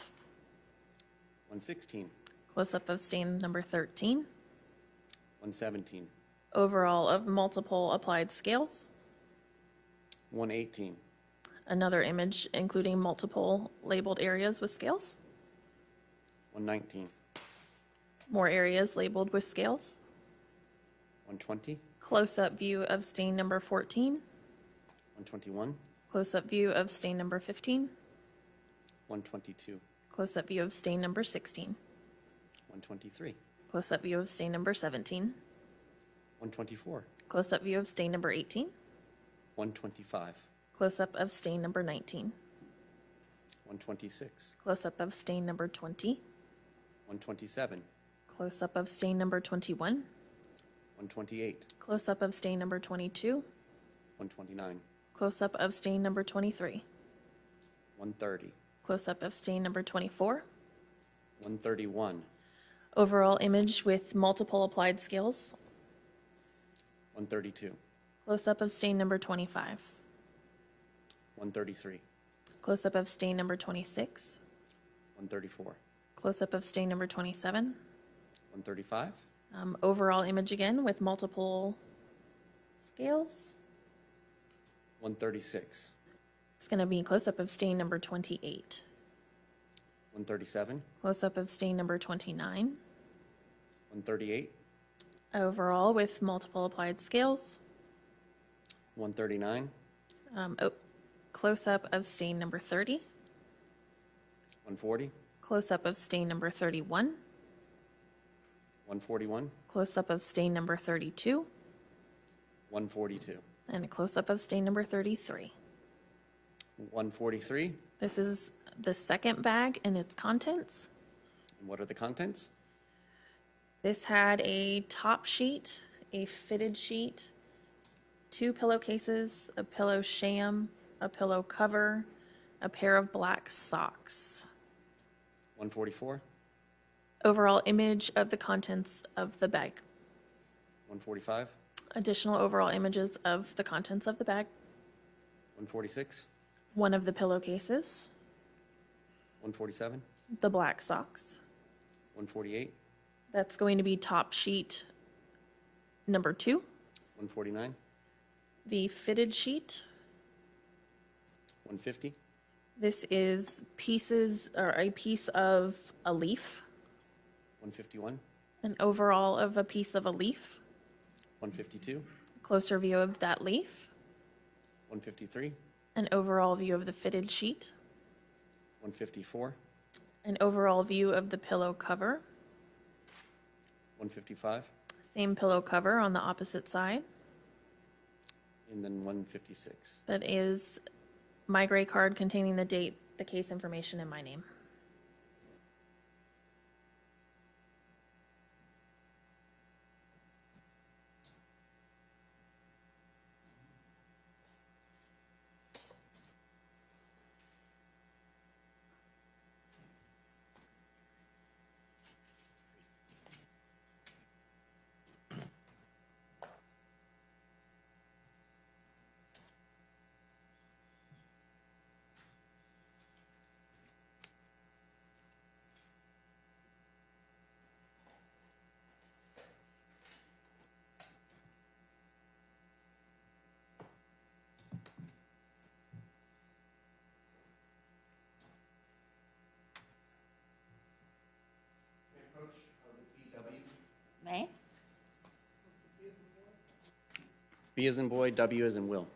Speaker 2: 116?
Speaker 17: Close-up of stain number 13.
Speaker 2: 117?
Speaker 17: Overall of multiple applied scales.
Speaker 2: 118?
Speaker 17: Another image including multiple labeled areas with scales.
Speaker 2: 119?
Speaker 17: More areas labeled with scales.
Speaker 2: 120?
Speaker 17: Close-up view of stain number 14.
Speaker 2: 121?
Speaker 17: Close-up view of stain number 15.
Speaker 2: 122?
Speaker 17: Close-up view of stain number 16.
Speaker 2: 123?
Speaker 17: Close-up view of stain number 17.
Speaker 2: 124,
Speaker 17: Close-up view of stain number 18.
Speaker 2: 125,
Speaker 17: Close-up of stain number 19.
Speaker 2: 126,
Speaker 17: Close-up of stain number 20.
Speaker 2: 127,
Speaker 17: Close-up of stain number 21.
Speaker 2: 128,
Speaker 17: Close-up of stain number 22.
Speaker 2: 129,
Speaker 17: Close-up of stain number 23.
Speaker 2: 130,
Speaker 17: Close-up of stain number 24.
Speaker 2: 131,
Speaker 17: Overall image with multiple applied scales.
Speaker 2: 132,
Speaker 17: Close-up of stain number 25.
Speaker 2: 133,
Speaker 17: Close-up of stain number 26.
Speaker 2: 134,
Speaker 17: Close-up of stain number 27.
Speaker 2: 135,
Speaker 17: Overall image again with multiple scales.
Speaker 2: 136,
Speaker 17: It's going to be close-up of stain number 28.
Speaker 2: 137,
Speaker 17: Close-up of stain number 29.
Speaker 2: 138,
Speaker 17: Overall with multiple applied scales.
Speaker 2: 139,
Speaker 17: Close-up of stain number 30.
Speaker 2: 140,
Speaker 17: Close-up of stain number 31.
Speaker 2: 141,
Speaker 17: Close-up of stain number 32.
Speaker 2: 142,
Speaker 17: And a close-up of stain number 33.
Speaker 2: 143,
Speaker 17: This is the second bag and its contents.
Speaker 2: and what are the contents?
Speaker 17: This had a top sheet, a fitted sheet, 2 pillowcases, a pillow sham, a pillow cover, a pair of black socks.
Speaker 2: 144,
Speaker 17: Overall image of the contents of the bag.
Speaker 2: 145,
Speaker 17: Additional overall images of the contents of the bag.
Speaker 2: 146,
Speaker 17: 1 of the pillowcases,
Speaker 2: 147,
Speaker 17: the black socks.
Speaker 2: 148,
Speaker 17: That's going to be top sheet number 2,
Speaker 2: 149,
Speaker 17: the fitted sheet.
Speaker 2: 150,
Speaker 17: This is pieces or a piece of a leaf,
Speaker 2: 151,
Speaker 17: an overall of a piece of a leaf,
Speaker 2: 152,
Speaker 17: closer view of that leaf,
Speaker 2: 153,
Speaker 17: an overall view of the fitted sheet,
Speaker 2: 154,
Speaker 17: an overall view of the pillow cover,
Speaker 2: 155,
Speaker 17: same pillow cover on the opposite side.
Speaker 2: and then 156.
Speaker 17: That is my gray card containing the date, the case information, and my name.
Speaker 1: May?
Speaker 2: B as in boy, W as in Will.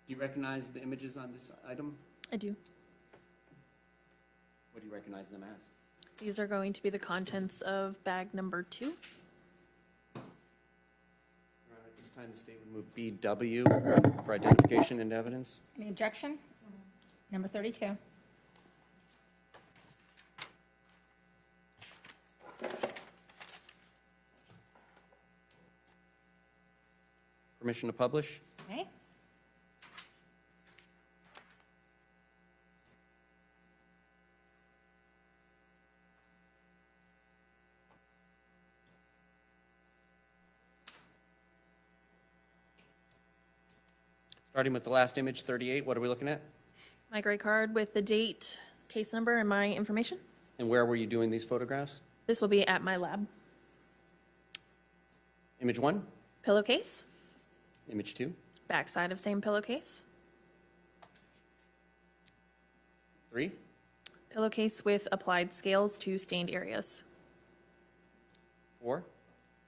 Speaker 2: Do you recognize the images on this item?
Speaker 17: I do.
Speaker 2: What do you recognize them as?
Speaker 17: These are going to be the contents of bag number 2.
Speaker 2: All right, at this time, the state would move BW for identification and evidence.
Speaker 1: Any objection? Number 32.
Speaker 2: Permission to publish.
Speaker 1: May?
Speaker 2: Starting with the last image, 38, what are we looking at?
Speaker 17: My gray card with the date, case number, and my information.
Speaker 2: And where were you doing these photographs?
Speaker 17: This will be at my lab.
Speaker 2: Image 1,
Speaker 17: Pillowcase,
Speaker 2: image 2,
Speaker 17: backside of same pillowcase.
Speaker 2: 3,
Speaker 17: Pillowcase with applied scales to stained areas.
Speaker 2: 4,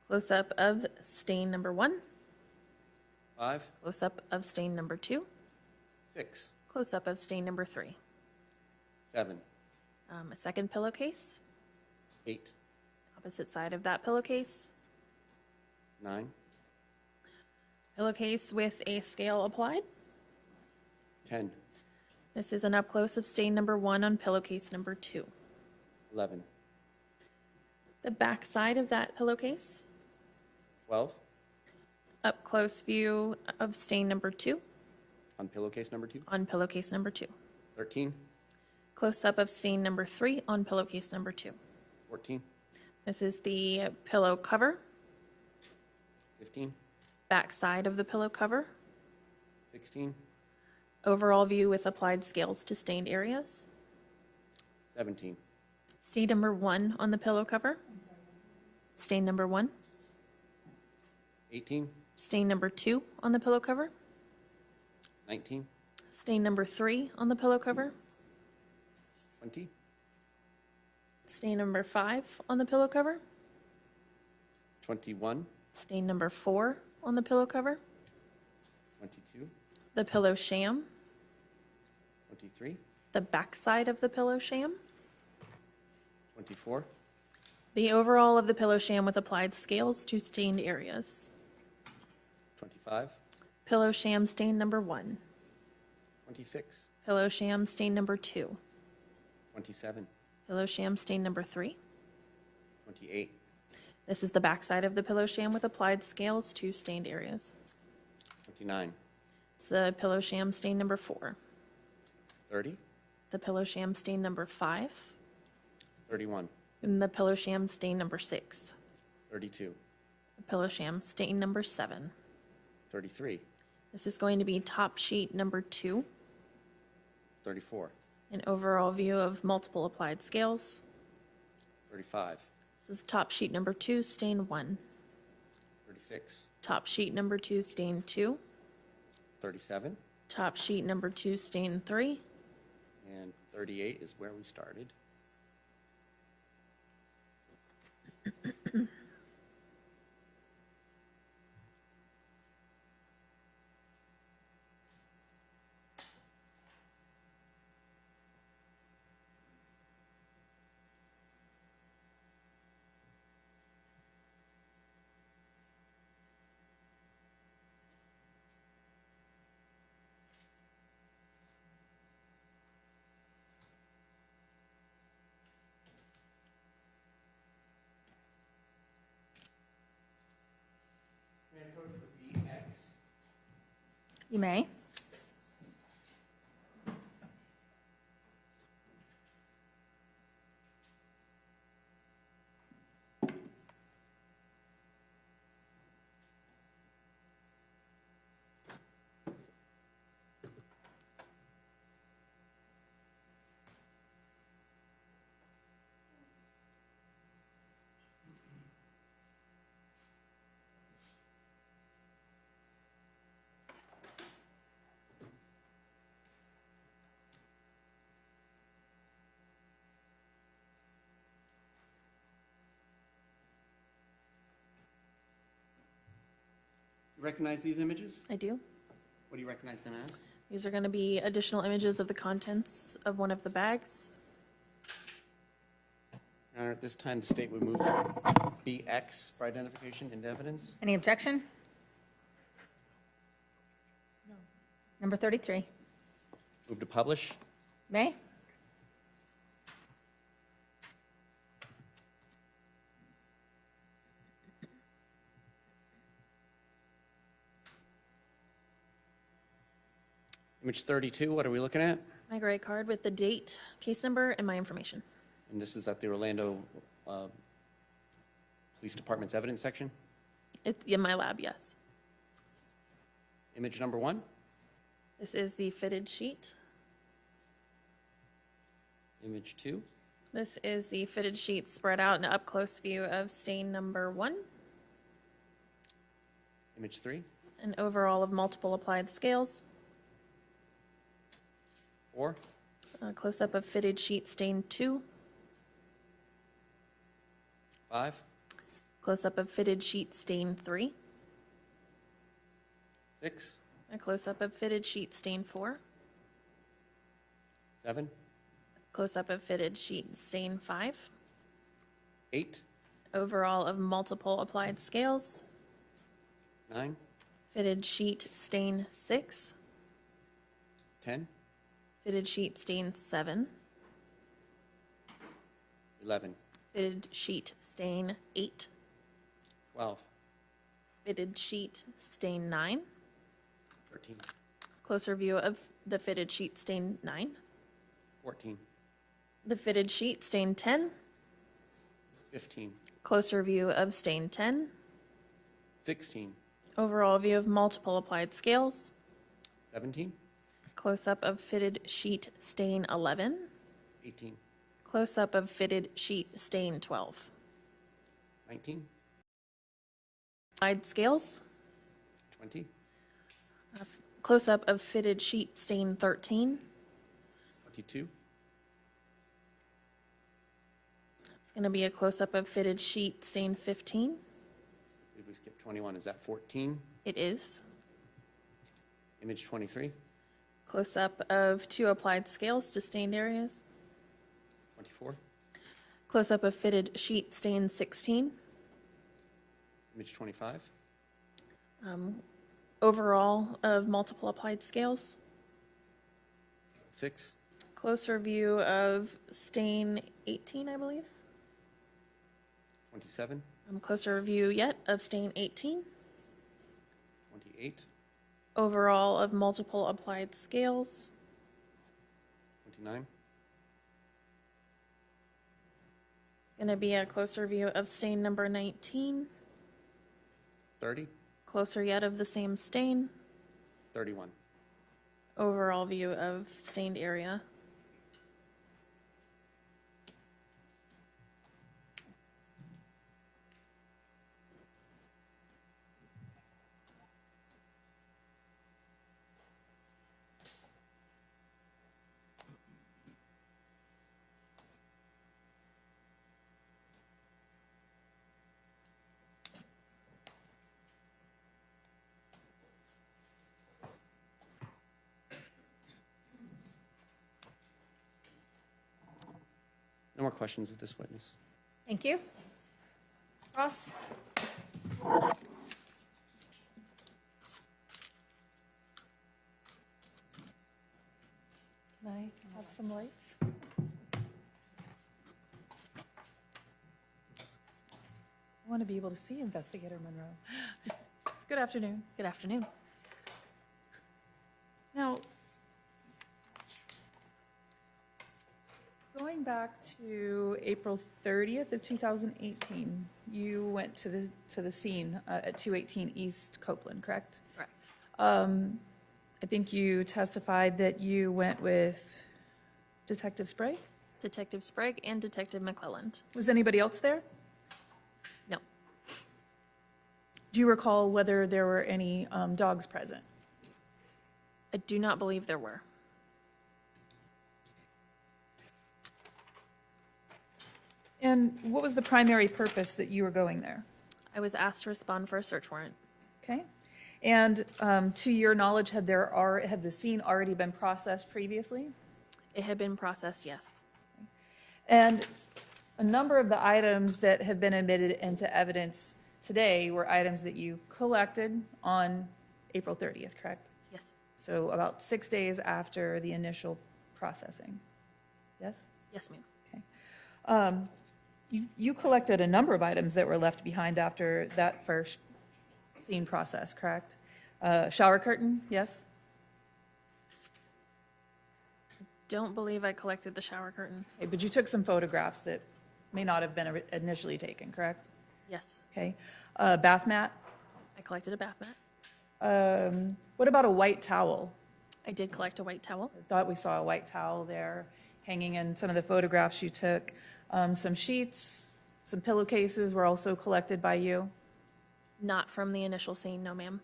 Speaker 17: Close-up of stain number 1.
Speaker 2: 5,
Speaker 17: Close-up of stain number 2.
Speaker 2: 6,
Speaker 17: Close-up of stain number 3.
Speaker 2: 7,
Speaker 17: A second pillowcase.
Speaker 2: 8,
Speaker 17: Opposite side of that pillowcase.
Speaker 2: 9,
Speaker 17: Pillowcase with a scale applied.
Speaker 2: 10,
Speaker 17: This is an up-close of stain number 1 on pillowcase number 2.
Speaker 2: 11,
Speaker 17: The back side of that pillowcase.
Speaker 2: 12,
Speaker 17: Up close view of stain number 2
Speaker 2: on pillowcase number 2,
Speaker 17: on pillowcase number 2.
Speaker 2: 13,
Speaker 17: Close up of stain number 3 on pillowcase number 2.
Speaker 2: 14,
Speaker 17: This is the pillow cover,
Speaker 2: 15,
Speaker 17: back side of the pillow cover,
Speaker 2: 16,
Speaker 17: overall view with applied scales to stained areas.
Speaker 2: 17,
Speaker 17: Stain number 1 on the pillow cover. Stain number 1.
Speaker 2: 18,
Speaker 17: Stain number 2 on the pillow cover.
Speaker 2: 19,
Speaker 17: Stain number 3 on the pillow cover.
Speaker 2: 20,
Speaker 17: Stain number 5 on the pillow cover.
Speaker 2: 21,
Speaker 17: Stain number 4 on the pillow cover.
Speaker 2: 22,
Speaker 17: The pillow sham.
Speaker 2: 23,
Speaker 17: The back side of the pillow sham.
Speaker 2: 24,
Speaker 17: The overall of the pillow sham with applied scales to stained areas.
Speaker 2: 25,
Speaker 17: Pillow sham stain number 1.
Speaker 2: 26,
Speaker 17: Pillow sham stain number 2.
Speaker 2: 27,
Speaker 17: Pillow sham stain number 3.
Speaker 2: 28,
Speaker 17: This is the back side of the pillow sham with applied scales to stained areas.
Speaker 2: 29,
Speaker 17: It's the pillow sham stain number 4.
Speaker 2: 30,
Speaker 17: The pillow sham stain number 5.
Speaker 2: 31,
Speaker 17: And the pillow sham stain number 6.
Speaker 2: 32,
Speaker 17: The pillow sham stain number 7.
Speaker 2: 33,
Speaker 17: This is going to be top sheet number 2.
Speaker 2: 34,
Speaker 17: An overall view of multiple applied scales.
Speaker 2: 35,
Speaker 17: This is top sheet number 2, stain 1.
Speaker 2: 36,
Speaker 17: Top sheet number 2, stain 2.
Speaker 2: 37,
Speaker 17: Top sheet number 2, stain 3.
Speaker 2: and 38 is where we started.
Speaker 1: You may.
Speaker 2: You recognize these images?
Speaker 17: I do.
Speaker 2: What do you recognize them as?
Speaker 17: These are going to be additional images of the contents of one of the bags.
Speaker 2: Your Honor, at this time, the state would move BX for identification into evidence.
Speaker 1: Any objection? No. Number 33.
Speaker 2: Move to publish.
Speaker 1: May?
Speaker 2: Image 32, what are we looking at?
Speaker 17: My gray card with the date, case number, and my information.
Speaker 2: And this is at the Orlando Police Department's evidence section.
Speaker 17: It's in my lab, yes.
Speaker 2: Image number 1.
Speaker 17: This is the fitted sheet.
Speaker 2: Image 2.
Speaker 17: This is the fitted sheet spread out in an up-close view of stain number 1.
Speaker 2: Image 3.
Speaker 17: An overall of multiple applied scales.
Speaker 2: 4.
Speaker 17: Close-up of fitted sheet stain 2.
Speaker 2: 5,
Speaker 17: Close-up of fitted sheet stain 3.
Speaker 2: 6,
Speaker 17: A close-up of fitted sheet stain 4.
Speaker 2: 7,
Speaker 17: Close-up of fitted sheet stain 5.
Speaker 2: 8,
Speaker 17: Overall of multiple applied scales.
Speaker 2: 9,
Speaker 17: Fitted sheet stain 6.
Speaker 2: 10,
Speaker 17: Fitted sheet stain 7.
Speaker 2: 11,
Speaker 17: Fitted sheet stain 8.
Speaker 2: 12,
Speaker 17: Fitted sheet stain 9.
Speaker 2: 13,
Speaker 17: Closer view of the fitted sheet stain 9.
Speaker 2: 14,
Speaker 17: The fitted sheet stain 10.
Speaker 2: 15,
Speaker 17: Closer view of stain 10.
Speaker 2: 16,
Speaker 17: Overall view of multiple applied scales.
Speaker 2: 17,
Speaker 17: Close-up of fitted sheet stain 11.
Speaker 2: 18,
Speaker 17: Close-up of fitted sheet stain 12.
Speaker 2: 19,
Speaker 17: Applied scales.
Speaker 2: 20,
Speaker 17: Close-up of fitted sheet stain 13.
Speaker 2: 22,
Speaker 17: It's going to be a close-up of fitted sheet stain 15.
Speaker 2: if we skip 21, is that 14?
Speaker 17: It is.
Speaker 2: Image 23,
Speaker 17: Close-up of 2 applied scales to stained areas.
Speaker 2: 24,
Speaker 17: Close-up of fitted sheet stain 16.
Speaker 2: image 25,
Speaker 17: Overall of multiple applied scales.
Speaker 2: 6,
Speaker 17: Closer view of stain 18, I believe.
Speaker 2: 27,
Speaker 17: Closer view yet of stain 18.
Speaker 2: 28,
Speaker 17: Overall of multiple applied scales.
Speaker 2: 29,
Speaker 17: Going to be a closer view of stain number 19.
Speaker 2: 30,
Speaker 17: Closer yet of the same stain.
Speaker 2: 31.
Speaker 17: Overall view of stained area.
Speaker 2: No more questions of this witness.
Speaker 6: Thank you. Ross?
Speaker 13: Can I have some lights? I want to be able to see Investigator Monroe. Good afternoon.
Speaker 17: Good afternoon.
Speaker 13: Now, going back to April 30th of 2018, you went to the scene at 218 East Copeland, correct?
Speaker 17: Correct.
Speaker 13: I think you testified that you went with Detective Sprague?
Speaker 17: Detective Sprague and Detective McClelland.
Speaker 13: Was anybody else there?
Speaker 17: No.
Speaker 13: Do you recall whether there were any dogs present?
Speaker 17: I do not believe there were.
Speaker 13: And what was the primary purpose that you were going there?
Speaker 17: I was asked to respond for a search warrant.
Speaker 13: Okay. And to your knowledge, had the scene already been processed previously?
Speaker 17: It had been processed, yes.
Speaker 13: And a number of the items that have been admitted into evidence today were items that you collected on April 30th, correct?
Speaker 17: Yes.
Speaker 13: So about 6 days after the initial processing. Yes?
Speaker 17: Yes, ma'am.
Speaker 13: Okay. You collected a number of items that were left behind after that first scene process, correct? Shower curtain, yes?
Speaker 17: Don't believe I collected the shower curtain.
Speaker 13: Okay, but you took some photographs that may not have been initially taken, correct?
Speaker 17: Yes.
Speaker 13: Okay. Bath mat?
Speaker 17: I collected a bath mat.
Speaker 13: What about a white towel?
Speaker 17: I did collect a white towel.
Speaker 13: I thought we saw a white towel there hanging in some of the photographs you took. Some sheets, some pillowcases were also collected by you?
Speaker 17: Not from the initial scene, no, ma'am.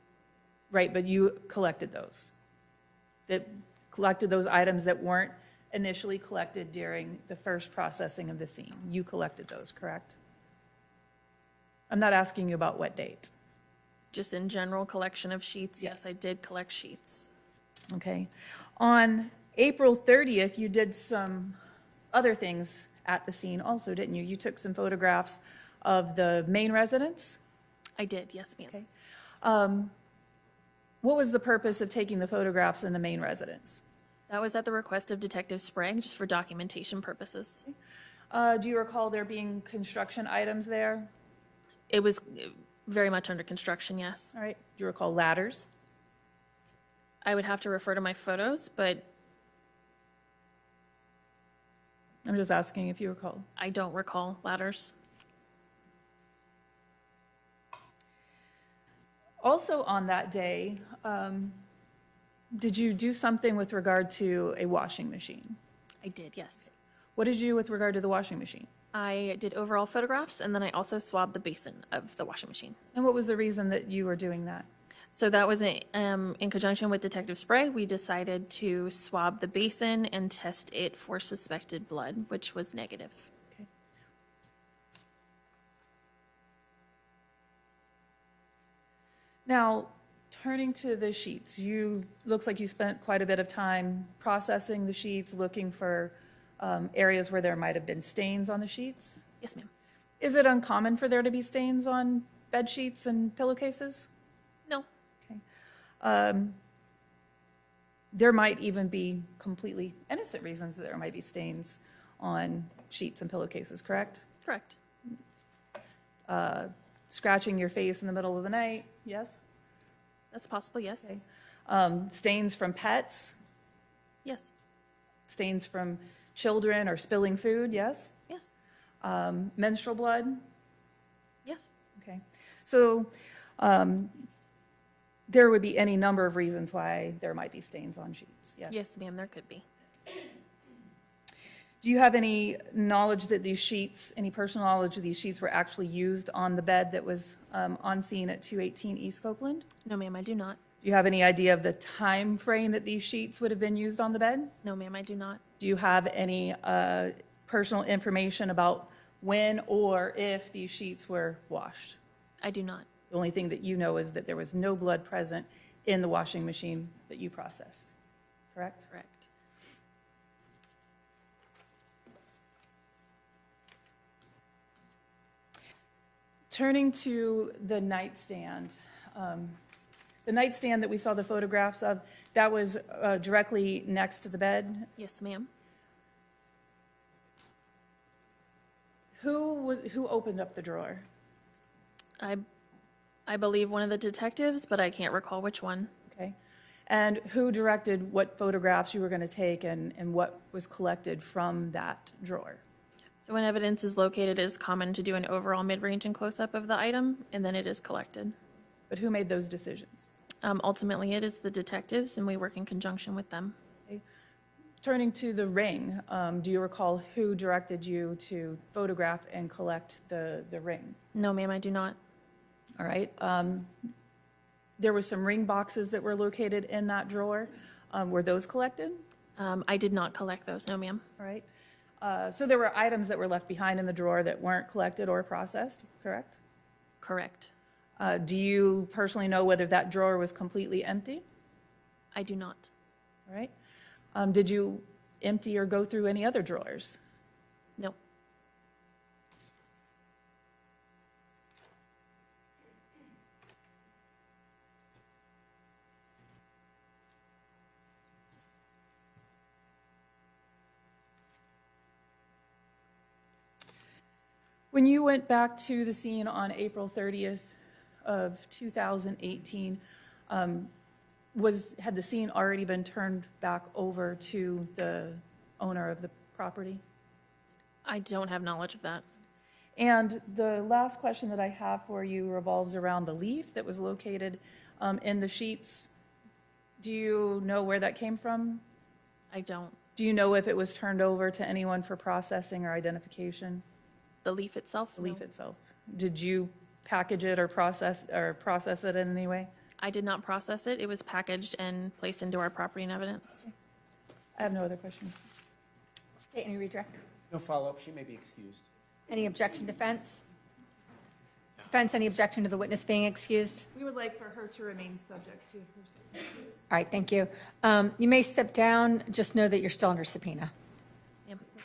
Speaker 13: Right, but you collected those? That collected those items that weren't initially collected during the first processing of the scene. You collected those, correct? I'm not asking you about what date.
Speaker 17: Just in general collection of sheets, yes,
Speaker 13: Yes.
Speaker 17: I did collect sheets.
Speaker 13: Okay. On April 30th, you did some other things at the scene also, didn't you? You took some photographs of the main residence?
Speaker 17: I did, yes, ma'am.
Speaker 13: Okay. What was the purpose of taking the photographs in the main residence?
Speaker 17: That was at the request of Detective Sprague, just for documentation purposes.
Speaker 13: Do you recall there being construction items there?
Speaker 17: It was very much under construction, yes.
Speaker 13: All right. Do you recall ladders?
Speaker 17: I would have to refer to my photos, but
Speaker 13: I'm just asking if you recall.
Speaker 17: I don't recall ladders.
Speaker 13: Also on that day, did you do something with regard to a washing machine?
Speaker 17: I did, yes.
Speaker 13: What did you do with regard to the washing machine?
Speaker 17: I did overall photographs, and then I also swabbed the basin of the washing machine.
Speaker 13: And what was the reason that you were doing that?
Speaker 17: So that was in conjunction with Detective Sprague. We decided to swab the basin and test it for suspected blood, which was negative.
Speaker 13: Okay. Now, turning to the sheets, looks like you spent quite a bit of time processing the sheets, looking for areas where there might have been stains on the sheets.
Speaker 17: Yes, ma'am.
Speaker 13: Is it uncommon for there to be stains on bed sheets and pillowcases?
Speaker 17: No.
Speaker 13: Okay. There might even be completely innocent reasons that there might be stains on sheets and pillowcases, correct?
Speaker 17: Correct.
Speaker 13: Scratching your face in the middle of the night, yes?
Speaker 17: That's possible, yes.
Speaker 13: Okay. Stains from pets,
Speaker 17: Yes.
Speaker 13: stains from children or spilling food, yes?
Speaker 17: Yes.
Speaker 13: Menstrual blood,
Speaker 17: Yes.
Speaker 13: okay. So there would be any number of reasons why there might be stains on sheets, yes?
Speaker 17: Yes, ma'am, there could be.
Speaker 13: Do you have any knowledge that these sheets, any personal knowledge that these sheets were actually used on the bed that was on scene at 218 East Copeland?
Speaker 17: No, ma'am, I do not.
Speaker 13: Do you have any idea of the time frame that these sheets would have been used on the bed?
Speaker 17: No, ma'am, I do not.
Speaker 13: Do you have any personal information about when or if these sheets were washed?
Speaker 17: I do not.
Speaker 13: The only thing that you know is that there was no blood present in the washing machine that you processed, correct?
Speaker 17: Correct.
Speaker 13: Turning to the nightstand that we saw the photographs of, that was directly next to the bed.
Speaker 17: Yes, ma'am.
Speaker 13: Who opened up the drawer?
Speaker 17: I believe one of the detectives, but I can't recall which one.
Speaker 13: Okay. And who directed what photographs you were going to take and what was collected from that drawer?
Speaker 17: So when evidence is located, it is common to do an overall mid-range and close-up of the item, and then it is collected.
Speaker 13: But who made those decisions?
Speaker 17: Ultimately, it is the detectives, and we work in conjunction with them.
Speaker 13: Okay. Turning to the ring, do you recall who directed you to photograph and collect the ring?
Speaker 17: No, ma'am, I do not.
Speaker 13: All right. There were some ring boxes that were located in that drawer. Were those collected?
Speaker 17: I did not collect those, no, ma'am.
Speaker 13: All right. So there were items that were left behind in the drawer that weren't collected or processed, correct?
Speaker 17: Correct.
Speaker 13: Do you personally know whether that drawer was completely empty?
Speaker 17: I do not.
Speaker 13: All right. Did you empty or go through any other drawers?
Speaker 17: No.
Speaker 13: When you went back to the scene on April 30th of 2018, had the scene already been turned back over to the owner of the property?
Speaker 17: I don't have knowledge of that.
Speaker 13: And the last question that I have for you revolves around the leaf that was located in the sheets. Do you know where that came from?
Speaker 17: I don't.
Speaker 13: Do you know if it was turned over to anyone for processing or identification?
Speaker 17: The leaf itself?
Speaker 13: The leaf itself. Did you package it or process it in any way?
Speaker 17: I did not process it. It was packaged and placed into our property and evidence.
Speaker 13: I have no other questions.
Speaker 6: State, any redirect?
Speaker 2: No follow-up, she may be excused.
Speaker 6: Any objection, defense? Defense, any objection to the witness being excused?
Speaker 13: We would like for her to remain subject to her sentence, please.
Speaker 6: All right, thank you. You may step down, just know that you're still under subpoena.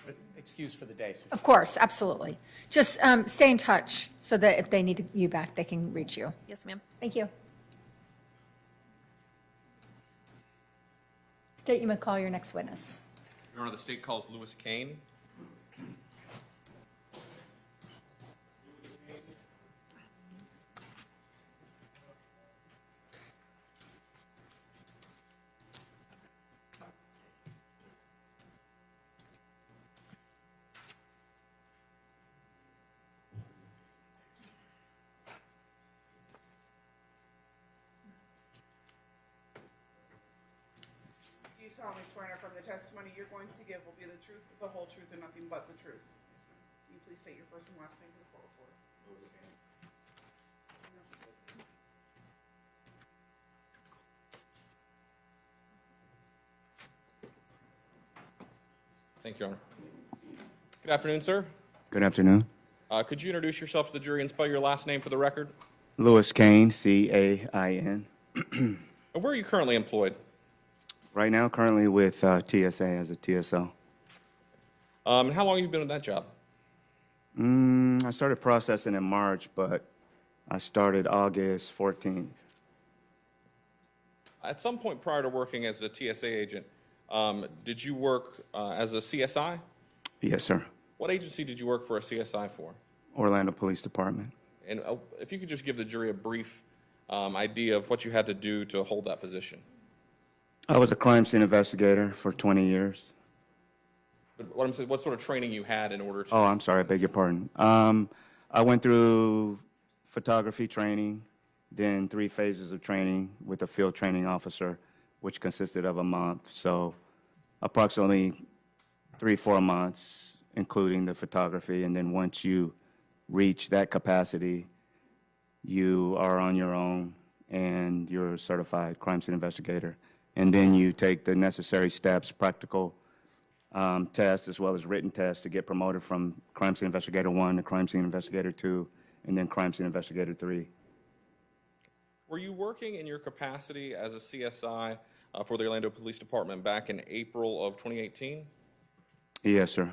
Speaker 2: But excused for the day. so-
Speaker 6: Of course, absolutely. Just stay in touch so that if they need you back, they can reach you.
Speaker 17: Yes, ma'am.
Speaker 6: Thank you. State, you may call your next witness.
Speaker 3: Your Honor, the state calls Lewis Kane.
Speaker 4: Do you solemnly swear and affirm the testimony you're going to give will be the truth, the whole truth, and nothing but the truth? Can you please state your first and last name for the court reporter?
Speaker 3: Thank you, Your Honor. Good afternoon, sir.
Speaker 18: Good afternoon.
Speaker 3: Could you introduce yourself to the jury and spell your last name for the record?
Speaker 18: Lewis Kane, C-A-I-N.
Speaker 3: And where are you currently employed?
Speaker 18: Right now, currently with TSA as a TSO.
Speaker 3: And how long have you been in that job?
Speaker 18: I started processing in March, but I started August 14th.
Speaker 3: At some point prior to working as a TSA agent, did you work as a CSI?
Speaker 18: Yes, sir.
Speaker 3: What agency did you work for a CSI for?
Speaker 18: Orlando Police Department.
Speaker 3: And if you could just give the jury a brief idea of what you had to do to hold that position.
Speaker 18: I was a crime scene investigator for 20 years.
Speaker 3: But what I'm saying, what sort of training you had in order to...
Speaker 18: Oh, I'm sorry, I beg your pardon. I went through photography training, then 3 phases of training with a field training officer, which consisted of a month. So approximately 3-4 months, including the photography. And then once you reach that capacity, you are on your own and you're a certified crime scene investigator. And then you take the necessary steps, practical tests as well as written tests to get promoted from crime scene investigator 1 to crime scene investigator 2, and then crime scene investigator 3.
Speaker 3: Were you working in your capacity as a CSI for the Orlando Police Department back in April of 2018?
Speaker 18: Yes, sir.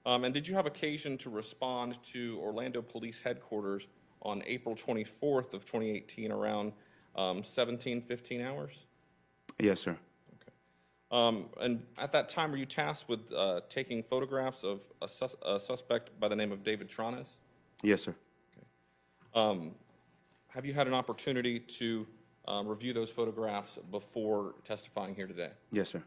Speaker 3: And did you have occasion to respond to Orlando Police Headquarters on April 24th of 2018 around 17:15 hours?
Speaker 18: Yes, sir.
Speaker 3: And at that time, were you tasked with taking photographs of a suspect by the name of David Tronnes?
Speaker 18: Yes, sir.
Speaker 3: Have you had an opportunity to review those photographs before testifying here today?
Speaker 18: Yes, sir.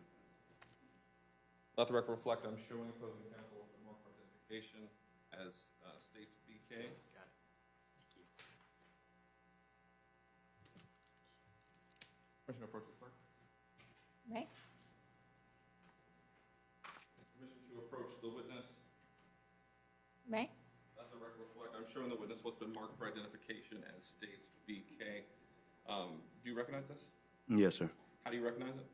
Speaker 3: Let the record reflect, I'm showing opposing counsel the mark of identification as states BK. Got it. Permission to approach the clerk.
Speaker 6: Right?
Speaker 3: Permission to approach the witness.
Speaker 6: May?
Speaker 3: Let the record reflect, I'm showing the witness what's been marked for identification as states BK. Do you recognize this?
Speaker 18: Yes, sir.
Speaker 3: How do you recognize it?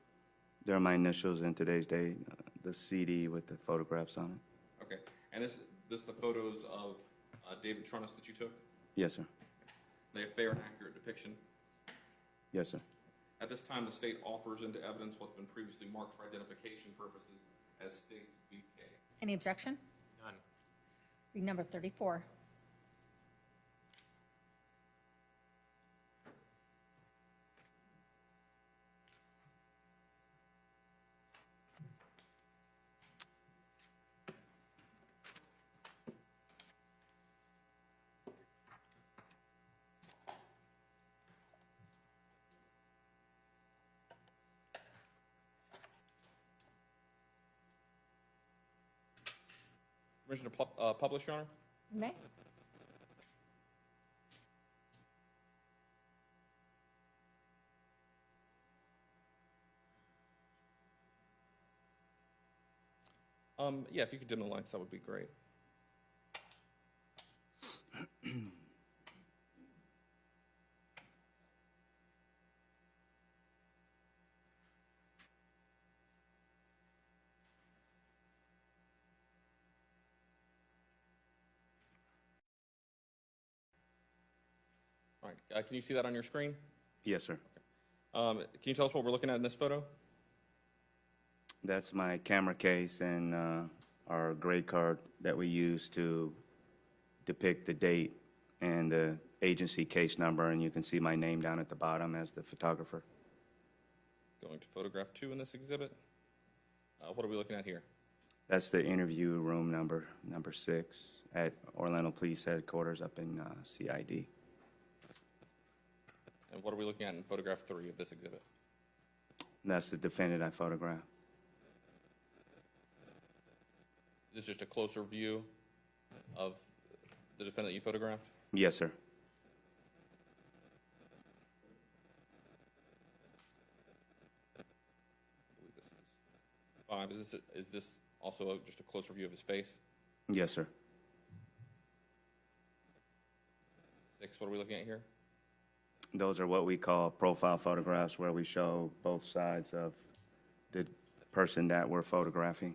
Speaker 18: They're my initials in today's date, the CD with the photographs on it.
Speaker 3: Okay. And is this the photos of David Tronnes that you took?
Speaker 18: Yes, sir.
Speaker 3: They have fair and accurate depiction.
Speaker 18: Yes, sir.
Speaker 3: At this time, the state offers into evidence what's been previously marked for identification purposes as states BK.
Speaker 6: Any objection?
Speaker 3: None.
Speaker 6: Read number 34.
Speaker 3: Permission to publish, Your Honor?
Speaker 6: May?
Speaker 3: Yeah, if you could dim the lights, that would be great. All right, can you see that on your screen?
Speaker 18: Yes, sir.
Speaker 3: Can you tell us what we're looking at in this photo?
Speaker 18: That's my camera case and our grade card that we use to depict the date and the agency case number, and you can see my name down at the bottom as the photographer.
Speaker 3: Going to photograph 2 in this exhibit. What are we looking at here?
Speaker 18: That's the interview room number 6 at Orlando Police Headquarters up in CID.
Speaker 3: And what are we looking at in photograph 3 of this exhibit?
Speaker 18: That's the defendant I photographed.
Speaker 3: Is this just a closer view of the defendant you photographed?
Speaker 18: Yes, sir.
Speaker 3: I believe this is 5. Is this also just a closer view of his face?
Speaker 18: Yes, sir.
Speaker 3: 6, what are we looking at here?
Speaker 18: Those are what we call profile photographs, where we show both sides of the person that we're photographing.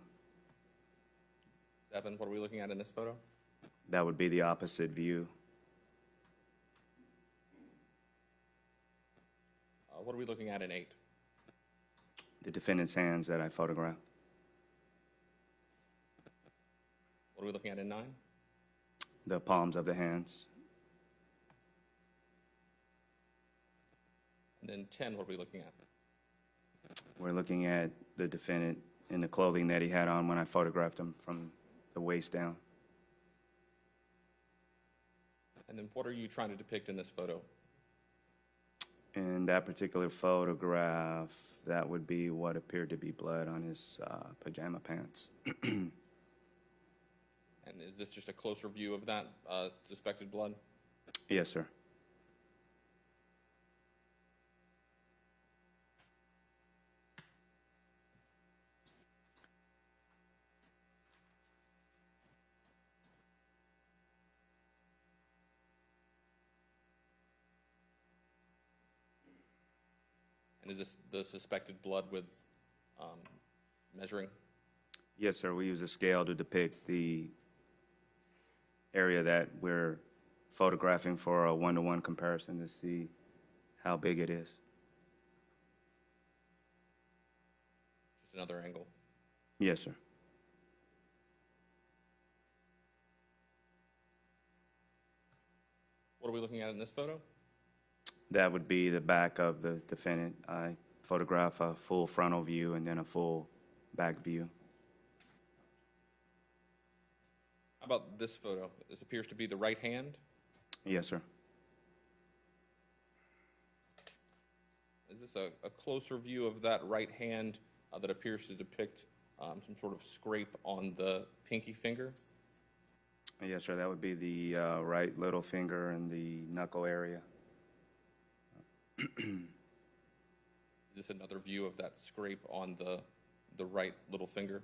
Speaker 3: 7, what are we looking at in this photo?
Speaker 18: That would be the opposite view.
Speaker 3: What are we looking at in 8?
Speaker 18: The defendant's hands that I photographed.
Speaker 3: What are we looking at in 9?
Speaker 18: The palms of the hands.
Speaker 3: And then 10, what are we looking at?
Speaker 18: We're looking at the defendant in the clothing that he had on when I photographed him from the waist down.
Speaker 3: And then what are you trying to depict in this photo?
Speaker 18: In that particular photograph, that would be what appeared to be blood on his pajama pants.
Speaker 3: And is this just a closer view of that suspected blood?
Speaker 18: Yes, sir.
Speaker 3: And is this the suspected blood with measuring?
Speaker 18: Yes, sir. We use a scale to depict the area that we're photographing for a one-to-one comparison to see how big it is.
Speaker 3: Just another angle.
Speaker 18: Yes, sir.
Speaker 3: What are we looking at in this photo?
Speaker 18: That would be the back of the defendant. I photograph a full frontal view and then a full back view.
Speaker 3: How about this photo? This appears to be the right hand.
Speaker 18: Yes, sir.
Speaker 3: Is this a closer view of that right hand that appears to depict some sort of scrape on the pinky finger?
Speaker 18: Yes, sir. That would be the right little finger and the knuckle area.
Speaker 3: Is this another view of that scrape on the right little finger?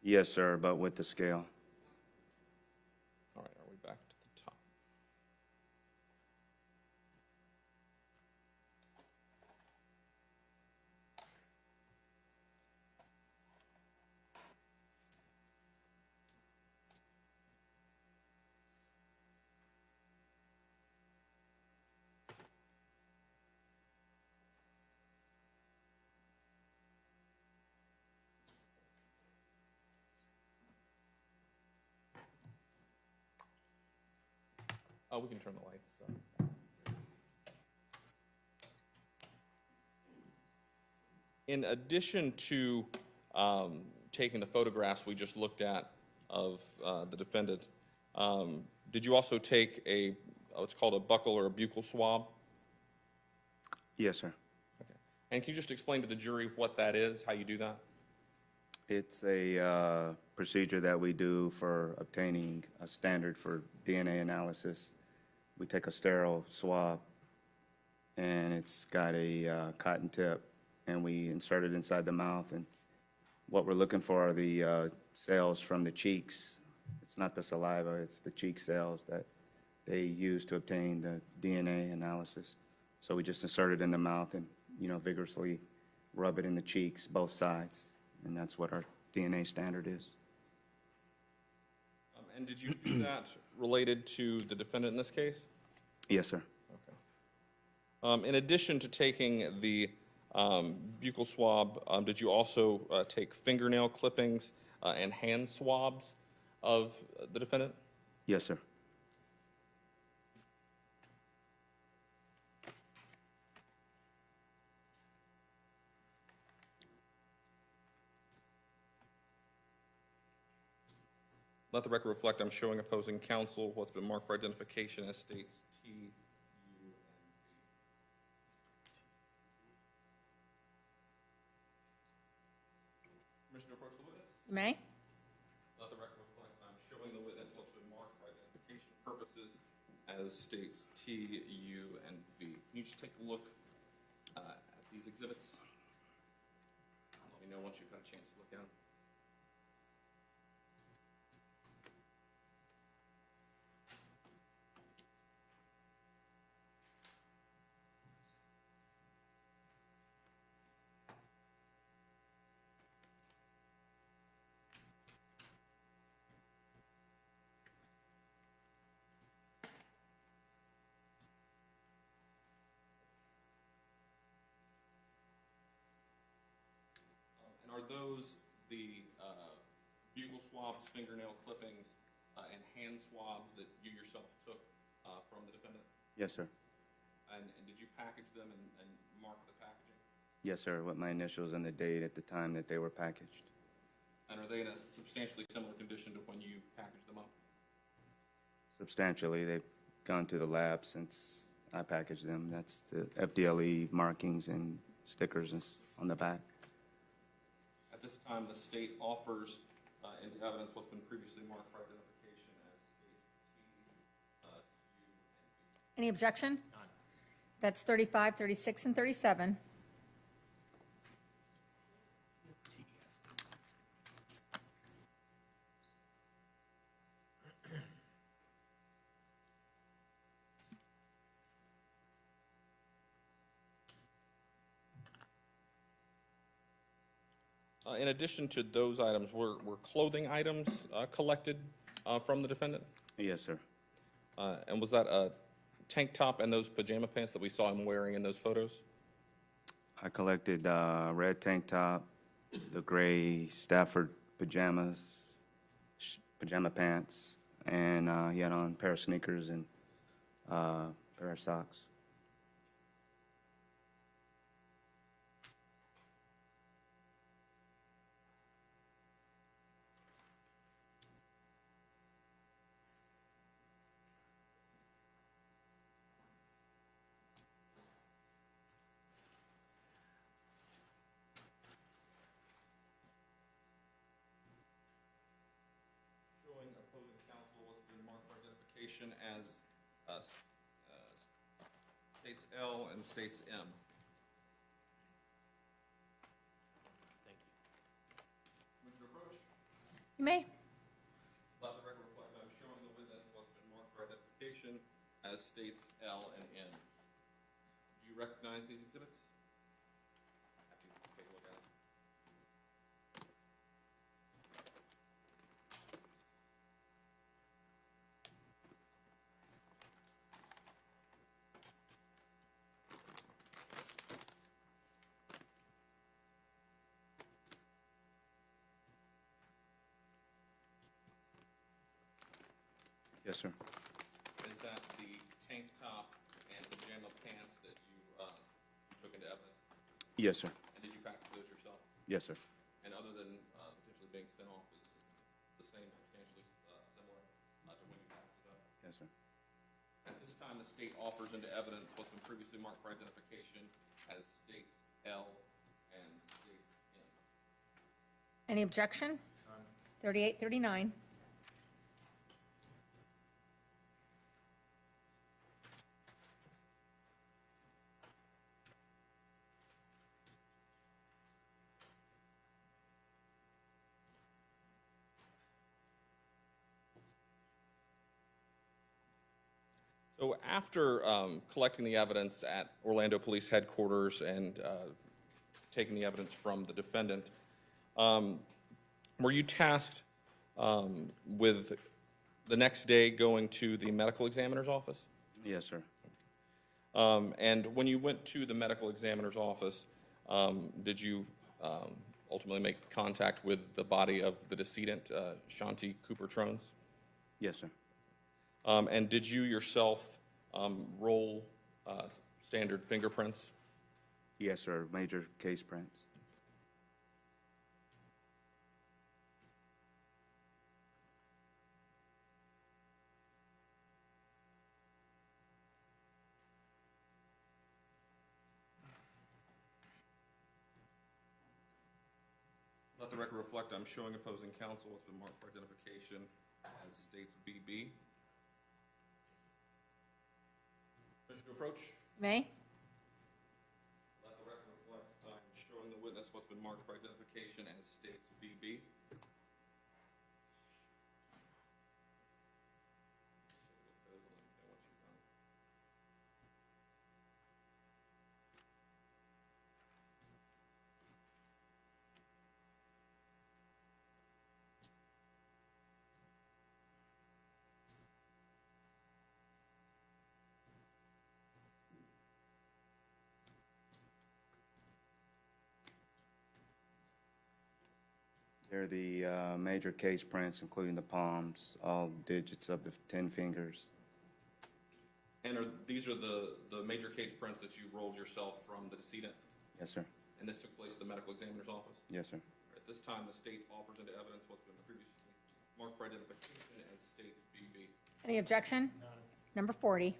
Speaker 18: Yes, sir, but with the scale.
Speaker 3: All right, are we back to the top? Oh, we can turn the lights. In addition to taking the photographs we just looked at of the defendant, did you also take what's called a buccal or a buccal swab?
Speaker 18: Yes, sir.
Speaker 3: Okay. And can you just explain to the jury what that is, how you do that?
Speaker 18: It's a procedure that we do for obtaining a standard for DNA analysis. We take a sterile swab, and it's got a cotton tip, and we insert it inside the mouth. And what we're looking for are the cells from the cheeks. It's not the saliva, it's the cheek cells that they use to obtain the DNA analysis. So we just insert it in the mouth and, vigorously rub it in the cheeks, both sides. And that's what our DNA standard is.
Speaker 3: And did you do that related to the defendant in this case?
Speaker 18: Yes, sir.
Speaker 3: Okay. In addition to taking the buccal swab, did you also take fingernail clippings and hand swabs of the defendant?
Speaker 18: Yes, sir.
Speaker 3: Let the record reflect I'm showing opposing counsel what's been marked for identification as states T, U, and V. Commissioner, approach the witness.
Speaker 6: You may.
Speaker 3: Let the record reflect I'm showing the witness what's been marked for identification purposes as states T, U, and V. Can you just take a look at these exhibits? Let me know once you've had a chance to look at them. Are those the buccal swabs, fingernail clippings, and hand swabs that you yourself took from the defendant?
Speaker 18: Yes, sir.
Speaker 3: And did you package them and mark the packaging?
Speaker 18: Yes, sir, with my initials and the date at the time that they were packaged.
Speaker 3: And are they in a substantially similar condition to when you packaged them up?
Speaker 18: Substantially, they've gone to the lab since I packaged them. That's the FDLE markings and stickers on the back.
Speaker 3: At this time, the state offers into evidence what's been previously marked for identification as states T, U, and V.
Speaker 6: Any objection? None. That's 35, 36, and 37.
Speaker 3: In addition to those items, were clothing items collected from the defendant?
Speaker 18: Yes, sir.
Speaker 3: And was that a tank top and those pajama pants that we saw him wearing in those photos?
Speaker 18: I collected red tank top, the gray Stafford pajamas, pajama pants, and he had on a pair of sneakers and a pair of socks.
Speaker 3: Showing opposing counsel what's been marked for identification as states L and states M.
Speaker 5: Thank you.
Speaker 3: Commissioner Approach.
Speaker 6: You may.
Speaker 3: Let the record reflect I'm showing the witness what's been marked for identification as states L and M. Do you recognize these exhibits? After you take a look at it.
Speaker 18: Yes, sir.
Speaker 3: Is that the tank top and pajama pants that you took into evidence?
Speaker 18: Yes, sir.
Speaker 3: And did you package those yourself?
Speaker 18: Yes, sir.
Speaker 3: And other than potentially being sent off, is the same substantially similar to when you packaged it up?
Speaker 18: Yes, sir.
Speaker 3: At this time, the state offers into evidence what's been previously marked for identification as states L and states M.
Speaker 6: Any objection? None. 38, 39.
Speaker 3: So after collecting the evidence at Orlando Police Headquarters and taking the evidence from the defendant, were you tasked with the next day going to the medical examiner's office?
Speaker 18: Yes, sir.
Speaker 3: And when you went to the medical examiner's office, did you ultimately make contact with the body of the decedent, Shanti Cooper-Tronnes?
Speaker 18: Yes, sir.
Speaker 3: And did you yourself roll standard fingerprints?
Speaker 18: Yes, sir. Major case prints.
Speaker 3: Let the record reflect I'm showing opposing counsel what's been marked for identification as states BB. Permission to approach?
Speaker 6: May?
Speaker 3: Let the record reflect I'm showing the witness what's been marked for identification as states BB.
Speaker 18: They're the major case prints, including the palms, all digits of the 10 fingers.
Speaker 3: And these are the major case prints that you rolled yourself from the decedent?
Speaker 18: Yes, sir.
Speaker 3: And this took place at the medical examiner's office?
Speaker 18: Yes, sir.
Speaker 3: At this time, the state offers into evidence what's been previously marked for identification as states BB.
Speaker 6: Any objection? None. Number 40.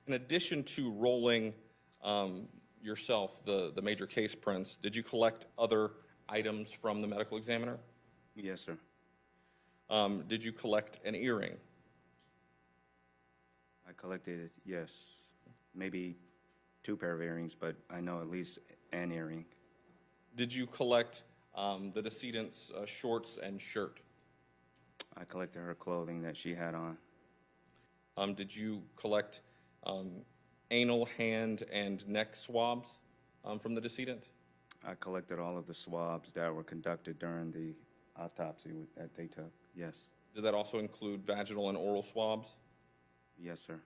Speaker 3: In addition to rolling yourself the major case prints, did you collect other items from the medical examiner?
Speaker 18: Yes, sir.
Speaker 3: Did you collect an earring?
Speaker 18: I collected it, yes. Maybe 2 pair of earrings, but I know at least an earring.
Speaker 3: Did you collect the decedent's shorts and shirt?
Speaker 18: I collected her clothing that she had on.
Speaker 3: Did you collect anal, hand, and neck swabs from the decedent?
Speaker 18: I collected all of the swabs that were conducted during the autopsy that they took, yes.
Speaker 3: Did that also include vaginal and oral swabs?
Speaker 18: Yes, sir.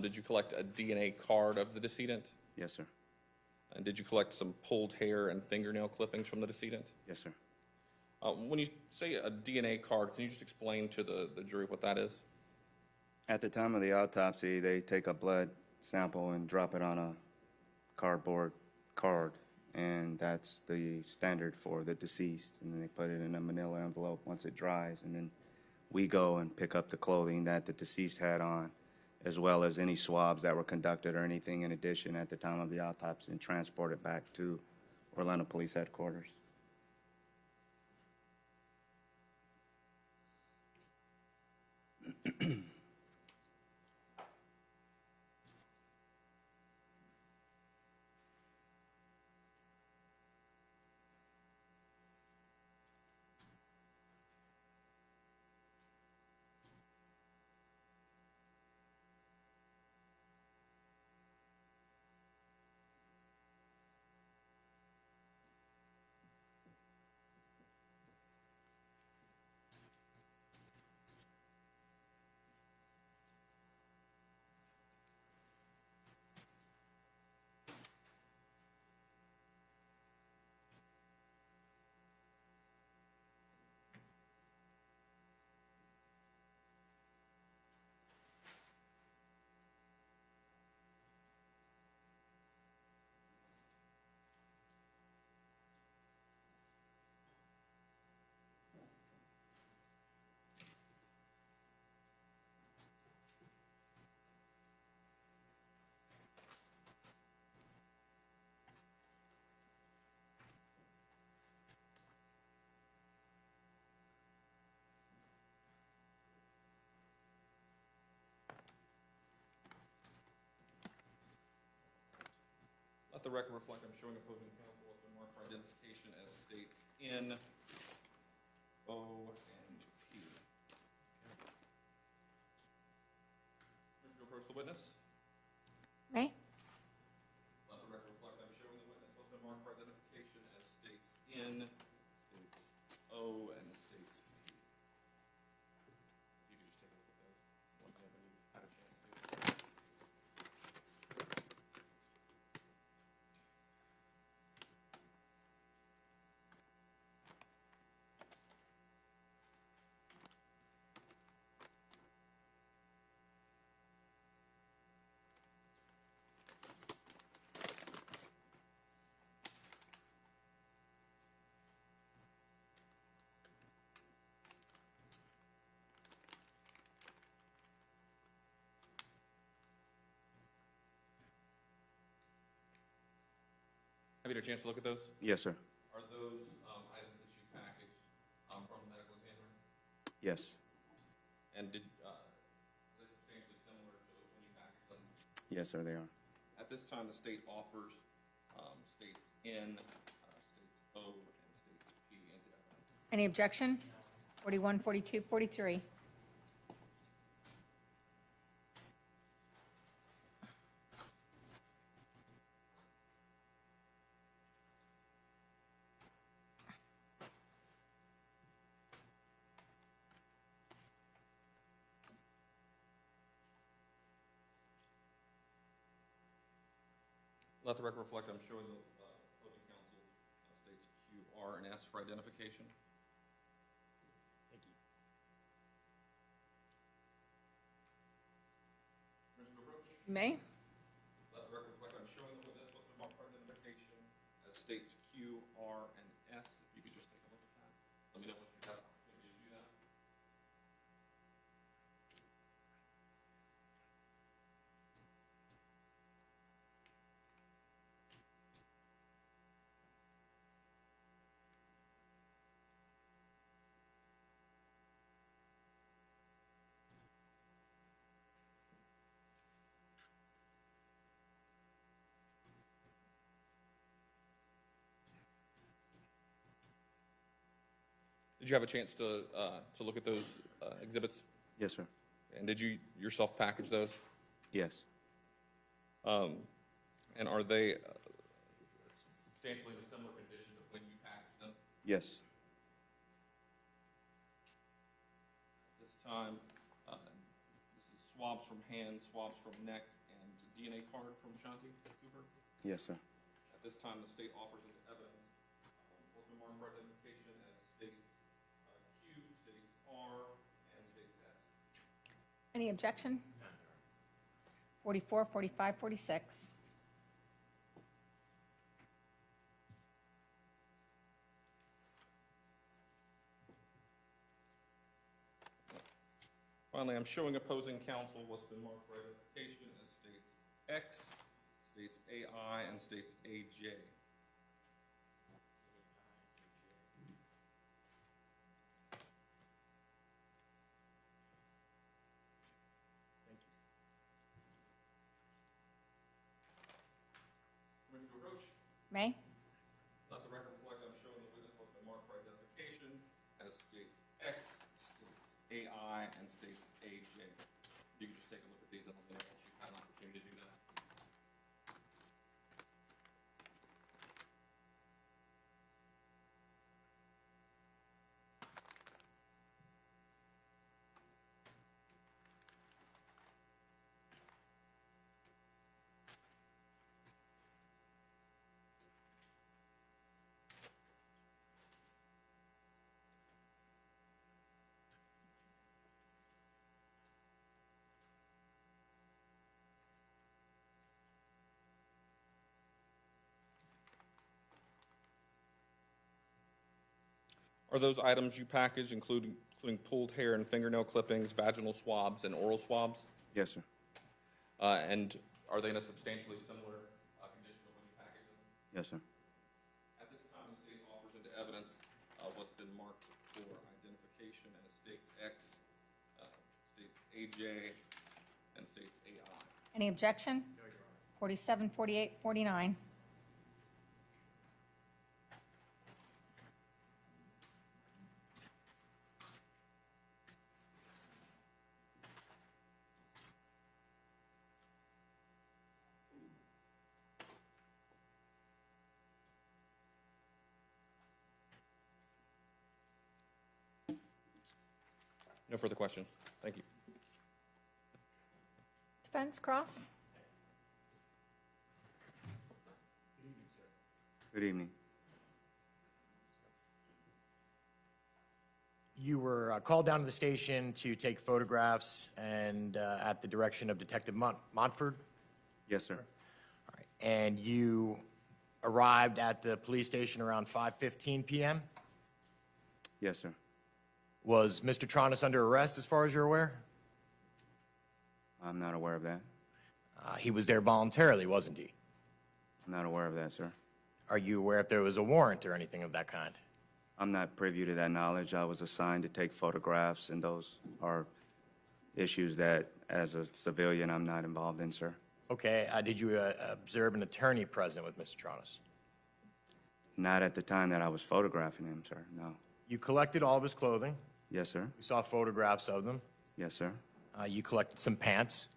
Speaker 3: Did you collect a DNA card of the decedent?
Speaker 18: Yes, sir.
Speaker 3: And did you collect some pulled hair and fingernail clippings from the decedent?
Speaker 18: Yes, sir.
Speaker 3: When you say a DNA card, can you just explain to the jury what that is?
Speaker 18: At the time of the autopsy, they take a blood sample and drop it on a cardboard card, and that's the standard for the deceased. And then they put it in a manila envelope once it dries, and then we go and pick up the clothing that the deceased had on, as well as any swabs that were conducted or anything in addition at the time of the autopsy, and transport it back to Orlando Police Headquarters.
Speaker 3: Let the record reflect I'm showing opposing counsel what's been marked for identification as states N, O, and P. Mr. approach the witness.
Speaker 6: May?
Speaker 3: Let the record reflect I'm showing the witness what's been marked for identification as states N, N, states O, and states P. If you could just take a look at those once you had a chance to. Have you had a chance to look at those?
Speaker 18: Yes, sir.
Speaker 3: Are those items that you packaged from the medical examiner?
Speaker 18: Yes.
Speaker 3: And are they substantially similar to when you packaged them?
Speaker 18: Yes, sir, they are.
Speaker 3: At this time, the state offers states N, states O, and states P into evidence.
Speaker 6: Any objection? 41, 42, 43.
Speaker 3: Let the record reflect, I'm showing the opposing counsel states Q, R, and S for identification.
Speaker 5: Thank you.
Speaker 3: Commissioner Roach?
Speaker 13: You may.
Speaker 3: Let the record reflect, I'm showing the witness what's been marked for identification as states Q, R, and S. If you could just take a look at that. Let me know once you have an opportunity to do that. Did you have a chance to look at those exhibits?
Speaker 18: Yes, sir.
Speaker 3: And did you yourself package those?
Speaker 18: Yes.
Speaker 3: And are they substantially in a similar condition to when you packaged them?
Speaker 18: Yes.
Speaker 3: This time, this is swabs from hands, swabs from neck, and DNA card from Shanti Cooper.
Speaker 18: Yes, sir.
Speaker 3: At this time, the state offers into evidence what's been marked for identification as states Q, states R, and states S.
Speaker 6: Any objection? 44, 45, 46.
Speaker 3: Finally, I'm showing opposing counsel what's been marked for identification as states X, states AI, and states AJ. Commissioner Roach?
Speaker 6: May?
Speaker 3: Let the record reflect, I'm showing the witness what's been marked for identification as states X, states AI, and states AJ. You can just take a look at these and let me know once you've had an opportunity to do that. Are those items you package, including pulled hair and fingernail clippings, vaginal swabs, and oral swabs?
Speaker 18: Yes, sir.
Speaker 3: And are they in a substantially similar condition to when you package them?
Speaker 18: Yes, sir.
Speaker 3: At this time, the state offers into evidence what's been marked for identification as states X, states AJ, and states AI.
Speaker 6: Any objection? 47, 48, 49.
Speaker 3: No further questions. Thank you.
Speaker 6: Defense, cross?
Speaker 18: Good evening.
Speaker 5: You were called down to the station to take photographs and at the direction of Detective Montford?
Speaker 18: Yes, sir.
Speaker 5: All right. And you arrived at the police station around 5:15 p.m.?
Speaker 18: Yes, sir.
Speaker 5: Was Mr. Tronnes under arrest as far as you're aware?
Speaker 18: I'm not aware of that.
Speaker 5: He was there voluntarily, wasn't he?
Speaker 18: I'm not aware of that, sir.
Speaker 5: Are you aware if there was a warrant or anything of that kind?
Speaker 18: I'm not privy to that knowledge. I was assigned to take photographs, and those are issues that, as a civilian, I'm not involved in, sir.
Speaker 5: Okay, did you observe an attorney present with Mr. Tronnes?
Speaker 18: Not at the time that I was photographing him, sir, no.
Speaker 5: You collected all of his clothing.
Speaker 18: Yes, sir.
Speaker 5: We saw photographs of them.
Speaker 18: Yes, sir.
Speaker 5: You collected some pants.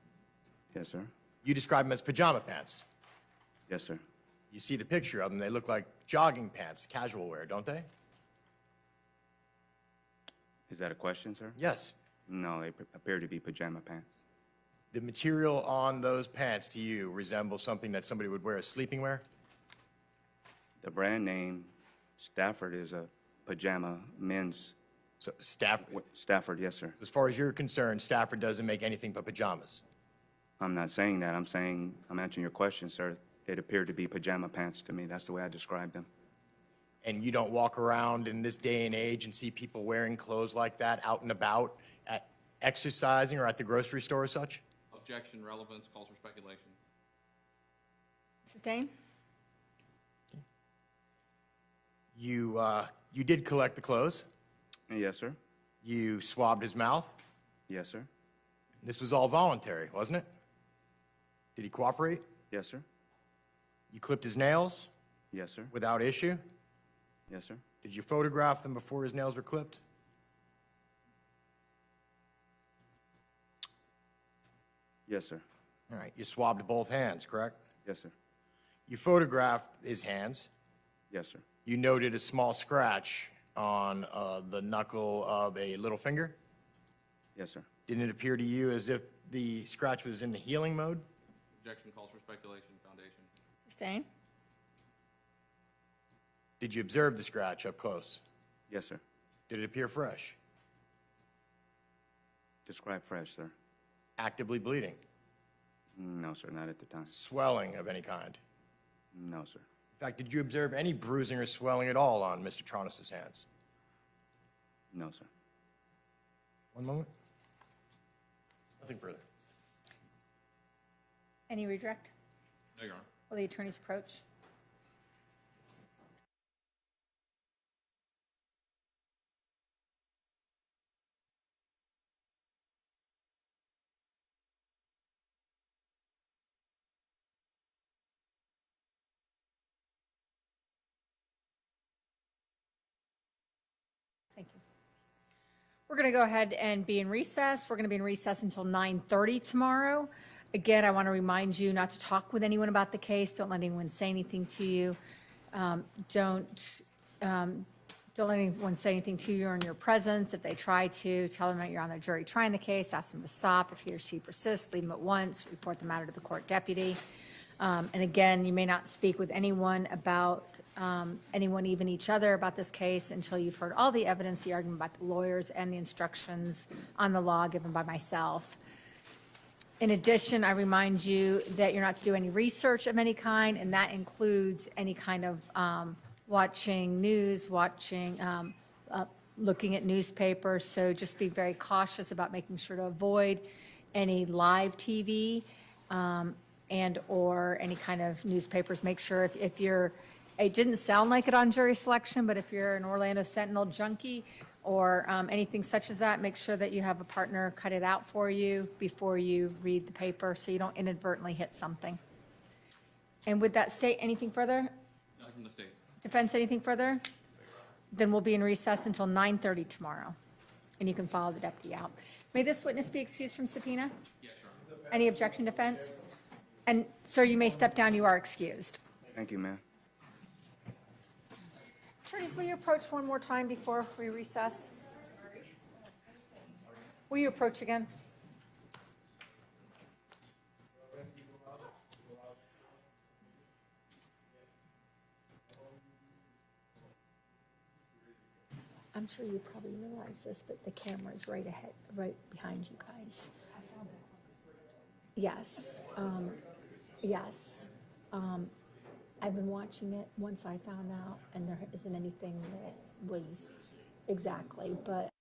Speaker 18: Yes, sir.
Speaker 5: You describe them as pajama pants.
Speaker 18: Yes, sir.
Speaker 5: You see the picture of them. They look like jogging pants, casual wear, don't they?
Speaker 18: Is that a question, sir?
Speaker 5: Yes.
Speaker 18: No, they appear to be pajama pants.
Speaker 5: The material on those pants to you resembles something that somebody would wear as sleeping wear?
Speaker 18: The brand name Stafford is a pajama men's.
Speaker 5: So Stafford,
Speaker 18: Stafford, yes, sir.
Speaker 5: as far as you're concerned, Stafford doesn't make anything but pajamas.
Speaker 18: I'm not saying that. I'm saying, I'm answering your question, sir. It appeared to be pajama pants to me. That's the way I described them.
Speaker 5: And you don't walk around in this day and age and see people wearing clothes like that out and about, at exercising or at the grocery store or such?
Speaker 3: Objection, relevance, calls for speculation.
Speaker 6: Sustained?
Speaker 5: You did collect the clothes.
Speaker 18: Yes, sir.
Speaker 5: You swabbed his mouth.
Speaker 18: Yes, sir.
Speaker 5: This was all voluntary, wasn't it? Did he cooperate?
Speaker 18: Yes, sir.
Speaker 5: You clipped his nails
Speaker 18: Yes, sir.
Speaker 5: without issue?
Speaker 18: Yes, sir.
Speaker 5: Did you photograph them before his nails were clipped?
Speaker 18: Yes, sir.
Speaker 5: All right, you swabbed both hands, correct?
Speaker 18: Yes, sir.
Speaker 5: You photographed his hands.
Speaker 18: Yes, sir.
Speaker 5: You noted a small scratch on the knuckle of a little finger.
Speaker 18: Yes, sir.
Speaker 5: Didn't it appear to you as if the scratch was in the healing mode?
Speaker 3: Objection, calls for speculation, foundation.
Speaker 6: Sustained?
Speaker 5: Did you observe the scratch up close?
Speaker 18: Yes, sir.
Speaker 5: Did it appear fresh?
Speaker 18: Describe fresh, sir.
Speaker 5: Actively bleeding?
Speaker 18: No, sir, not at the time.
Speaker 5: Swelling of any kind?
Speaker 18: No, sir.
Speaker 5: In fact, did you observe any bruising or swelling at all on Mr. Tronnes' hands?
Speaker 18: No, sir.
Speaker 5: One moment. Nothing further.
Speaker 6: Any redirect?
Speaker 3: No, Your Honor.
Speaker 6: Will the attorneys approach? Thank you. We're going to go ahead and be in recess. We're going to be in recess until 9:30 tomorrow. Again, I want to remind you not to talk with anyone about the case. Don't let anyone say anything to you. Don't let anyone say anything to you in your presence. If they try to, tell them that you're on the jury trying the case. Ask them to stop. If he or she persists, leave them at once. Report the matter to the court deputy. And again, you may not speak with anyone about, anyone, even each other, about this case until you've heard all the evidence, the argument by the lawyers, and the instructions on the law given by myself. In addition, I remind you that you're not to do any research of any kind, and that includes any kind of watching news, looking at newspapers. So just be very cautious about making sure to avoid any live TV and or any kind of newspapers. Make sure if you're, it didn't sound like it on jury selection, but if you're an Orlando Sentinel junkie or anything such as that, make sure that you have a partner cut it out for you before you read the paper so you don't inadvertently hit something. And with that state, anything further?
Speaker 3: Nothing from the state.
Speaker 6: Defense, anything further? Then we'll be in recess until 9:30 tomorrow, and you can follow the deputy out. May this witness be excused from subpoena?
Speaker 3: Yes, Your Honor.
Speaker 6: Any objection, defense? And sir, you may step down. You are excused.
Speaker 18: Thank you, ma'am.
Speaker 6: Attorneys, will you approach one more time before we recess? Will you approach again? I'm sure you probably realize this, but the camera's right ahead, right behind you guys. Yes, yes. I've been watching it once I found out, and there isn't anything that was exactly, but